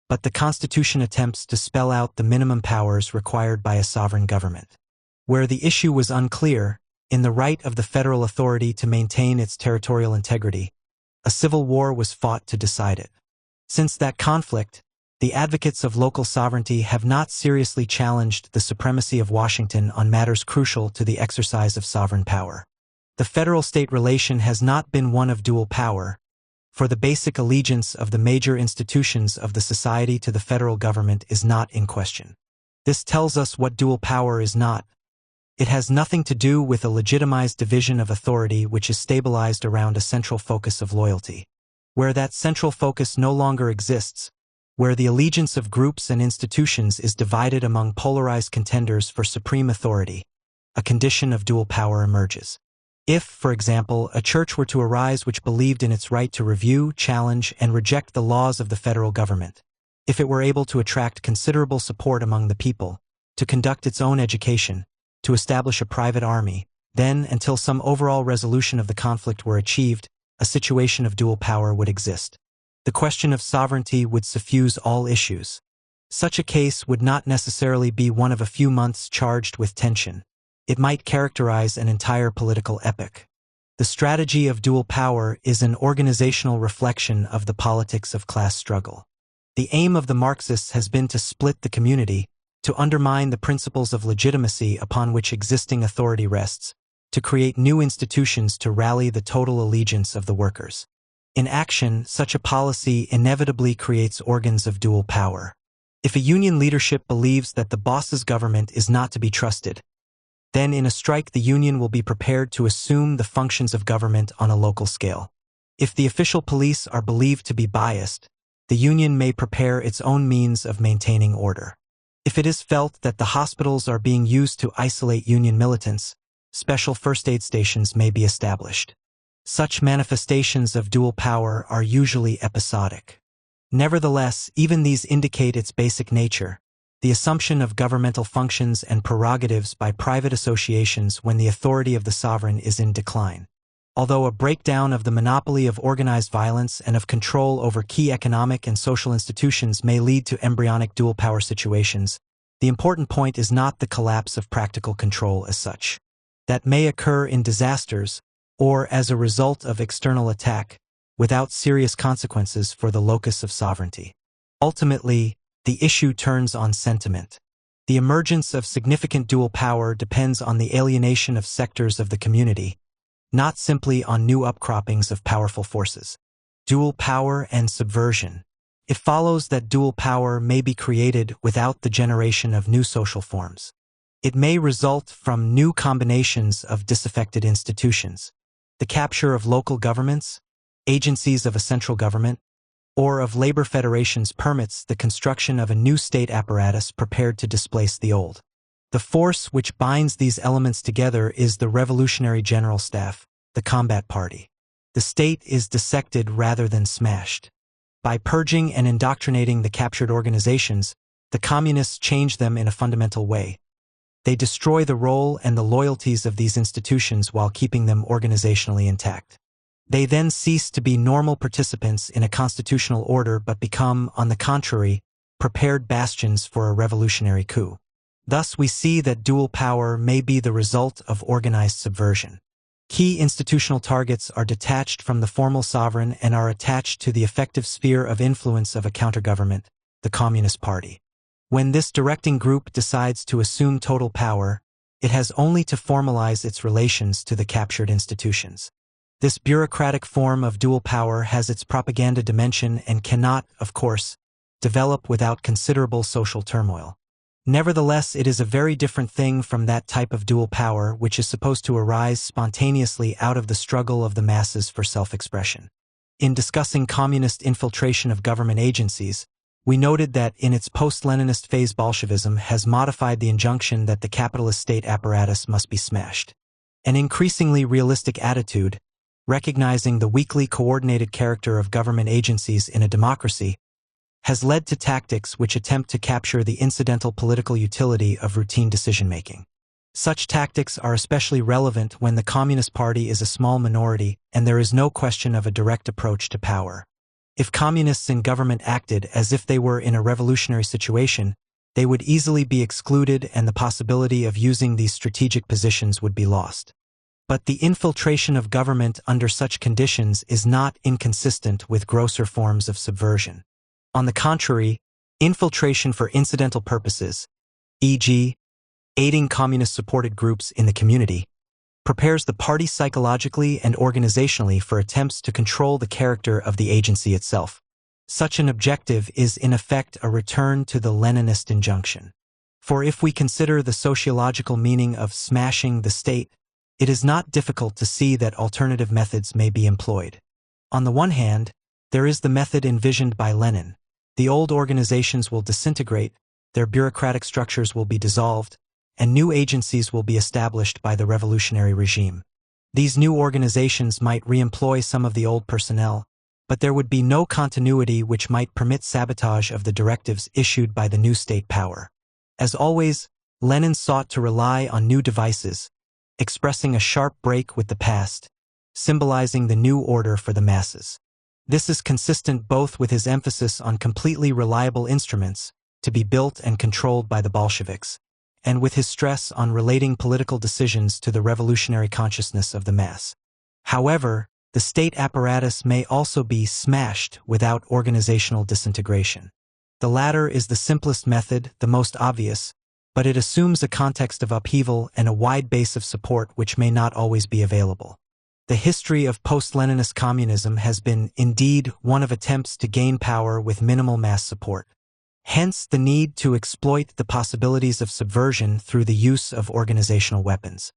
A: but the Constitution attempts to spell out the minimum powers required by a sovereign government. Where the issue was unclear, in the right of the federal authority to maintain its territorial integrity, a civil war was fought to decide it. Since that conflict, the advocates of local sovereignty have not seriously challenged the supremacy of Washington on matters crucial to the exercise of sovereign power. The federal-state relation has not been one of dual power, for the basic allegiance of the major institutions of the society to the federal government is not in question. This tells us what dual power is not. It has nothing to do with a legitimized division of authority which is stabilized around a central focus of loyalty. Where that central focus no longer exists, where the allegiance of groups and institutions is divided among polarized contenders for supreme authority, a condition of dual power emerges. If, for example, a church were to arise which believed in its right to review, challenge, and reject the laws of the federal government, if it were able to attract considerable support among the people, to conduct its own education, to establish a private army, then, until some overall resolution of the conflict were achieved, a situation of dual power would exist. The question of sovereignty would suffuse all issues. Such a case would not necessarily be one of a few months charged with tension. It might characterize an entire political epoch. The strategy of dual power is an organizational reflection of the politics of class struggle. The aim of the Marxists has been to split the community, to undermine the principles of legitimacy upon which existing authority rests, to create new institutions to rally the total allegiance of the workers. In action, such a policy inevitably creates organs of dual power. If a union leadership believes that the boss's government is not to be trusted, then in a strike the union will be prepared to assume the functions of government on a local scale. If the official police are believed to be biased, the union may prepare its own means of maintaining order. If it is felt that the hospitals are being used to isolate union militants, special first aid stations may be established. Such manifestations of dual power are usually episodic. Nevertheless, even these indicate its basic nature, the assumption of governmental functions and prerogatives by private associations when the authority of the sovereign is in decline. Although a breakdown of the monopoly of organized violence and of control over key economic and social institutions may lead to embryonic dual power situations, the important point is not the collapse of practical control as such. That may occur in disasters, or as a result of external attack, without serious consequences for the locus of sovereignty. Ultimately, the issue turns on sentiment. The emergence of significant dual power depends on the alienation of sectors of the community, not simply on new upcroppings of powerful forces. Dual power and subversion. It follows that dual power may be created without the generation of new social forms. It may result from new combinations of disaffected institutions, the capture of local governments, agencies of a central government, or of labor federations permits the construction of a new state apparatus prepared to displace the old. The force which binds these elements together is the Revolutionary General Staff, the combat party. The state is dissected rather than smashed. By purging and indoctrinating the captured organizations, the communists change them in a fundamental way. They destroy the role and the loyalties of these institutions while keeping them organizationally intact. They then cease to be normal participants in a constitutional order but become, on the contrary, prepared bastions for a revolutionary coup. Thus we see that dual power may be the result of organized subversion. Key institutional targets are detached from the formal sovereign and are attached to the effective sphere of influence of a countergovernment, the Communist Party. When this directing group decides to assume total power, it has only to formalize its relations to the captured institutions. This bureaucratic form of dual power has its propaganda dimension and cannot, of course, develop without considerable social turmoil. Nevertheless, it is a very different thing from that type of dual power which is supposed to arise spontaneously out of the struggle of the masses for self-expression. In discussing communist infiltration of government agencies, we noted that in its post-Leninist phase Bolshevism has modified the injunction that the capitalist state apparatus must be smashed. An increasingly realistic attitude, recognizing the weakly coordinated character of government agencies in a democracy, has led to tactics which attempt to capture the incidental political utility of routine decision-making. Such tactics are especially relevant when the Communist Party is a small minority and there is no question of a direct approach to power. If communists in government acted as if they were in a revolutionary situation, they would easily be excluded and the possibility of using these strategic positions would be lost. But the infiltration of government under such conditions is not inconsistent with grosser forms of subversion. On the contrary, infiltration for incidental purposes, e.g., aiding communist-supported groups in the community, prepares the party psychologically and organizationally for attempts to control the character of the agency itself. Such an objective is in effect a return to the Leninist injunction. For if we consider the sociological meaning of smashing the state, it is not difficult to see that alternative methods may be employed. On the one hand, there is the method envisioned by Lenin. The old organizations will disintegrate, their bureaucratic structures will be dissolved, and new agencies will be established by the revolutionary regime. These new organizations might re-employ some of the old personnel, but there would be no continuity which might permit sabotage of the directives issued by the new state power. As always, Lenin sought to rely on new devices, expressing a sharp break with the past, symbolizing the new order for the masses. This is consistent both with his emphasis on completely reliable instruments to be built and controlled by the Bolsheviks, and with his stress on relating political decisions to the revolutionary consciousness of the mass. However, the state apparatus may also be smashed without organizational disintegration. The latter is the simplest method, the most obvious, but it assumes a context of upheaval and a wide base of support which may not always be available. The history of post-Leninist communism has been, indeed, one of attempts to gain power with minimal mass support. Hence the need to exploit the possibilities of subversion through the use of organizational weapons.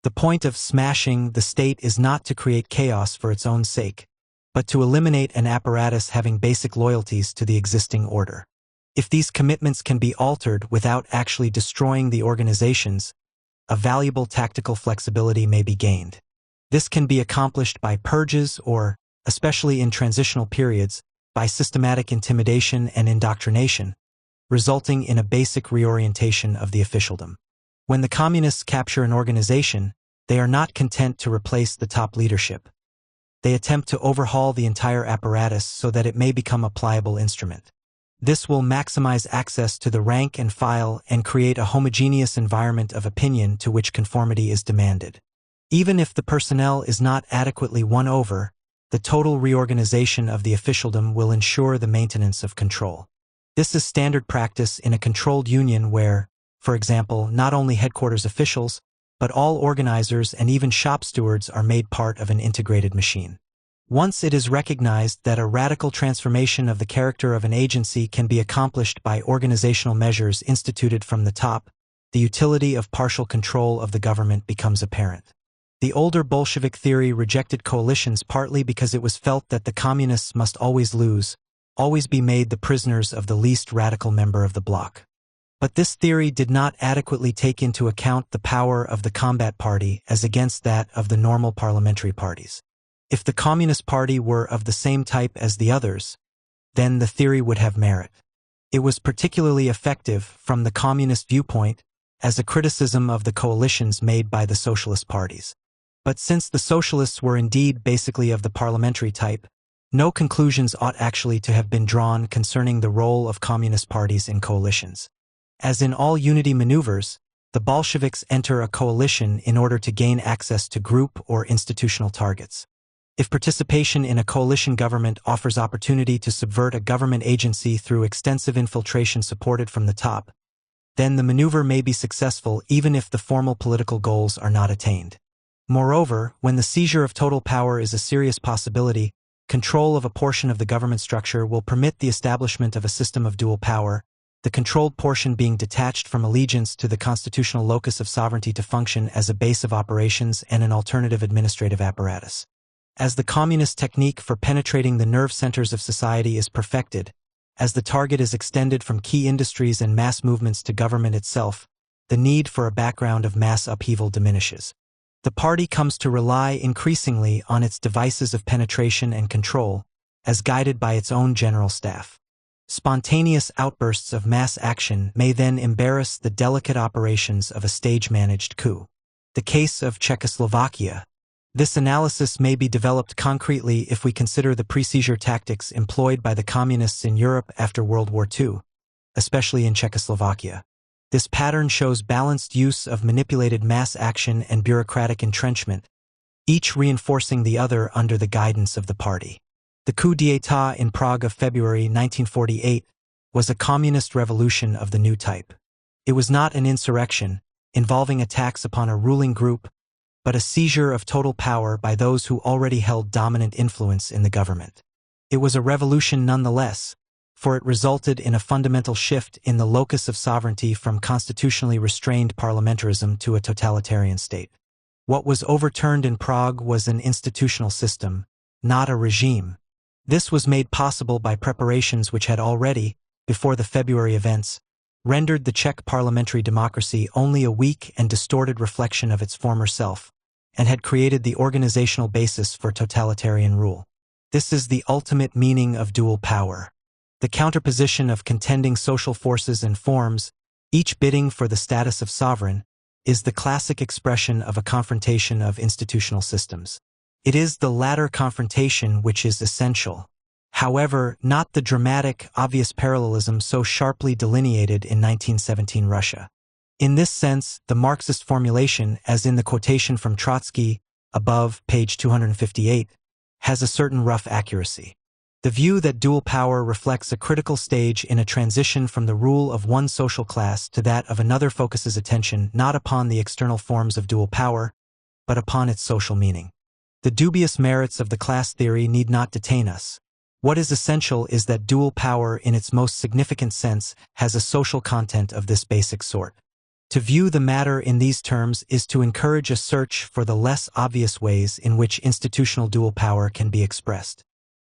A: The point of smashing the state is not to create chaos for its own sake, but to eliminate an apparatus having basic loyalties to the existing order. If these commitments can be altered without actually destroying the organizations, a valuable tactical flexibility may be gained. This can be accomplished by purges or, especially in transitional periods, by systematic intimidation and indoctrination, resulting in a basic reorientation of the officialdom. When the communists capture an organization, they are not content to replace the top leadership. They attempt to overhaul the entire apparatus so that it may become a pliable instrument. This will maximize access to the rank and file and create a homogeneous environment of opinion to which conformity is demanded. Even if the personnel is not adequately won over, the total reorganization of the officialdom will ensure the maintenance of control. This is standard practice in a controlled union where, for example, not only headquarters officials, but all organizers and even shop stewards are made part of an integrated machine. Once it is recognized that a radical transformation of the character of an agency can be accomplished by organizational measures instituted from the top, the utility of partial control of the government becomes apparent. The older Bolshevik theory rejected coalitions partly because it was felt that the communists must always lose, always be made the prisoners of the least radical member of the bloc. But this theory did not adequately take into account the power of the combat party as against that of the normal parliamentary parties. If the Communist Party were of the same type as the others, then the theory would have merit. It was particularly effective from the communist viewpoint as a criticism of the coalitions made by the socialist parties. But since the socialists were indeed basically of the parliamentary type, no conclusions ought actually to have been drawn concerning the role of communist parties in coalitions. As in all unity maneuvers, the Bolsheviks enter a coalition in order to gain access to group or institutional targets. If participation in a coalition government offers opportunity to subvert a government agency through extensive infiltration supported from the top, then the maneuver may be successful even if the formal political goals are not attained. Moreover, when the seizure of total power is a serious possibility, control of a portion of the government structure will permit the establishment of a system of dual power, the controlled portion being detached from allegiance to the constitutional locus of sovereignty to function as a base of operations and an alternative administrative apparatus. As the communist technique for penetrating the nerve centers of society is perfected, as the target is extended from key industries and mass movements to government itself, the need for a background of mass upheaval diminishes. The party comes to rely increasingly on its devices of penetration and control, as guided by its own general staff. Spontaneous outbursts of mass action may then embarrass the delicate operations of a stage-managed coup. The case of Czechoslovakia. This analysis may be developed concretely if we consider the pre-seizure tactics employed by the communists in Europe after World War II, especially in Czechoslovakia. This pattern shows balanced use of manipulated mass action and bureaucratic entrenchment, each reinforcing the other under the guidance of the party. The coup d'état in Prague of February 1948 was a communist revolution of the new type. It was not an insurrection, involving attacks upon a ruling group, but a seizure of total power by those who already held dominant influence in the government. It was a revolution nonetheless, for it resulted in a fundamental shift in the locus of sovereignty from constitutionally restrained parliamentarism to a totalitarian state. What was overturned in Prague was an institutional system, not a regime. This was made possible by preparations which had already, before the February events, rendered the Czech parliamentary democracy only a weak and distorted reflection of its former self, and had created the organizational basis for totalitarian rule. This is the ultimate meaning of dual power. The counterposition of contending social forces and forms, each bidding for the status of sovereign, is the classic expression of a confrontation of institutional systems. It is the latter confrontation which is essential. However, not the dramatic, obvious parallelism so sharply delineated in 1917 Russia. In this sense, the Marxist formulation, as in the quotation from Trotsky, above, page 258, has a certain rough accuracy. The view that dual power reflects a critical stage in a transition from the rule of one social class to that of another focuses attention not upon the external forms of dual power, but upon its social meaning. The dubious merits of the class theory need not detain us. What is essential is that dual power in its most significant sense has a social content of this basic sort. To view the matter in these terms is to encourage a search for the less obvious ways in which institutional dual power can be expressed.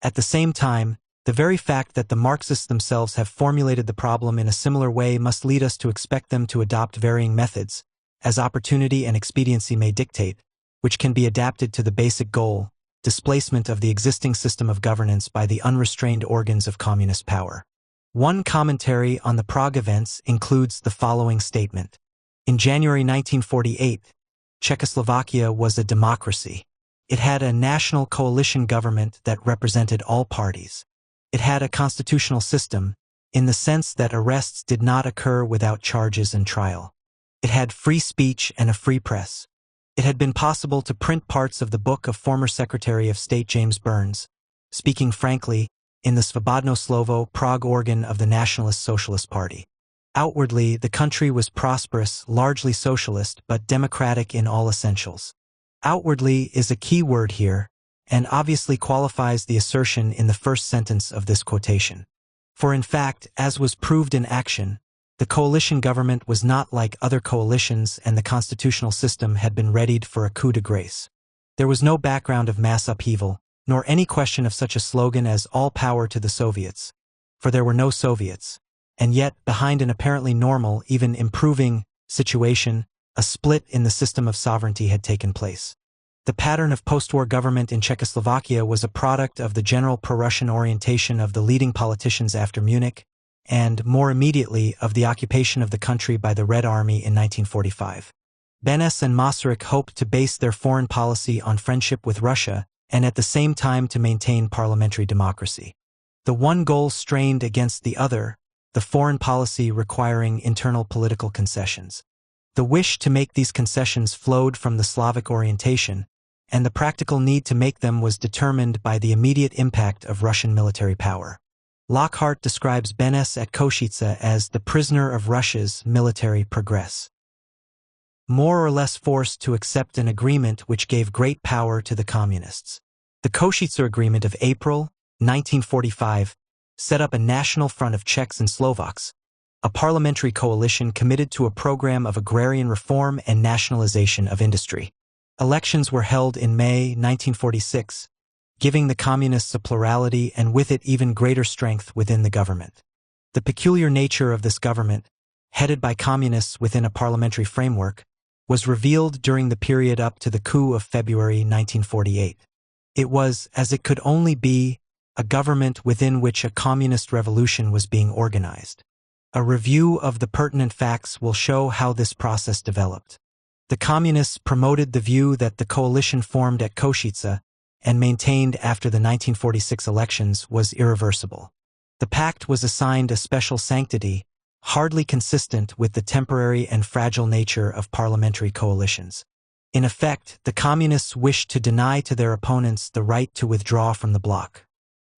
A: At the same time, the very fact that the Marxists themselves have formulated the problem in a similar way must lead us to expect them to adopt varying methods, as opportunity and expediency may dictate, which can be adapted to the basic goal, displacement of the existing system of governance by the unrestrained organs of communist power. One commentary on the Prague events includes the following statement. In January 1948, Czechoslovakia was a democracy. It had a national coalition government that represented all parties. It had a constitutional system, in the sense that arrests did not occur without charges and trial. It had free speech and a free press. It had been possible to print parts of the book of former Secretary of State James Burns, speaking frankly, in the Svobodno Slovo Prague organ of the Nationalist Socialist Party. Outwardly, the country was prosperous, largely socialist, but democratic in all essentials. Outwardly is a key word here, and obviously qualifies the assertion in the first sentence of this quotation. For in fact, as was proved in action, the coalition government was not like other coalitions and the constitutional system had been readied for a coup de grace. There was no background of mass upheaval, nor any question of such a slogan as all power to the Soviets, for there were no Soviets, and yet, behind an apparently normal, even improving, situation, a split in the system of sovereignty had taken place. The pattern of post-war government in Czechoslovakia was a product of the general pro-Russian orientation of the leading politicians after Munich, and, more immediately, of the occupation of the country by the Red Army in 1945. Beneš and Masaryk hoped to base their foreign policy on friendship with Russia, and at the same time to maintain parliamentary democracy. The one goal strained against the other, the foreign policy requiring internal political concessions. The wish to make these concessions flowed from the Slavic orientation, and the practical need to make them was determined by the immediate impact of Russian military power. Lockhart describes Beneš at Košice as the prisoner of Russia's military progress. More or less forced to accept an agreement which gave great power to the communists. The Košice Agreement of April 1945 set up a national front of Czechs and Slovaks, a parliamentary coalition committed to a program of agrarian reform and nationalization of industry. Elections were held in May 1946, giving the communists a plurality and with it even greater strength within the government. The peculiar nature of this government, headed by communists within a parliamentary framework, was revealed during the period up to the coup of February 1948. It was, as it could only be, a government within which a communist revolution was being organized. A review of the pertinent facts will show how this process developed. The communists promoted the view that the coalition formed at Košice and maintained after the 1946 elections was irreversible. The pact was assigned a special sanctity, hardly consistent with the temporary and fragile nature of parliamentary coalitions. In effect, the communists wished to deny to their opponents the right to withdraw from the bloc.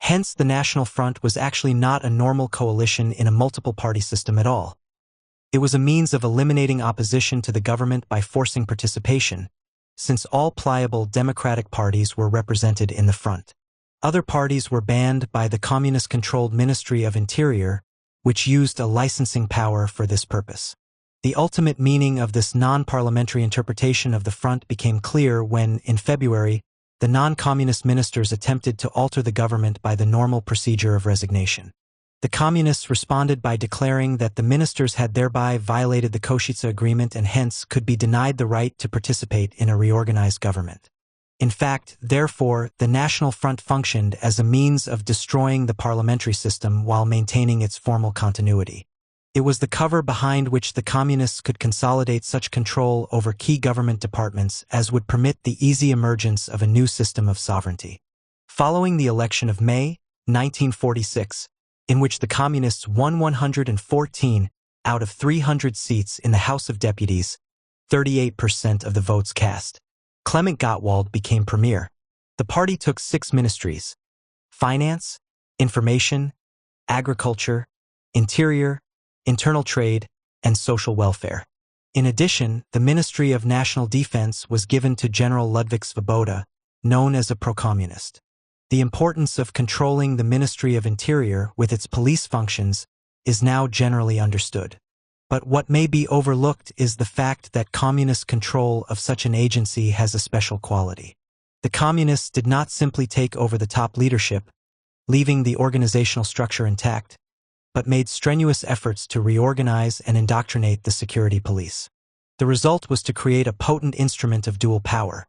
A: Hence, the National Front was actually not a normal coalition in a multiple-party system at all. It was a means of eliminating opposition to the government by forcing participation, since all pliable democratic parties were represented in the front. Other parties were banned by the communist-controlled Ministry of Interior, which used a licensing power for this purpose. The ultimate meaning of this non-parliamentary interpretation of the front became clear when, in February, the non-communist ministers attempted to alter the government by the normal procedure of resignation. The communists responded by declaring that the ministers had thereby violated the Košice Agreement and hence could be denied the right to participate in a reorganized government. In fact, therefore, the National Front functioned as a means of destroying the parliamentary system while maintaining its formal continuity. It was the cover behind which the communists could consolidate such control over key government departments as would permit the easy emergence of a new system of sovereignty. Following the election of May 1946, in which the communists won 114 out of 300 seats in the House of Deputies, 38% of the votes cast, Clement Gottwald became premier. The party took 6 ministries: Finance, Information, Agriculture, Interior, Internal Trade, and Social Welfare. In addition, the Ministry of National Defense was given to General Ludwig Svoboda, known as a pro-communist. The importance of controlling the Ministry of Interior with its police functions is now generally understood. But what may be overlooked is the fact that communist control of such an agency has a special quality. The communists did not simply take over the top leadership, leaving the organizational structure intact, but made strenuous efforts to reorganize and indoctrinate the security police. The result was to create a potent instrument of dual power.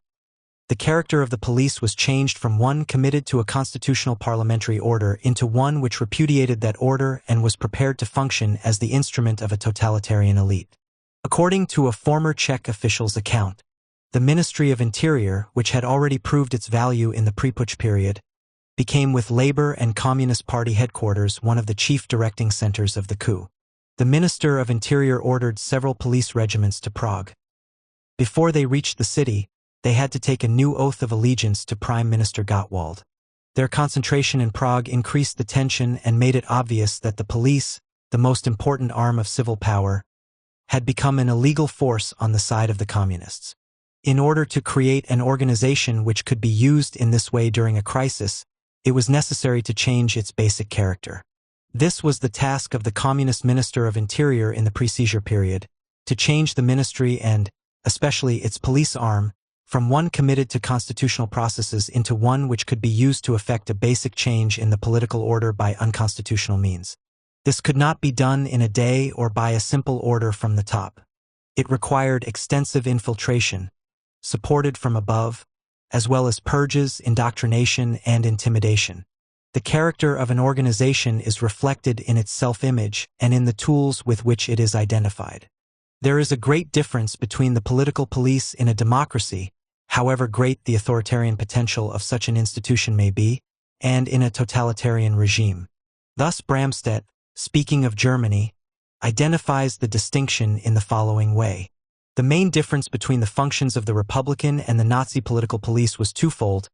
A: The character of the police was changed from one committed to a constitutional parliamentary order into one which repudiated that order and was prepared to function as the instrument of a totalitarian elite. According to a former Czech official's account, the Ministry of Interior, which had already proved its value in the pre-putsch period, became with Labour and Communist Party headquarters one of the chief directing centers of the coup. The Minister of Interior ordered several police regiments to Prague. Before they reached the city, they had to take a new oath of allegiance to Prime Minister Gottwald. Their concentration in Prague increased the tension and made it obvious that the police, the most important arm of civil power, had become an illegal force on the side of the communists. In order to create an organization which could be used in this way during a crisis, it was necessary to change its basic character. This was the task of the Communist Minister of Interior in the pre-seizure period, to change the ministry and, especially its police arm, from one committed to constitutional processes into one which could be used to effect a basic change in the political order by unconstitutional means. This could not be done in a day or by a simple order from the top. It required extensive infiltration, supported from above, as well as purges, indoctrination, and intimidation. The character of an organization is reflected in its self-image and in the tools with which it is identified. There is a great difference between the political police in a democracy, however great the authoritarian potential of such an institution may be, and in a totalitarian regime. Thus Bramstedt, speaking of Germany, identifies the distinction in the following way. The main difference between the functions of the Republican and the Nazi political police was twofold.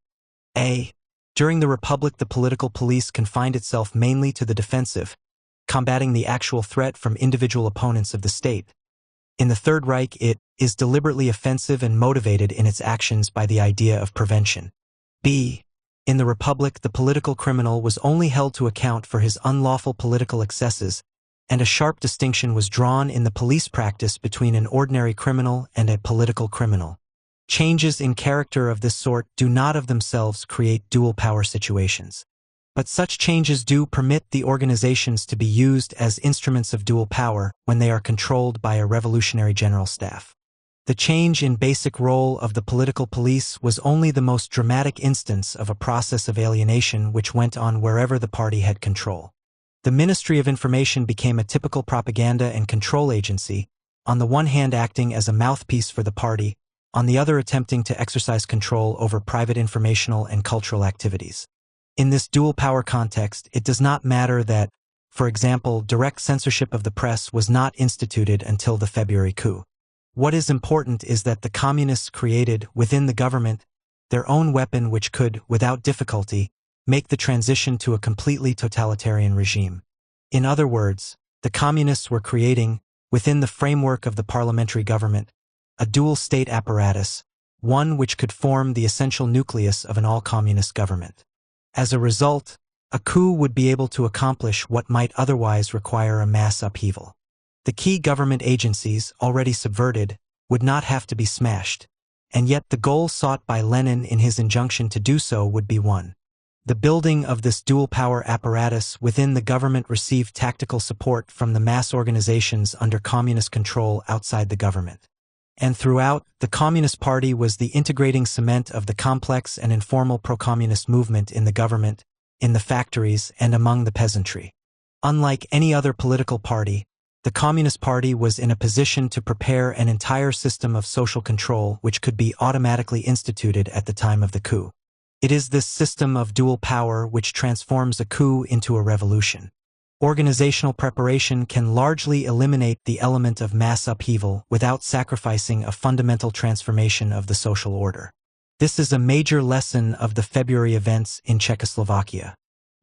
A: A. During the Republic, the political police confined itself mainly to the defensive, combating the actual threat from individual opponents of the state. In the Third Reich, it is deliberately offensive and motivated in its actions by the idea of prevention. B. In the Republic, the political criminal was only held to account for his unlawful political excesses, and a sharp distinction was drawn in the police practice between an ordinary criminal and a political criminal. Changes in character of this sort do not of themselves create dual power situations. But such changes do permit the organizations to be used as instruments of dual power when they are controlled by a revolutionary general staff. The change in basic role of the political police was only the most dramatic instance of a process of alienation which went on wherever the party had control. The Ministry of Information became a typical propaganda and control agency, on the one hand acting as a mouthpiece for the party, on the other attempting to exercise control over private informational and cultural activities. In this dual power context, it does not matter that, for example, direct censorship of the press was not instituted until the February coup. What is important is that the communists created, within the government, their own weapon which could, without difficulty, make the transition to a completely totalitarian regime. In other words, the communists were creating, within the framework of the parliamentary government, a dual state apparatus, one which could form the essential nucleus of an all-communist government. As a result, a coup would be able to accomplish what might otherwise require a mass upheaval. The key government agencies, already subverted, would not have to be smashed, and yet the goal sought by Lenin in his injunction to do so would be won. The building of this dual-power apparatus within the government received tactical support from the mass organizations under communist control outside the government. And throughout, the Communist Party was the integrating cement of the complex and informal pro-communist movement in the government, in the factories, and among the peasantry. Unlike any other political party, the Communist Party was in a position to prepare an entire system of social control which could be automatically instituted at the time of the coup. It is this system of dual power which transforms a coup into a revolution. Organizational preparation can largely eliminate the element of mass upheaval without sacrificing a fundamental transformation of the social order. This is a major lesson of the February events in Czechoslovakia.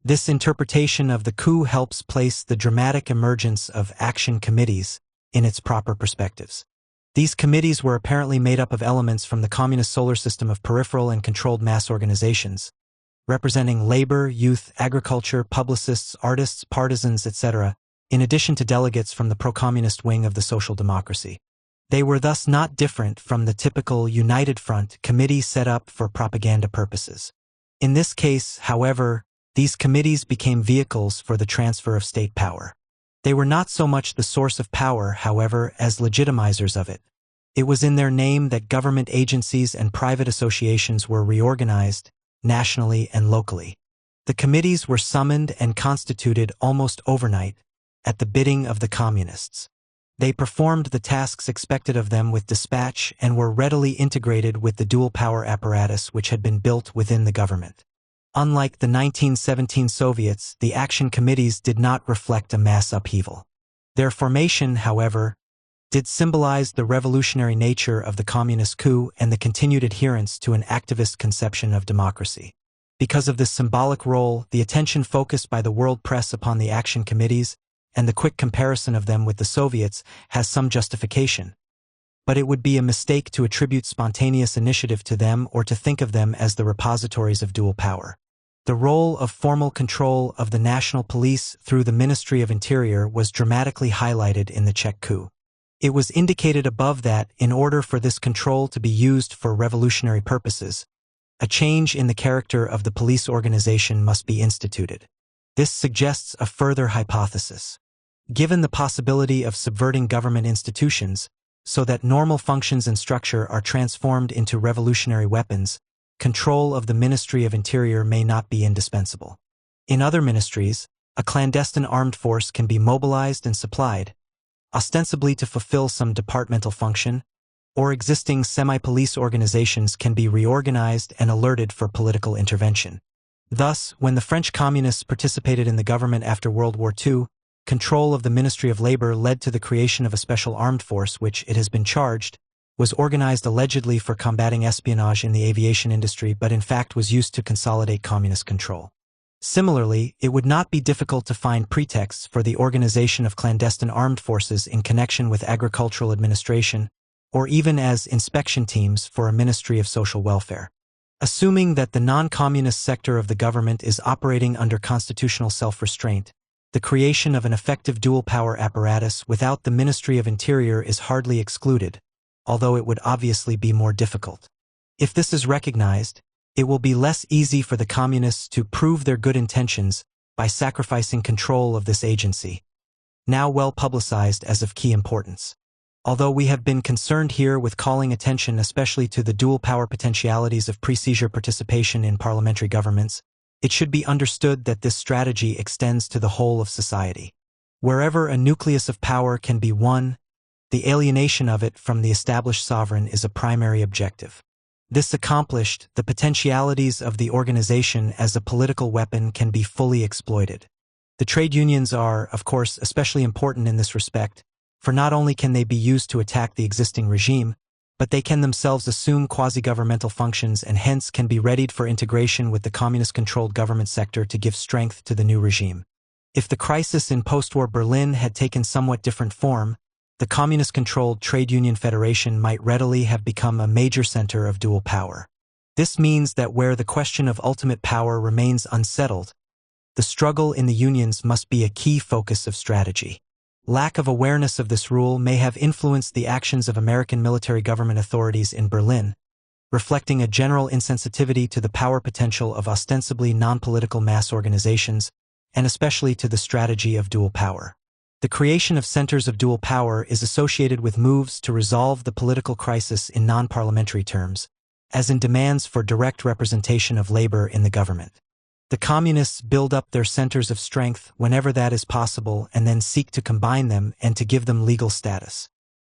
A: This interpretation of the coup helps place the dramatic emergence of action committees in its proper perspectives. These committees were apparently made up of elements from the communist solar system of peripheral and controlled mass organizations, representing labor, youth, agriculture, publicists, artists, partisans, etc., in addition to delegates from the pro-communist wing of the social democracy. They were thus not different from the typical United Front committee set up for propaganda purposes. In this case, however, these committees became vehicles for the transfer of state power. They were not so much the source of power, however, as legitimizers of it. It was in their name that government agencies and private associations were reorganized, nationally and locally. The committees were summoned and constituted almost overnight, at the bidding of the communists. They performed the tasks expected of them with dispatch and were readily integrated with the dual-power apparatus which had been built within the government. Unlike the 1917 Soviets, the action committees did not reflect a mass upheaval. Their formation, however, did symbolize the revolutionary nature of the communist coup and the continued adherence to an activist conception of democracy. Because of this symbolic role, the attention focused by the world press upon the action committees and the quick comparison of them with the Soviets has some justification. But it would be a mistake to attribute spontaneous initiative to them or to think of them as the repositories of dual power. The role of formal control of the national police through the Ministry of Interior was dramatically highlighted in the Czech coup. It was indicated above that, in order for this control to be used for revolutionary purposes, a change in the character of the police organization must be instituted. This suggests a further hypothesis. Given the possibility of subverting government institutions, so that normal functions and structure are transformed into revolutionary weapons, control of the Ministry of Interior may not be indispensable. In other ministries, a clandestine armed force can be mobilized and supplied, ostensibly to fulfill some departmental function, or existing semi-police organizations can be reorganized and alerted for political intervention. Thus, when the French communists participated in the government after World War II, control of the Ministry of Labor led to the creation of a special armed force which, it has been charged, was organized allegedly for combating espionage in the aviation industry but in fact was used to consolidate communist control. Similarly, it would not be difficult to find pretexts for the organization of clandestine armed forces in connection with agricultural administration, or even as inspection teams for a Ministry of Social Welfare. Assuming that the non-communist sector of the government is operating under constitutional self-restraint, the creation of an effective dual-power apparatus without the Ministry of Interior is hardly excluded, although it would obviously be more difficult. If this is recognized, it will be less easy for the communists to prove their good intentions by sacrificing control of this agency, now well publicized as of key importance. Although we have been concerned here with calling attention especially to the dual-power potentialities of pre-seizure participation in parliamentary governments, it should be understood that this strategy extends to the whole of society. Wherever a nucleus of power can be won, the alienation of it from the established sovereign is a primary objective. This accomplished, the potentialities of the organization as a political weapon can be fully exploited. The trade unions are, of course, especially important in this respect, for not only can they be used to attack the existing regime, but they can themselves assume quasi-governmental functions and hence can be readied for integration with the communist-controlled government sector to give strength to the new regime. If the crisis in post-war Berlin had taken somewhat different form, the communist-controlled trade union federation might readily have become a major center of dual power. This means that where the question of ultimate power remains unsettled, the struggle in the unions must be a key focus of strategy. Lack of awareness of this rule may have influenced the actions of American military government authorities in Berlin, reflecting a general insensitivity to the power potential of ostensibly non-political mass organizations, and especially to the strategy of dual power. The creation of centers of dual power is associated with moves to resolve the political crisis in non-parliamentary terms, as in demands for direct representation of labor in the government. The communists build up their centers of strength whenever that is possible and then seek to combine them and to give them legal status.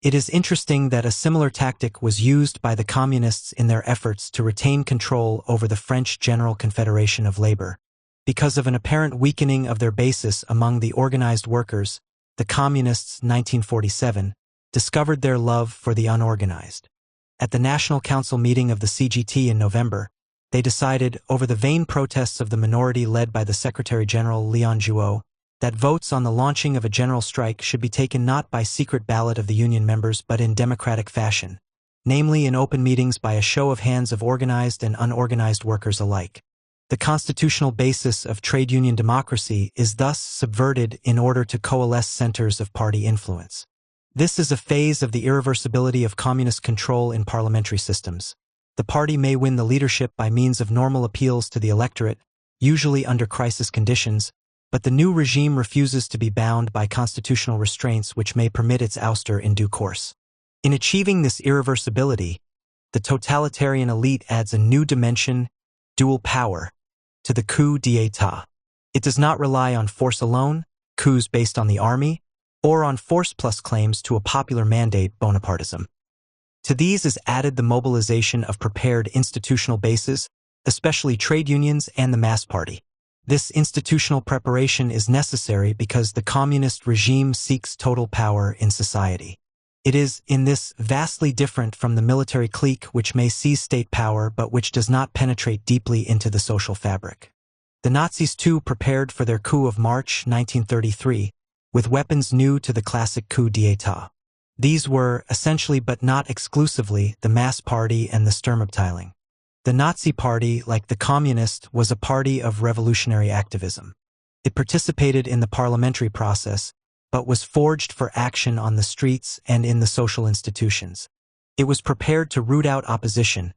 A: It is interesting that a similar tactic was used by the communists in their efforts to retain control over the French General Confederation of Labor. Because of an apparent weakening of their basis among the organized workers, the communists, 1947, discovered their love for the unorganized. At the National Council meeting of the CGT in November, they decided, over the vain protests of the minority led by the Secretary-General Léon Jouot, that votes on the launching of a general strike should be taken not by secret ballot of the union members but in democratic fashion, namely in open meetings by a show of hands of organized and unorganized workers alike. The constitutional basis of trade union democracy is thus subverted in order to coalesce centers of party influence. This is a phase of the irreversibility of communist control in parliamentary systems. The party may win the leadership by means of normal appeals to the electorate, usually under crisis conditions, but the new regime refuses to be bound by constitutional restraints which may permit its ouster in due course. In achieving this irreversibility, the totalitarian elite adds a new dimension, dual power, to the coup d'état. It does not rely on force alone, coups based on the army, or on force plus claims to a popular mandate, Bonapartism. To these is added the mobilization of prepared institutional bases, especially trade unions and the mass party. This institutional preparation is necessary because the communist regime seeks total power in society. It is, in this, vastly different from the military clique which may seize state power but which does not penetrate deeply into the social fabric. The Nazis too prepared for their coup of March 1933, with weapons new to the classic coup d'état. These were, essentially but not exclusively, the mass party and the Sturmabteilung. The Nazi Party, like the Communist, was a party of revolutionary activism. It participated in the parliamentary process, but was forged for action on the streets and in the social institutions. It was prepared to root out opposition,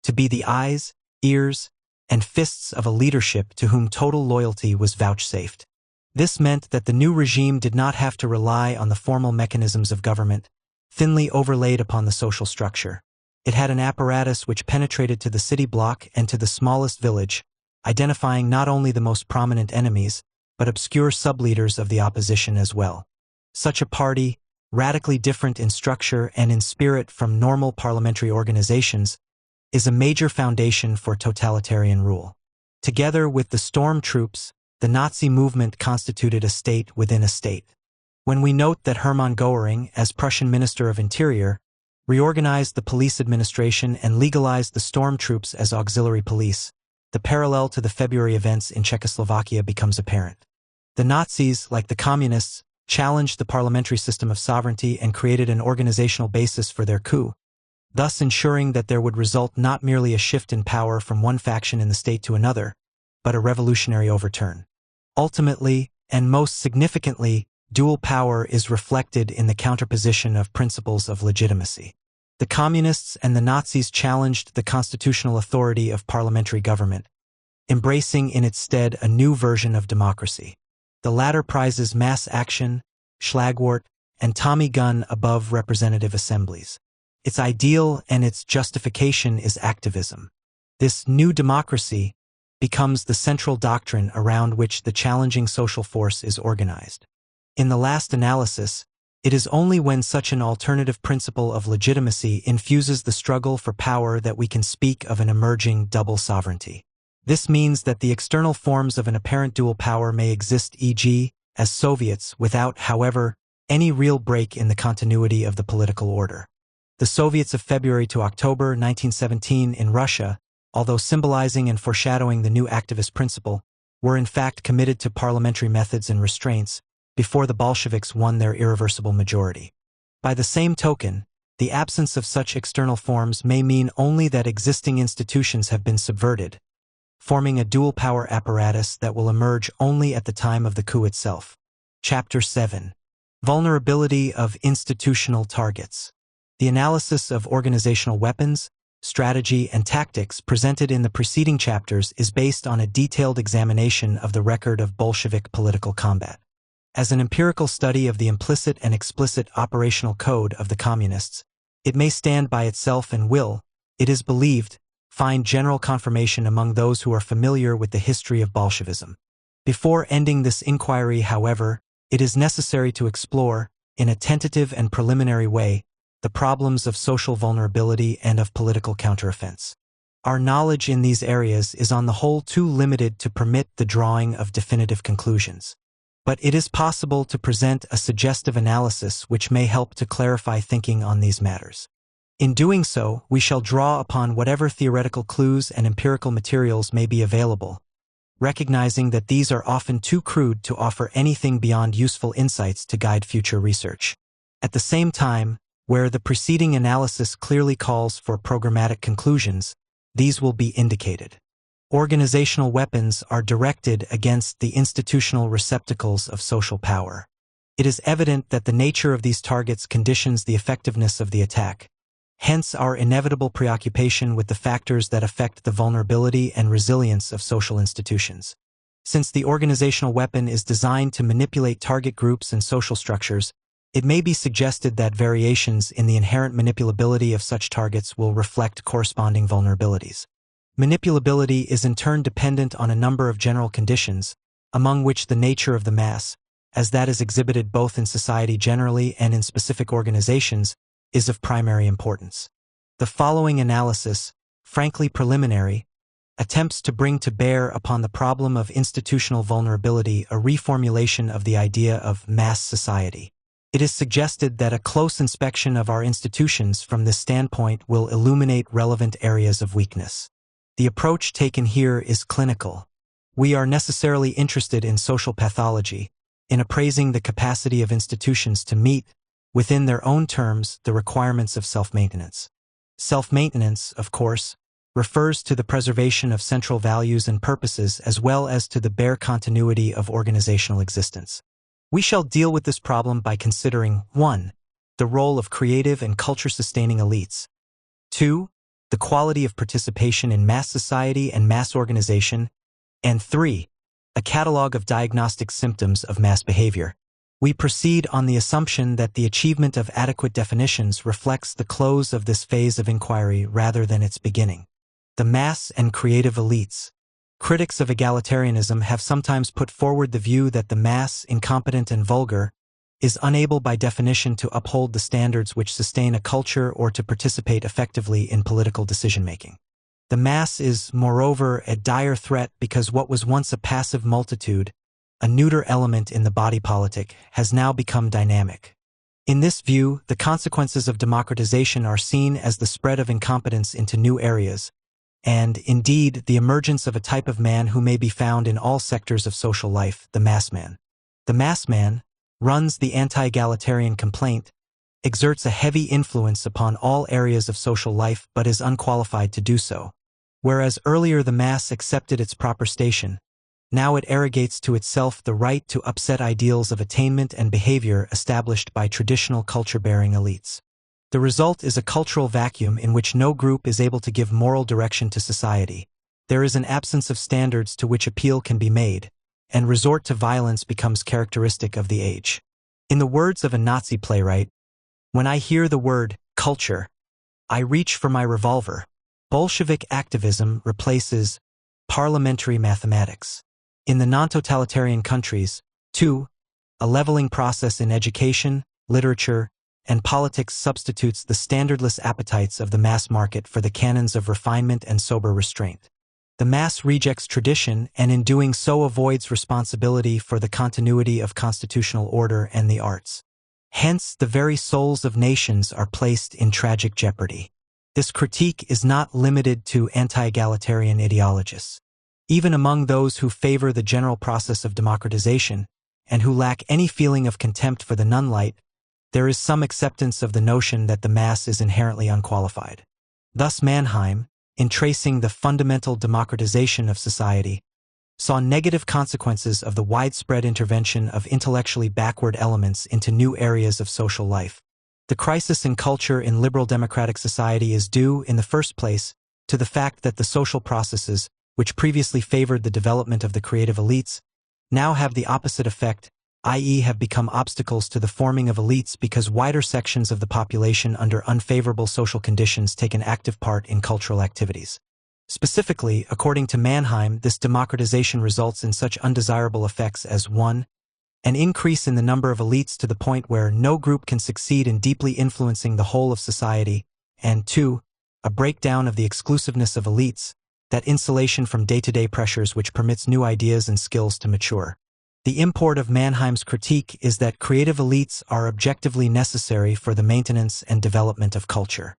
A: to be the eyes, ears, and fists of a leadership to whom total loyalty was vouchsafed. This meant that the new regime did not have to rely on the formal mechanisms of government, thinly overlaid upon the social structure. It had an apparatus which penetrated to the city block and to the smallest village, identifying not only the most prominent enemies, but obscure sub-leaders of the opposition as well. Such a party, radically different in structure and in spirit from normal parliamentary organizations, is a major foundation for totalitarian rule. Together with the storm troops, the Nazi movement constituted a state within a state. When we note that Hermann Göring, as Prussian Minister of Interior, reorganized the police administration and legalized the storm troops as auxiliary police, the parallel to the February events in Czechoslovakia becomes apparent. The Nazis, like the Communists, challenged the parliamentary system of sovereignty and created an organizational basis for their coup, thus ensuring that there would result not merely a shift in power from one faction in the state to another, but a revolutionary overturn. Ultimately, and most significantly, dual power is reflected in the counterposition of principles of legitimacy. The Communists and the Nazis challenged the constitutional authority of parliamentary government, embracing in its stead a new version of democracy. The latter prizes mass action, Schlagwort, and Tommy gun above representative assemblies. Its ideal and its justification is activism. This new democracy becomes the central doctrine around which the challenging social force is organized. In the last analysis, it is only when such an alternative principle of legitimacy infuses the struggle for power that we can speak of an emerging double sovereignty. This means that the external forms of an apparent dual power may exist, e.g., as Soviets, without, however, any real break in the continuity of the political order. The Soviets of February to October 1917 in Russia, although symbolizing and foreshadowing the new activist principle, were in fact committed to parliamentary methods and restraints before the Bolsheviks won their irreversible majority. By the same token, the absence of such external forms may mean only that existing institutions have been subverted, forming a dual-power apparatus that will emerge only at the time of the coup itself. Chapter 7. Vulnerability of institutional targets. The analysis of organizational weapons, strategy, and tactics presented in the preceding chapters is based on a detailed examination of the record of Bolshevik political combat. As an empirical study of the implicit and explicit operational code of the communists, it may stand by itself and will, it is believed, find general confirmation among those who are familiar with the history of Bolshevism. Before ending this inquiry, however, it is necessary to explore, in a tentative and preliminary way, the problems of social vulnerability and of political counteroffense. Our knowledge in these areas is on the whole too limited to permit the drawing of definitive conclusions. But it is possible to present a suggestive analysis which may help to clarify thinking on these matters. In doing so, we shall draw upon whatever theoretical clues and empirical materials may be available, recognizing that these are often too crude to offer anything beyond useful insights to guide future research. At the same time, where the preceding analysis clearly calls for programmatic conclusions, these will be indicated. Organizational weapons are directed against the institutional receptacles of social power. It is evident that the nature of these targets conditions the effectiveness of the attack. Hence our inevitable preoccupation with the factors that affect the vulnerability and resilience of social institutions. Since the organizational weapon is designed to manipulate target groups and social structures, it may be suggested that variations in the inherent manipulability of such targets will reflect corresponding vulnerabilities. Manipulability is in turn dependent on a number of general conditions, among which the nature of the mass, as that is exhibited both in society generally and in specific organizations, is of primary importance. The following analysis, frankly preliminary, attempts to bring to bear upon the problem of institutional vulnerability a reformulation of the idea of mass society. It is suggested that a close inspection of our institutions from this standpoint will illuminate relevant areas of weakness. The approach taken here is clinical. We are necessarily interested in social pathology, in appraising the capacity of institutions to meet, within their own terms, the requirements of self-maintenance. Self-maintenance, of course, refers to the preservation of central values and purposes as well as to the bare continuity of organizational existence. We shall deal with this problem by considering 1. The role of creative and culture-sustaining elites. 2. The quality of participation in mass society and mass organization. And 3. A catalog of diagnostic symptoms of mass behavior. We proceed on the assumption that the achievement of adequate definitions reflects the close of this phase of inquiry rather than its beginning. The mass and creative elites. Critics of egalitarianism have sometimes put forward the view that the mass, incompetent and vulgar, is unable by definition to uphold the standards which sustain a culture or to participate effectively in political decision-making. The mass is, moreover, a dire threat because what was once a passive multitude, a neuter element in the body politic, has now become dynamic. In this view, the consequences of democratization are seen as the spread of incompetence into new areas, and, indeed, the emergence of a type of man who may be found in all sectors of social life, the mass man. The mass man, runs the anti-egalitarian complaint, exerts a heavy influence upon all areas of social life but is unqualified to do so. Whereas earlier the mass accepted its proper station, now it arrogates to itself the right to upset ideals of attainment and behavior established by traditional culture-bearing elites. The result is a cultural vacuum in which no group is able to give moral direction to society. There is an absence of standards to which appeal can be made, and resort to violence becomes characteristic of the age. In the words of a Nazi playwright, "When I hear the word culture, I reach for my revolver." Bolshevik activism replaces parliamentary mathematics. In the non-totalitarian countries, too, a leveling process in education, literature, and politics substitutes the standardless appetites of the mass market for the canons of refinement and sober restraint. The mass rejects tradition and in doing so avoids responsibility for the continuity of constitutional order and the arts. Hence, the very souls of nations are placed in tragic jeopardy. This critique is not limited to anti-egalitarian ideologists. Even among those who favor the general process of democratization, and who lack any feeling of contempt for the nunlight, there is some acceptance of the notion that the mass is inherently unqualified. Thus Mannheim, in tracing the fundamental democratization of society, saw negative consequences of the widespread intervention of intellectually backward elements into new areas of social life. The crisis in culture in liberal democratic society is due, in the first place, to the fact that the social processes, which previously favored the development of the creative elites, now have the opposite effect, i.e. have become obstacles to the forming of elites because wider sections of the population under unfavorable social conditions take an active part in cultural activities. Specifically, according to Mannheim, this democratization results in such undesirable effects as 1. An increase in the number of elites to the point where no group can succeed in deeply influencing the whole of society, and 2. A breakdown of the exclusiveness of elites, that insulation from day-to-day pressures which permits new ideas and skills to mature. The import of Mannheim's critique is that creative elites are objectively necessary for the maintenance and development of culture.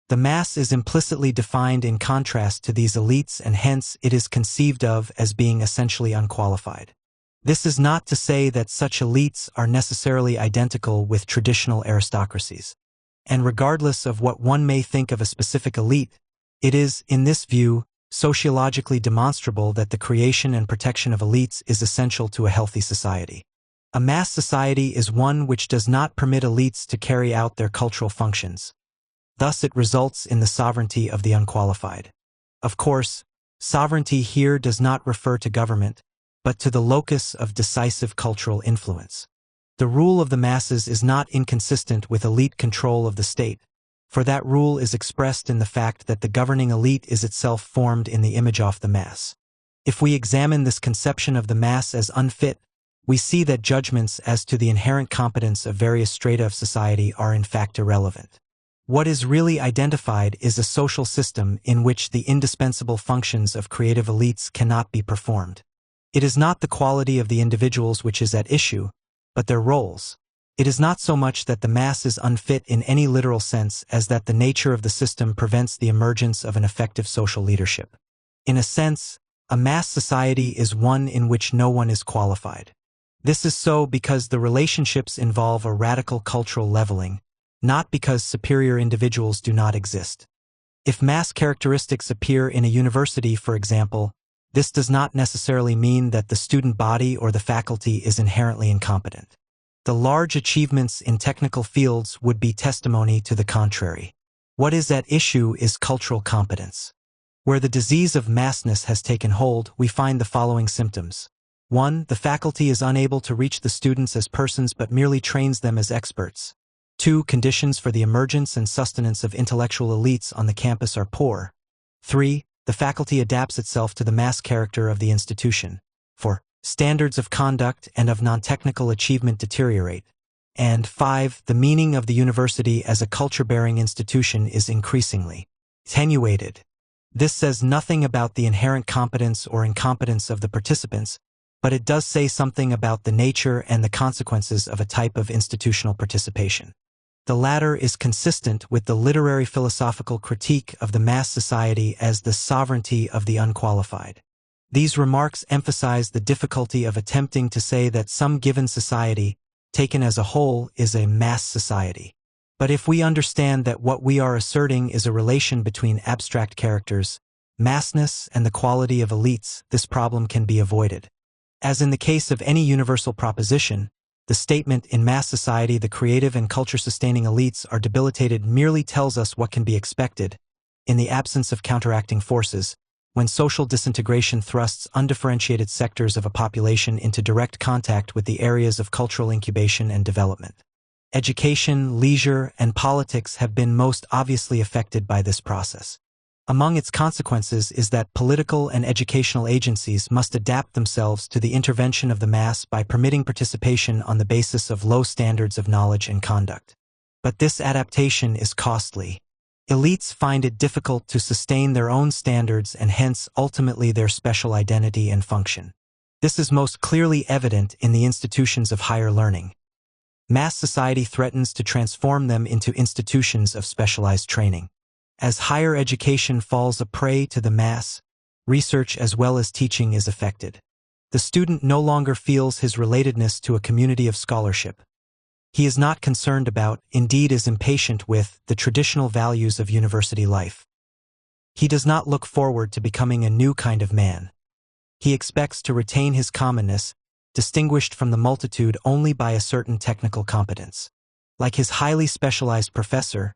A: The mass is implicitly defined in contrast to these elites, and hence it is conceived of as being essentially unqualified. This is not to say that such elites are necessarily identical with traditional aristocracies. And regardless of what one may think of a specific elite, it is, in this view, sociologically demonstrable that the creation and protection of elites is essential to a healthy society. A mass society is one which does not permit elites to carry out their cultural functions. Thus it results in the sovereignty of the unqualified. Of course, sovereignty here does not refer to government, but to the locus of decisive cultural influence. The rule of the masses is not inconsistent with elite control of the state, for that rule is expressed in the fact that the governing elite is itself formed in the image of the mass. If we examine this conception of the mass as unfit, we see that judgments as to the inherent competence of various strata of society are in fact irrelevant. What is really identified is a social system in which the indispensable functions of creative elites cannot be performed. It is not the quality of the individuals which is at issue, but their roles. It is not so much that the mass is unfit in any literal sense as that the nature of the system prevents the emergence of an effective social leadership. In a sense, a mass society is one in which no one is qualified. This is so because the relationships involve a radical cultural leveling, not because superior individuals do not exist. If mass characteristics appear in a university, for example, this does not necessarily mean that the student body or the faculty is inherently incompetent. The large achievements in technical fields would be testimony to the contrary. What is at issue is cultural competence. Where the disease of massness has taken hold, we find the following symptoms. 1. The faculty is unable to reach the students as persons but merely trains them as experts. 2. Conditions for the emergence and sustenance of intellectual elites on the campus are poor. 3. The faculty adapts itself to the mass character of the institution. 4. Standards of conduct and of non-technical achievement deteriorate. And 5. The meaning of the university as a culture-bearing institution is increasingly attenuated. This says nothing about the inherent competence or incompetence of the participants, but it does say something about the nature and the consequences of a type of institutional participation. The latter is consistent with the literary philosophical critique of the mass society as the sovereignty of the unqualified. These remarks emphasize the difficulty of attempting to say that some given society, taken as a whole, is a mass society. But if we understand that what we are asserting is a relation between abstract characters, massness, and the quality of elites, this problem can be avoided. As in the case of any universal proposition, the statement in mass society the creative and culture-sustaining elites are debilitated merely tells us what can be expected, in the absence of counteracting forces, when social disintegration thrusts undifferentiated sectors of a population into direct contact with the areas of cultural incubation and development. Education, leisure, and politics have been most obviously affected by this process. Among its consequences is that political and educational agencies must adapt themselves to the intervention of the mass by permitting participation on the basis of low standards of knowledge and conduct. But this adaptation is costly. Elites find it difficult to sustain their own standards and hence ultimately their special identity and function. This is most clearly evident in the institutions of higher learning. Mass society threatens to transform them into institutions of specialized training. As higher education falls a prey to the mass, research as well as teaching is affected. The student no longer feels his relatedness to a community of scholarship. He is not concerned about, indeed is impatient with, the traditional values of university life. He does not look forward to becoming a new kind of man. He expects to retain his commonness, distinguished from the multitude only by a certain technical competence. Like his highly specialized professor,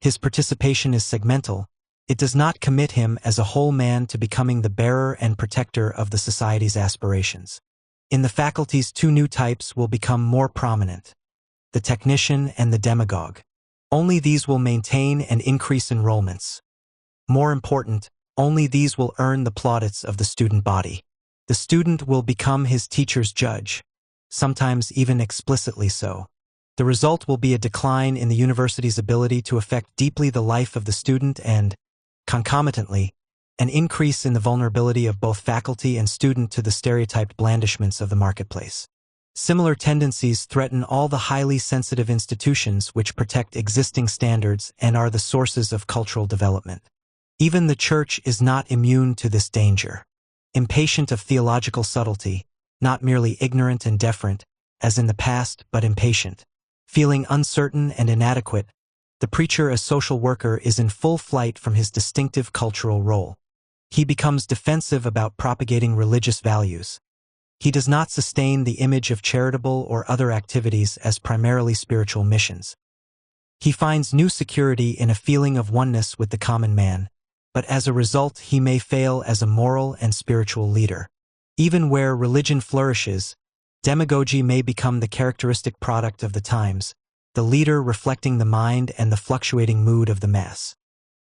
A: his participation is segmental. It does not commit him as a whole man to becoming the bearer and protector of the society's aspirations. In the faculties, two new types will become more prominent: the technician and the demagogue. Only these will maintain and increase enrollments. More important, only these will earn the plaudits of the student body. The student will become his teacher's judge, sometimes even explicitly so. The result will be a decline in the university's ability to affect deeply the life of the student and, concomitantly, an increase in the vulnerability of both faculty and student to the stereotyped blandishments of the marketplace. Similar tendencies threaten all the highly sensitive institutions which protect existing standards and are the sources of cultural development. Even the Church is not immune to this danger. Impatient of theological subtlety, not merely ignorant and deferent, as in the past, but impatient. Feeling uncertain and inadequate, the preacher as social worker is in full flight from his distinctive cultural role. He becomes defensive about propagating religious values. He does not sustain the image of charitable or other activities as primarily spiritual missions. He finds new security in a feeling of oneness with the common man, but as a result he may fail as a moral and spiritual leader. Even where religion flourishes, demagogy may become the characteristic product of the times, the leader reflecting the mind and the fluctuating mood of the mass.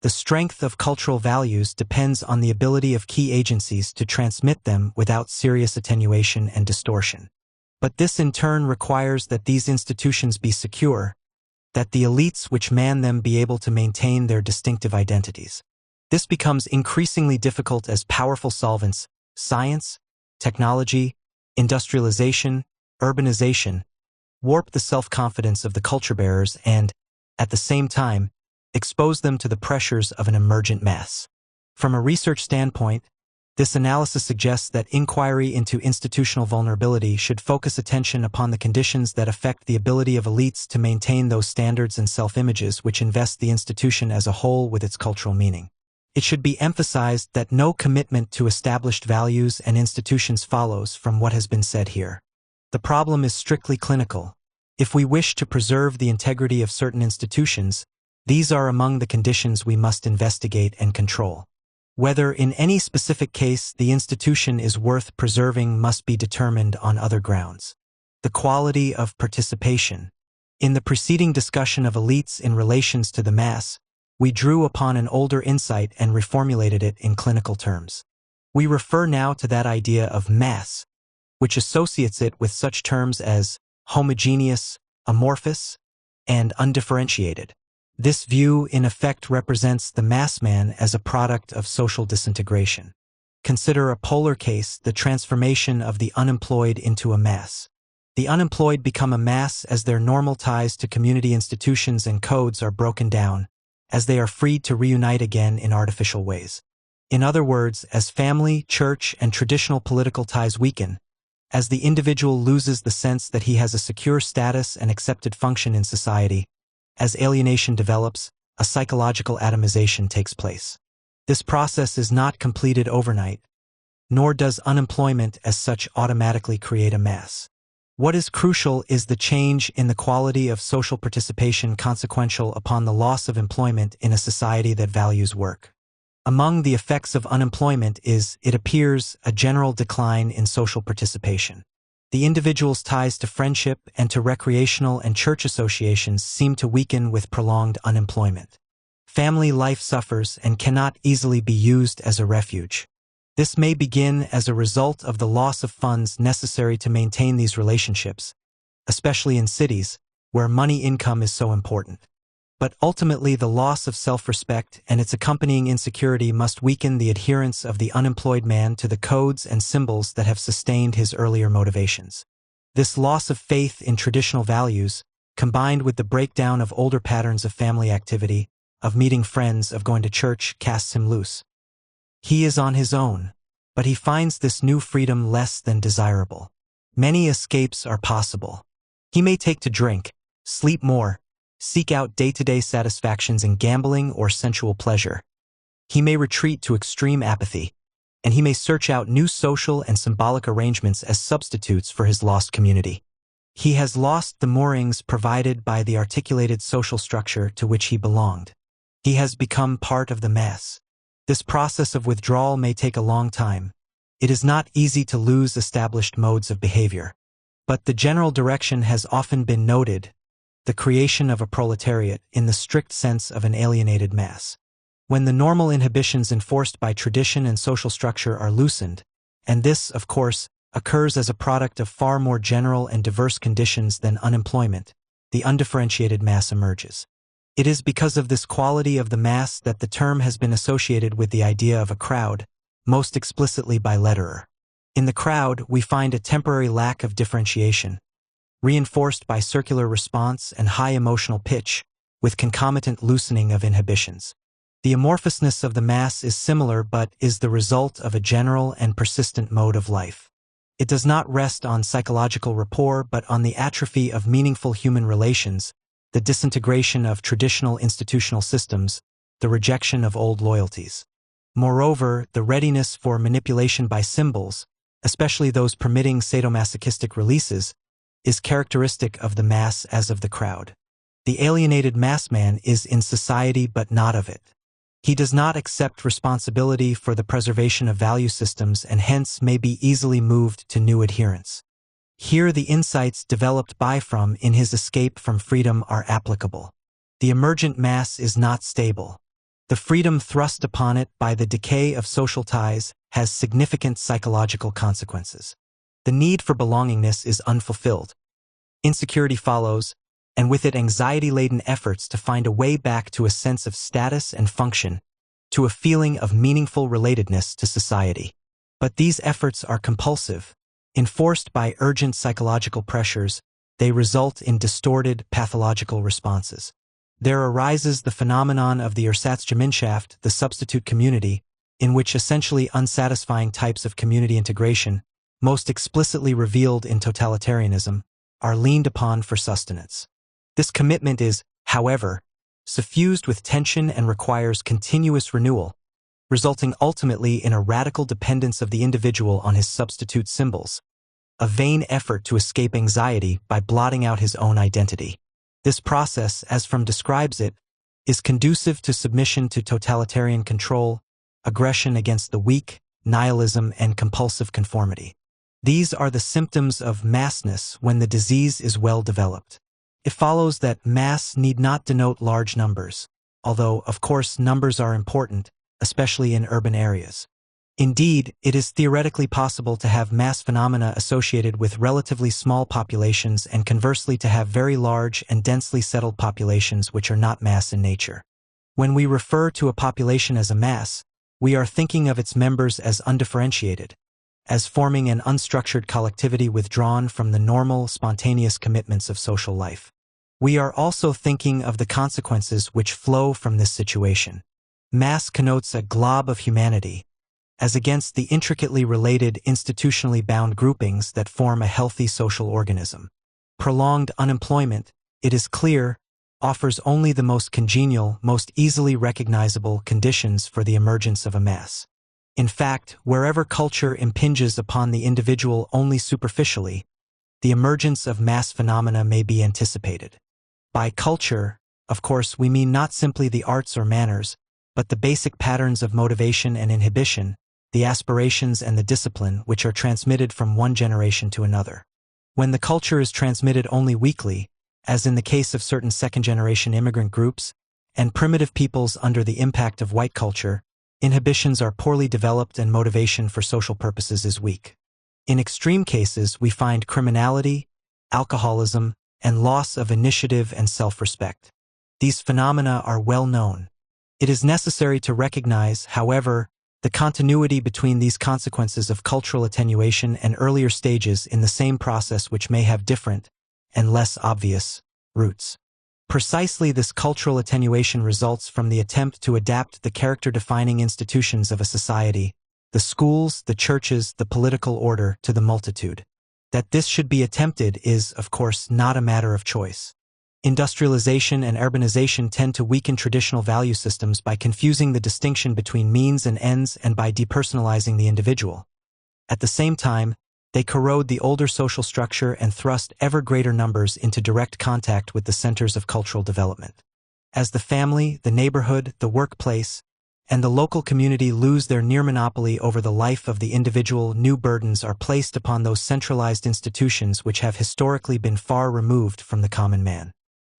A: The strength of cultural values depends on the ability of key agencies to transmit them without serious attenuation and distortion. But this in turn requires that these institutions be secure, that the elites which man them be able to maintain their distinctive identities. This becomes increasingly difficult as powerful solvents, science, technology, industrialization, urbanization, warp the self-confidence of the culture bearers and, at the same time, expose them to the pressures of an emergent mass. From a research standpoint, this analysis suggests that inquiry into institutional vulnerability should focus attention upon the conditions that affect the ability of elites to maintain those standards and self-images which invest the institution as a whole with its cultural meaning. It should be emphasized that no commitment to established values and institutions follows from what has been said here. The problem is strictly clinical. If we wish to preserve the integrity of certain institutions, these are among the conditions we must investigate and control. Whether in any specific case the institution is worth preserving must be determined on other grounds. The quality of participation. In the preceding discussion of elites in relations to the mass, we drew upon an older insight and reformulated it in clinical terms. We refer now to that idea of mass, which associates it with such terms as homogeneous, amorphous, and undifferentiated. This view in effect represents the mass man as a product of social disintegration. Consider a polar case, the transformation of the unemployed into a mass. The unemployed become a mass as their normal ties to community institutions and codes are broken down, as they are freed to reunite again in artificial ways. In other words, as family, church, and traditional political ties weaken, as the individual loses the sense that he has a secure status and accepted function in society, as alienation develops, a psychological atomization takes place. This process is not completed overnight, nor does unemployment as such automatically create a mass. What is crucial is the change in the quality of social participation consequential upon the loss of employment in a society that values work. Among the effects of unemployment is, it appears, a general decline in social participation. The individual's ties to friendship and to recreational and church associations seem to weaken with prolonged unemployment. Family life suffers and cannot easily be used as a refuge. This may begin as a result of the loss of funds necessary to maintain these relationships, especially in cities, where money income is so important. But ultimately the loss of self-respect and its accompanying insecurity must weaken the adherence of the unemployed man to the codes and symbols that have sustained his earlier motivations. This loss of faith in traditional values, combined with the breakdown of older patterns of family activity, of meeting friends, of going to church, casts him loose. He is on his own, but he finds this new freedom less than desirable. Many escapes are possible. He may take to drink, sleep more, seek out day-to-day satisfactions in gambling or sensual pleasure. He may retreat to extreme apathy, and he may search out new social and symbolic arrangements as substitutes for his lost community. He has lost the moorings provided by the articulated social structure to which he belonged. He has become part of the mass. This process of withdrawal may take a long time. It is not easy to lose established modes of behavior. But the general direction has often been noted: the creation of a proletariat in the strict sense of an alienated mass. When the normal inhibitions enforced by tradition and social structure are loosened, and this, of course, occurs as a product of far more general and diverse conditions than unemployment, the undifferentiated mass emerges. It is because of this quality of the mass that the term has been associated with the idea of a crowd, most explicitly by Lederer. In the crowd, we find a temporary lack of differentiation, reinforced by circular response and high emotional pitch, with concomitant loosening of inhibitions. The amorphousness of the mass is similar but is the result of a general and persistent mode of life. It does not rest on psychological rapport but on the atrophy of meaningful human relations, the disintegration of traditional institutional systems, the rejection of old loyalties. Moreover, the readiness for manipulation by symbols, especially those permitting sadomasochistic releases, is characteristic of the mass as of the crowd. The alienated massman is in society but not of it. He does not accept responsibility for the preservation of value systems and hence may be easily moved to new adherents. Here the insights developed from in his escape from freedom are applicable. The emergent mass is not stable. The freedom thrust upon it by the decay of social ties has significant psychological consequences. The need for belongingness is unfulfilled. Insecurity follows, and with it anxiety-laden efforts to find a way back to a sense of status and function, to a feeling of meaningful relatedness to society. But these efforts are compulsive. Enforced by urgent psychological pressures, they result in distorted pathological responses. There arises the phenomenon of the Ersatzgemeinschaft, the substitute community, in which essentially unsatisfying types of community integration, most explicitly revealed in totalitarianism, are leaned upon for sustenance. This commitment is, however, suffused with tension and requires continuous renewal, resulting ultimately in a radical dependence of the individual on his substitute symbols, a vain effort to escape anxiety by blotting out his own identity. This process, as Fromm describes it, is conducive to submission to totalitarian control, aggression against the weak, nihilism, and compulsive conformity. These are the symptoms of massness when the disease is well developed. It follows that mass need not denote large numbers, although, of course, numbers are important, especially in urban areas. Indeed, it is theoretically possible to have mass phenomena associated with relatively small populations and conversely to have very large and densely settled populations which are not mass in nature. When we refer to a population as a mass, we are thinking of its members as undifferentiated, as forming an unstructured collectivity withdrawn from the normal, spontaneous commitments of social life. We are also thinking of the consequences which flow from this situation. Mass connotes a glob of humanity, as against the intricately related, institutionally bound groupings that form a healthy social organism. Prolonged unemployment, it is clear, offers only the most congenial, most easily recognizable conditions for the emergence of a mass. In fact, wherever culture impinges upon the individual only superficially, the emergence of mass phenomena may be anticipated. By culture, of course, we mean not simply the arts or manners, but the basic patterns of motivation and inhibition, the aspirations and the discipline which are transmitted from one generation to another. When the culture is transmitted only weakly, as in the case of certain second-generation immigrant groups, and primitive peoples under the impact of white culture, inhibitions are poorly developed and motivation for social purposes is weak. In extreme cases, we find criminality, alcoholism, and loss of initiative and self-respect. These phenomena are well known. It is necessary to recognize, however, the continuity between these consequences of cultural attenuation and earlier stages in the same process which may have different, and less obvious, roots. Precisely this cultural attenuation results from the attempt to adapt the character-defining institutions of a society, the schools, the churches, the political order, to the multitude. That this should be attempted is, of course, not a matter of choice. Industrialization and urbanization tend to weaken traditional value systems by confusing the distinction between means and ends and by depersonalizing the individual. At the same time, they corrode the older social structure and thrust ever greater numbers into direct contact with the centers of cultural development. As the family, the neighborhood, the workplace, and the local community lose their near monopoly over the life of the individual, new burdens are placed upon those centralized institutions which have historically been far removed from the common man.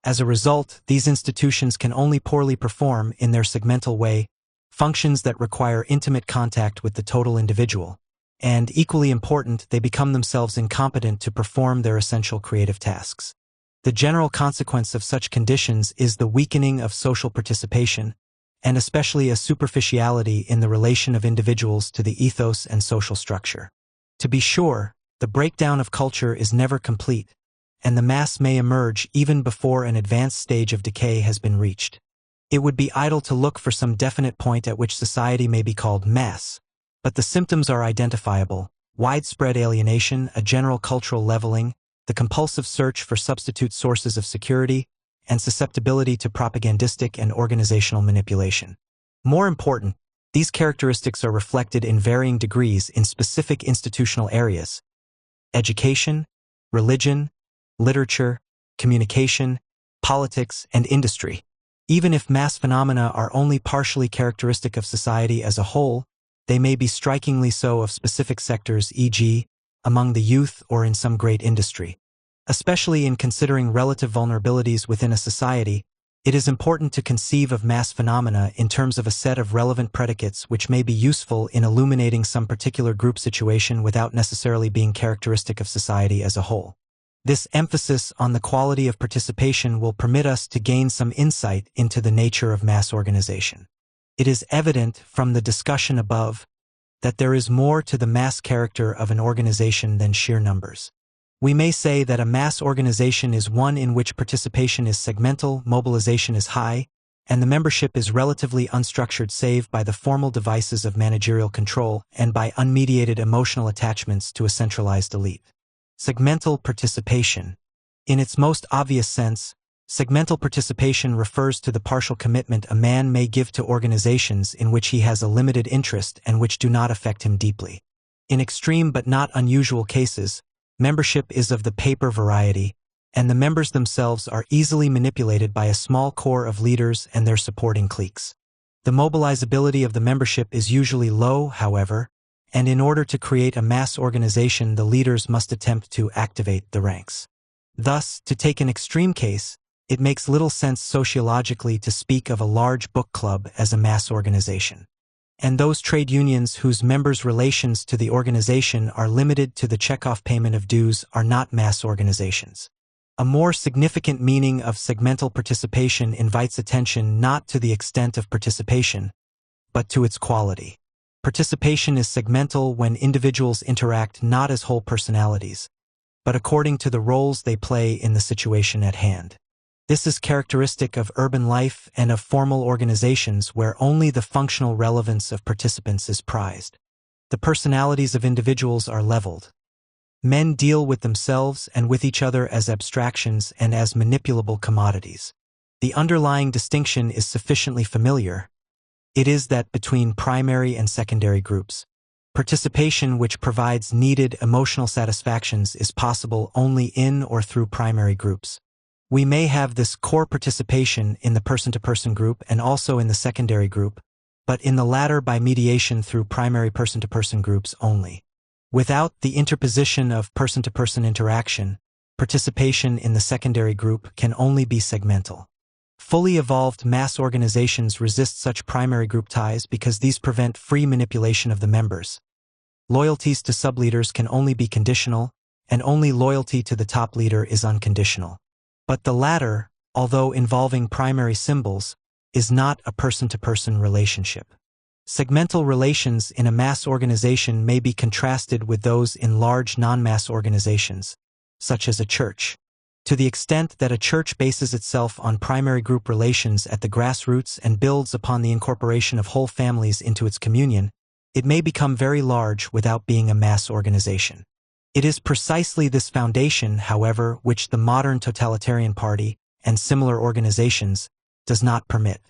A: As a result, these institutions can only poorly perform, in their segmental way, functions that require intimate contact with the total individual, and, equally important, they become themselves incompetent to perform their essential creative tasks. The general consequence of such conditions is the weakening of social participation, and especially a superficiality in the relation of individuals to the ethos and social structure. To be sure, the breakdown of culture is never complete, and the mass may emerge even before an advanced stage of decay has been reached. It would be idle to look for some definite point at which society may be called mass, but the symptoms are identifiable: widespread alienation, a general cultural leveling, the compulsive search for substitute sources of security, and susceptibility to propagandistic and organizational manipulation. More important, these characteristics are reflected in varying degrees in specific institutional areas: education, religion, literature, communication, politics, and industry. Even if mass phenomena are only partially characteristic of society as a whole, they may be strikingly so of specific sectors, e.g., among the youth or in some great industry. Especially in considering relative vulnerabilities within a society, it is important to conceive of mass phenomena in terms of a set of relevant predicates which may be useful in illuminating some particular group situation without necessarily being characteristic of society as a whole. This emphasis on the quality of participation will permit us to gain some insight into the nature of mass organization. It is evident from the discussion above that there is more to the mass character of an organization than sheer numbers. We may say that a mass organization is one in which participation is segmental, mobilization is high, and the membership is relatively unstructured save by the formal devices of managerial control and by unmediated emotional attachments to a centralized elite. Segmental participation. In its most obvious sense, segmental participation refers to the partial commitment a man may give to organizations in which he has a limited interest and which do not affect him deeply. In extreme but not unusual cases, membership is of the paper variety, and the members themselves are easily manipulated by a small core of leaders and their supporting cliques. The mobilizability of the membership is usually low, however, and in order to create a mass organization, the leaders must attempt to activate the ranks. Thus, to take an extreme case, it makes little sense sociologically to speak of a large book club as a mass organization. And those trade unions whose members' relations to the organization are limited to the checkoff payment of dues are not mass organizations. A more significant meaning of segmental participation invites attention not to the extent of participation, but to its quality. Participation is segmental when individuals interact not as whole personalities, but according to the roles they play in the situation at hand. This is characteristic of urban life and of formal organizations where only the functional relevance of participants is prized. The personalities of individuals are leveled. Men deal with themselves and with each other as abstractions and as manipulable commodities. The underlying distinction is sufficiently familiar. It is that between primary and secondary groups, participation which provides needed emotional satisfactions is possible only in or through primary groups. We may have this core participation in the person-to-person group and also in the secondary group, but in the latter by mediation through primary person-to-person groups only. Without the interposition of person-to-person interaction, participation in the secondary group can only be segmental. Fully evolved mass organizations resist such primary group ties because these prevent free manipulation of the members. Loyalties to subleaders can only be conditional, and only loyalty to the top leader is unconditional. But the latter, although involving primary symbols, is not a person-to-person relationship. Segmental relations in a mass organization may be contrasted with those in large non-mass organizations, such as a church. To the extent that a church bases itself on primary group relations at the grassroots and builds upon the incorporation of whole families into its communion, it may become very large without being a mass organization. It is precisely this foundation, however, which the modern totalitarian party, and similar organizations, does not permit.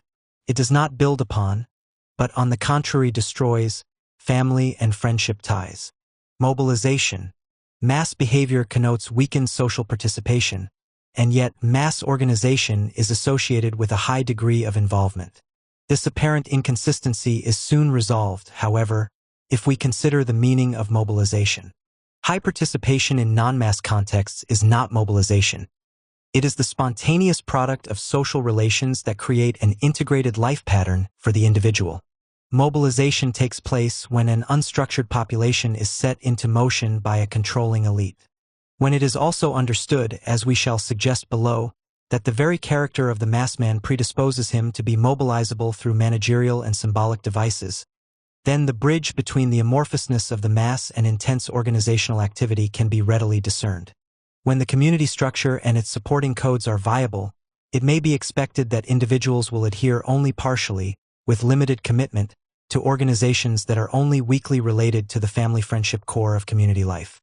A: It does not build upon, but on the contrary destroys, family and friendship ties. Mobilization. Mass behavior connotes weakened social participation, and yet mass organization is associated with a high degree of involvement. This apparent inconsistency is soon resolved, however, if we consider the meaning of mobilization. High participation in non-mass contexts is not mobilization. It is the spontaneous product of social relations that create an integrated life pattern for the individual. Mobilization takes place when an unstructured population is set into motion by a controlling elite. When it is also understood, as we shall suggest below, that the very character of the massman predisposes him to be mobilizable through managerial and symbolic devices, then the bridge between the amorphousness of the mass and intense organizational activity can be readily discerned. When the community structure and its supporting codes are viable, it may be expected that individuals will adhere only partially, with limited commitment, to organizations that are only weakly related to the family friendship core of community life.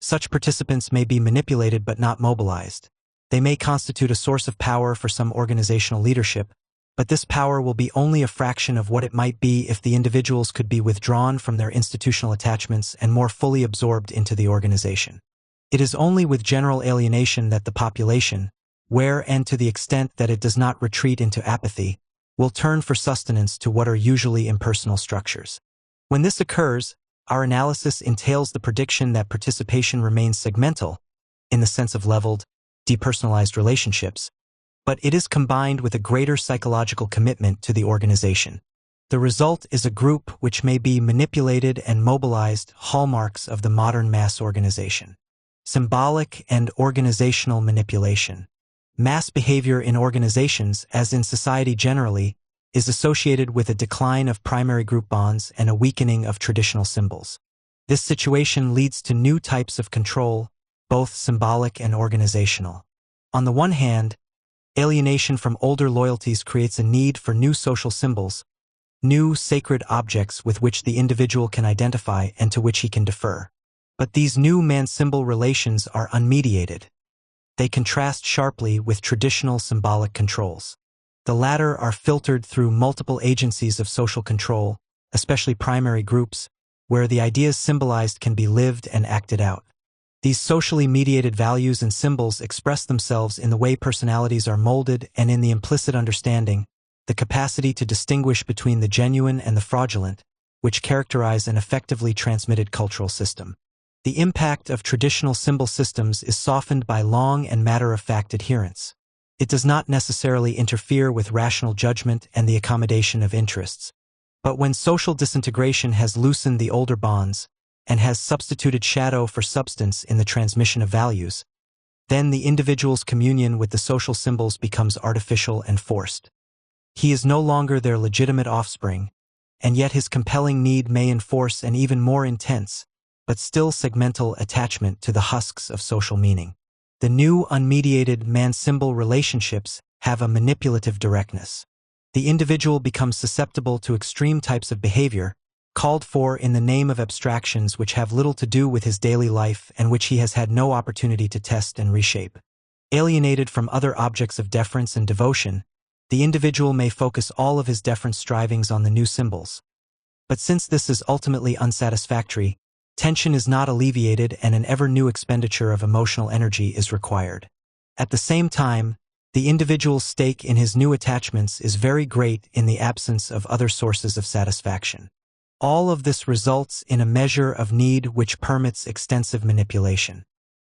A: Such participants may be manipulated but not mobilized. They may constitute a source of power for some organizational leadership, but this power will be only a fraction of what it might be if the individuals could be withdrawn from their institutional attachments and more fully absorbed into the organization. It is only with general alienation that the population, where and to the extent that it does not retreat into apathy, will turn for sustenance to what are usually impersonal structures. When this occurs, our analysis entails the prediction that participation remains segmental, in the sense of leveled, depersonalized relationships, but it is combined with a greater psychological commitment to the organization. The result is a group which may be manipulated and mobilized, hallmarks of the modern mass organization. Symbolic and organizational manipulation. Mass behavior in organizations, as in society generally, is associated with a decline of primary group bonds and a weakening of traditional symbols. This situation leads to new types of control, both symbolic and organizational. On the one hand, alienation from older loyalties creates a need for new social symbols, new sacred objects with which the individual can identify and to which he can defer. But these new man-symbol relations are unmediated. They contrast sharply with traditional symbolic controls. The latter are filtered through multiple agencies of social control, especially primary groups, where the ideas symbolized can be lived and acted out. These socially mediated values and symbols express themselves in the way personalities are molded and in the implicit understanding, the capacity to distinguish between the genuine and the fraudulent, which characterize an effectively transmitted cultural system. The impact of traditional symbol systems is softened by long and matter-of-fact adherence. It does not necessarily interfere with rational judgment and the accommodation of interests. But when social disintegration has loosened the older bonds and has substituted shadow for substance in the transmission of values, then the individual's communion with the social symbols becomes artificial and forced. He is no longer their legitimate offspring, and yet his compelling need may enforce an even more intense, but still segmental attachment to the husks of social meaning. The new unmediated man-symbol relationships have a manipulative directness. The individual becomes susceptible to extreme types of behavior, called for in the name of abstractions which have little to do with his daily life and which he has had no opportunity to test and reshape. Alienated from other objects of deference and devotion, the individual may focus all of his deference strivings on the new symbols. But since this is ultimately unsatisfactory, tension is not alleviated and an ever-new expenditure of emotional energy is required. At the same time, the individual's stake in his new attachments is very great in the absence of other sources of satisfaction. All of this results in a measure of need which permits extensive manipulation.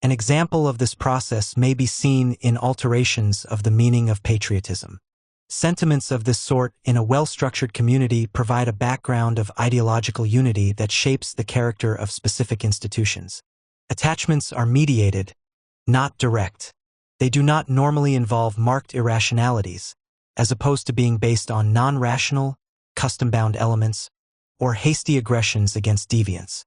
A: An example of this process may be seen in alterations of the meaning of patriotism. Sentiments of this sort in a well-structured community provide a background of ideological unity that shapes the character of specific institutions. Attachments are mediated, not direct. They do not normally involve marked irrationalities, as opposed to being based on non-rational, custom-bound elements, or hasty aggressions against deviants.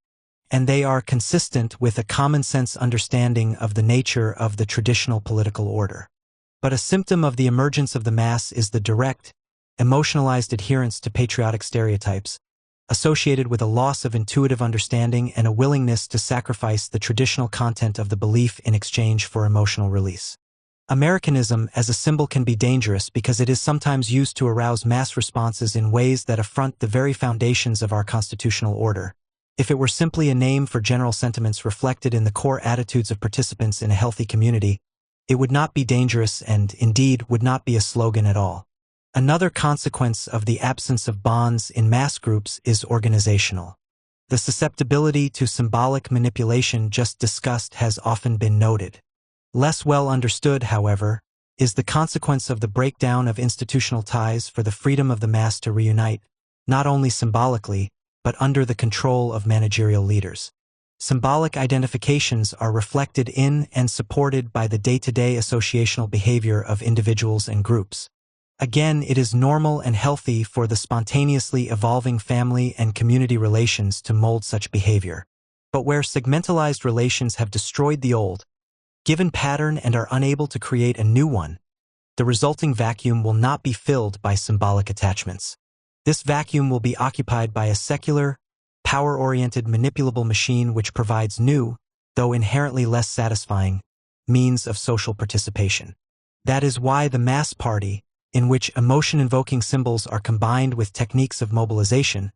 A: And they are consistent with a common-sense understanding of the nature of the traditional political order. But a symptom of the emergence of the mass is the direct, emotionalized adherence to patriotic stereotypes, associated with a loss of intuitive understanding and a willingness to sacrifice the traditional content of the belief in exchange for emotional release. Americanism as a symbol can be dangerous because it is sometimes used to arouse mass responses in ways that affront the very foundations of our constitutional order. If it were simply a name for general sentiments reflected in the core attitudes of participants in a healthy community, it would not be dangerous and, indeed, would not be a slogan at all. Another consequence of the absence of bonds in mass groups is organizational. The susceptibility to symbolic manipulation just discussed has often been noted. Less well understood, however, is the consequence of the breakdown of institutional ties for the freedom of the mass to reunite, not only symbolically, but under the control of managerial leaders. Symbolic identifications are reflected in and supported by the day-to-day associational behavior of individuals and groups. Again, it is normal and healthy for the spontaneously evolving family and community relations to mold such behavior. But where segmentalized relations have destroyed the old, given pattern and are unable to create a new one, the resulting vacuum will not be filled by symbolic attachments. This vacuum will be occupied by a secular, power-oriented manipulable machine which provides new, though inherently less satisfying, means of social participation. That is why the mass party, in which emotion-invoking symbols are combined with techniques of mobilization,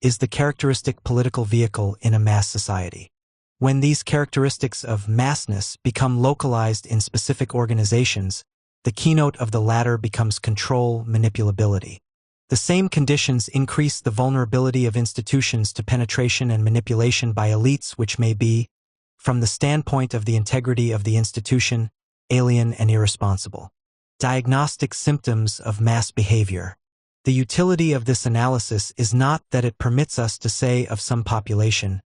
A: is the characteristic political vehicle in a mass society. When these characteristics of massness become localized in specific organizations, the keynote of the latter becomes control manipulability. The same conditions increase the vulnerability of institutions to penetration and manipulation by elites which may be, from the standpoint of the integrity of the institution, alien and irresponsible. Diagnostic symptoms of mass behavior. The utility of this analysis is not that it permits us to say of some population,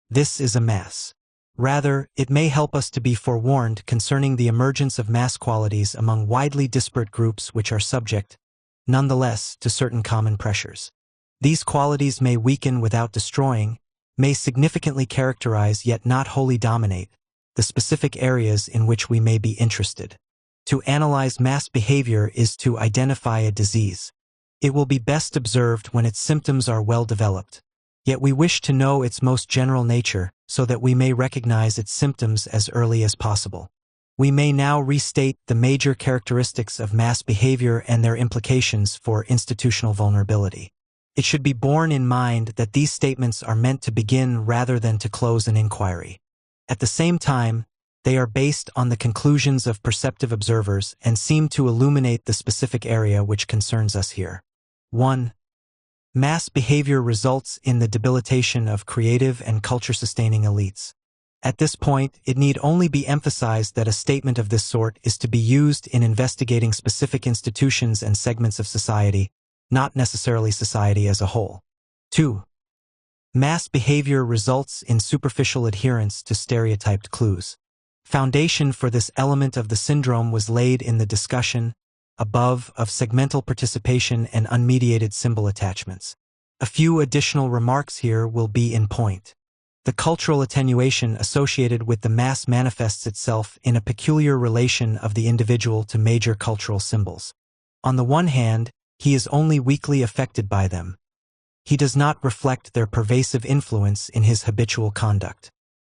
A: "This is a mass." Rather, it may help us to be forewarned concerning the emergence of mass qualities among widely disparate groups which are subject, nonetheless, to certain common pressures. These qualities may weaken without destroying, may significantly characterize yet not wholly dominate, the specific areas in which we may be interested. To analyze mass behavior is to identify a disease. It will be best observed when its symptoms are well developed. Yet we wish to know its most general nature, so that we may recognize its symptoms as early as possible. We may now restate the major characteristics of mass behavior and their implications for institutional vulnerability. It should be borne in mind that these statements are meant to begin rather than to close an inquiry. At the same time, they are based on the conclusions of perceptive observers and seem to illuminate the specific area which concerns us here. 1. Mass behavior results in the debilitation of creative and culture-sustaining elites. At this point, it need only be emphasized that a statement of this sort is to be used in investigating specific institutions and segments of society, not necessarily society as a whole. 2. Mass behavior results in superficial adherence to stereotyped clues. Foundation for this element of the syndrome was laid in the discussion above of segmental participation and unmediated symbol attachments. A few additional remarks here will be in point. The cultural attenuation associated with the mass manifests itself in a peculiar relation of the individual to major cultural symbols. On the one hand, he is only weakly affected by them. He does not reflect their pervasive influence in his habitual conduct.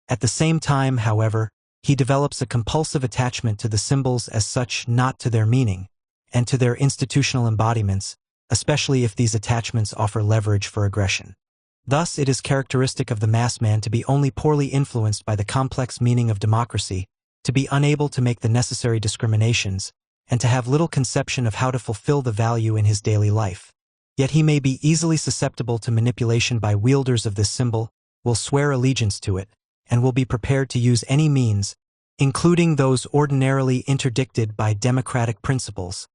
A: At the same time, however, he develops a compulsive attachment to the symbols as such, not to their meaning, and to their institutional embodiments, especially if these attachments offer leverage for aggression. Thus, it is characteristic of the mass man to be only poorly influenced by the complex meaning of democracy, to be unable to make the necessary discriminations, and to have little conception of how to fulfill the value in his daily life. Yet he may be easily susceptible to manipulation by wielders of this symbol, will swear allegiance to it, and will be prepared to use any means, including those ordinarily interdicted by democratic principles,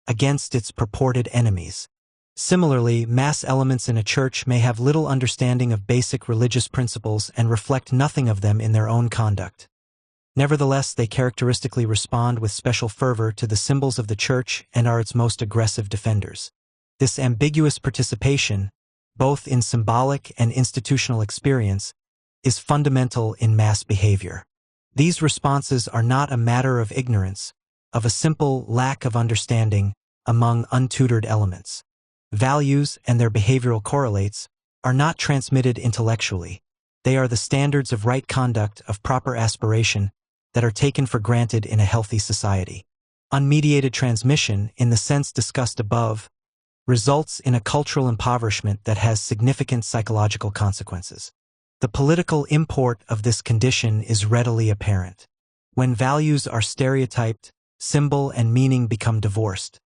A: against its purported enemies. Similarly, mass elements in a church may have little understanding of basic religious principles and reflect nothing of them in their own conduct. Nevertheless, they characteristically respond with special fervor to the symbols of the church and are its most aggressive defenders. This ambiguous participation, both in symbolic and institutional experience, is fundamental in mass behavior. These responses are not a matter of ignorance, of a simple lack of understanding among untutored elements. Values and their behavioral correlates are not transmitted intellectually. They are the standards of right conduct, of proper aspiration, that are taken for granted in a healthy society. Unmediated transmission, in the sense discussed above, results in a cultural impoverishment that has significant psychological consequences. The political import of this condition is readily apparent. When values are stereotyped, symbol and meaning become divorced.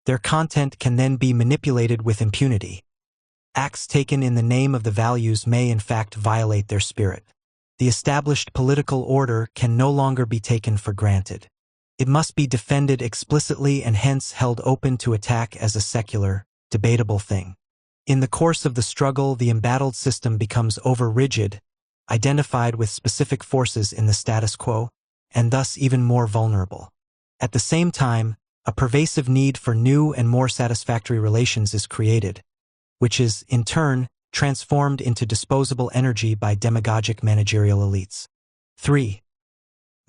A: Their content can then be manipulated with impunity. Acts taken in the name of the values may in fact violate their spirit. The established political order can no longer be taken for granted. It must be defended explicitly and hence held open to attack as a secular, debatable thing. In the course of the struggle, the embattled system becomes over-rigid, identified with specific forces in the status quo, and thus even more vulnerable. At the same time, a pervasive need for new and more satisfactory relations is created, which is, in turn, transformed into disposable energy by demagogic managerial elites. 3.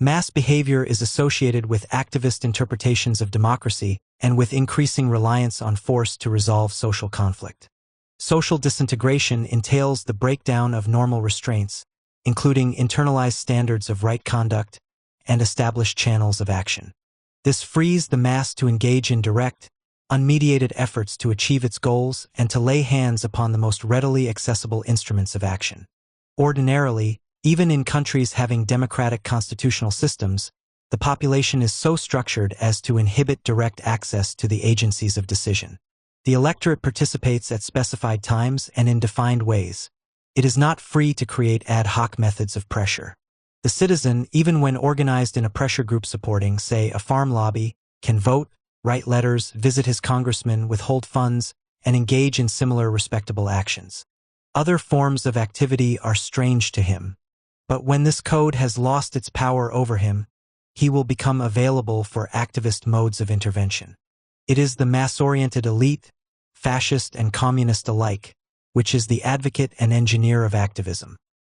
A: Mass behavior is associated with activist interpretations of democracy and with increasing reliance on force to resolve social conflict. Social disintegration entails the breakdown of normal restraints, including internalized standards of right conduct and established channels of action. This frees the mass to engage in direct, unmediated efforts to achieve its goals and to lay hands upon the most readily accessible instruments of action. Ordinarily, even in countries having democratic constitutional systems, the population is so structured as to inhibit direct access to the agencies of decision. The electorate participates at specified times and in defined ways. It is not free to create ad hoc methods of pressure. The citizen, even when organized in a pressure group supporting, say, a farm lobby, can vote, write letters, visit his congressman, withhold funds, and engage in similar respectable actions. Other forms of activity are strange to him, but when this code has lost its power over him, he will become available for activist modes of intervention. It is the mass-oriented elite, fascist and communist alike, which is the advocate and engineer of activism.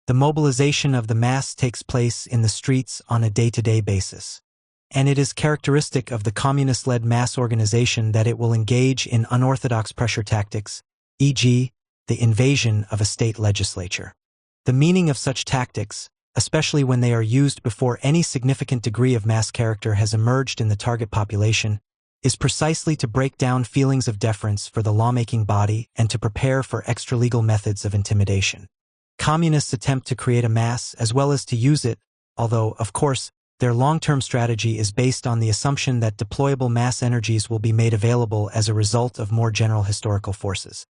A: The mobilization of the mass takes place in the streets on a day-to-day basis. And it is characteristic of the communist-led mass organization that it will engage in unorthodox pressure tactics, e.g., the invasion of a state legislature. The meaning of such tactics, especially when they are used before any significant degree of mass character has emerged in the target population, is precisely to break down feelings of deference for the lawmaking body and to prepare for extralegal methods of intimidation. Communists attempt to create a mass as well as to use it, although, of course, their long-term strategy is based on the assumption that deployable mass energies will be made available as a result of more general historical forces.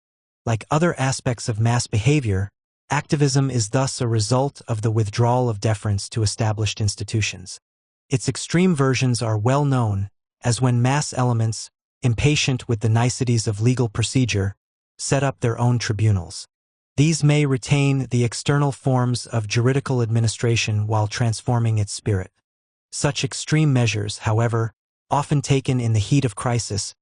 A: Like other aspects of mass behavior, activism is thus a result of the withdrawal of deference to established institutions. Its extreme versions are well known, as when mass elements, impatient with the niceties of legal procedure, set up their own tribunals. These may retain the external forms of juridical administration while transforming its spirit. Such extreme measures, however, often taken in the heat of crisis,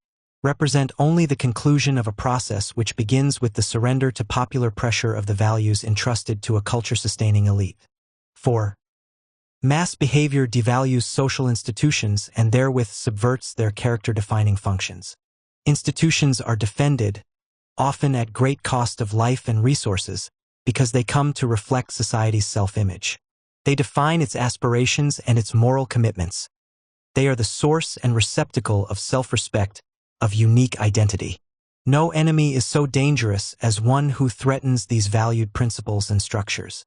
A: represent only the conclusion of a process which begins with the surrender to popular pressure of the values entrusted to a culture-sustaining elite. 4. Mass behavior devalues social institutions and therewith subverts their character-defining functions. Institutions are defended, often at great cost of life and resources, because they come to reflect society's self-image. They define its aspirations and its moral commitments. They are the source and receptacle of self-respect, of unique identity. No enemy is so dangerous as one who threatens these valued principles and structures.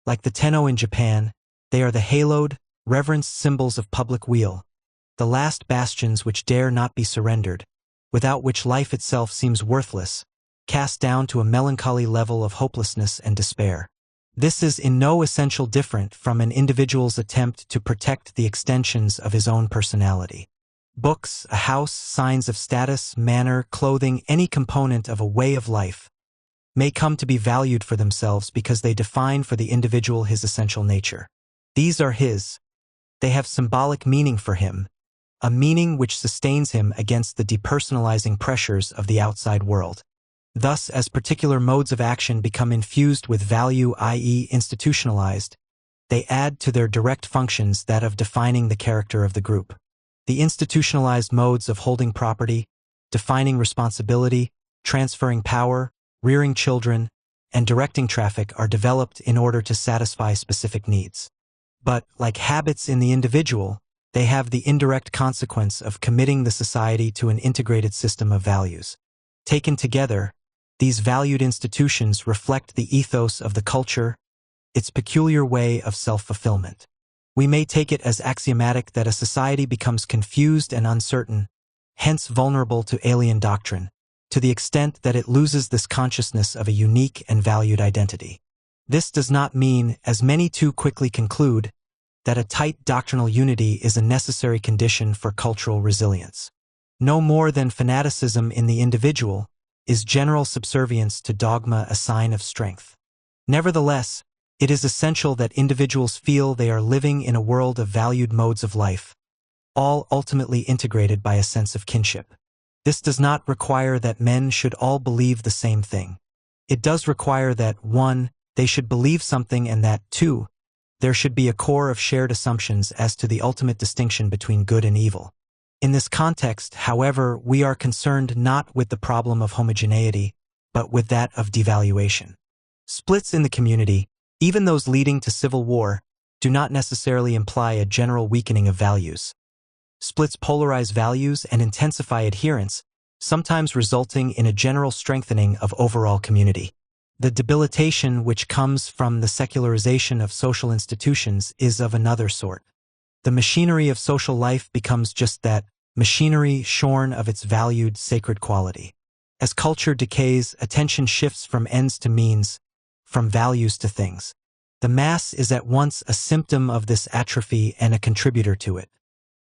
A: Like the tenno in Japan, they are the haloed, reverenced symbols of public weal, the last bastions which dare not be surrendered, without which life itself seems worthless, cast down to a melancholy level of hopelessness and despair. This is in no essential different from an individual's attempt to protect the extensions of his own personality. Books, a house, signs of status, manner, clothing, any component of a way of life, may come to be valued for themselves because they define for the individual his essential nature. These are his. They have symbolic meaning for him, a meaning which sustains him against the depersonalizing pressures of the outside world. Thus, as particular modes of action become infused with value, i.e. institutionalized, they add to their direct functions that of defining the character of the group. The institutionalized modes of holding property, defining responsibility, transferring power, rearing children, and directing traffic are developed in order to satisfy specific needs. But, like habits in the individual, They have the indirect consequence of committing the society to an integrated system of values. Taken together, these valued institutions reflect the ethos of the culture, its peculiar way of self-fulfillment. We may take it as axiomatic that a society becomes confused and uncertain, hence vulnerable to alien doctrine, to the extent that it loses this consciousness of a unique and valued identity. This does not mean, as many too quickly conclude, that a tight doctrinal unity is a necessary condition for cultural resilience. No more than fanaticism in the individual is general subservience to dogma a sign of strength. Nevertheless, it is essential that individuals feel they are living in a world of valued modes of life, all ultimately integrated by a sense of kinship. This does not require that men should all believe the same thing. It does require that 1. They should believe something, and that 2. There should be a core of shared assumptions as to the ultimate distinction between good and evil. In this context, however, we are concerned not with the problem of homogeneity, but with that of devaluation. Splits in the community, even those leading to civil war, do not necessarily imply a general weakening of values. Splits polarize values and intensify adherence, sometimes resulting in a general strengthening of overall community. The debilitation which comes from the secularization of social institutions is of another sort. The machinery of social life becomes just that, machinery shorn of its valued sacred quality. As culture decays, attention shifts from ends to means, from values to things. The mass is at once a symptom of this atrophy and a contributor to it.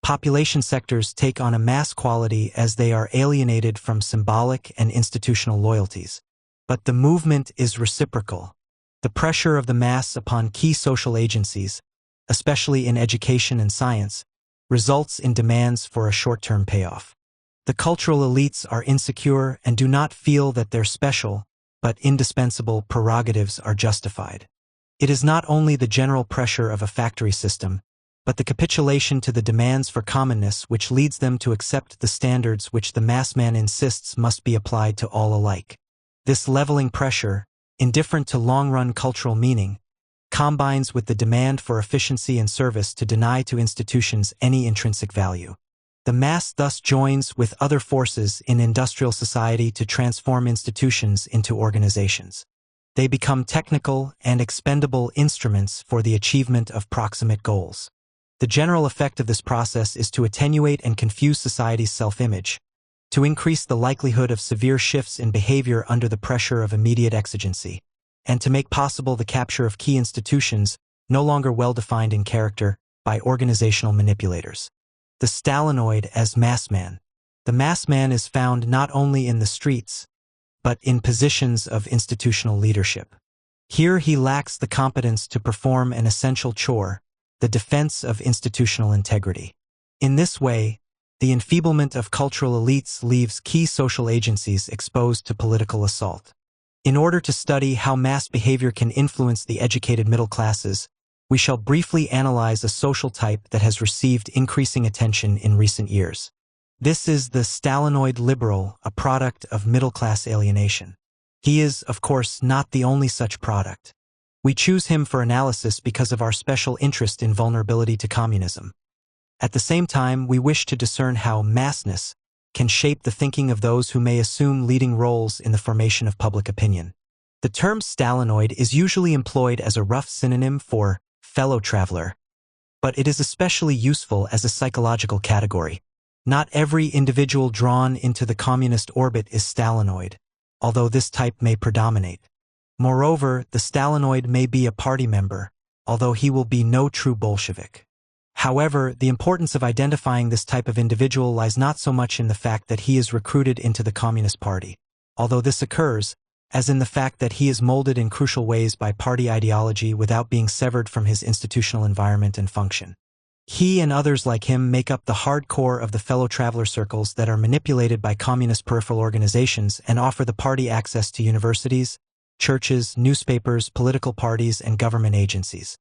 A: Population sectors take on a mass quality as they are alienated from symbolic and institutional loyalties. But the movement is reciprocal. The pressure of the mass upon key social agencies, especially in education and science, results in demands for a short-term payoff. The cultural elites are insecure and do not feel that their special, but indispensable prerogatives are justified. It is not only the general pressure of a factory system, but the capitulation to the demands for commonness which leads them to accept the standards which the mass man insists must be applied to all alike. This leveling pressure, indifferent to long-run cultural meaning, combines with the demand for efficiency and service to deny to institutions any intrinsic value. The mass thus joins with other forces in industrial society to transform institutions into organizations. They become technical and expendable instruments for the achievement of proximate goals. The general effect of this process is to attenuate and confuse society's self-image, to increase the likelihood of severe shifts in behavior under the pressure of immediate exigency, and to make possible the capture of key institutions, no longer well-defined in character, by organizational manipulators. The Stalinoid as massman. The massman is found not only in the streets, but in positions of institutional leadership. Here he lacks the competence to perform an essential chore, the defense of institutional integrity. In this way, the enfeeblement of cultural elites leaves key social agencies exposed to political assault. In order to study how mass behavior can influence the educated middle classes, we shall briefly analyze a social type that has received increasing attention in recent years. This is the Stalinoid liberal, a product of middle-class alienation. He is, of course, not the only such product. We choose him for analysis because of our special interest in vulnerability to communism. At the same time, we wish to discern how massness can shape the thinking of those who may assume leading roles in the formation of public opinion. The term Stalinoid is usually employed as a rough synonym for fellow traveler, but it is especially useful as a psychological category. Not every individual drawn into the communist orbit is Stalinoid, although this type may predominate. Moreover, the Stalinoid may be a party member, although he will be no true Bolshevik. However, the importance of identifying this type of individual lies not so much in the fact that he is recruited into the Communist Party, although this occurs, as in the fact that he is molded in crucial ways by party ideology without being severed from his institutional environment and function. He and others like him make up the hard core of the fellow traveler circles that are manipulated by communist peripheral organizations and offer the party access to universities, churches, newspapers, political parties, and government agencies.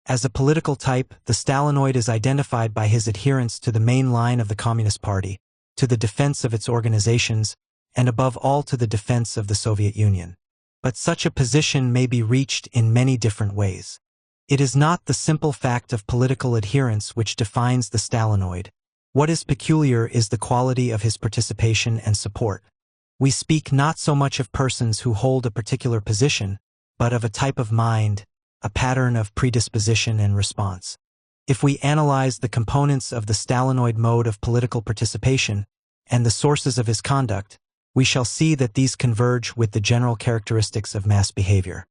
A: As a political type, the Stalinoid is identified by his adherence to the main line of the Communist Party, to the defense of its organizations, and above all to the defense of the Soviet Union. But such a position may be reached in many different ways. It is not the simple fact of political adherence which defines the Stalinoid. What is peculiar is the quality of his participation and support. We speak not so much of persons who hold a particular position, but of a type of mind, a pattern of predisposition and response. If we analyze the components of the Stalinoid mode of political participation and the sources of his conduct, we shall see that these converge with the general characteristics of mass behavior.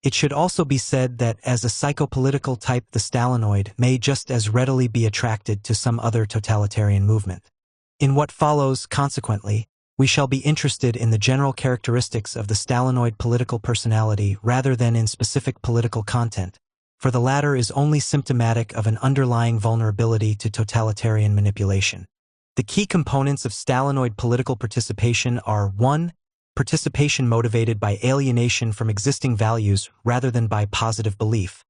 A: It should also be said that as a psychopolitical type, the Stalinoid may just as readily be attracted to some other totalitarian movement. In what follows, consequently, we shall be interested in the general characteristics of the Stalinoid political personality rather than in specific political content, for the latter is only symptomatic of an underlying vulnerability to totalitarian manipulation. The key components of Stalinoid political participation are 1. Participation motivated by alienation from existing values rather than by positive belief.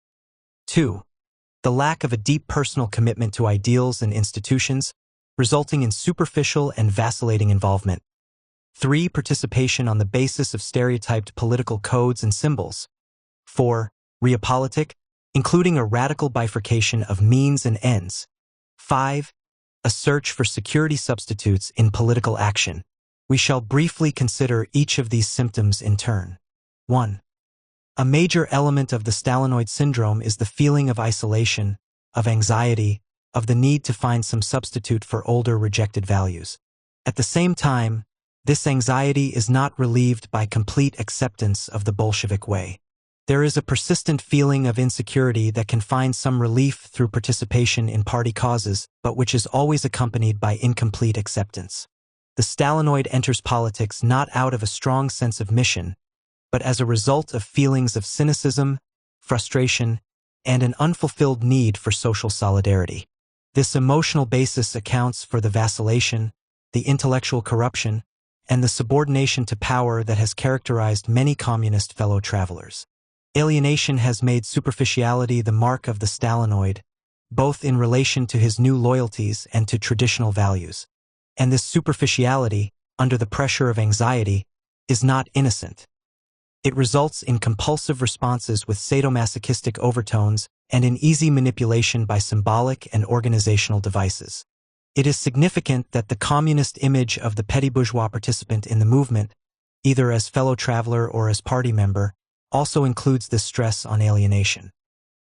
A: 2. The lack of a deep personal commitment to ideals and institutions, resulting in superficial and vacillating involvement. 3. Participation on the basis of stereotyped political codes and symbols. 4. Realpolitik, including a radical bifurcation of means and ends. 5. A search for security substitutes in political action. We shall briefly consider each of these symptoms in turn. 1. A major element of the Stalinoid syndrome is the feeling of isolation, of anxiety, of the need to find some substitute for older rejected values. At the same time, this anxiety is not relieved by complete acceptance of the Bolshevik way. There is a persistent feeling of insecurity that can find some relief through participation in party causes, but which is always accompanied by incomplete acceptance. The Stalinoid enters politics not out of a strong sense of mission, but as a result of feelings of cynicism, frustration, and an unfulfilled need for social solidarity. This emotional basis accounts for the vacillation, the intellectual corruption, and the subordination to power that has characterized many communist fellow travelers. Alienation has made superficiality the mark of the Stalinoid, both in relation to his new loyalties and to traditional values. And this superficiality, under the pressure of anxiety, is not innocent. It results in compulsive responses with sadomasochistic overtones and in easy manipulation by symbolic and organizational devices. It is significant that the communist image of the petty bourgeois participant in the movement, either as fellow traveler or as party member, also includes this stress on alienation.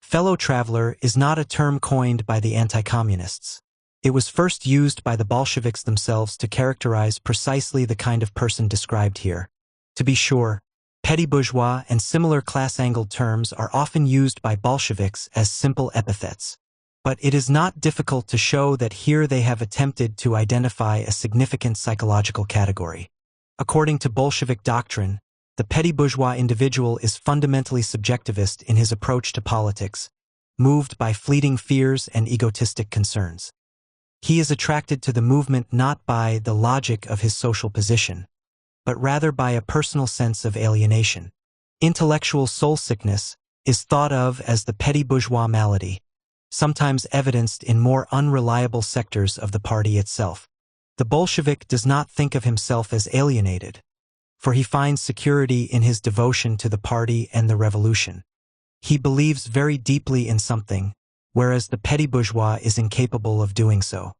A: Fellow traveler is not a term coined by the anti-communists. It was first used by the Bolsheviks themselves to characterize precisely the kind of person described here. To be sure, petty bourgeois and similar class-angled terms are often used by Bolsheviks as simple epithets. But it is not difficult to show that here they have attempted to identify a significant psychological category. According to Bolshevik doctrine, the petty bourgeois individual is fundamentally subjectivist in his approach to politics, moved by fleeting fears and egotistic concerns. He is attracted to the movement not by the logic of his social position, but rather by a personal sense of alienation. Intellectual soul sickness is thought of as the petty bourgeois malady, sometimes evidenced in more unreliable sectors of the party itself. The Bolshevik does not think of himself as alienated, for he finds security in his devotion to the party and the revolution. He believes very deeply in something, whereas the petty bourgeois is incapable of doing so.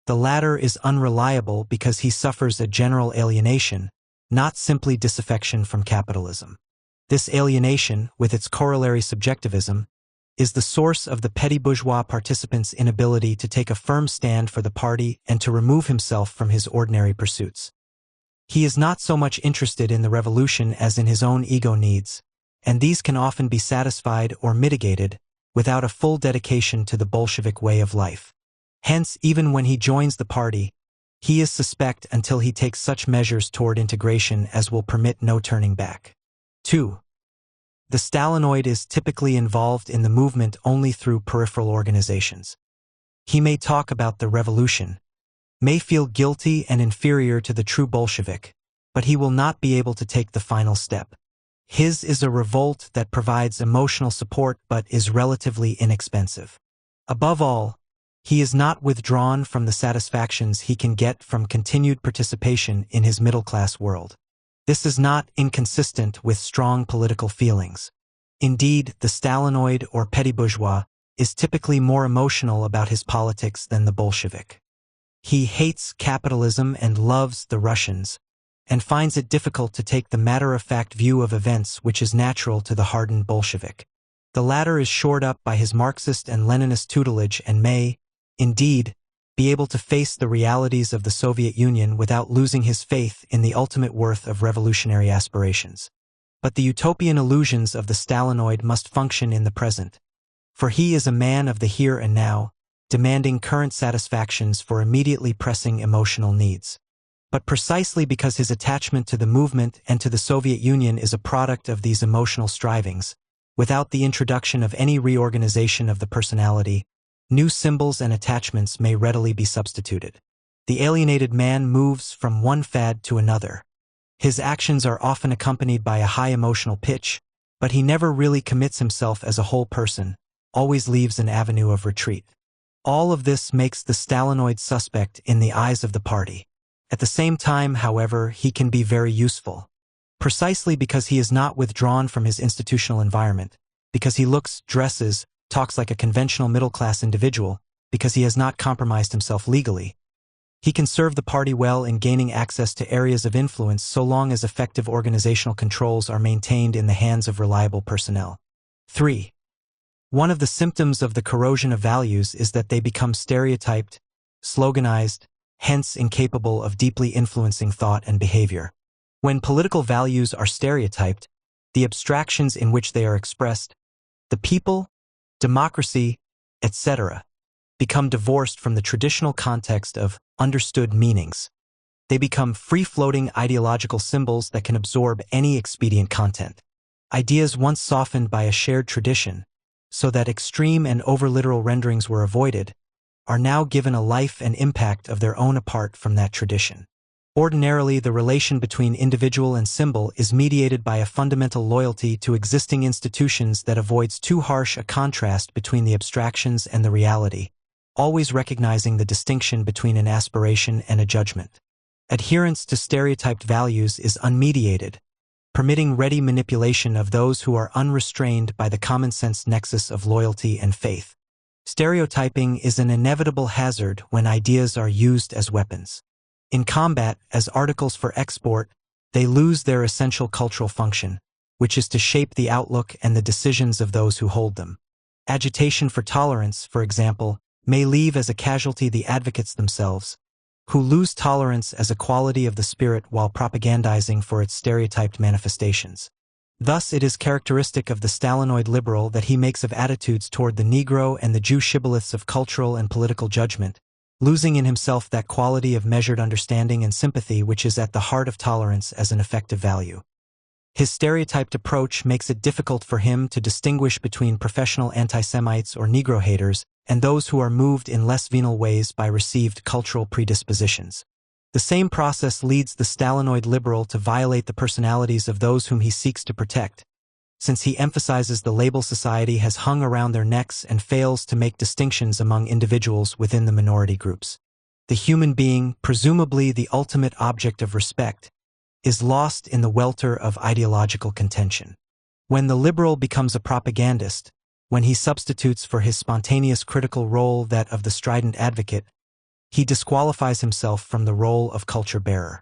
A: The latter is unreliable because he suffers a general alienation, not simply disaffection from capitalism. This alienation, with its corollary subjectivism, is the source of the petty bourgeois participant's inability to take a firm stand for the party and to remove himself from his ordinary pursuits. He is not so much interested in the revolution as in his own ego needs, and these can often be satisfied or mitigated without a full dedication to the Bolshevik way of life. Hence, even when he joins the party, he is suspect until he takes such measures toward integration as will permit no turning back. 2. The Stalinoid is typically involved in the movement only through peripheral organizations. He may talk about the revolution, may feel guilty and inferior to the true Bolshevik, but he will not be able to take the final step. His is a revolt that provides emotional support but is relatively inexpensive. Above all, he is not withdrawn from the satisfactions he can get from continued participation in his middle-class world. This is not inconsistent with strong political feelings. Indeed, the Stalinoid or petty bourgeois is typically more emotional about his politics than the Bolshevik. He hates capitalism and loves the Russians, and finds it difficult to take the matter-of-fact view of events which is natural to the hardened Bolshevik. The latter is shored up by his Marxist and Leninist tutelage and may, indeed, be able to face the realities of the Soviet Union without losing his faith in the ultimate worth of revolutionary aspirations. But the utopian illusions of the Stalinoid must function in the present, for he is a man of the here and now, demanding current satisfactions for immediately pressing emotional needs. But precisely because his attachment to the movement and to the Soviet Union is a product of these emotional strivings, without the introduction of any reorganization of the personality, new symbols and attachments may readily be substituted. The alienated man moves from one fad to another. His actions are often accompanied by a high emotional pitch, but he never really commits himself as a whole person, always leaves an avenue of retreat. All of this makes the Stalinoid suspect in the eyes of the party. At the same time, however, he can be very useful. Precisely because he is not withdrawn from his institutional environment, because he looks, dresses, talks like a conventional middle-class individual, because he has not compromised himself legally. He can serve the party well in gaining access to areas of influence so long as effective organizational controls are maintained in the hands of reliable personnel. 3. One of the symptoms of the corrosion of values is that they become stereotyped, sloganized, hence incapable of deeply influencing thought and behavior. When political values are stereotyped, the abstractions in which they are expressed, the people, democracy, etc., become divorced from the traditional context of understood meanings. They become free-floating ideological symbols that can absorb any expedient content. Ideas once softened by a shared tradition, so that extreme and over-literal renderings were avoided, are now given a life and impact of their own apart from that tradition. Ordinarily, the relation between individual and symbol is mediated by a fundamental loyalty to existing institutions that avoids too harsh a contrast between the abstractions and the reality, always recognizing the distinction between an aspiration and a judgment. Adherence to stereotyped values is unmediated, permitting ready manipulation of those who are unrestrained by the common-sense nexus of loyalty and faith. Stereotyping is an inevitable hazard when ideas are used as weapons. In combat, as articles for export, they lose their essential cultural function, which is to shape the outlook and the decisions of those who hold them. Agitation for tolerance, for example, may leave as a casualty the advocates themselves, who lose tolerance as a quality of the spirit while propagandizing for its stereotyped manifestations. Thus, it is characteristic of the Stalinoid liberal that he makes of attitudes toward the Negro and the Jew shibboleths of cultural and political judgment, losing in himself that quality of measured understanding and sympathy which is at the heart of tolerance as an effective value. His stereotyped approach makes it difficult for him to distinguish between professional anti-Semites or Negro haters and those who are moved in less venal ways by received cultural predispositions. The same process leads the Stalinoid liberal to violate the personalities of those whom he seeks to protect, since he emphasizes the label society has hung around their necks and fails to make distinctions among individuals within the minority groups. The human being, presumably the ultimate object of respect, is lost in the welter of ideological contention. When the liberal becomes a propagandist, when he substitutes for his spontaneous critical role that of the strident advocate, he disqualifies himself from the role of culture bearer.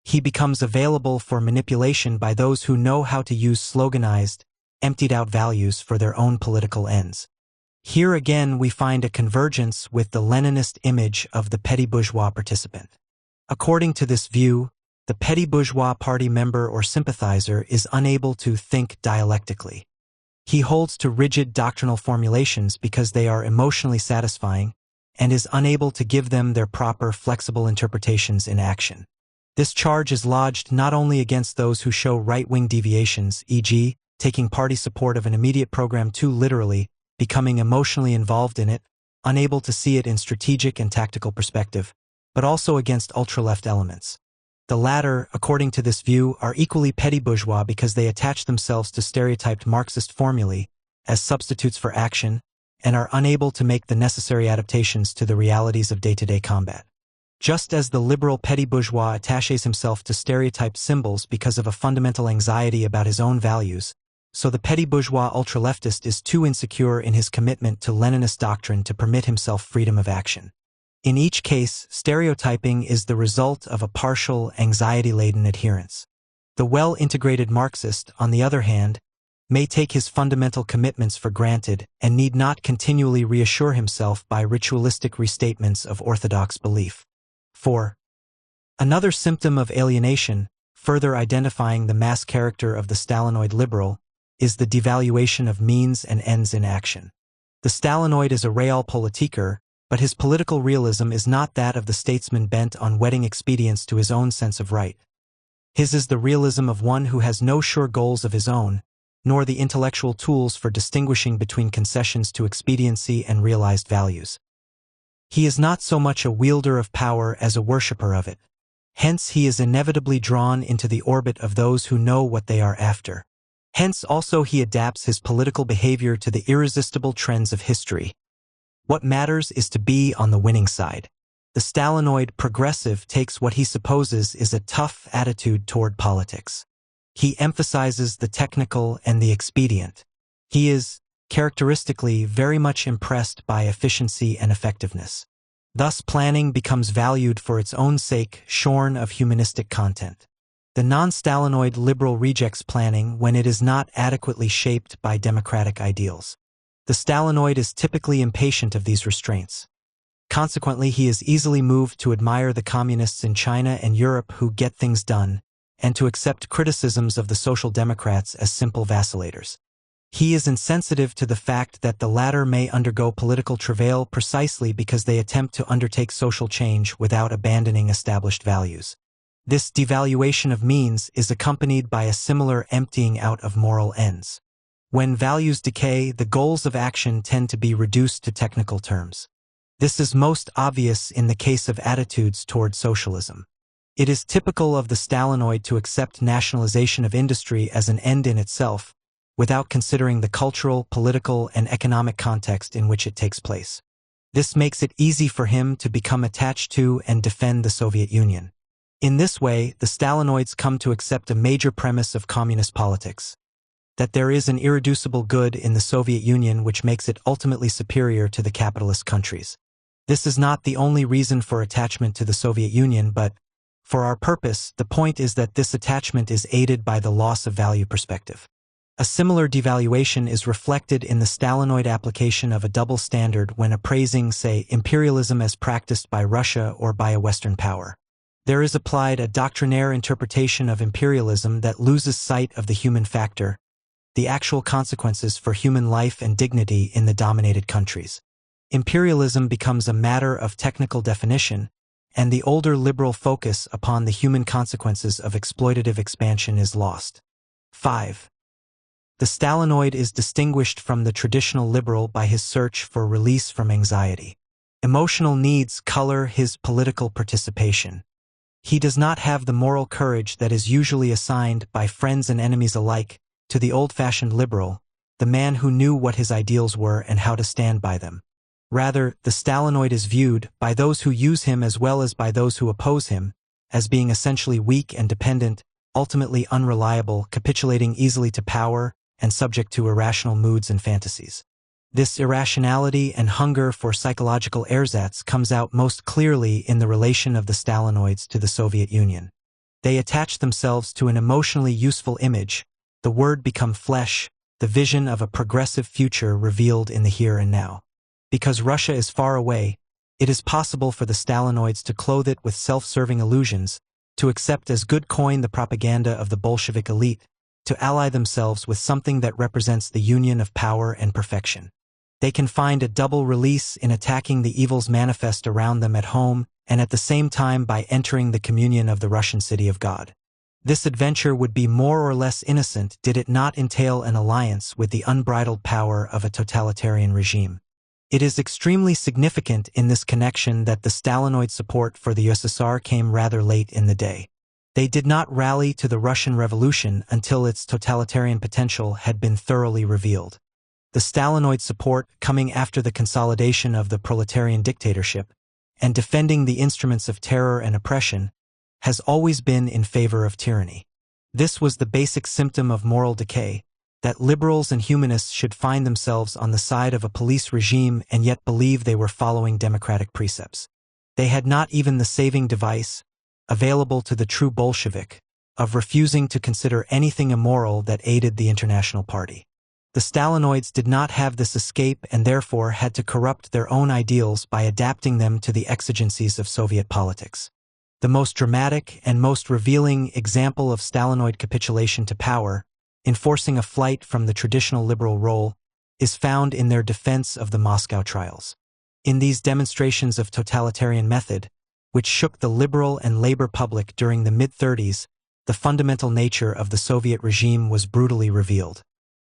A: He becomes available for manipulation by those who know how to use sloganized, emptied-out values for their own political ends. Here again we find a convergence with the Leninist image of the petty bourgeois participant. According to this view, the petty bourgeois party member or sympathizer is unable to think dialectically. He holds to rigid doctrinal formulations because they are emotionally satisfying and is unable to give them their proper, flexible interpretations in action. This charge is lodged not only against those who show right-wing deviations, e.g., taking party support of an immediate program too literally, becoming emotionally involved in it, unable to see it in strategic and tactical perspective, but also against ultra-left elements. The latter, according to this view, are equally petty bourgeois because they attach themselves to stereotyped Marxist formulae as substitutes for action and are unable to make the necessary adaptations to the realities of day-to-day combat. Just as the liberal petty bourgeois attaches himself to stereotyped symbols because of a fundamental anxiety about his own values, so the petty bourgeois ultra-leftist is too insecure in his commitment to Leninist doctrine to permit himself freedom of action. In each case, stereotyping is the result of a partial, anxiety-laden adherence. The well-integrated Marxist, on the other hand, may take his fundamental commitments for granted and need not continually reassure himself by ritualistic restatements of orthodox belief. 4. Another symptom of alienation, further identifying the mass character of the Stalinoid liberal, is the devaluation of means and ends in action. The Stalinoid is a realpolitiker, but his political realism is not that of the statesman bent on wedding expedients to his own sense of right. His is the realism of one who has no sure goals of his own, nor the intellectual tools for distinguishing between concessions to expediency and realized values. He is not so much a wielder of power as a worshipper of it. Hence he is inevitably drawn into the orbit of those who know what they are after. Hence also he adapts his political behavior to the irresistible trends of history. What matters is to be on the winning side. The Stalinoid progressive takes what he supposes is a tough attitude toward politics. He emphasizes the technical and the expedient. He is, characteristically, very much impressed by efficiency and effectiveness. Thus planning becomes valued for its own sake, shorn of humanistic content. The non-Stalinoid liberal rejects planning when it is not adequately shaped by democratic ideals. The Stalinoid is typically impatient of these restraints. Consequently, he is easily moved to admire the communists in China and Europe who get things done, and to accept criticisms of the Social Democrats as simple vacillators. He is insensitive to the fact that the latter may undergo political travail precisely because they attempt to undertake social change without abandoning established values. This devaluation of means is accompanied by a similar emptying out of moral ends. When values decay, the goals of action tend to be reduced to technical terms. This is most obvious in the case of attitudes toward socialism. It is typical of the Stalinoid to accept nationalization of industry as an end in itself, without considering the cultural, political, and economic context in which it takes place. This makes it easy for him to become attached to and defend the Soviet Union. In this way, the Stalinoids come to accept a major premise of communist politics: that there is an irreducible good in the Soviet Union which makes it ultimately superior to the capitalist countries. This is not the only reason for attachment to the Soviet Union, but, for our purpose, the point is that this attachment is aided by the loss of value perspective. A similar devaluation is reflected in the Stalinoid application of a double standard when appraising, say, imperialism as practiced by Russia or by a Western power. There is applied a doctrinaire interpretation of imperialism that loses sight of the human factor, the actual consequences for human life and dignity in the dominated countries. Imperialism becomes a matter of technical definition, and the older liberal focus upon the human consequences of exploitative expansion is lost. 5. The Stalinoid is distinguished from the traditional liberal by his search for release from anxiety. Emotional needs color his political participation. He does not have the moral courage that is usually assigned by friends and enemies alike to the old-fashioned liberal, the man who knew what his ideals were and how to stand by them. Rather, the Stalinoid is viewed, by those who use him as well as by those who oppose him, as being essentially weak and dependent, ultimately unreliable, capitulating easily to power, and subject to irrational moods and fantasies. This irrationality and hunger for psychological ersatz comes out most clearly in the relation of the Stalinoids to the Soviet Union. They attach themselves to an emotionally useful image, the word become flesh, the vision of a progressive future revealed in the here and now. Because Russia is far away, it is possible for the Stalinoids to clothe it with self-serving illusions, to accept as good coin the propaganda of the Bolshevik elite, to ally themselves with something that represents the union of power and perfection. They can find a double release in attacking the evils manifest around them at home and at the same time by entering the communion of the Russian city of God. This adventure would be more or less innocent did it not entail an alliance with the unbridled power of a totalitarian regime. It is extremely significant in this connection that the Stalinoid support for the USSR came rather late in the day. They did not rally to the Russian Revolution until its totalitarian potential had been thoroughly revealed. The Stalinoid support, coming after the consolidation of the proletarian dictatorship, and defending the instruments of terror and oppression, has always been in favor of tyranny. This was the basic symptom of moral decay, that liberals and humanists should find themselves on the side of a police regime and yet believe they were following democratic precepts. They had not even the saving device, available to the true Bolshevik, of refusing to consider anything immoral that aided the International Party. The Stalinoids did not have this escape and therefore had to corrupt their own ideals by adapting them to the exigencies of Soviet politics. The most dramatic and most revealing example of Stalinoid capitulation to power, enforcing a flight from the traditional liberal role, is found in their defense of the Moscow trials. In these demonstrations of totalitarian method, which shook the liberal and labor public during the mid-30s, the fundamental nature of the Soviet regime was brutally revealed.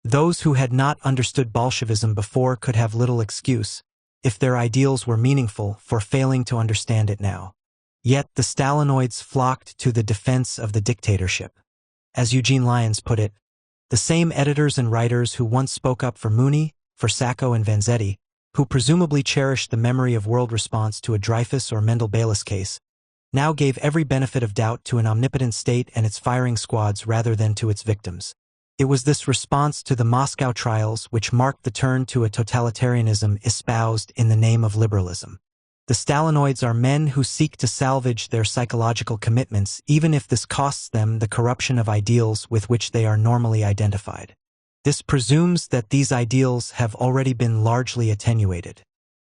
A: Those who had not understood Bolshevism before could have little excuse, if their ideals were meaningful, for failing to understand it now. Yet the Stalinoids flocked to the defense of the dictatorship. As Eugene Lyons put it, the same editors and writers who once spoke up for Mooney, for Sacco and Vanzetti, who presumably cherished the memory of world response to a Dreyfus or Mendel-Bayless case, now gave every benefit of doubt to an omnipotent state and its firing squads rather than to its victims. It was this response to the Moscow trials which marked the turn to a totalitarianism espoused in the name of liberalism. The Stalinoids are men who seek to salvage their psychological commitments even if this costs them the corruption of ideals with which they are normally identified. This presumes that these ideals have already been largely attenuated.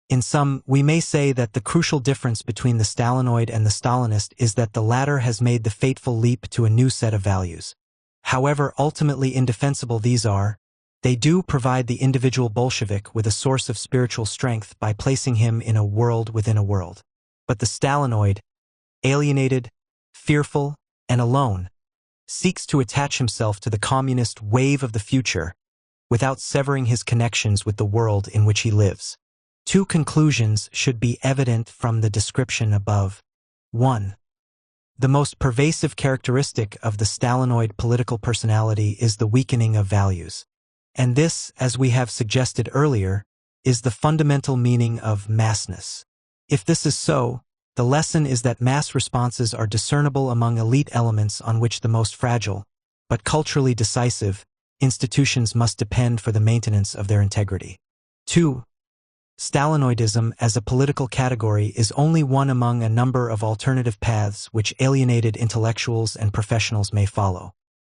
A: In sum, we may say that the crucial difference between the Stalinoid and the Stalinist is that the latter has made the fateful leap to a new set of values. However ultimately indefensible these are, they do provide the individual Bolshevik with a source of spiritual strength by placing him in a world within a world. But the Stalinoid, alienated, fearful, and alone, seeks to attach himself to the communist wave of the future without severing his connections with the world in which he lives. Two conclusions should be evident from the description above. 1. The most pervasive characteristic of the Stalinoid political personality is the weakening of values. And this, as we have suggested earlier, is the fundamental meaning of massness. If this is so, the lesson is that mass responses are discernible among elite elements on which the most fragile, but culturally decisive, institutions must depend for the maintenance of their integrity. 2. Stalinoidism as a political category is only one among a number of alternative paths which alienated intellectuals and professionals may follow.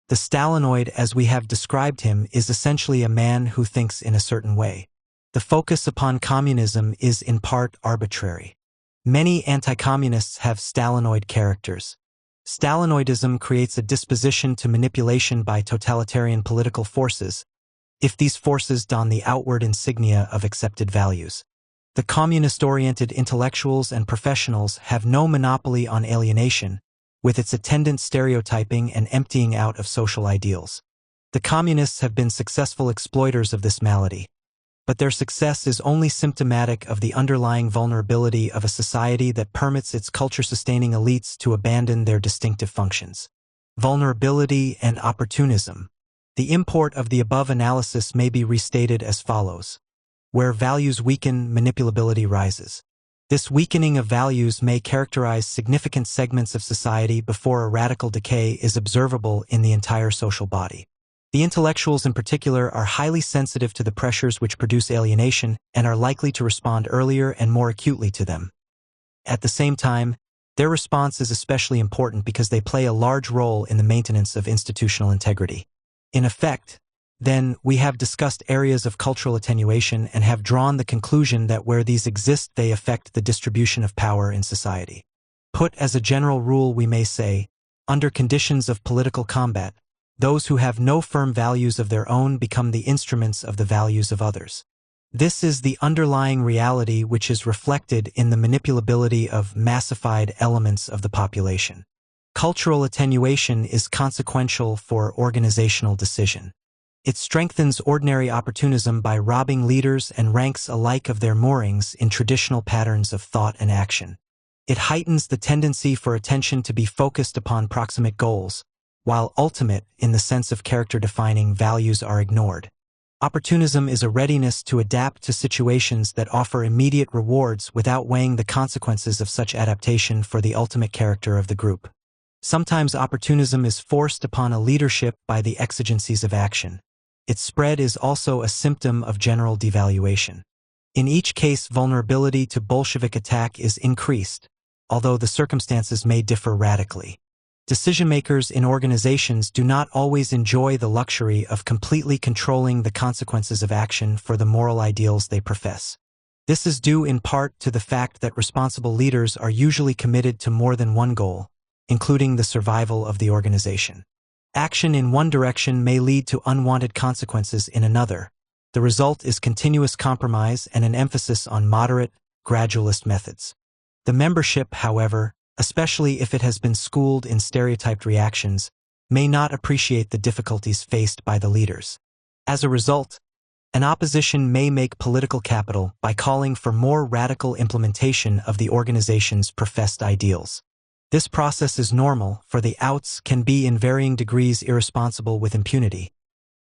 A: The Stalinoid, as we have described him, is essentially a man who thinks in a certain way. The focus upon communism is in part arbitrary. Many anti-communists have Stalinoid characters. Stalinoidism creates a disposition to manipulation by totalitarian political forces, if these forces don the outward insignia of accepted values. The communist-oriented intellectuals and professionals have no monopoly on alienation, with its attendant stereotyping and emptying out of social ideals. The communists have been successful exploiters of this malady, but their success is only symptomatic of the underlying vulnerability of a society that permits its culture-sustaining elites to abandon their distinctive functions. Vulnerability and opportunism. The import of the above analysis may be restated as follows. Where values weaken, manipulability rises. This weakening of values may characterize significant segments of society before a radical decay is observable in the entire social body. The intellectuals in particular are highly sensitive to the pressures which produce alienation and are likely to respond earlier and more acutely to them. At the same time, their response is especially important because they play a large role in the maintenance of institutional integrity. In effect, then, we have discussed areas of cultural attenuation and have drawn the conclusion that where these exist they affect the distribution of power in society. Put as a general rule we may say, under conditions of political combat, those who have no firm values of their own become the instruments of the values of others. This is the underlying reality which is reflected in the manipulability of massified elements of the population. Cultural attenuation is consequential for organizational decision. It strengthens ordinary opportunism by robbing leaders and ranks alike of their moorings in traditional patterns of thought and action. It heightens the tendency for attention to be focused upon proximate goals, while ultimate, in the sense of character-defining values, are ignored. Opportunism is a readiness to adapt to situations that offer immediate rewards without weighing the consequences of such adaptation for the ultimate character of the group. Sometimes opportunism is forced upon a leadership by the exigencies of action. its spread is also a symptom of general devaluation. In each case, vulnerability to Bolshevik attack is increased, although the circumstances may differ radically. Decision-makers in organizations do not always enjoy the luxury of completely controlling the consequences of action for the moral ideals they profess. This is due in part to the fact that responsible leaders are usually committed to more than one goal, including the survival of the organization. Action in one direction may lead to unwanted consequences in another. The result is continuous compromise and an emphasis on moderate, gradualist methods. The membership, however, especially if it has been schooled in stereotyped reactions, may not appreciate the difficulties faced by the leaders. As a result, an opposition may make political capital by calling for more radical implementation of the organization's professed ideals. This process is normal, for the outs can be in varying degrees irresponsible with impunity,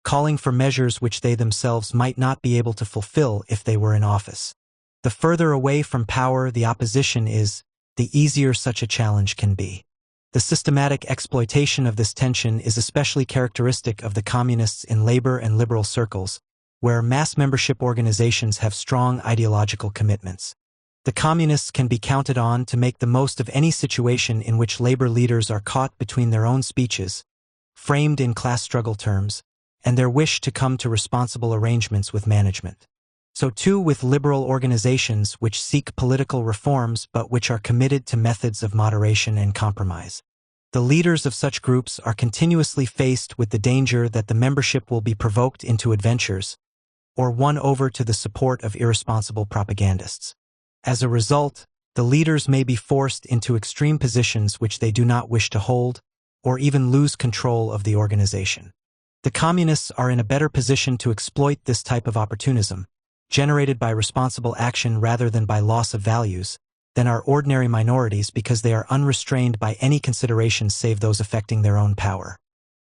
A: calling for measures which they themselves might not be able to fulfill if they were in office. The further away from power the opposition is, the easier such a challenge can be. The systematic exploitation of this tension is especially characteristic of the communists in labor and liberal circles, where mass membership organizations have strong ideological commitments. The communists can be counted on to make the most of any situation in which labor leaders are caught between their own speeches, framed in class struggle terms, and their wish to come to responsible arrangements with management. So too with liberal organizations which seek political reforms but which are committed to methods of moderation and compromise. The leaders of such groups are continuously faced with the danger that the membership will be provoked into adventures, or won over to the support of irresponsible propagandists. As a result, the leaders may be forced into extreme positions which they do not wish to hold, or even lose control of the organization. The communists are in a better position to exploit this type of opportunism, generated by responsible action rather than by loss of values, than are ordinary minorities because they are unrestrained by any considerations save those affecting their own power.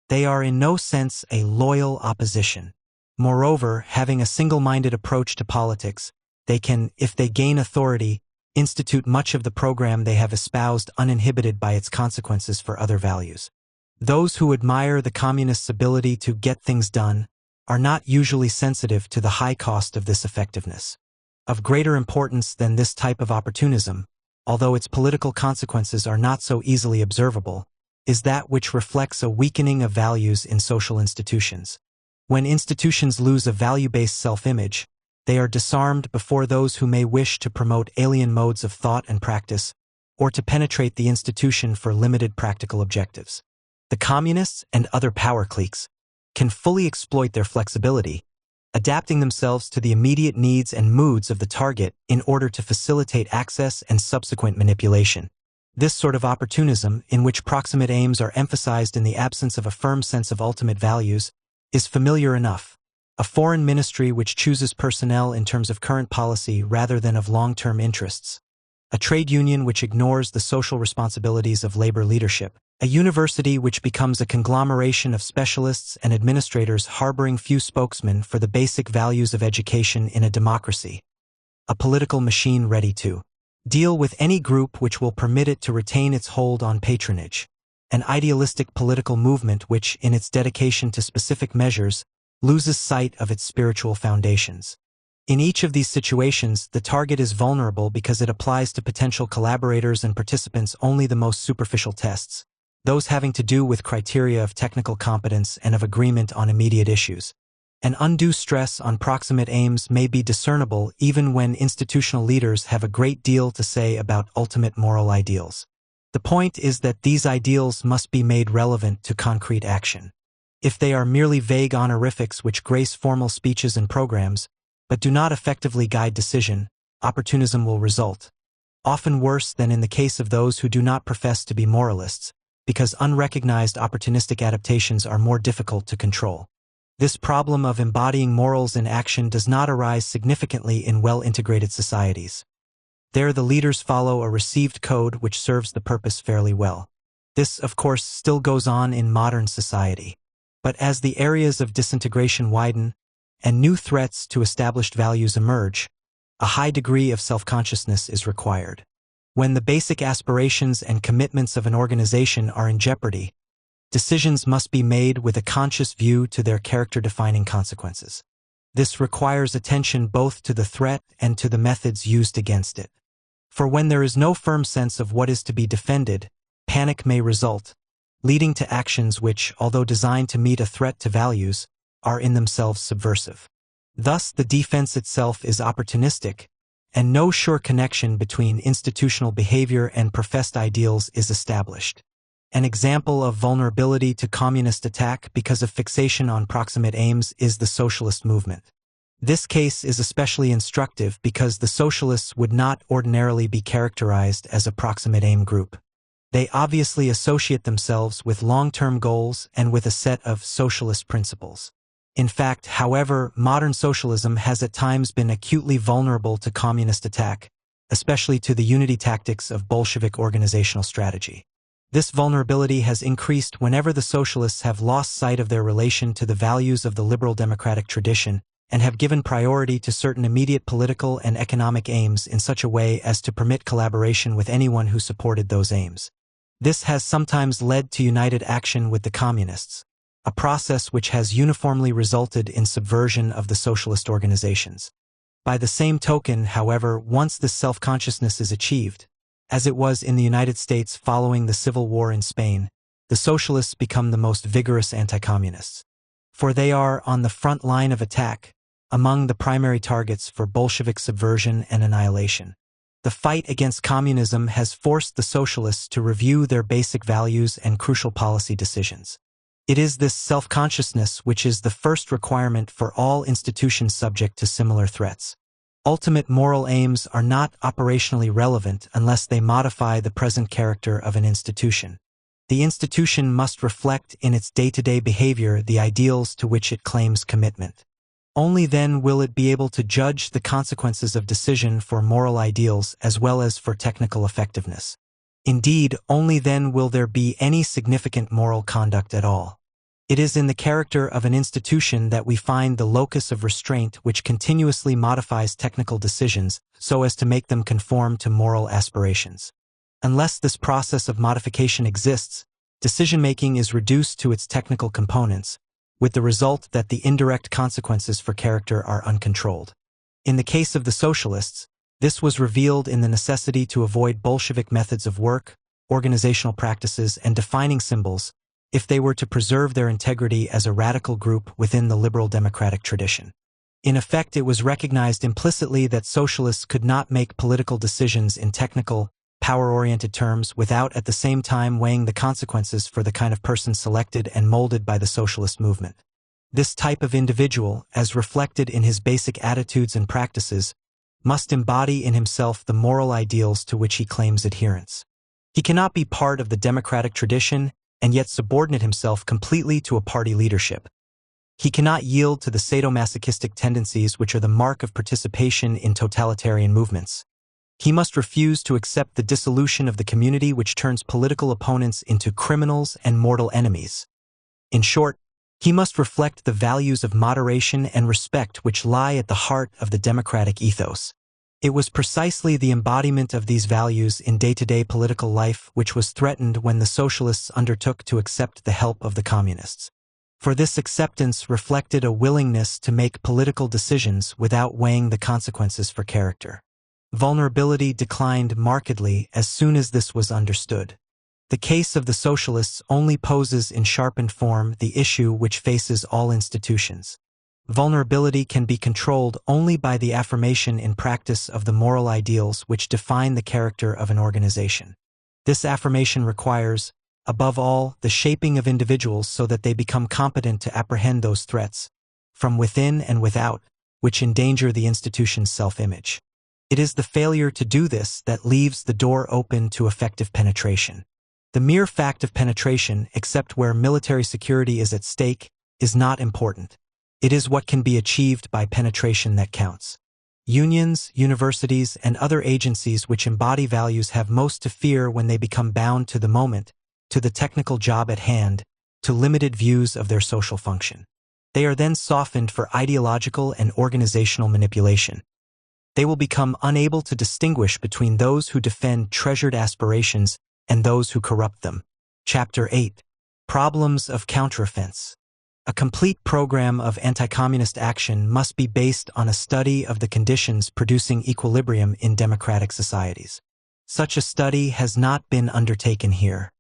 A: They are in no sense a loyal opposition. Moreover, having a single-minded approach to politics, they can, if they gain authority, institute much of the program they have espoused uninhibited by its consequences for other values. Those who admire the communists' ability to get things done are not usually sensitive to the high cost of this effectiveness. Of greater importance than this type of opportunism, although its political consequences are not so easily observable, is that which reflects a weakening of values in social institutions. When institutions lose a value-based self-image, they are disarmed before those who may wish to promote alien modes of thought and practice, or to penetrate the institution for limited practical objectives. The communists and other power cliques can fully exploit their flexibility, adapting themselves to the immediate needs and moods of the target in order to facilitate access and subsequent manipulation. This sort of opportunism, in which proximate aims are emphasized in the absence of a firm sense of ultimate values, is familiar enough. A foreign ministry which chooses personnel in terms of current policy rather than of long-term interests. A trade union which ignores the social responsibilities of labor leadership. A university which becomes a conglomeration of specialists and administrators harboring few spokesmen for the basic values of education in a democracy. A political machine ready to deal with any group which will permit it to retain its hold on patronage. An idealistic political movement which, in its dedication to specific measures, loses sight of its spiritual foundations. In each of these situations, the target is vulnerable because it applies to potential collaborators and participants only the most superficial tests, those having to do with criteria of technical competence and of agreement on immediate issues. An undue stress on proximate aims may be discernible even when institutional leaders have a great deal to say about ultimate moral ideals. The point is that these ideals must be made relevant to concrete action. If they are merely vague honorifics which grace formal speeches and programs, but do not effectively guide decision, opportunism will result, often worse than in the case of those who do not profess to be moralists, because unrecognized opportunistic adaptations are more difficult to control. This problem of embodying morals in action does not arise significantly in well-integrated societies. There the leaders follow a received code which serves the purpose fairly well. This, of course, still goes on in modern society. But as the areas of disintegration widen, and new threats to established values emerge, a high degree of self-consciousness is required. When the basic aspirations and commitments of an organization are in jeopardy, Decisions must be made with a conscious view to their character-defining consequences. This requires attention both to the threat and to the methods used against it. For when there is no firm sense of what is to be defended, panic may result, leading to actions which, although designed to meet a threat to values, are in themselves subversive. Thus, the defense itself is opportunistic, and no sure connection between institutional behavior and professed ideals is established. An example of vulnerability to communist attack because of fixation on proximate aims is the socialist movement. This case is especially instructive because the socialists would not ordinarily be characterized as a proximate aim group. They obviously associate themselves with long-term goals and with a set of socialist principles. In fact, however, modern socialism has at times been acutely vulnerable to communist attack, especially to the unity tactics of Bolshevik organizational strategy. This vulnerability has increased whenever the socialists have lost sight of their relation to the values of the liberal democratic tradition and have given priority to certain immediate political and economic aims in such a way as to permit collaboration with anyone who supported those aims. This has sometimes led to united action with the communists, a process which has uniformly resulted in subversion of the socialist organizations. By the same token, however, once this self-consciousness is achieved, as it was in the United States following the Civil War in Spain, the socialists become the most vigorous anti-communists. For they are on the front line of attack, among the primary targets for Bolshevik subversion and annihilation. The fight against communism has forced the socialists to review their basic values and crucial policy decisions. It is this self-consciousness which is the first requirement for all institutions subject to similar threats. Ultimate moral aims are not operationally relevant unless they modify the present character of an institution. The institution must reflect in its day-to-day behavior the ideals to which it claims commitment. Only then will it be able to judge the consequences of decision for moral ideals as well as for technical effectiveness. Indeed, only then will there be any significant moral conduct at all. It is in the character of an institution that we find the locus of restraint which continuously modifies technical decisions so as to make them conform to moral aspirations. Unless this process of modification exists, decision-making is reduced to its technical components, with the result that the indirect consequences for character are uncontrolled. In the case of the socialists, this was revealed in the necessity to avoid Bolshevik methods of work, organizational practices, and defining symbols if they were to preserve their integrity as a radical group within the liberal democratic tradition. In effect, it was recognized implicitly that socialists could not make political decisions in technical, power-oriented terms without at the same time weighing the consequences for the kind of person selected and molded by the socialist movement. This type of individual, as reflected in his basic attitudes and practices, must embody in himself the moral ideals to which he claims adherence. He cannot be part of the democratic tradition and yet subordinate himself completely to a party leadership. He cannot yield to the sadomasochistic tendencies which are the mark of participation in totalitarian movements. He must refuse to accept the dissolution of the community which turns political opponents into criminals and mortal enemies. In short, he must reflect the values of moderation and respect which lie at the heart of the democratic ethos. It was precisely the embodiment of these values in day-to-day political life which was threatened when the socialists undertook to accept the help of the communists. For this acceptance reflected a willingness to make political decisions without weighing the consequences for character. Vulnerability declined markedly as soon as this was understood. The case of the socialists only poses in sharpened form the issue which faces all institutions. Vulnerability can be controlled only by the affirmation in practice of the moral ideals which define the character of an organization. This affirmation requires, above all, the shaping of individuals so that they become competent to apprehend those threats, from within and without, which endanger the institution's self-image. It is the failure to do this that leaves the door open to effective penetration. The mere fact of penetration, except where military security is at stake, is not important. It is what can be achieved by penetration that counts. Unions, universities, and other agencies which embody values have most to fear when they become bound to the moment, to the technical job at hand, to limited views of their social function. They are then softened for ideological and organizational manipulation. They will become unable to distinguish between those who defend treasured aspirations and those who corrupt them. Chapter 8. Problems of counteroffense. A complete program of anti-communist action must be based on a study of the conditions producing equilibrium in democratic societies. Such a study has not been undertaken here.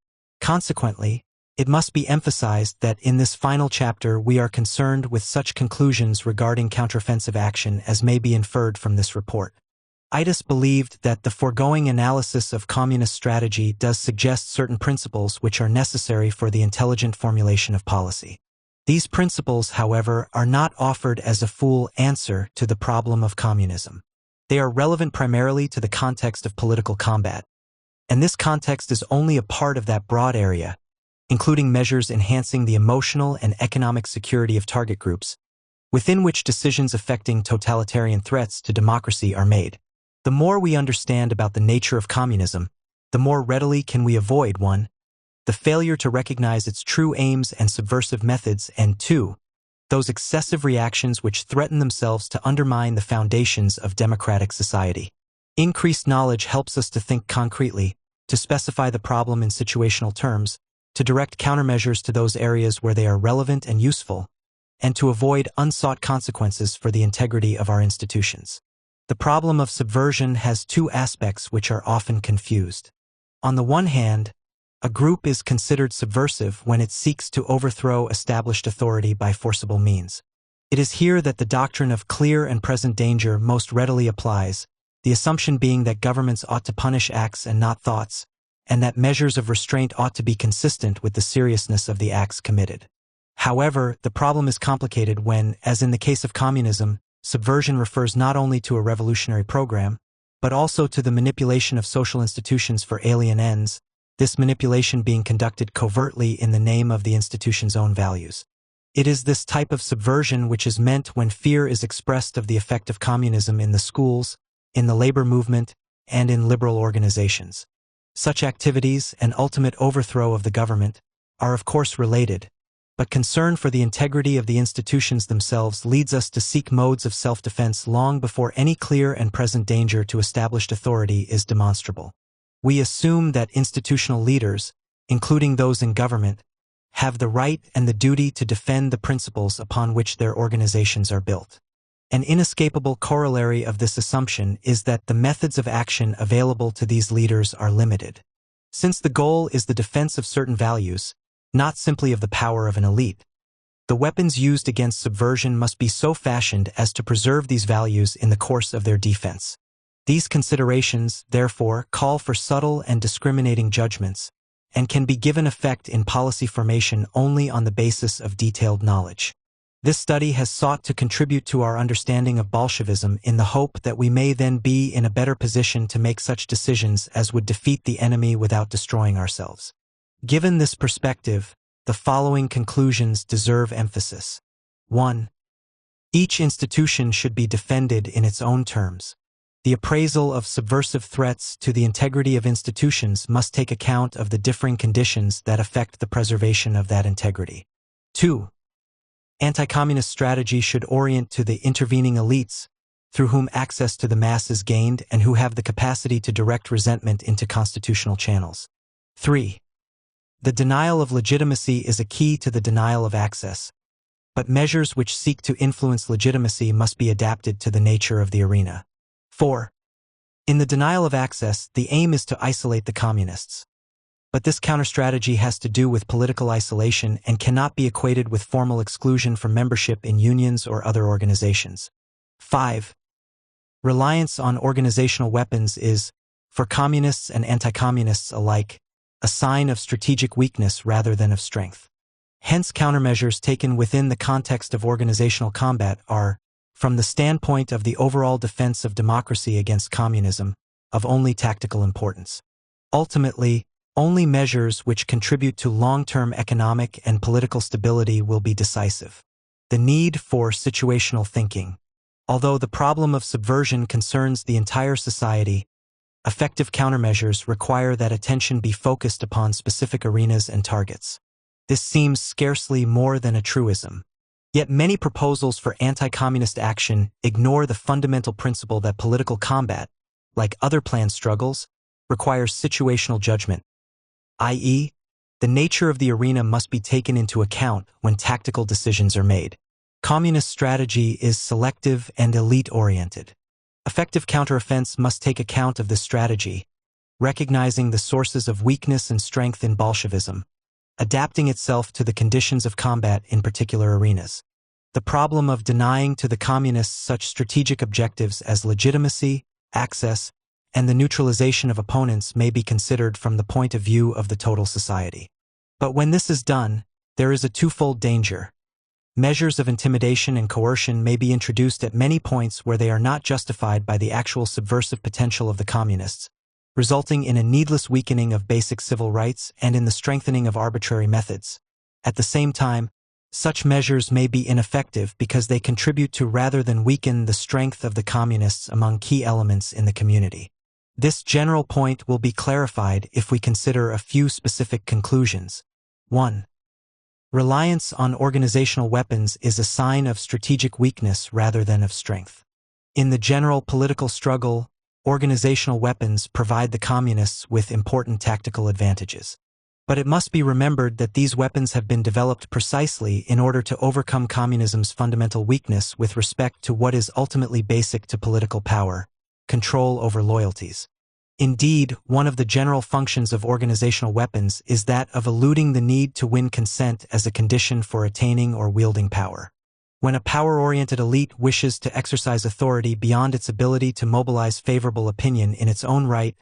A: Consequently, it must be emphasized that in this final chapter we are concerned with such conclusions regarding counteroffensive action as may be inferred from this report. Itis believed that the foregoing analysis of communist strategy does suggest certain principles which are necessary for the intelligent formulation of policy. These principles, however, are not offered as a full answer to the problem of communism. They are relevant primarily to the context of political combat, and this context is only a part of that broad area, including measures enhancing the emotional and economic security of target groups, within which decisions affecting totalitarian threats to democracy are made. The more we understand about the nature of communism, the more readily can we avoid 1. The failure to recognize its true aims and subversive methods, and 2. Those excessive reactions which threaten themselves to undermine the foundations of democratic society. Increased knowledge helps us to think concretely, to specify the problem in situational terms, to direct countermeasures to those areas where they are relevant and useful, and to avoid unsought consequences for the integrity of our institutions. The problem of subversion has two aspects which are often confused. On the one hand, a group is considered subversive when it seeks to overthrow established authority by forcible means. It is here that the doctrine of clear and present danger most readily applies, the assumption being that governments ought to punish acts and not thoughts, and that measures of restraint ought to be consistent with the seriousness of the acts committed. However, the problem is complicated when, as in the case of communism, subversion refers not only to a revolutionary program, but also to the manipulation of social institutions for alien ends, this manipulation being conducted covertly in the name of the institution's own values. It is this type of subversion which is meant when fear is expressed of the effect of communism in the schools, in the labor movement, and in liberal organizations. Such activities and ultimate overthrow of the government are of course related, but concern for the integrity of the institutions themselves leads us to seek modes of self-defense long before any clear and present danger to established authority is demonstrable. We assume that institutional leaders, including those in government, have the right and the duty to defend the principles upon which their organizations are built. An inescapable corollary of this assumption is that the methods of action available to these leaders are limited. Since the goal is the defense of certain values, not simply of the power of an elite, the weapons used against subversion must be so fashioned as to preserve these values in the course of their defense. These considerations, therefore, call for subtle and discriminating judgments, and can be given effect in policy formation only on the basis of detailed knowledge. This study has sought to contribute to our understanding of Bolshevism in the hope that we may then be in a better position to make such decisions as would defeat the enemy without destroying ourselves. Given this perspective, the following conclusions deserve emphasis. 1. Each institution should be defended in its own terms. The appraisal of subversive threats to the integrity of institutions must take account of the differing conditions that affect the preservation of that integrity. 2. Anti-communist strategy should orient to the intervening elites, through whom access to the mass is gained and who have the capacity to direct resentment into constitutional channels. 3. The denial of legitimacy is a key to the denial of access, but measures which seek to influence legitimacy must be adapted to the nature of the arena. 4. In the denial of access, the aim is to isolate the communists. But this counter-strategy has to do with political isolation and cannot be equated with formal exclusion from membership in unions or other organizations. 5. Reliance on organizational weapons is, for communists and anti-communists alike, a sign of strategic weakness rather than of strength. Hence, countermeasures taken within the context of organizational combat are, from the standpoint of the overall defense of democracy against communism, of only tactical importance. Ultimately, only measures which contribute to long-term economic and political stability will be decisive. The need for situational thinking. Although the problem of subversion concerns the entire society, effective countermeasures require that attention be focused upon specific arenas and targets. This seems scarcely more than a truism. Yet many proposals for anti-communist action ignore the fundamental principle that political combat, like other planned struggles, requires situational judgment, i.e., The nature of the arena must be taken into account when tactical decisions are made. Communist strategy is selective and elite-oriented. Effective counteroffense must take account of this strategy, recognizing the sources of weakness and strength in Bolshevism, adapting itself to the conditions of combat in particular arenas. The problem of denying to the communists such strategic objectives as legitimacy, access, and the neutralization of opponents may be considered from the point of view of the total society. But when this is done, there is a twofold danger. Measures of intimidation and coercion may be introduced at many points where they are not justified by the actual subversive potential of the communists, resulting in a needless weakening of basic civil rights and in the strengthening of arbitrary methods. At the same time, such measures may be ineffective because they contribute to rather than weaken the strength of the communists among key elements in the community. This general point will be clarified if we consider a few specific conclusions. 1. Reliance on organizational weapons is a sign of strategic weakness rather than of strength. In the general political struggle, organizational weapons provide the communists with important tactical advantages. But it must be remembered that these weapons have been developed precisely in order to overcome communism's fundamental weakness with respect to what is ultimately basic to political power: control over loyalties. Indeed, one of the general functions of organizational weapons is that of eluding the need to win consent as a condition for attaining or wielding power. When a power-oriented elite wishes to exercise authority beyond its ability to mobilize favorable opinion in its own right,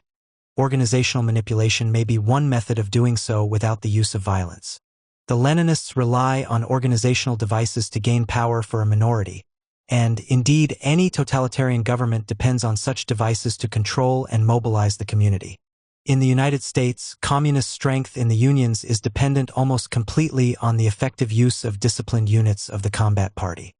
A: organizational manipulation may be one method of doing so without the use of violence. The Leninists rely on organizational devices to gain power for a minority, and, indeed, any totalitarian government depends on such devices to control and mobilize the community. In the United States, communist strength in the unions is dependent almost completely on the effective use of disciplined units of the combat party.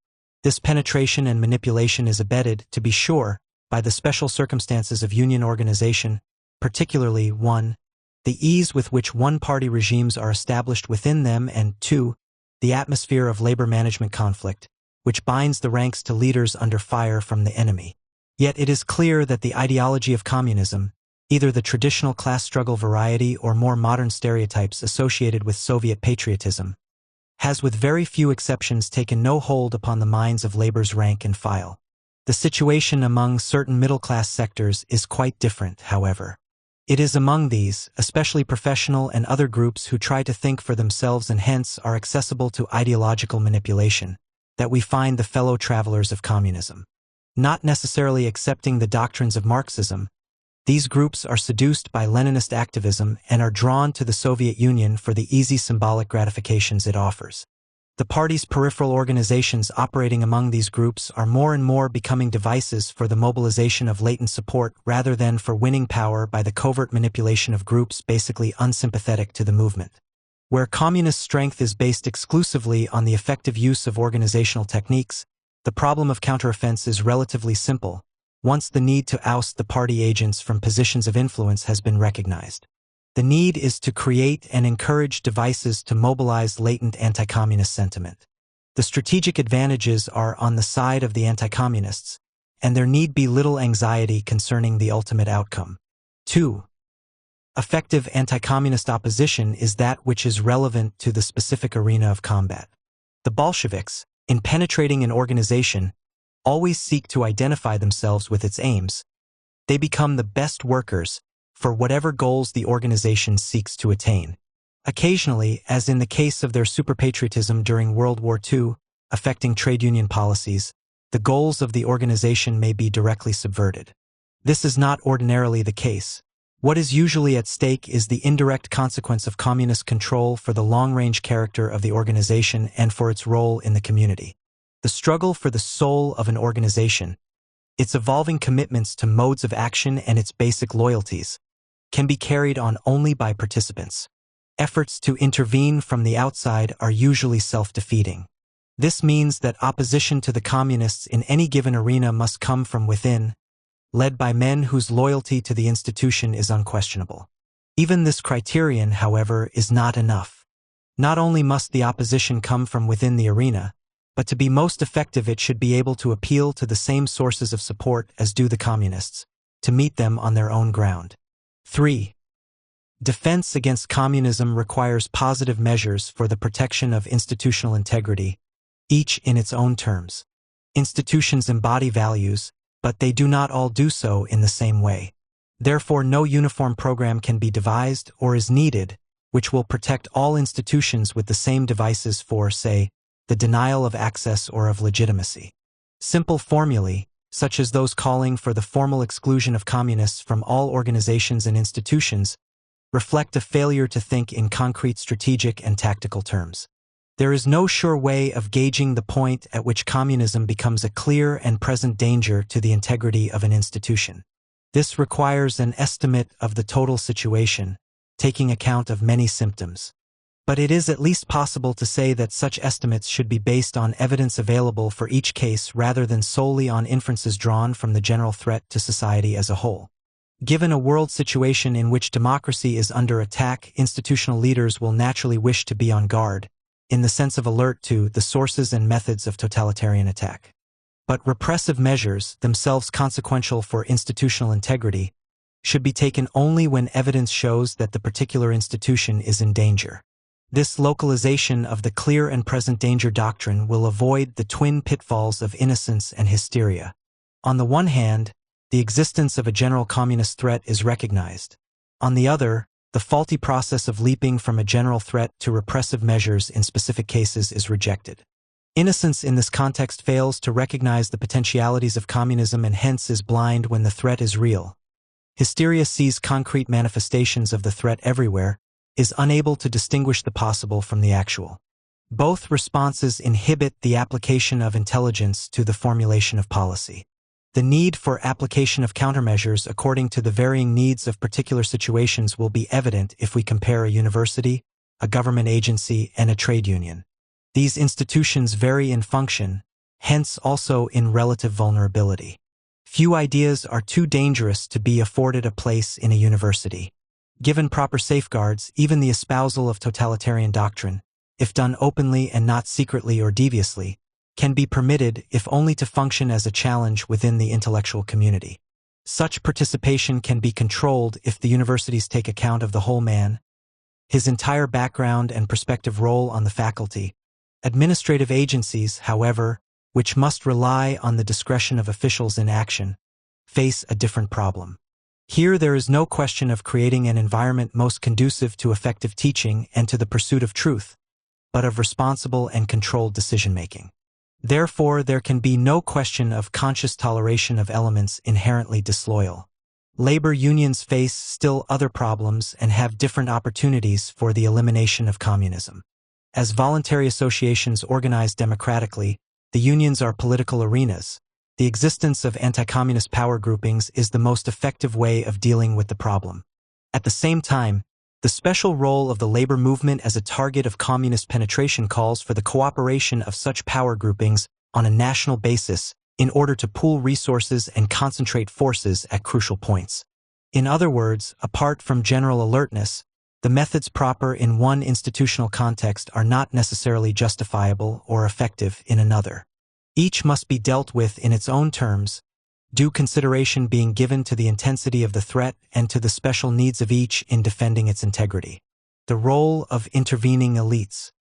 A: This penetration and manipulation is abetted, to be sure, by the special circumstances of union organization, particularly 1. the ease with which one-party regimes are established within them, and 2. the atmosphere of labor management conflict, which binds the ranks to leaders under fire from the enemy. Yet it is clear that the ideology of communism, either the traditional class struggle variety or more modern stereotypes associated with Soviet patriotism, has with very few exceptions taken no hold upon the minds of labor's rank and file. The situation among certain middle-class sectors is quite different, however. It is among these, especially professional and other groups who try to think for themselves and hence are accessible to ideological manipulation, that we find the fellow travelers of communism. Not necessarily accepting the doctrines of Marxism, these groups are seduced by Leninist activism and are drawn to the Soviet Union for the easy symbolic gratifications it offers. The party's peripheral organizations operating among these groups are more and more becoming devices for the mobilization of latent support rather than for winning power by the covert manipulation of groups basically unsympathetic to the movement. Where communist strength is based exclusively on the effective use of organizational techniques, the problem of counteroffense is relatively simple, once the need to oust the party agents from positions of influence has been recognized. The need is to create and encourage devices to mobilize latent anti-communist sentiment. The strategic advantages are on the side of the anti-communists, and there need be little anxiety concerning the ultimate outcome. 2. Effective anti-communist opposition is that which is relevant to the specific arena of combat. The Bolsheviks, in penetrating an organization, always seek to identify themselves with its aims. They become the best workers for whatever goals the organization seeks to attain. Occasionally, as in the case of their superpatriotism during World War II, affecting trade union policies, the goals of the organization may be directly subverted. This is not ordinarily the case. What is usually at stake is the indirect consequence of communist control for the long-range character of the organization and for its role in the community. The struggle for the soul of an organization, its evolving commitments to modes of action and its basic loyalties, can be carried on only by participants. Efforts to intervene from the outside are usually self-defeating. This means that opposition to the communists in any given arena must come from within, led by men whose loyalty to the institution is unquestionable. Even this criterion, however, is not enough. Not only must the opposition come from within the arena, but to be most effective it should be able to appeal to the same sources of support as do the communists, to meet them on their own ground. 3. Defense against communism requires positive measures for the protection of institutional integrity, each in its own terms. Institutions embody values, but they do not all do so in the same way. Therefore, no uniform program can be devised or is needed which will protect all institutions with the same devices for, say, the denial of access or of legitimacy. Simple formulae, such as those calling for the formal exclusion of communists from all organizations and institutions, reflect a failure to think in concrete strategic and tactical terms. There is no sure way of gauging the point at which communism becomes a clear and present danger to the integrity of an institution. This requires an estimate of the total situation, taking account of many symptoms. But it is at least possible to say that such estimates should be based on evidence available for each case rather than solely on inferences drawn from the general threat to society as a whole. Given a world situation in which democracy is under attack, institutional leaders will naturally wish to be on guard, in the sense of alert to the sources and methods of totalitarian attack. But repressive measures, themselves consequential for institutional integrity, should be taken only when evidence shows that the particular institution is in danger. This localization of the clear and present danger doctrine will avoid the twin pitfalls of innocence and hysteria. On the one hand, the existence of a general communist threat is recognized. On the other, the faulty process of leaping from a general threat to repressive measures in specific cases is rejected. Innocence in this context fails to recognize the potentialities of communism and hence is blind when the threat is real. Hysteria sees concrete manifestations of the threat everywhere, is unable to distinguish the possible from the actual. Both responses inhibit the application of intelligence to the formulation of policy. The need for application of countermeasures according to the varying needs of particular situations will be evident if we compare a university, a government agency, and a trade union. These institutions vary in function, hence also in relative vulnerability. Few ideas are too dangerous to be afforded a place in a university. Given proper safeguards, even the espousal of totalitarian doctrine, if done openly and not secretly or deviously, can be permitted if only to function as a challenge within the intellectual community. Such participation can be controlled if the universities take account of the whole man, his entire background and prospective role on the faculty. Administrative agencies, however, which must rely on the discretion of officials in action, face a different problem. Here there is no question of creating an environment most conducive to effective teaching and to the pursuit of truth, but of responsible and controlled decision-making. Therefore, there can be no question of conscious toleration of elements inherently disloyal. Labor unions face still other problems and have different opportunities for the elimination of communism. As voluntary associations organized democratically, the unions are political arenas. The existence of anti-communist power groupings is the most effective way of dealing with the problem. At the same time, the special role of the labor movement as a target of communist penetration calls for the cooperation of such power groupings on a national basis in order to pool resources and concentrate forces at crucial points. In other words, apart from general alertness, the methods proper in one institutional context are not necessarily justifiable or effective in another. Each must be dealt with in its own terms, due consideration being given to the intensity of the threat and to the special needs of each in defending its integrity. The role of intervening elites.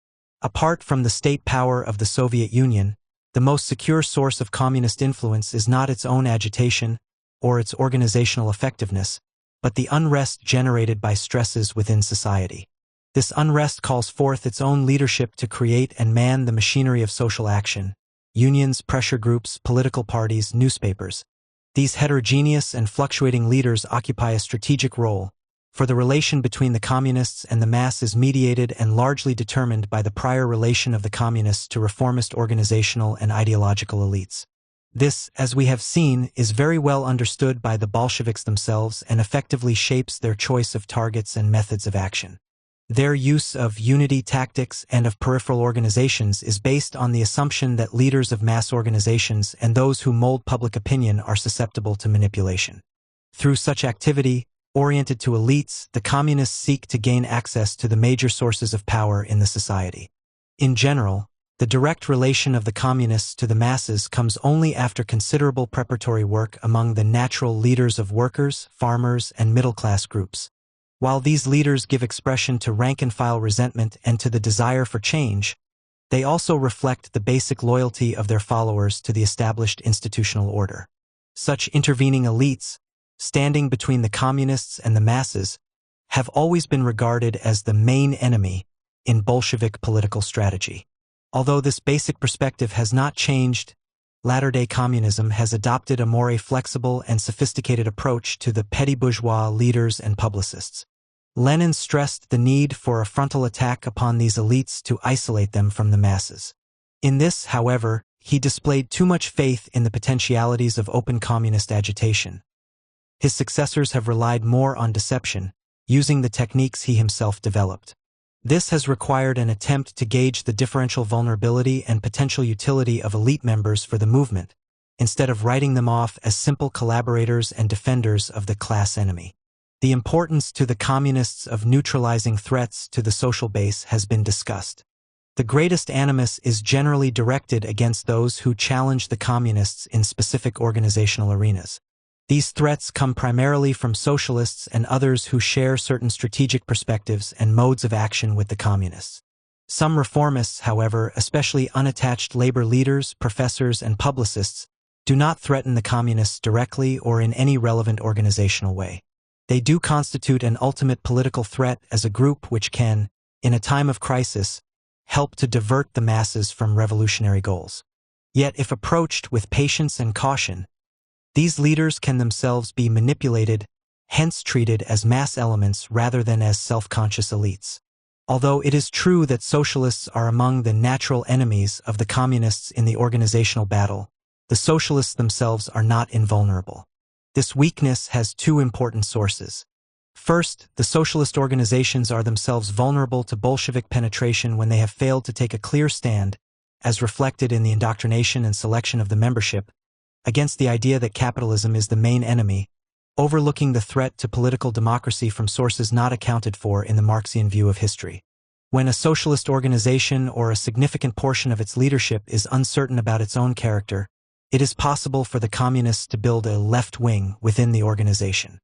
A: Apart from the state power of the Soviet Union, the most secure source of communist influence is not its own agitation or its organizational effectiveness, but the unrest generated by stresses within society. This unrest calls forth its own leadership to create and man the machinery of social action: unions, pressure groups, political parties, newspapers. These heterogeneous and fluctuating leaders occupy a strategic role, for the relation between the communists and the mass is mediated and largely determined by the prior relation of the communists to reformist organizational and ideological elites. This, as we have seen, is very well understood by the Bolsheviks themselves and effectively shapes their choice of targets and methods of action. Their use of unity tactics and of peripheral organizations is based on the assumption that leaders of mass organizations and those who mold public opinion are susceptible to manipulation. Through such activity, oriented to elites, the communists seek to gain access to the major sources of power in the society. In general, the direct relation of the communists to the masses comes only after considerable preparatory work among the natural leaders of workers, farmers, and middle-class groups. While these leaders give expression to rank-and-file resentment and to the desire for change, they also reflect the basic loyalty of their followers to the established institutional order. Such intervening elites, standing between the communists and the masses, have always been regarded as the main enemy in Bolshevik political strategy. Although this basic perspective has not changed, latter-day communism has adopted a more flexible and sophisticated approach to the petty bourgeois leaders and publicists. Lenin stressed the need for a frontal attack upon these elites to isolate them from the masses. In this, however, he displayed too much faith in the potentialities of open communist agitation. His successors have relied more on deception, using the techniques he himself developed. This has required an attempt to gauge the differential vulnerability and potential utility of elite members for the movement, instead of writing them off as simple collaborators and defenders of the class enemy. The importance to the communists of neutralizing threats to the social base has been discussed. The greatest animus is generally directed against those who challenge the communists in specific organizational arenas. These threats come primarily from socialists and others who share certain strategic perspectives and modes of action with the communists. Some reformists, however, especially unattached labor leaders, professors, and publicists, do not threaten the communists directly or in any relevant organizational way. They do constitute an ultimate political threat as a group which can, in a time of crisis, help to divert the masses from revolutionary goals. Yet if approached with patience and caution, these leaders can themselves be manipulated, hence treated as mass elements rather than as self-conscious elites. Although it is true that socialists are among the natural enemies of the communists in the organizational battle, the socialists themselves are not invulnerable. This weakness has two important sources. First, the socialist organizations are themselves vulnerable to Bolshevik penetration when they have failed to take a clear stand, as reflected in the indoctrination and selection of the membership, against the idea that capitalism is the main enemy, overlooking the threat to political democracy from sources not accounted for in the Marxian view of history. When a socialist organization or a significant portion of its leadership is uncertain about its own character, it is possible for the communists to build a left wing within the organization.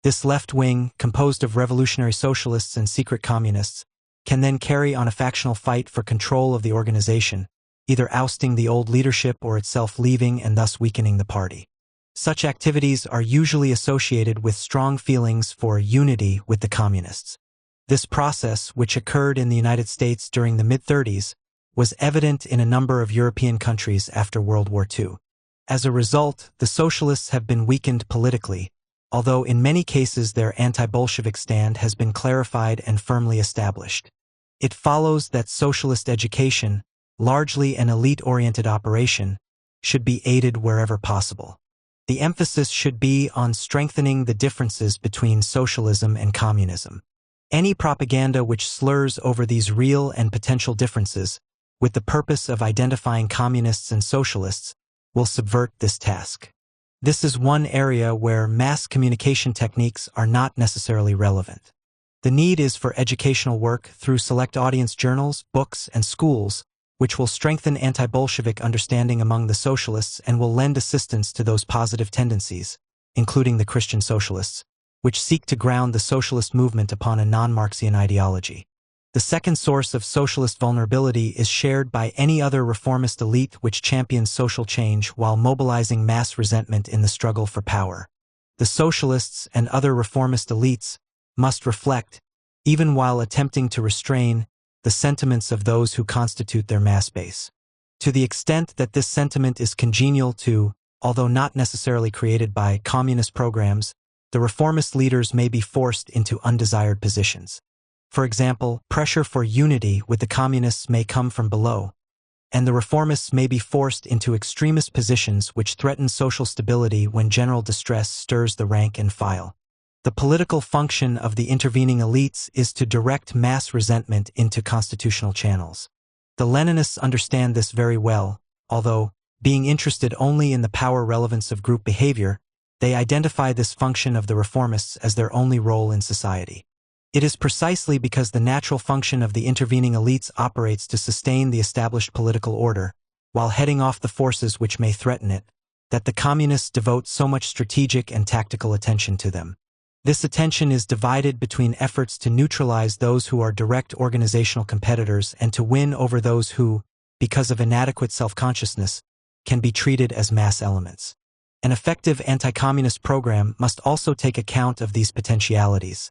A: This left wing, composed of revolutionary socialists and secret communists, can then carry on a factional fight for control of the organization, either ousting the old leadership or itself leaving and thus weakening the party. Such activities are usually associated with strong feelings for unity with the communists. This process, which occurred in the United States during the mid-30s, was evident in a number of European countries after World War II. As a result, the socialists have been weakened politically, although in many cases their anti-Bolshevik stand has been clarified and firmly established. It follows that socialist education, largely an elite-oriented operation, should be aided wherever possible. The emphasis should be on strengthening the differences between socialism and communism. Any propaganda which slurs over these real and potential differences, with the purpose of identifying communists and socialists, will subvert this task. This is one area where mass communication techniques are not necessarily relevant. The need is for educational work through select audience journals, books, and schools, which will strengthen anti-Bolshevik understanding among the socialists and will lend assistance to those positive tendencies, including the Christian socialists, which seek to ground the socialist movement upon a non-Marxian ideology. The second source of socialist vulnerability is shared by any other reformist elite which champions social change while mobilizing mass resentment in the struggle for power. The socialists and other reformist elites must reflect, even while attempting to restrain, the sentiments of those who constitute their mass base. To the extent that this sentiment is congenial to, although not necessarily created by, communist programs, the reformist leaders may be forced into undesired positions. For example, pressure for unity with the communists may come from below, and the reformists may be forced into extremist positions which threaten social stability when general distress stirs the rank and file. The political function of the intervening elites is to direct mass resentment into constitutional channels. The Leninists understand this very well, although, being interested only in the power relevance of group behavior, they identify this function of the reformists as their only role in society. It is precisely because the natural function of the intervening elites operates to sustain the established political order, while heading off the forces which may threaten it, that the communists devote so much strategic and tactical attention to them. This attention is divided between efforts to neutralize those who are direct organizational competitors and to win over those who, because of inadequate self-consciousness, can be treated as mass elements. An effective anti-communist program must also take account of these potentialities,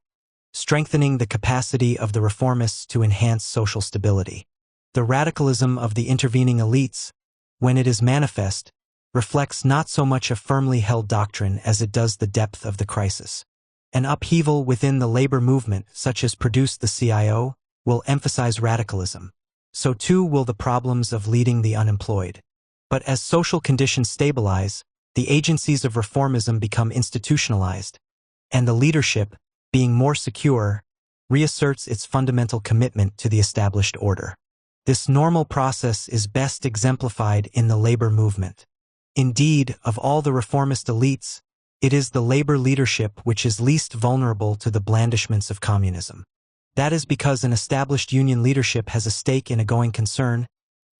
A: strengthening the capacity of the reformists to enhance social stability. The radicalism of the intervening elites, when it is manifest, reflects not so much a firmly held doctrine as it does the depth of the crisis. An upheaval within the labor movement, such as produced the CIO, will emphasize radicalism. So too will the problems of leading the unemployed. But as social conditions stabilize, the agencies of reformism become institutionalized, and the leadership, being more secure, reasserts its fundamental commitment to the established order. This normal process is best exemplified in the labor movement. Indeed, of all the reformist elites, it is the labor leadership which is least vulnerable to the blandishments of communism. That is because an established union leadership has a stake in a going concern,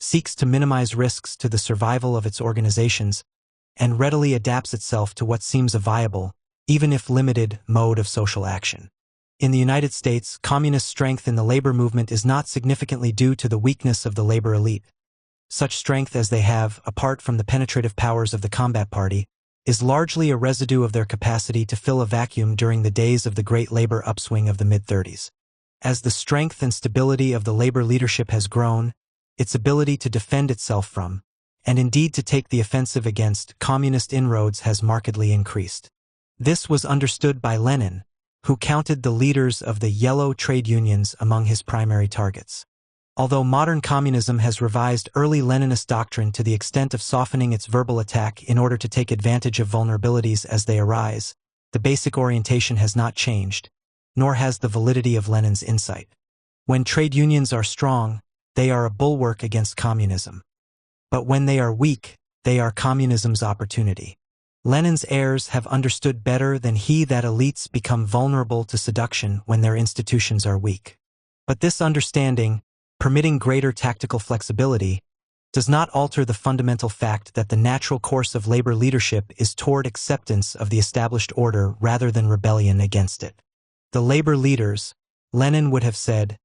A: seeks to minimize risks to the survival of its organizations, and readily adapts itself to what seems a viable, even if limited, mode of social action. In the United States, communist strength in the labor movement is not significantly due to the weakness of the labor elite. Such strength as they have, apart from the penetrative powers of the Combat Party, is largely a residue of their capacity to fill a vacuum during the days of the great labor upswing of the mid-30s. As the strength and stability of the labor leadership has grown, its ability to defend itself from, and indeed to take the offensive against, communist inroads has markedly increased. This was understood by Lenin, who counted the leaders of the yellow trade unions among his primary targets. Although modern communism has revised early Leninist doctrine to the extent of softening its verbal attack in order to take advantage of vulnerabilities as they arise, the basic orientation has not changed, nor has the validity of Lenin's insight. When trade unions are strong, they are a bulwark against communism. But when they are weak, they are communism's opportunity. Lenin's heirs have understood better than he that elites become vulnerable to seduction when their institutions are weak. But this understanding, permitting greater tactical flexibility, does not alter the fundamental fact that the natural course of labor leadership is toward acceptance of the established order rather than rebellion against it. The labor leaders, Lenin would have said,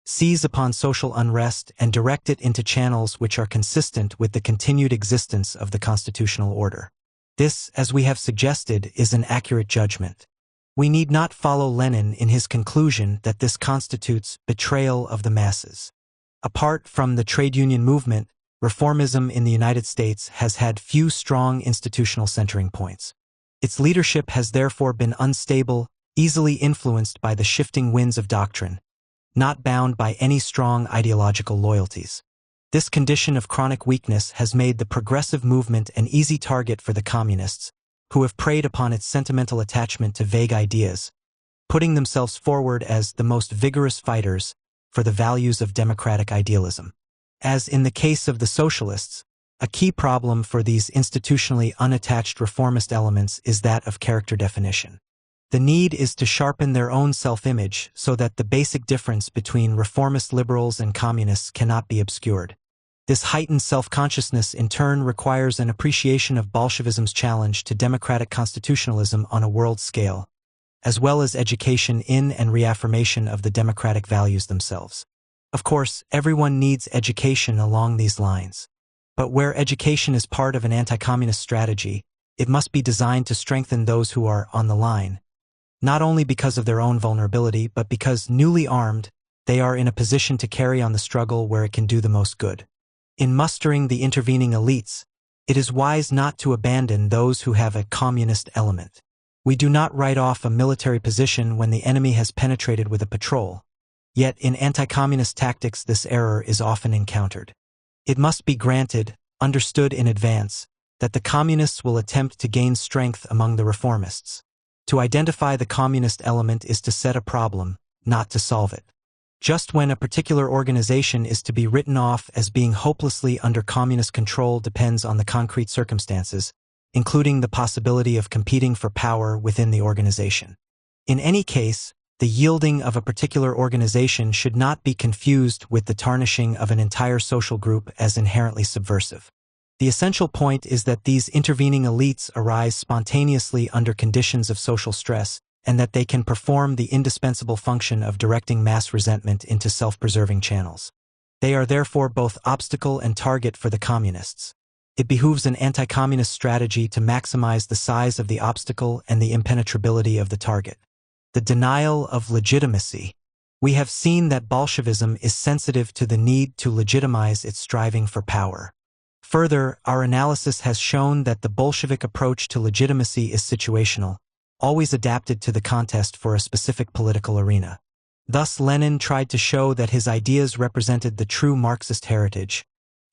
A: seize upon social unrest and direct it into channels which are consistent with the continued existence of the constitutional order. This, as we have suggested, is an accurate judgment. We need not follow Lenin in his conclusion that this constitutes betrayal of the masses. Apart from the trade union movement, reformism in the United States has had few strong institutional centering points. Its leadership has therefore been unstable, easily influenced by the shifting winds of doctrine, not bound by any strong ideological loyalties. This condition of chronic weakness has made the progressive movement an easy target for the communists, who have preyed upon its sentimental attachment to vague ideas, putting themselves forward as the most vigorous fighters for the values of democratic idealism. As in the case of the socialists, a key problem for these institutionally unattached reformist elements is that of character definition. The need is to sharpen their own self-image so that the basic difference between reformist liberals and communists cannot be obscured. This heightened self-consciousness in turn requires an appreciation of Bolshevism's challenge to democratic constitutionalism on a world scale, as well as education in and reaffirmation of the democratic values themselves. Of course, everyone needs education along these lines. But where education is part of an anti-communist strategy, it must be designed to strengthen those who are on the line, not only because of their own vulnerability, but because, newly armed, they are in a position to carry on the struggle where it can do the most good. In mustering the intervening elites, it is wise not to abandon those who have a communist element. We do not write off a military position when the enemy has penetrated with a patrol. Yet in anti-communist tactics this error is often encountered. It must be granted, understood in advance, that the communists will attempt to gain strength among the reformists. To identify the communist element is to set a problem, not to solve it. Just when a particular organization is to be written off as being hopelessly under communist control depends on the concrete circumstances, including the possibility of competing for power within the organization. In any case, the yielding of a particular organization should not be confused with the tarnishing of an entire social group as inherently subversive. The essential point is that these intervening elites arise spontaneously under conditions of social stress, and that they can perform the indispensable function of directing mass resentment into self-preserving channels. They are therefore both obstacle and target for the communists. It behooves an anti-communist strategy to maximize the size of the obstacle and the impenetrability of the target. The denial of legitimacy. We have seen that Bolshevism is sensitive to the need to legitimize its striving for power. Further, our analysis has shown that the Bolshevik approach to legitimacy is situational, always adapted to the contest for a specific political arena. Thus, Lenin tried to show that his ideas represented the true Marxist heritage,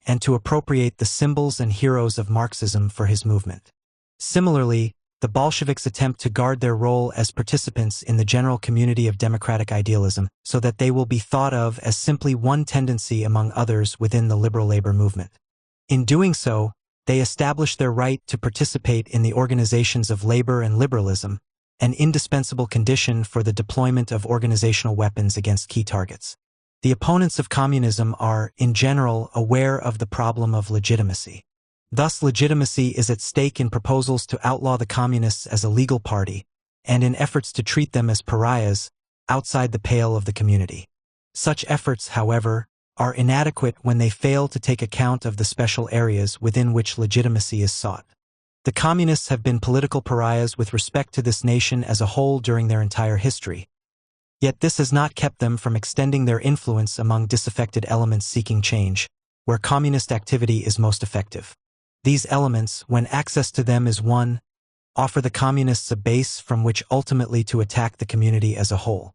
A: and to appropriate the symbols and heroes of Marxism for his movement. Similarly, the Bolsheviks attempt to guard their role as participants in the general community of democratic idealism so that they will be thought of as simply one tendency among others within the liberal labor movement. In doing so, they establish their right to participate in the organizations of labor and liberalism, an indispensable condition for the deployment of organizational weapons against key targets. The opponents of communism are, in general, aware of the problem of legitimacy. Thus, legitimacy is at stake in proposals to outlaw the communists as a legal party, and in efforts to treat them as pariahs outside the pale of the community. Such efforts, however, are inadequate when they fail to take account of the special areas within which legitimacy is sought. The communists have been political pariahs with respect to this nation as a whole during their entire history. Yet this has not kept them from extending their influence among disaffected elements seeking change, where communist activity is most effective. These elements, when access to them is won, offer the communists a base from which ultimately to attack the community as a whole.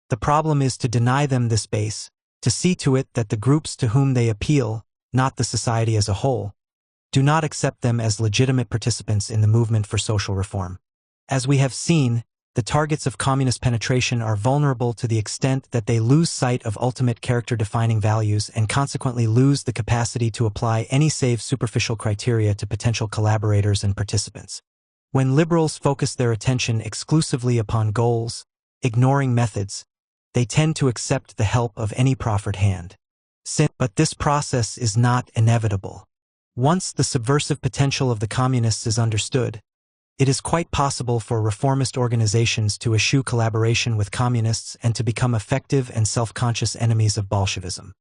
A: The problem is to deny them this base, to see to it that the groups to whom they appeal, not the society as a whole, do not accept them as legitimate participants in the movement for social reform. As we have seen, the targets of communist penetration are vulnerable to the extent that they lose sight of ultimate character-defining values and consequently lose the capacity to apply any save superficial criteria to potential collaborators and participants. When liberals focus their attention exclusively upon goals, ignoring methods, they tend to accept the help of any proffered hand. But this process is not inevitable. Once the subversive potential of the communists is understood, it is quite possible for reformist organizations to eschew collaboration with communists and to become effective and self-conscious enemies of Bolshevism.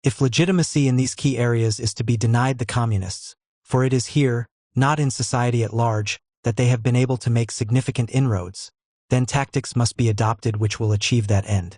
A: If legitimacy in these key areas is to be denied the communists, for it is here, not in society at large, that they have been able to make significant inroads, then tactics must be adopted which will achieve that end.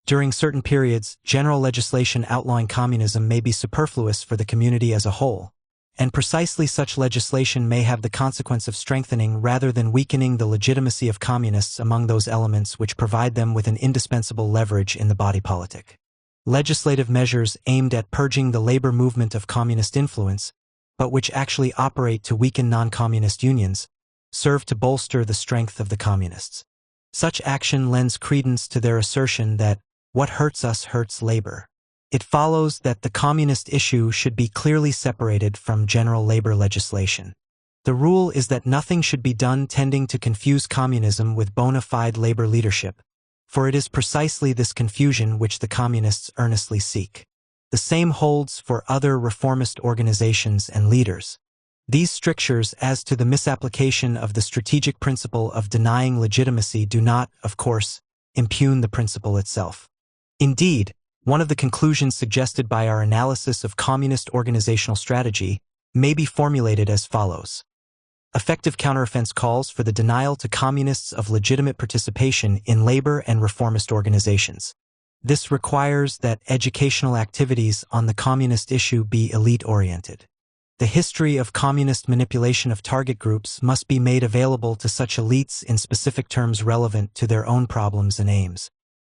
A: During certain periods, general legislation outlawing communism may be superfluous for the community as a whole, and precisely such legislation may have the consequence of strengthening rather than weakening the legitimacy of communists among those elements which provide them with an indispensable leverage in the body politic. Legislative measures aimed at purging the labor movement of communist influence, but which actually operate to weaken non-communist unions, serve to bolster the strength of the communists. Such action lends credence to their assertion that what hurts us hurts labor. It follows that the communist issue should be clearly separated from general labor legislation. The rule is that nothing should be done tending to confuse communism with bona fide labor leadership, for it is precisely this confusion which the communists earnestly seek. The same holds for other reformist organizations and leaders. These strictures as to the misapplication of the strategic principle of denying legitimacy do not, of course, impugn the principle itself. Indeed, one of the conclusions suggested by our analysis of communist organizational strategy may be formulated as follows. Effective counteroffense calls for the denial to communists of legitimate participation in labor and reformist organizations. This requires that educational activities on the communist issue be elite-oriented. The history of communist manipulation of target groups must be made available to such elites in specific terms relevant to their own problems and aims.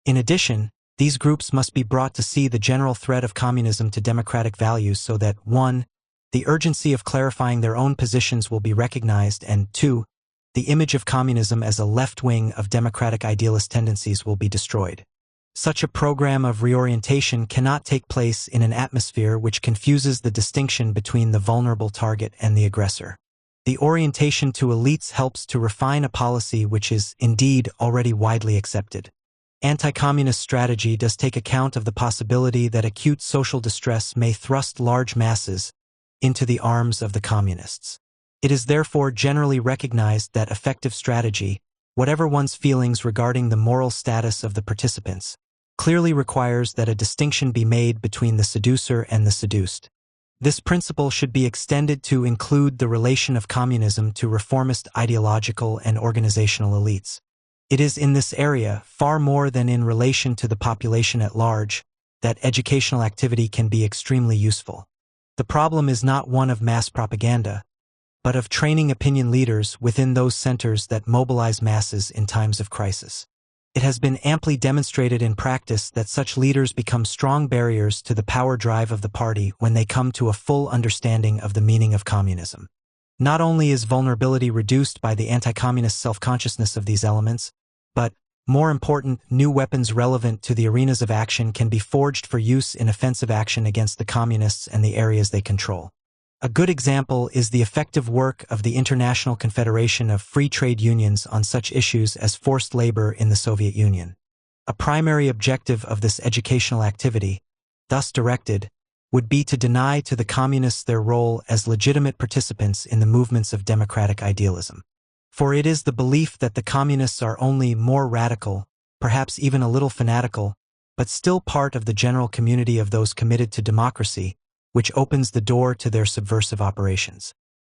A: In addition, these groups must be brought to see the general threat of communism to democratic values so that 1. The urgency of clarifying their own positions will be recognized, and 2. The image of communism as a left wing of democratic idealist tendencies will be destroyed. Such a program of reorientation cannot take place in an atmosphere which confuses the distinction between the vulnerable target and the aggressor. The orientation to elites helps to refine a policy which is, indeed, already widely accepted. Anti-communist strategy does take account of the possibility that acute social distress may thrust large masses into the arms of the communists. It is therefore generally recognized that effective strategy, whatever one's feelings regarding the moral status of the participants, clearly requires that a distinction be made between the seducer and the seduced. This principle should be extended to include the relation of communism to reformist ideological and organizational elites. It is in this area, far more than in relation to the population at large, that educational activity can be extremely useful. The problem is not one of mass propaganda, but of training opinion leaders within those centers that mobilize masses in times of crisis. It has been amply demonstrated in practice that such leaders become strong barriers to the power drive of the party when they come to a full understanding of the meaning of communism. Not only is vulnerability reduced by the anti-communist self-consciousness of these elements, but, more important, new weapons relevant to the arenas of action can be forged for use in offensive action against the communists and the areas they control. A good example is the effective work of the International Confederation of Free Trade Unions on such issues as forced labor in the Soviet Union. A primary objective of this educational activity, thus directed, would be to deny to the communists their role as legitimate participants in the movements of democratic idealism. For it is the belief that the communists are only more radical, perhaps even a little fanatical, but still part of the general community of those committed to democracy, which opens the door to their subversive operations.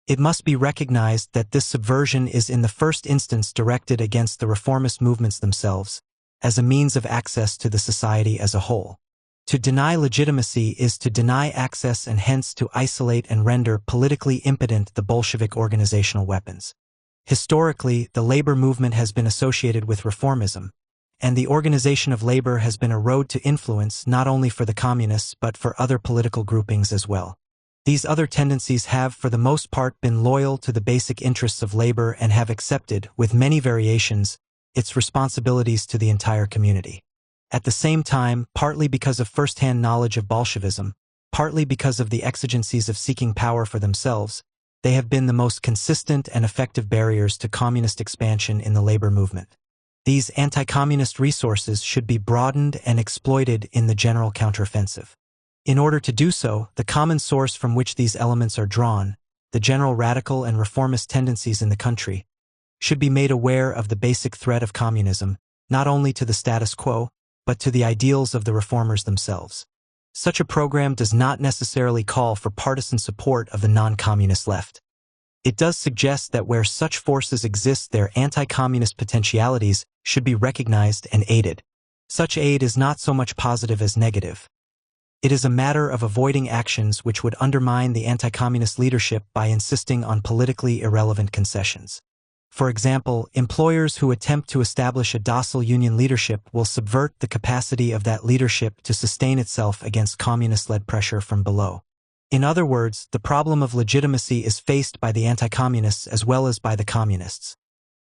A: It must be recognized that this subversion is in the first instance directed against the reformist movements themselves, as a means of access to the society as a whole. To deny legitimacy is to deny access and hence to isolate and render politically impotent the Bolshevik organizational weapons. Historically, the labor movement has been associated with reformism, and the organization of labor has been a road to influence not only for the communists but for other political groupings as well. These other tendencies have for the most part been loyal to the basic interests of labor and have accepted, with many variations, its responsibilities to the entire community. At the same time, partly because of first-hand knowledge of Bolshevism, partly because of the exigencies of seeking power for themselves, they have been the most consistent and effective barriers to communist expansion in the labor movement. These anti-communist resources should be broadened and exploited in the general counteroffensive. In order to do so, the common source from which these elements are drawn, the general radical and reformist tendencies in the country, should be made aware of the basic threat of communism, not only to the status quo, but to the ideals of the reformers themselves. Such a program does not necessarily call for partisan support of the non-communist left. It does suggest that where such forces exist, their anti-communist potentialities should be recognized and aided. Such aid is not so much positive as negative. It is a matter of avoiding actions which would undermine the anti-communist leadership by insisting on politically irrelevant concessions. For example, employers who attempt to establish a docile union leadership will subvert the capacity of that leadership to sustain itself against communist-led pressure from below. In other words, the problem of legitimacy is faced by the anti-communists as well as by the communists.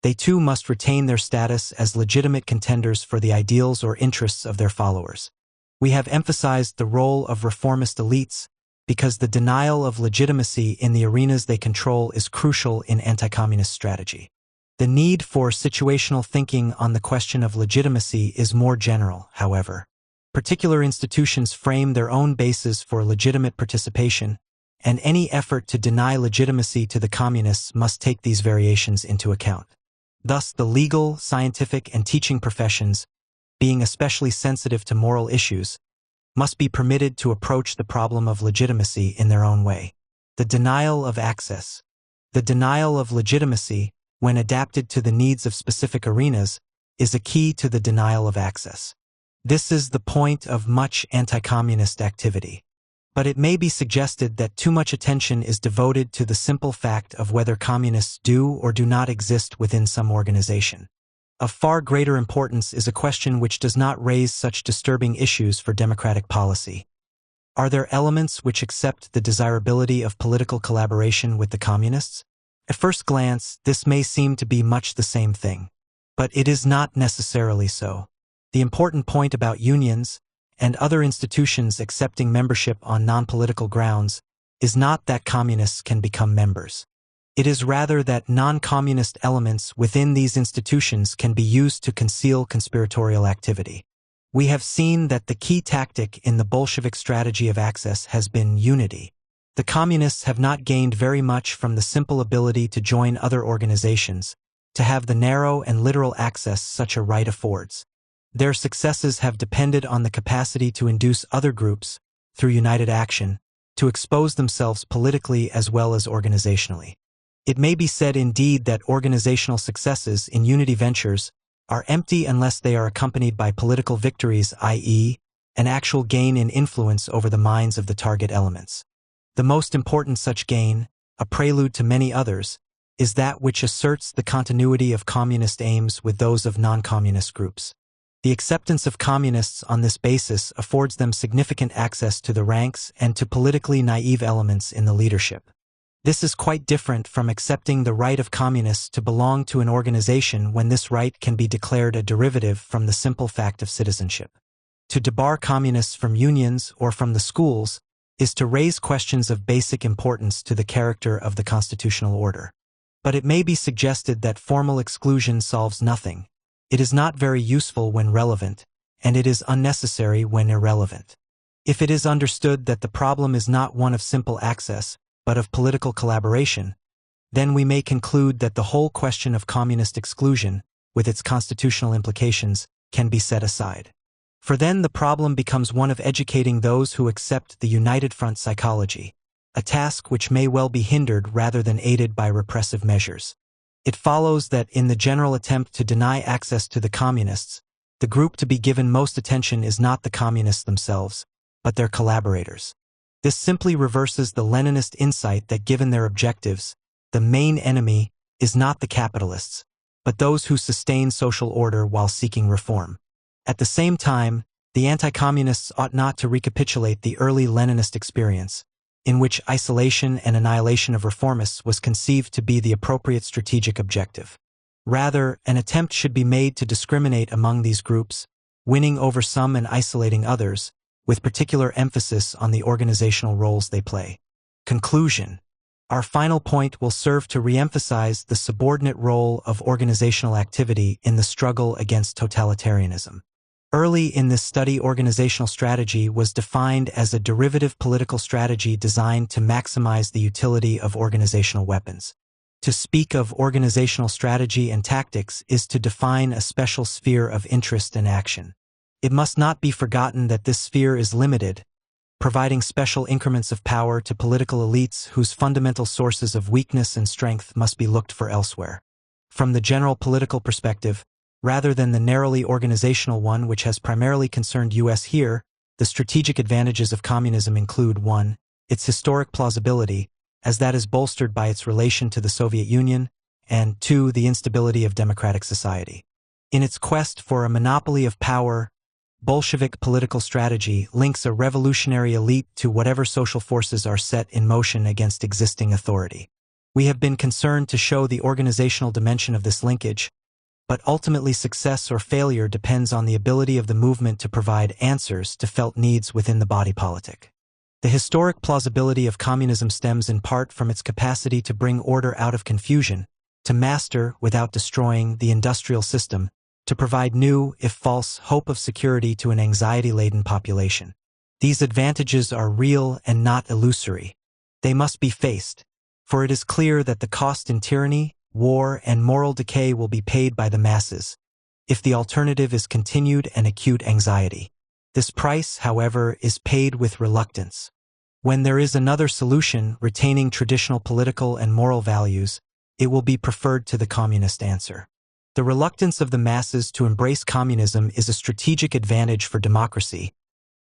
A: They too must retain their status as legitimate contenders for the ideals or interests of their followers. We have emphasized the role of reformist elites because the denial of legitimacy in the arenas they control is crucial in anti-communist strategy. The need for situational thinking on the question of legitimacy is more general, however. Particular institutions frame their own bases for legitimate participation, and any effort to deny legitimacy to the communists must take these variations into account. Thus, the legal, scientific, and teaching professions, being especially sensitive to moral issues, must be permitted to approach the problem of legitimacy in their own way. The denial of access. The denial of legitimacy, when adapted to the needs of specific arenas, is a key to the denial of access. This is the point of much anti-communist activity. But it may be suggested that too much attention is devoted to the simple fact of whether communists do or do not exist within some organization. Of far greater importance is a question which does not raise such disturbing issues for democratic policy. Are there elements which accept the desirability of political collaboration with the communists? At first glance, this may seem to be much the same thing. But it is not necessarily so. The important point about unions and other institutions accepting membership on non-political grounds is not that communists can become members. It is rather that non-communist elements within these institutions can be used to conceal conspiratorial activity. We have seen that the key tactic in the Bolshevik strategy of access has been unity. The communists have not gained very much from the simple ability to join other organizations, to have the narrow and literal access such a right affords. Their successes have depended on the capacity to induce other groups, through united action, to expose themselves politically as well as organizationally. It may be said indeed that organizational successes in unity ventures are empty unless they are accompanied by political victories, i.e., an actual gain in influence over the minds of the target elements. The most important such gain, a prelude to many others, is that which asserts the continuity of communist aims with those of non-communist groups. The acceptance of communists on this basis affords them significant access to the ranks and to politically naive elements in the leadership. This is quite different from accepting the right of communists to belong to an organization when this right can be declared a derivative from the simple fact of citizenship. To debar communists from unions or from the schools is to raise questions of basic importance to the character of the constitutional order. But it may be suggested that formal exclusion solves nothing. It is not very useful when relevant, and it is unnecessary when irrelevant. If it is understood that the problem is not one of simple access, but of political collaboration, then we may conclude that the whole question of communist exclusion, with its constitutional implications, can be set aside. For then the problem becomes one of educating those who accept the United Front psychology, a task which may well be hindered rather than aided by repressive measures. It follows that in the general attempt to deny access to the communists, the group to be given most attention is not the communists themselves, but their collaborators. This simply reverses the Leninist insight that given their objectives, the main enemy is not the capitalists, but those who sustain social order while seeking reform. At the same time, the anti-communists ought not to recapitulate the early Leninist experience, in which isolation and annihilation of reformists was conceived to be the appropriate strategic objective. Rather, an attempt should be made to discriminate among these groups, winning over some and isolating others, with particular emphasis on the organizational roles they play. Conclusion. Our final point will serve to re-emphasize the subordinate role of organizational activity in the struggle against totalitarianism. Early in this study, organizational strategy was defined as a derivative political strategy designed to maximize the utility of organizational weapons. To speak of organizational strategy and tactics is to define a special sphere of interest and action. It must not be forgotten that this sphere is limited, providing special increments of power to political elites whose fundamental sources of weakness and strength must be looked for elsewhere. From the general political perspective, rather than the narrowly organizational one which has primarily concerned US here, the strategic advantages of communism include 1. Its historic plausibility, as that is bolstered by its relation to the Soviet Union, and 2. The instability of democratic society. In its quest for a monopoly of power, Bolshevik political strategy links a revolutionary elite to whatever social forces are set in motion against existing authority. We have been concerned to show the organizational dimension of this linkage, but ultimately success or failure depends on the ability of the movement to provide answers to felt needs within the body politic. The historic plausibility of communism stems in part from its capacity to bring order out of confusion, to master, without destroying, the industrial system, to provide new, if false, hope of security to an anxiety-laden population. These advantages are real and not illusory. They must be faced, for it is clear that the cost in tyranny, war, and moral decay will be paid by the masses, if the alternative is continued and acute anxiety. This price, however, is paid with reluctance. When there is another solution retaining traditional political and moral values, it will be preferred to the communist answer. The reluctance of the masses to embrace communism is a strategic advantage for democracy,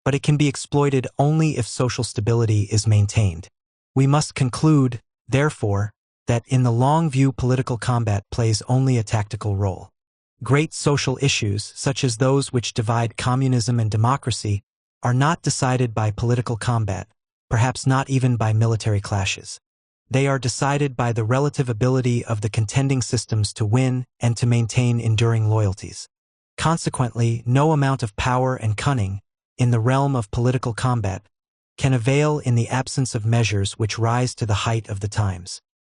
A: but it can be exploited only if social stability is maintained. We must conclude, therefore, that in the long view political combat plays only a tactical role. Great social issues, such as those which divide communism and democracy, are not decided by political combat, perhaps not even by military clashes. They are decided by the relative ability of the contending systems to win and to maintain enduring loyalties. Consequently, no amount of power and cunning, in the realm of political combat, can avail in the absence of measures which rise to the height of the times.